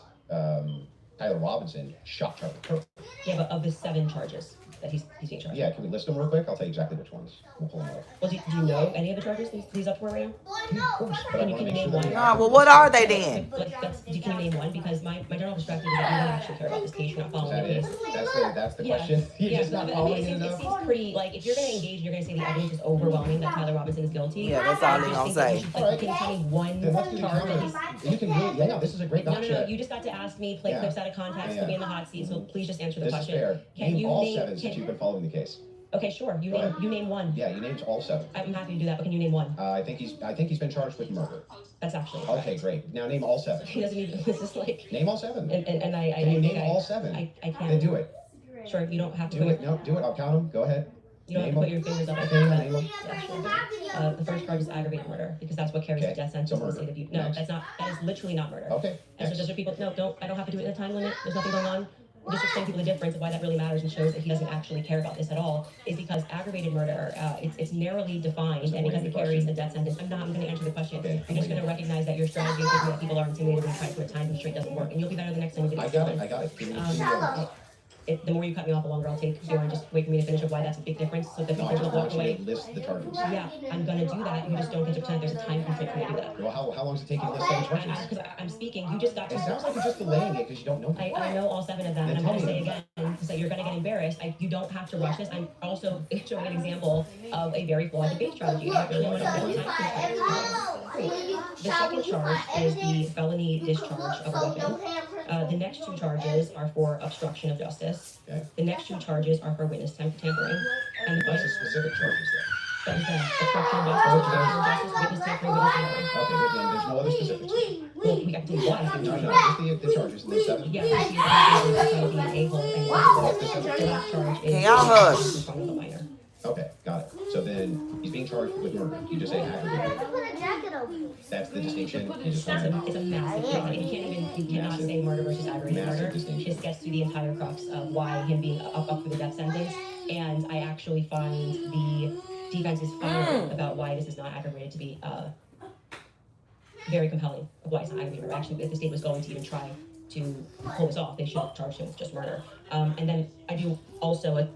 Tyler Robinson shot Charlie Kirk. Yeah, but of the 7 charges that he's being charged. Yeah, can we list them real quick? I'll tell you exactly which ones. We'll pull them up. Well, do you know any of the charges he's up for right now? Yeah, of course, but I Can you want to make name sure that one? we Nah, well, what are they then? Can you name one? Because my general perspective is that you don't actually care about this case, you're not Is following that the it? case. That's the Yeah. question? You're Yeah, just no, not but I mean, following it it enough? seems pretty, like, if you're gonna engage, you're gonna say the evidence is overwhelming that Tyler Robinson is guilty. Yeah, that's all I they just gonna think that say. you should, like, can you tell me one Then let's do the charge that counter. he's... You can really, yeah, this is a great No, gotcha. you just got to ask me, play Yeah. clips out of context, Yeah. put me in the hot seat, so please just answer the This is question. fair. Can Name you all name- 7 since can- you've been following the case. Okay, sure, Go ahead. you name one. Yeah, you named all 7. I'm happy to do that, but can you name one? I think he's been charged with murder. That's actually Okay, correct. great. Now name all 7. He doesn't even, this is like... Name all 7. And I Can you don't think name all 7? I Then can't. do it. Sure, you don't have to Do put it. No, do it. I'll count them. Go ahead. You don't have to put your fingers up. I Okay, think, name them. yeah, sure. The first charge is aggravated murder, because that's what carries Okay, a death sentence so in the murder. state of Utah. No, Next. that is literally not murder. Okay. And so Next. just for people, I don't have to do it in a time limit. There's nothing going on. Just explain to people the difference of why that really matters and shows that he doesn't actually care about this at all, is because aggravated murder, it's narrowly defined, So and because wait, it the carries question. a death sentence. I'm going to answer the question. Okay, I'm just going to recognize that your strategy of thinking that people are intimidated when you try to put a time constraint doesn't work, and you'll be better the next time you get I got it. Give me Um, the more you cut me off, the longer I'll take. Do you want to just wait for me to finish up why that's a big difference so that No, I people just don't walk want you away? to list the charges. Yeah, I'm gonna do that. You just don't get to pretend there's a time constraint for me to do that. Well, how long does it take you to list 7 charges? Because I'm speaking, you just got to. It sounds like you're just delaying it because you don't know. I know all 7 of them, Then and I'm tell gonna me say them. again, because you're gonna get embarrassed. You don't have to rush this. I'm also showing an example of a very flawed debate strategy. I really want to know the time constraint. The second charge is the felony discharge of a weapon. The next 2 charges are for obstruction of justice. Okay. The next 2 charges are for witness tampering. And the What's the specific charges that is obstruction of justice, witness tampering, witness tampering. Okay, but then there's no other specifics. Well, we have to do one. No, just the charges, and there's 7. Yeah, he's trying to be an a-hole and What's the the second? last charge is Can y'all hush? in front of the minor. Okay, got it. So then he's being charged with murder. You just say aggravated. That's the distinction. You just want to. It's a massive thing. Like, you cannot say murder versus aggravated Massive murder. distinction. This gets to the entire crux of why him being up for the death sentence. And I actually find the defense's finding about why this is not aggravated to be very compelling of why it's not aggravated murder. Actually, if the state was going to even try to pull this off, they should have charged him with just murder. And then I do also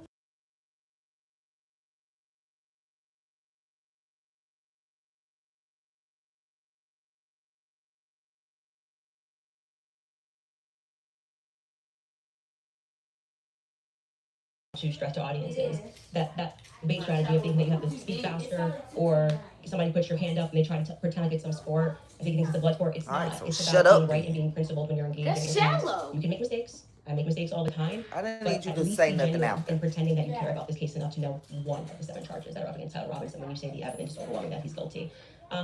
to stress to audiences that debate strategy of thinking that you have to speak faster or somebody puts your hand up and they try to pretend like it's some sport. I think it's a blood sport. It's not. So It's shut about up. being right and being principled when you're engaged. That's in your shallow. You can make mistakes. I make mistakes all the time. I didn't but need you at to least say be nothing genuine out and pretending that you care about this case enough to know one of the 7 charges that are up against Tyler Robinson when you say the evidence is overwhelming that he's guilty.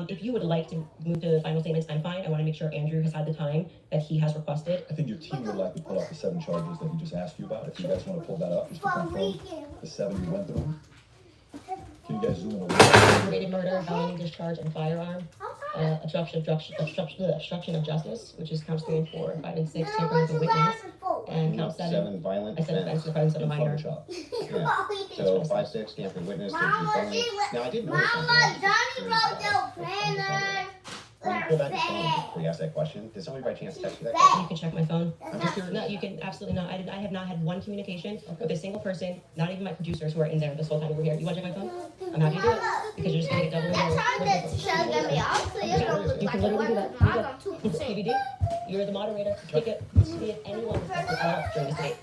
If you would like to move to final statements, I'm fine. I want to make sure Andrew has had the time that he has requested. I think your team would like to pull up the 7 charges that he just asked you about. If you guys want to pull that up, just to confirm the 7 you went through. Can you guys zoom in a little? Aggravated murder, felony discharge, and firearm. Obstruction of justice, which is counts 3 and 4, 5 and 6, tampering with a witness, and count 7. Violent I said offense in the presence of a minor. Yeah. So 5, 6, tampering witness, 13 felony. Now I did notice something. When you pull back the phone before you ask that question, did somebody by chance text you that question? You can check my phone. I'm just curious. No, you can absolutely not. I have not had one communication with a single person, not even my producers who are in there this whole time we're here. You want to check my phone? I'm happy to do it because you're just going to get double You can literally do that. DVD, you're the moderator. Pick it. See if anyone requested at all during this debate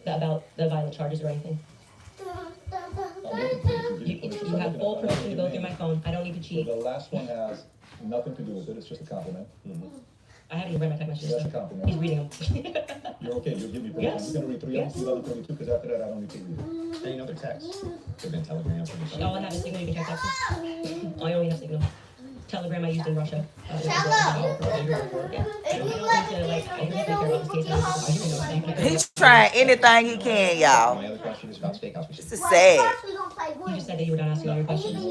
about the violent charges or anything. You have full permission to go through my phone. I don't need to cheat. The last one has nothing to do with it. It's just a compliment. I haven't even read my text messages. That's a compliment. He's reading them. You're okay. You'll give me permission. Yes. I'm going to read 3 Yes. of them, 32, because after that, I don't need to read it. Any other text? They've been telegrams. All I have is Signal. You can check text. I only have Signal. Telegram I used in Russia. Yeah. I don't need to, like, I really care about this case. He's trying anything he can, y'all. My other question is about steakhouse receipts. This is sad. You just said that you were done asking all your questions.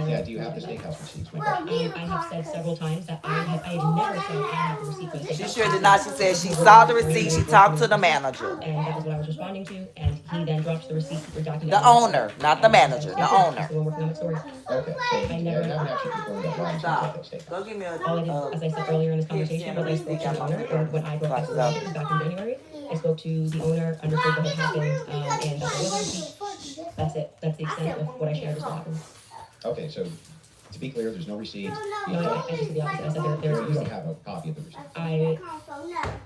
Yeah, do you have the steakhouse receipts? My question. I have said several times that I have never said I have the receipt for the She steakhouse. sure did not. She said she saw the receipt. She talked to the manager. And that is what I was responding to, and he then drops the receipt for document. The owner, not the manager, the owner. The one working on the story. Okay, so I you never- haven't actually confirmed that Robinson Stop. got that steakhouse. Go give me a. All I did, as I said earlier in this conversation, was I spoke to the owner, or when I broke up the relationship back in January, I spoke to the owner, understood what had happened, and that there was a receipt. That's it. That's the extent of what I shared with what happened. Okay, so to be clear, there's no receipt. No, I just did the opposite. I said there was a You don't receipt. have a copy of the receipt.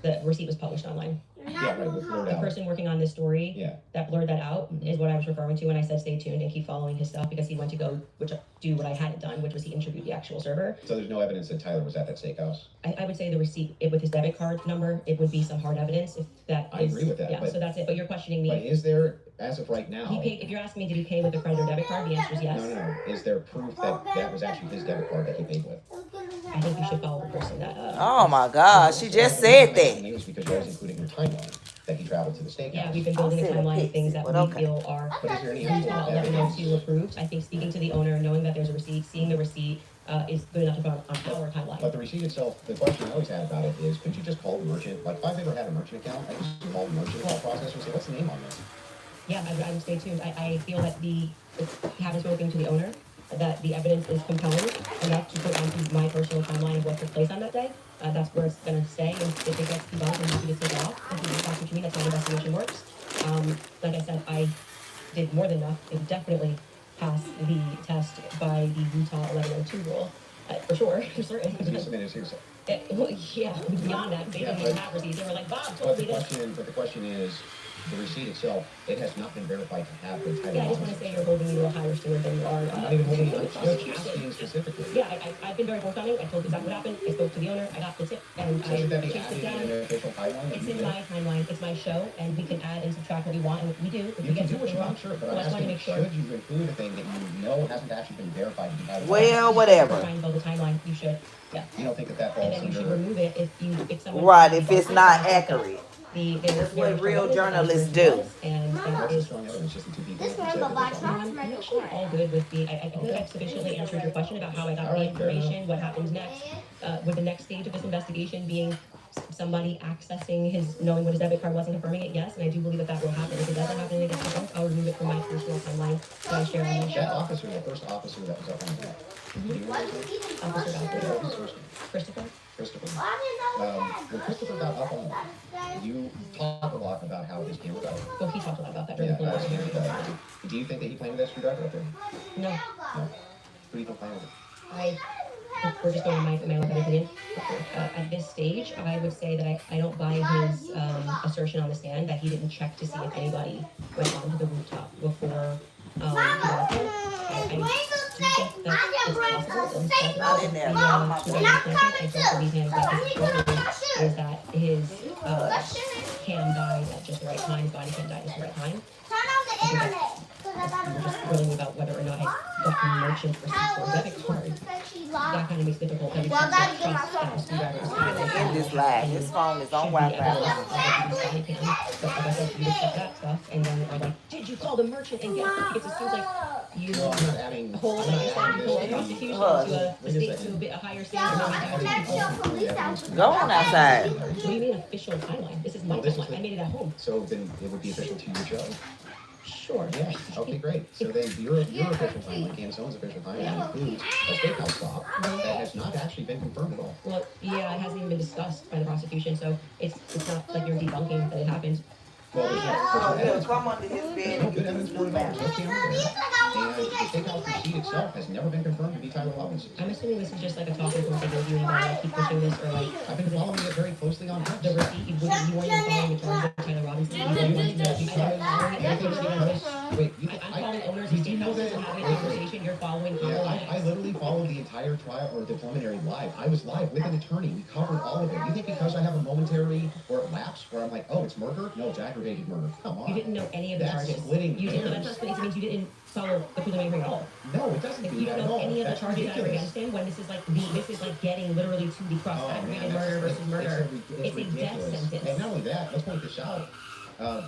The receipt was published online. Yeah, right, with blurred The out. person working on this story Yeah. that blurred that out is what I was referring to when I said stay tuned and keep following his stuff, because he went to go do what I hadn't done, which was he interviewed the actual server. So there's no evidence that Tyler was at that steakhouse? I would say the receipt with his debit card number, it would be some hard evidence if that I is- agree with that, Yeah, but- so that's it, but you're questioning But me. is there, as of right now? He paid, if you're asking me, did he pay with a credit or debit card, the answer is yes. No. Is there proof that that was actually his debit card that he paid with? I think you should follow the person that, Oh my God, she just said that. News because you guys including your timeline that he traveled to the steakhouse. yeah, we've been building a I'll say the timeline of pics, things that but we okay. feel are But is there any reasonable, actual 1102 approved. I think speaking to the owner, knowing that there's a receipt, seeing the receipt, is good enough to put on our timeline. But the receipt itself, the question I always had about it is, couldn't you just call the merchant? Like, if I've ever had a merchant account, I just call the merchant account processor and say, what's the name on this? Yeah, I would stay tuned. I feel that the happens spoken to the owner. that the evidence is compelling enough to put onto my personal timeline of what took place on that day. That's where it's going to stay, and if it gets debunked, I'm happy to take it off. That's what you mean, that's how investigation works. Like I said, I did more than enough. It definitely passed the test by the Utah 1102 rule, for sure, for certain. Because you submitted hearsay. Well, yeah, beyond that, they didn't even have receipts. They were like, Bob told me this. But the question is, the receipt itself, it has not been verified to have the title. Yeah, I just want to say you're holding me to a higher standard than you are. I'm not even holding you. I'm asking specifically. Yeah, I've been very forthcoming. I told exactly what happened. I spoke to the owner. I got the tip, and So should that I be chased it added down. in an official timeline? It's in my timeline. It's my show, and we can add and subtract what we want, and we do. If You we can get do what something you wrong, want, sure, but well, I'm I just want to asking, make sure. should you include a thing that you know hasn't actually been verified to be titled? Well, If whatever. you're trying to build a timeline, you should. Yeah. You don't think that And falls then you should under... remove it if someone. Right, if it's not accurate. That's what real journalists do. And that That's is strong evidence just to be This verified. one, but I'm actually all good with the. I think I've sufficiently answered your question about how I got the information, what happens next, with the next stage of this investigation being somebody accessing his, knowing what his debit card was and confirming it. Yes, and I do believe that will happen. If it doesn't happen and it gets debunked, I'll remove it from my personal timeline that I share on my That show. officer, the first officer that was up on the group, do you know his name? Officer What was his first name? Christopher. Christopher. When Christopher got up on that, you talked a lot about how his camera got over. Well, he talked a lot about that Yeah, during the I full assumed that. Do you think that he planted that screwdriver up there? No. No. Who do you think planted it? We're just going on my own opinion. At this stage, I would say that I don't buy his assertion on the stand that he didn't check to see if anybody went onto the rooftop before he got there. I do think that it's possible that Not in there. I don't believe him, but his story is that his cam died at just the right time, his body cam died at just the right time. Turn on the internet. We're just grilling about whether or not I got merchant receipts or debit card. That kind of makes it difficult. That we Well, I gotta can't get my trust phone. screwdrivers. In this live, his phone is on Should be Wi-Fi. evidence of what you can. But like I said, you just check that stuff, and then are like, did you call the merchant and get tickets? It seems like you No, I'm not adding... hold I'm not adding a this prosecution to... to a state to a bit a higher standard. Go on outside. What do you mean official timeline? This is my timeline. I made it at home. So then it would be official to your show? Sure. Yeah, okay, great. So then your official timeline, Candace Owens' official timeline includes a steakhouse stop that has not actually been confirmed at all. Well, yeah, it hasn't even been discussed by the prosecution, so it's not like you're debunking that it happened. Well, there's no evidence. Come under his There's bed. no good evidence for it at all. There's no camera there. And the steakhouse receipt itself has never been confirmed to be Tyler Robinson's. I'm assuming this is just like a talking point that you're doing about like keep pushing this or like I've been following it very closely on the X. receipt. You weren't even following the terms of Tyler Robinson. You weren't following it. Wait, I'm following owners of state houses and having a conversation. You're following Yeah, our I literally followed the entire trial or the preliminary live. I was live with an attorney. We covered all of it. You think because I have a momentary or lapse where I'm like, oh, it's murder? No, it's aggravated murder. Come on. You didn't know any of the That's charges. splitting You didn't. hairs. That's not splitting. It means you didn't follow the preliminary hearing at all. No, it doesn't If do you that don't at know all. any of the That's charges that are ridiculous. against him, when this is like getting literally to the cross aggravated murder versus murder. It's a death ridiculous. sentence. And not only that, let's point this out.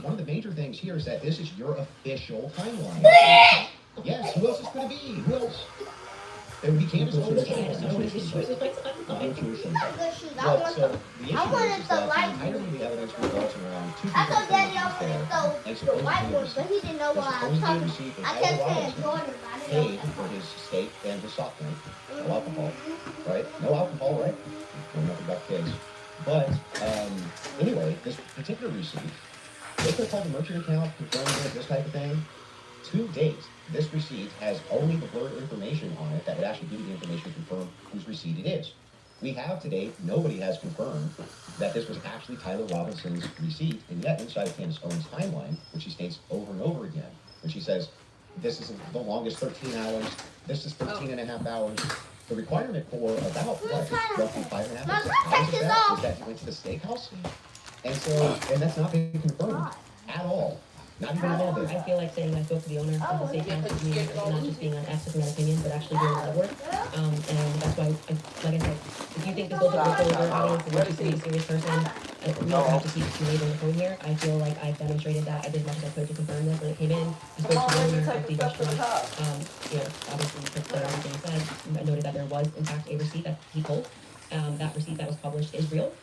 One of the major things here is that this is your official timeline. Yes, who else is going to be? Who else? It would be Candace Owens. Well, so the issue is that the entirety of the evidence revolves around two I people told Daddy I there, was gonna throw and the white supposedly one, but he didn't know what I was talking about. I kept saying Jordan, but I didn't paid know. for his steak and his soft drink. No alcohol, right? No alcohol, right? Know nothing about kids. But anyway, this particular receipt, they could have called the merchant account, confirmed it, this type of thing. To date, this receipt has only the blurred information on it that would actually give you the information to confirm whose receipt it is. We have to date, nobody has confirmed that this was actually Tyler Robinson's receipt, and yet inside of Candace Owens' timeline, which she states over and over again, when she says, this is the longest 13 hours, this is 13 and a half hours, the requirement for about, what, roughly 5.5 or 6 hours of that was that you went to the steakhouse? And so, and that's not being confirmed at all. Not even a little bit. I feel like saying I spoke to the owner of the state council meeting, not just being on X with an opinion, but actually doing the work. And that's why, like I said, if you think this will go over audience and you're just a serious person, you don't have to keep too late on the phone here. I feel like I've demonstrated that I did as much as I could to confirm this when it came in. I spoke to the owner of the restaurant. Obviously, took everything he said, noted that there was in fact a receipt that he pulled. That receipt that was published is real.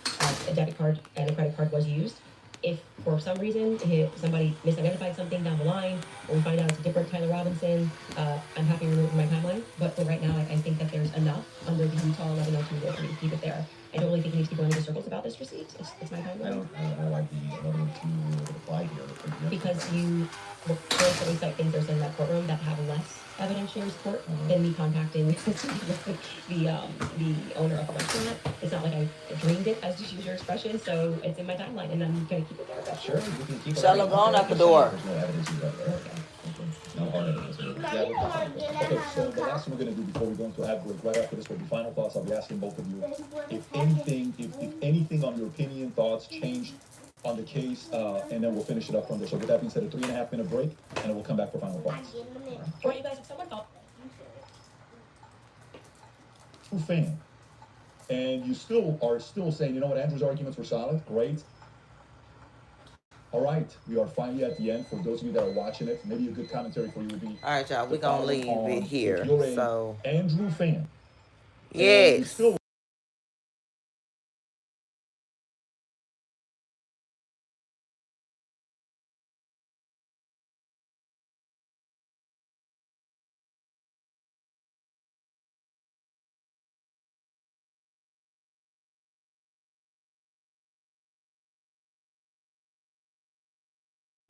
A debit card and a credit card was used. if for some reason if somebody misidentified something down the line, or we find out it's a different Tyler Robinson, I'm happy to remove it from my timeline. But for right now, I think that there's enough under the Utah 1102 rule for me to keep it there. I don't really think we need to keep going into circles about this receipt. It's my timeline. I don't know why the 1102 rule would apply here. Because you will constantly cite things there's in that courtroom that have less evidentiary support than me contacting the owner of the restaurant. It's not like I dreamed it, as to use your expression, so it's in my timeline, and I'm gonna keep it there. That's Sure, you can keep it. Shall I go on out the door? There's no evidence either. No hard evidence. Yeah, we'll talk. Okay, so the last thing we're gonna do before we go into ad break, right after this will be final thoughts. I'll be asking both of you if anything on your opinion, thoughts changed on the case, and then we'll finish it up from there. So with that being said, a 3.5 minute break, and then we'll come back for final thoughts. Or you guys, if someone thought. True fan. And you still are saying, you know what, Andrew's arguments were solid, great. All right, we are finally at the end. For those of you that are watching it, maybe a good commentary for you would be. All right, y'all, we're gonna leave it here. So Andrew fan. Yes.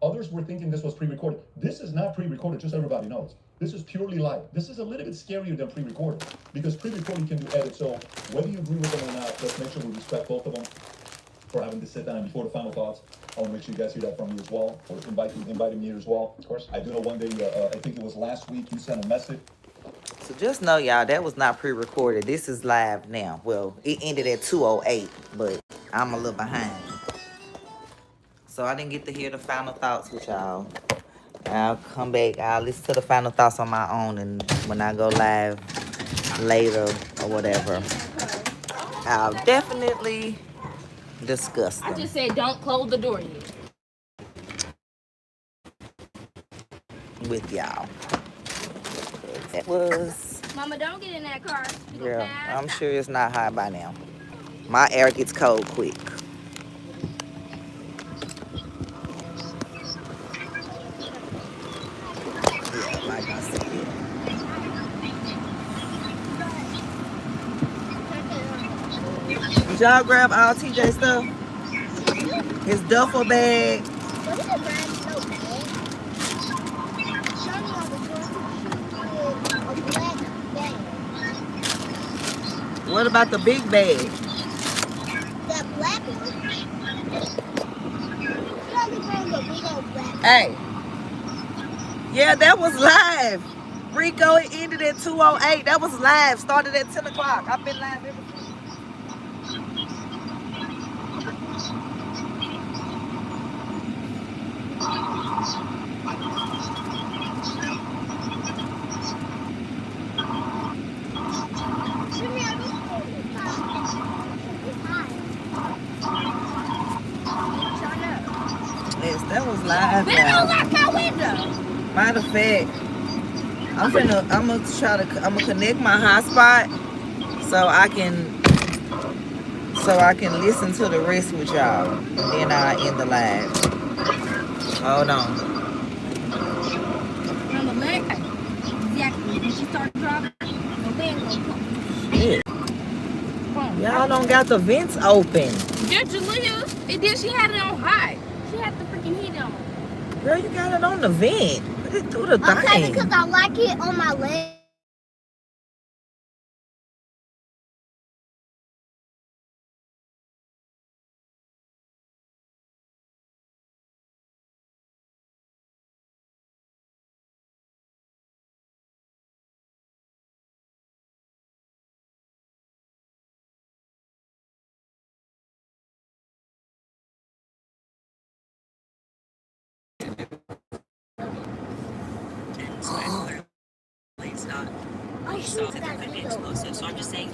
Others were thinking this was pre-recorded. This is not pre-recorded, just so everybody knows. This is purely live. This is a little bit scarier than pre-recorded, because pre-recorded can do edits. So whether you agree with them or not, let's make sure we respect both of them for having to sit down. And before the final thoughts, I want to make sure you guys hear that from me as well, or inviting me here as well. Of course. I do know one day, I think it was last week, you sent a message. So just know, y'all, that was not pre-recorded. This is live now. Well, it ended at 2:08, but I'm a little behind. So I didn't get to hear the final thoughts with y'all. I'll come back. I'll listen to the final thoughts on my own, and when I go live later or whatever, I'll definitely discuss them. I just said don't close the door yet. With y'all. That was... Mama, don't get in that car. Girl, I'm sure it's not hot by now. My air gets cold quick. Yeah, like I said. Did y'all grab all TJ stuff? His duffel bag. What about the big bag? That black one? Hey. Yeah, that was live. Rico, it ended at 2:08. That was live. Started at 10 o'clock. I've been live ever since. Yes, that was live. They don't lock my window. Matter of fact, I'm gonna connect my hotspot so I can listen to the rest with y'all, and then I'll end the live. Hold on. Mama, man. Exactly. When she started dropping, the van gonna come. Shit. Y'all don't got the vents open. Did Jalea? And then she had it on high. She had the freaking heat on. Girl, you got it on the vent. Put it through the thing. Okay, because I like it on my leg. It's not. I saw that there could be explosive, so I'm just saying.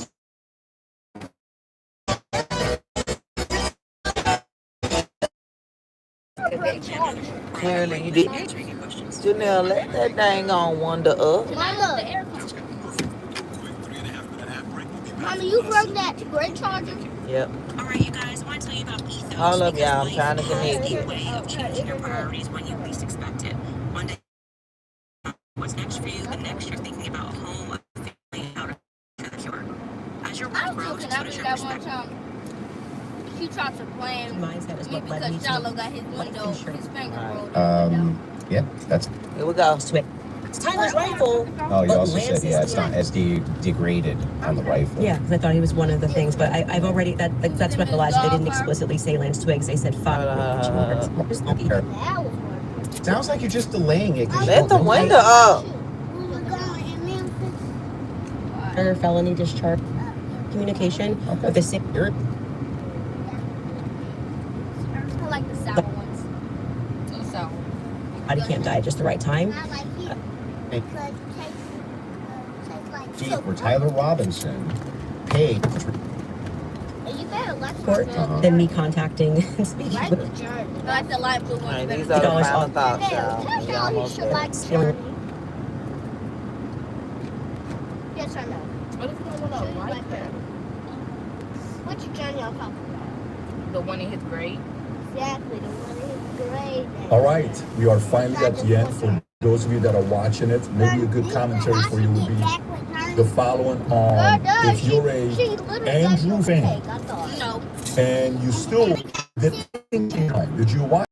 Clearly you didn't. Janelle, let that dang on wander up. Mama, you broke that gray charger? Yep. All right, you guys, I want to tell you about Etho. Hold up, y'all. I'm trying to has connect a it. way of changing your priorities when you least expect it. One day, what's next for you? The next, you're thinking about a home, a family, how to the cure. As your world grows, so does your perspective. She tried to blame Mindset is me what led me because to Shallow got his life window, insurance. his finger rolled in the window. Yeah, that's. Here we go. It's Tyler's rifle. Oh, you but also Lance said, is yeah, it's the- not as degraded on the rifle. Yeah, because I thought he was one of the things, but I've already that's what Elijah. They didn't explicitly say Lance Twigs. They said fuck. Sounds like you're just delaying it. Let the window up. Under felony discharge communication with the same. I like the sour ones. The sour. Body can't die at just the right time. Where Tyler Robinson paid. Court than me contacting and speaking I with. like the light blue ones. These are the final thoughts, y'all. We almost there. Yes or no? What if you don't want to like that? Which journey y'all talking about? The one in his grade? Exactly, the one in his grade. All right, we are finally at the end. For those of you that are watching it, maybe a good commentary for you would be the following on if you're a Andrew fan No. and you still did you watch?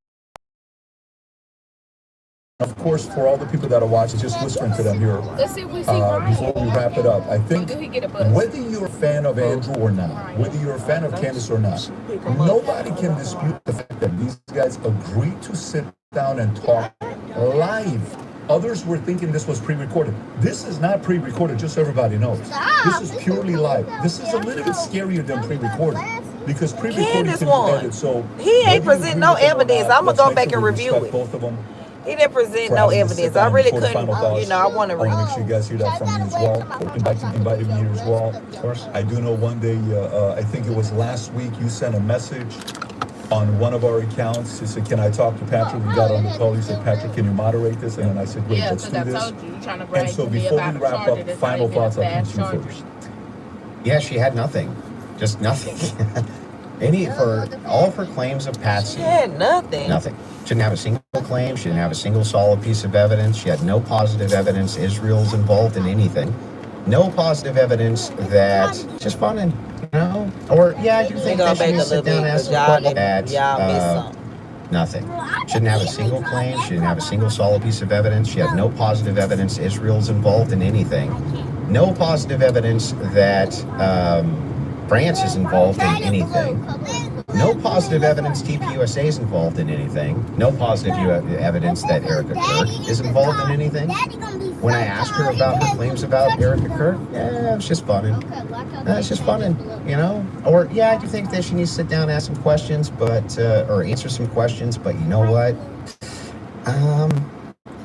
Of course, for all the people that are watching, just whispering to them here Let's see if we see before we wrap it up. I think Did he get a buzz? whether you're a fan of Andrew or not, whether you're a fan of Candace or not, nobody can dispute the fact that these guys agreed to sit down and talk live. Others were thinking this was pre-recorded. This is not pre-recorded, just so everybody knows. This is purely live. This is a little bit scarier than pre-recorded because pre-recorded Candace can be won. edited. So He ain't whether you present agree no with them or evidence. not, I'ma let's go make back sure and we review respect it. both of them. He didn't present For no having to sit evidence. down I really before the couldn't, final thoughts. I want to I want to make read. sure you guys hear that from me as well. Invited me here as well. Of course. I do know one day, I think it was last week, you sent a message on one of our accounts. You said, can I talk to Patrick? We got on the call. You said, Patrick, can you moderate this? And then I said, great, Yeah, let's because do I this. told you, you're trying to brag And so to me before about we a wrap charger up, that's final not even a thoughts, I'll fast come to you charger. first. Yeah, she had nothing. Just nothing. For all of her claims of Patsy. She had nothing. Nothing. She didn't have a single claim. She didn't have a single solid piece of evidence. She had no positive evidence Israel's involved in anything. No positive evidence that just fun, you know? Or, yeah, I do think that she needs to sit down and ask some questions. Y'all missed something. Nothing. She didn't have a single claim. She didn't have a single solid piece of evidence. She had no positive evidence Israel's involved in anything. No positive evidence that France is involved in anything. No positive evidence TPUSA is involved in anything. No positive evidence that Erica Kirk is involved in anything. When I asked her about her claims about Erica Kirk, yeah, it's just funning. It's just funning, you know? Or, yeah, I do think that she needs to sit down and ask some questions, but, or answer some questions, but you know what?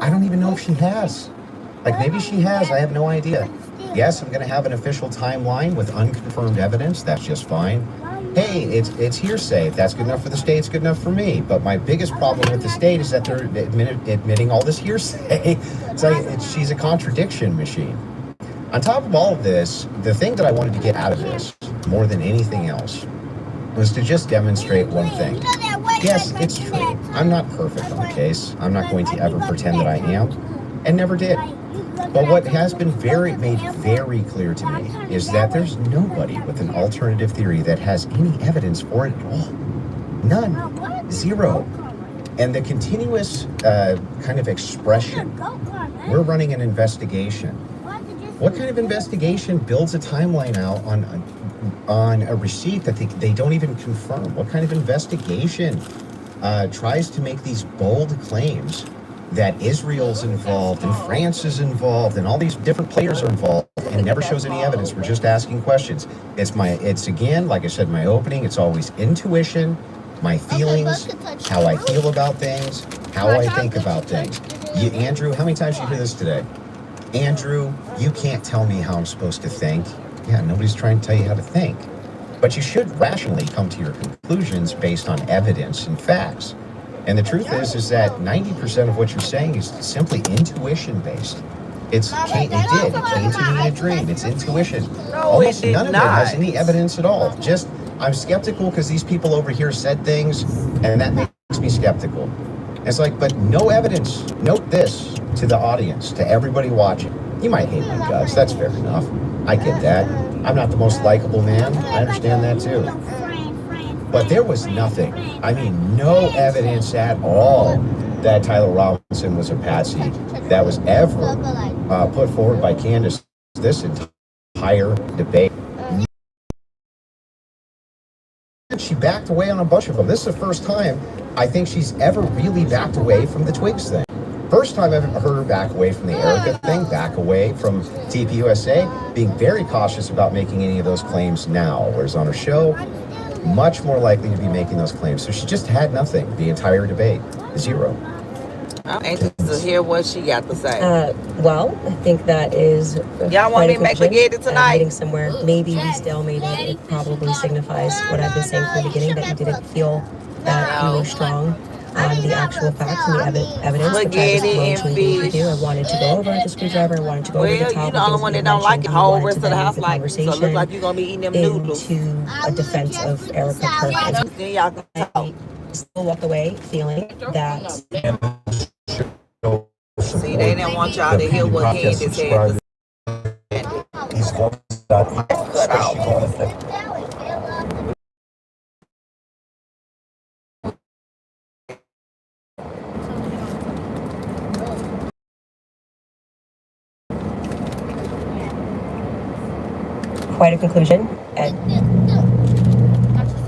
I don't even know if she has. Like, maybe she has, I have no idea. Yes, I'm going to have an official timeline with unconfirmed evidence. That's just fine. Hey, it's hearsay. If that's good enough for the state, it's good enough for me. But my biggest problem with the state is that they're admitting all this hearsay. It's like she's a contradiction machine. On top of all of this, the thing that I wanted to get out of this, more than anything else, was to just demonstrate one thing. Yes, it's true. I'm not perfect on the case. I'm not going to ever pretend that I am, and never did. But what has been made very clear to me is that there's nobody with an alternative theory that has any evidence for it at all. None. Zero. And the continuous kind of expression, we're running an investigation. What kind of investigation builds a timeline out on a receipt that they don't even confirm? What kind of investigation tries to make these bold claims that Israel's involved and France is involved and all these different players are involved and never shows any evidence? We're just asking questions. It's again, like I said in my opening, it's always intuition, my feelings, how I feel about things, how I think about things. Andrew, how many times did you hear this today? Andrew, you can't tell me how I'm supposed to think. Yeah, nobody's trying to tell you how to think. But you should rationally come to your conclusions based on evidence and facts. And the truth is that 90% of what you're saying is simply intuition-based. It came to me in a dream. It's intuition. Almost none of it has any evidence at all. Just I'm skeptical because these people over here said things, and that makes me skeptical. It's like, but no evidence. Note this to the audience, to everybody watching. You might hate my guts. That's fair enough. I get that. I'm not the most likable man. I understand that too. But there was nothing. I mean, no evidence at all that Tyler Robinson was a patsy that was ever put forward by Candace this entire debate. She backed away on a bunch of them. This is the first time I think she's ever really backed away from the Twigs thing. First time I've heard her back away from the Erica thing, back away from TPUSA, being very cautious about making any of those claims now. Whereas on her show, much more likely to be making those claims. So she just had nothing the entire debate. Zero. I'm anxious to hear what she got to say. Well, I think that is. Y'all want me to make spaghetti tonight? Meeting somewhere, maybe we stalemated. It probably signifies what I've been saying from the beginning, that you didn't feel that you were strong on the actual facts and the evidence, which I was willing to engage with you. I wanted to go over the screwdriver. I wanted to go over the top. You're the only one that don't like it. Whole rest of the house like it. So it looks like you're going to be eating them noodles. Into a defense of Erica Kirk. And then y'all can talk. I still walk away feeling that. See, they didn't want y'all to hear what Candace had. Cut out. Quite a conclusion.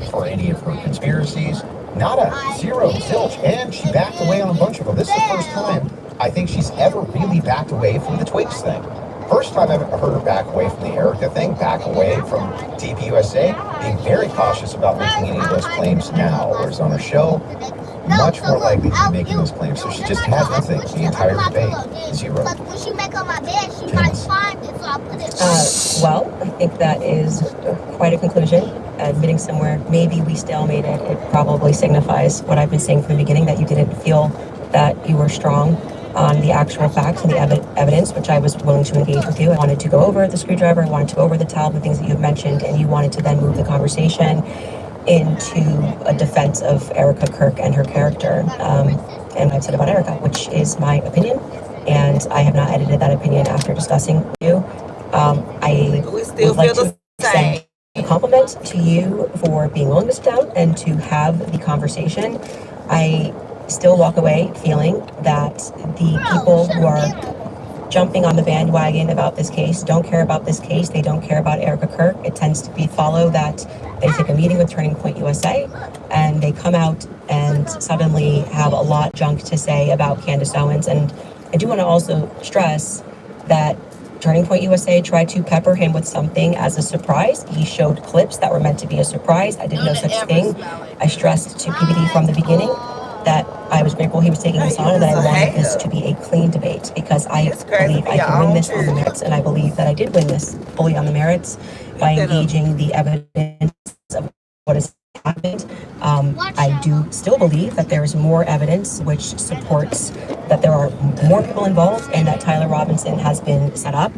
For any of her conspiracies, nada, zero, zilch, and she backed away on a bunch of them. This is the first time I think she's ever really backed away from the Twigs thing. First time I've heard her back away from the Erica thing, back away from TPUSA, being very cautious about making any of those claims now. Whereas on her show, much more likely to be making those claims. So she just had nothing the entire debate. Zero. Well, I think that is quite a conclusion. Admitting somewhere, maybe we stalemated. It probably signifies what I've been saying from the beginning, that you didn't feel that you were strong on the actual facts and the evidence, which I was willing to engage with you. I wanted to go over the screwdriver, I wanted to go over the towel, the things that you had mentioned, and you wanted to then move the conversation into a defense of Erica Kirk and her character. And I've said about Erica, which is my opinion, and I have not edited that opinion after discussing with you. I would like to say a compliment to you for being willing to sit down and to have the conversation. I still walk away feeling that the people who are jumping on the bandwagon about this case don't care about this case. They don't care about Erica Kirk. It tends to follow that they take a meeting with Turning Point USA and they come out and suddenly have a lot of junk to say about Candace Owens. And I do want to also stress that Turning Point USA tried to pepper him with something as a surprise. He showed clips that were meant to be a surprise. I didn't know such thing. I stressed to PBD from the beginning that I was grateful he was taking this on and that I wanted this to be a clean debate, because I believe I can win this on the merits, and I believe that I did win this fully on the merits by engaging the evidence of what has happened. I do still believe that there is more evidence which supports that there are more people involved and that Tyler Robinson has been set up,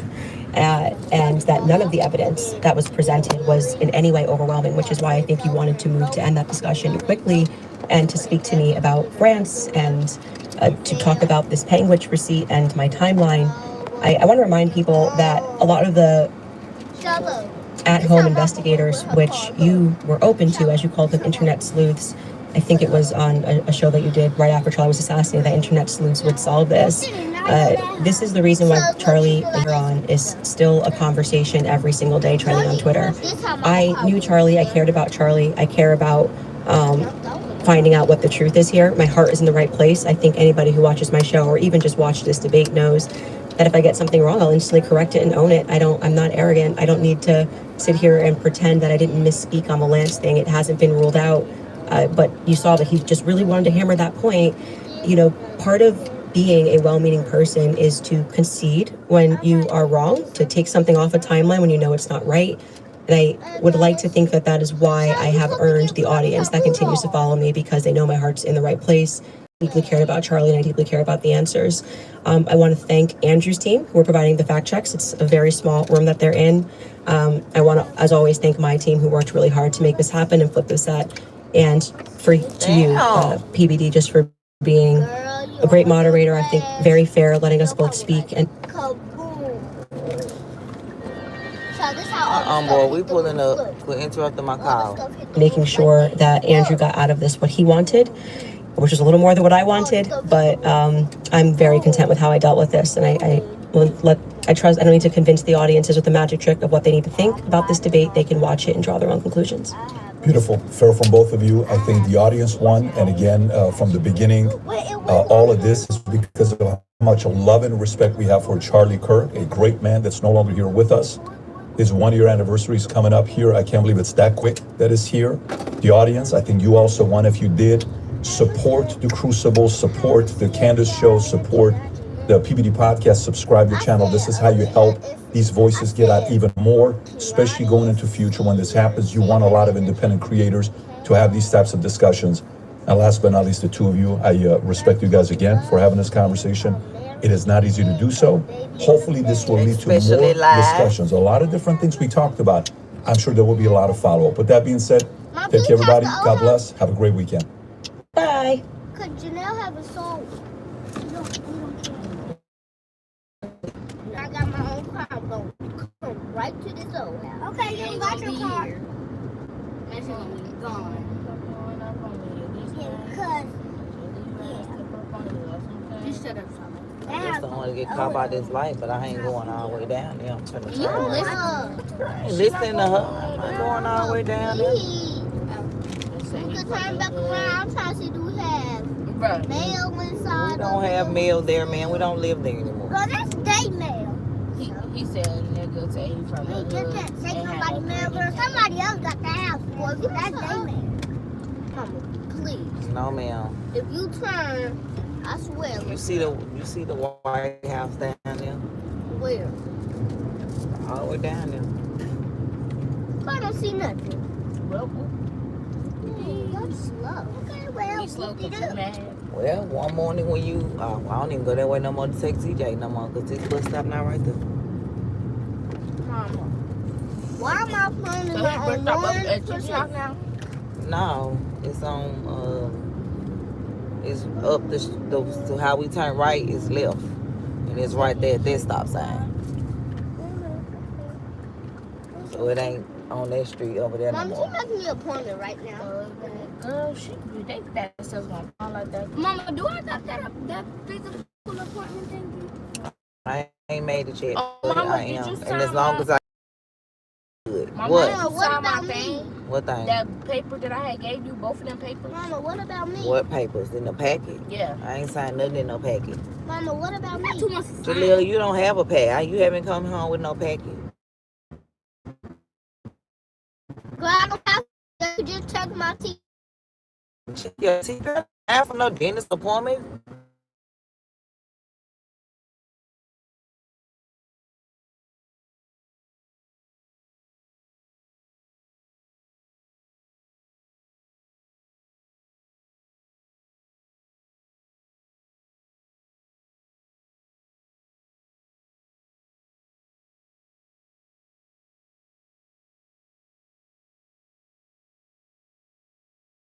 and that none of the evidence that was presented was in any way overwhelming, which is why I think you wanted to move to end that discussion quickly and to speak to me about grants and to talk about this Penguich receipt and my timeline. I want to remind people that a lot of the at-home investigators, which you were open to, as you called them, internet sleuths, I think it was on a show that you did right after Charlie was assassinated, that internet sleuths would solve this. This is the reason why Charlie Huron is still a conversation every single day trending on Twitter. I knew Charlie, I cared about Charlie, I care about finding out what the truth is here. My heart is in the right place. I think anybody who watches my show or even just watched this debate knows that if I get something wrong, I'll instantly correct it and own it. I'm not arrogant. I don't need to sit here and pretend that I didn't misspeak on the Lance thing. It hasn't been ruled out. But you saw that he just really wanted to hammer that point. You know, part of being a well-meaning person is to concede when you are wrong, to take something off a timeline when you know it's not right. And I would like to think that that is why I have earned the audience that continues to follow me, because they know my heart's in the right place. deeply cared about Charlie and I deeply care about the answers. I want to thank Andrew's team who are providing the fact checks. It's a very small room that they're in. I want to, as always, thank my team who worked really hard to make this happen and flip this set. And to you, PBD, just for being a great moderator. I think very fair, letting us both speak. And boy, we pulling up. We're interrupting my call. Making sure that Andrew got out of this what he wanted, which is a little more than what I wanted, but I'm very content with how I dealt with this, and I trust. I don't need to convince the audiences with the magic trick of what they need to think about this debate. They can watch it and draw their own conclusions. Beautiful. Fair from both of you. I think the audience won, and again, from the beginning, all of this is because of how much love and respect we have for Charlie Kirk, a great man that's no longer here with us. His 1-year anniversary is coming up here. I can't believe it's that quick that is here. The audience, I think you also won if you did. Support the Crucible, support the Candace Show, support the PBD Podcast, subscribe to the channel. This is how you help these voices get out even more, especially going into future when this happens. You want a lot of independent creators to have these types of discussions. And last but not least, the two of you, I respect you guys again for having this conversation. It is not easy to do so. Hopefully this will lead to more discussions. A lot of different things we talked about. I'm sure there will be a lot of follow-up. With that being said, thank you, everybody. God bless. Have a great weekend. Bye. Could Janelle have a song? I got my own car. I'm going to come right to this old house. Okay, you got your car. That's going to be gone. Yeah, because, you shut up, I just don't want to get caught by this light, but I ain't going all the way down there. I'm trying to turn around. I ain't listening to her. I'm not going all the way down there. You can turn back around. I'm trying to see, do we have mail inside? We don't have mail there, man. We don't live there anymore. Girl, that's day mail. He said nigga say he from the Just can't say somebody mail, girl. Somebody else got the house, boy. That's day mail. Mama, please. No, ma'am. If you turn, I swear. You see the White House down there? Where? All the way down there. I don't see nothing. Well, you're slow. Okay, well, he's slow because he's mad. Well, one morning when you, I don't even go that way no more to take CJ no more because this bus stop now right there. Mama, why am I playing in my own one now? No, it's on, it's up to how we turn right is left. And it's right there at that stop sign. So it ain't on that street over there no more. Mom, she making me an appointment right now. Girl, they that stuff's gonna fall like that. Mama, do I got that physical appointment thing? I ain't made it yet, but Mama, I am. And as long as I good. Mama, what about me? What thing? That paper that I had gave you, both of them papers. Mama, what about me? What papers? In the packet? Yeah. I ain't signed nothing in no packet. Mama, what about me? Jaleel, you don't have a packet. You haven't come home with no packet. Girl, I don't have to just check my teeth. Check your teeth. I have no dentist appointment.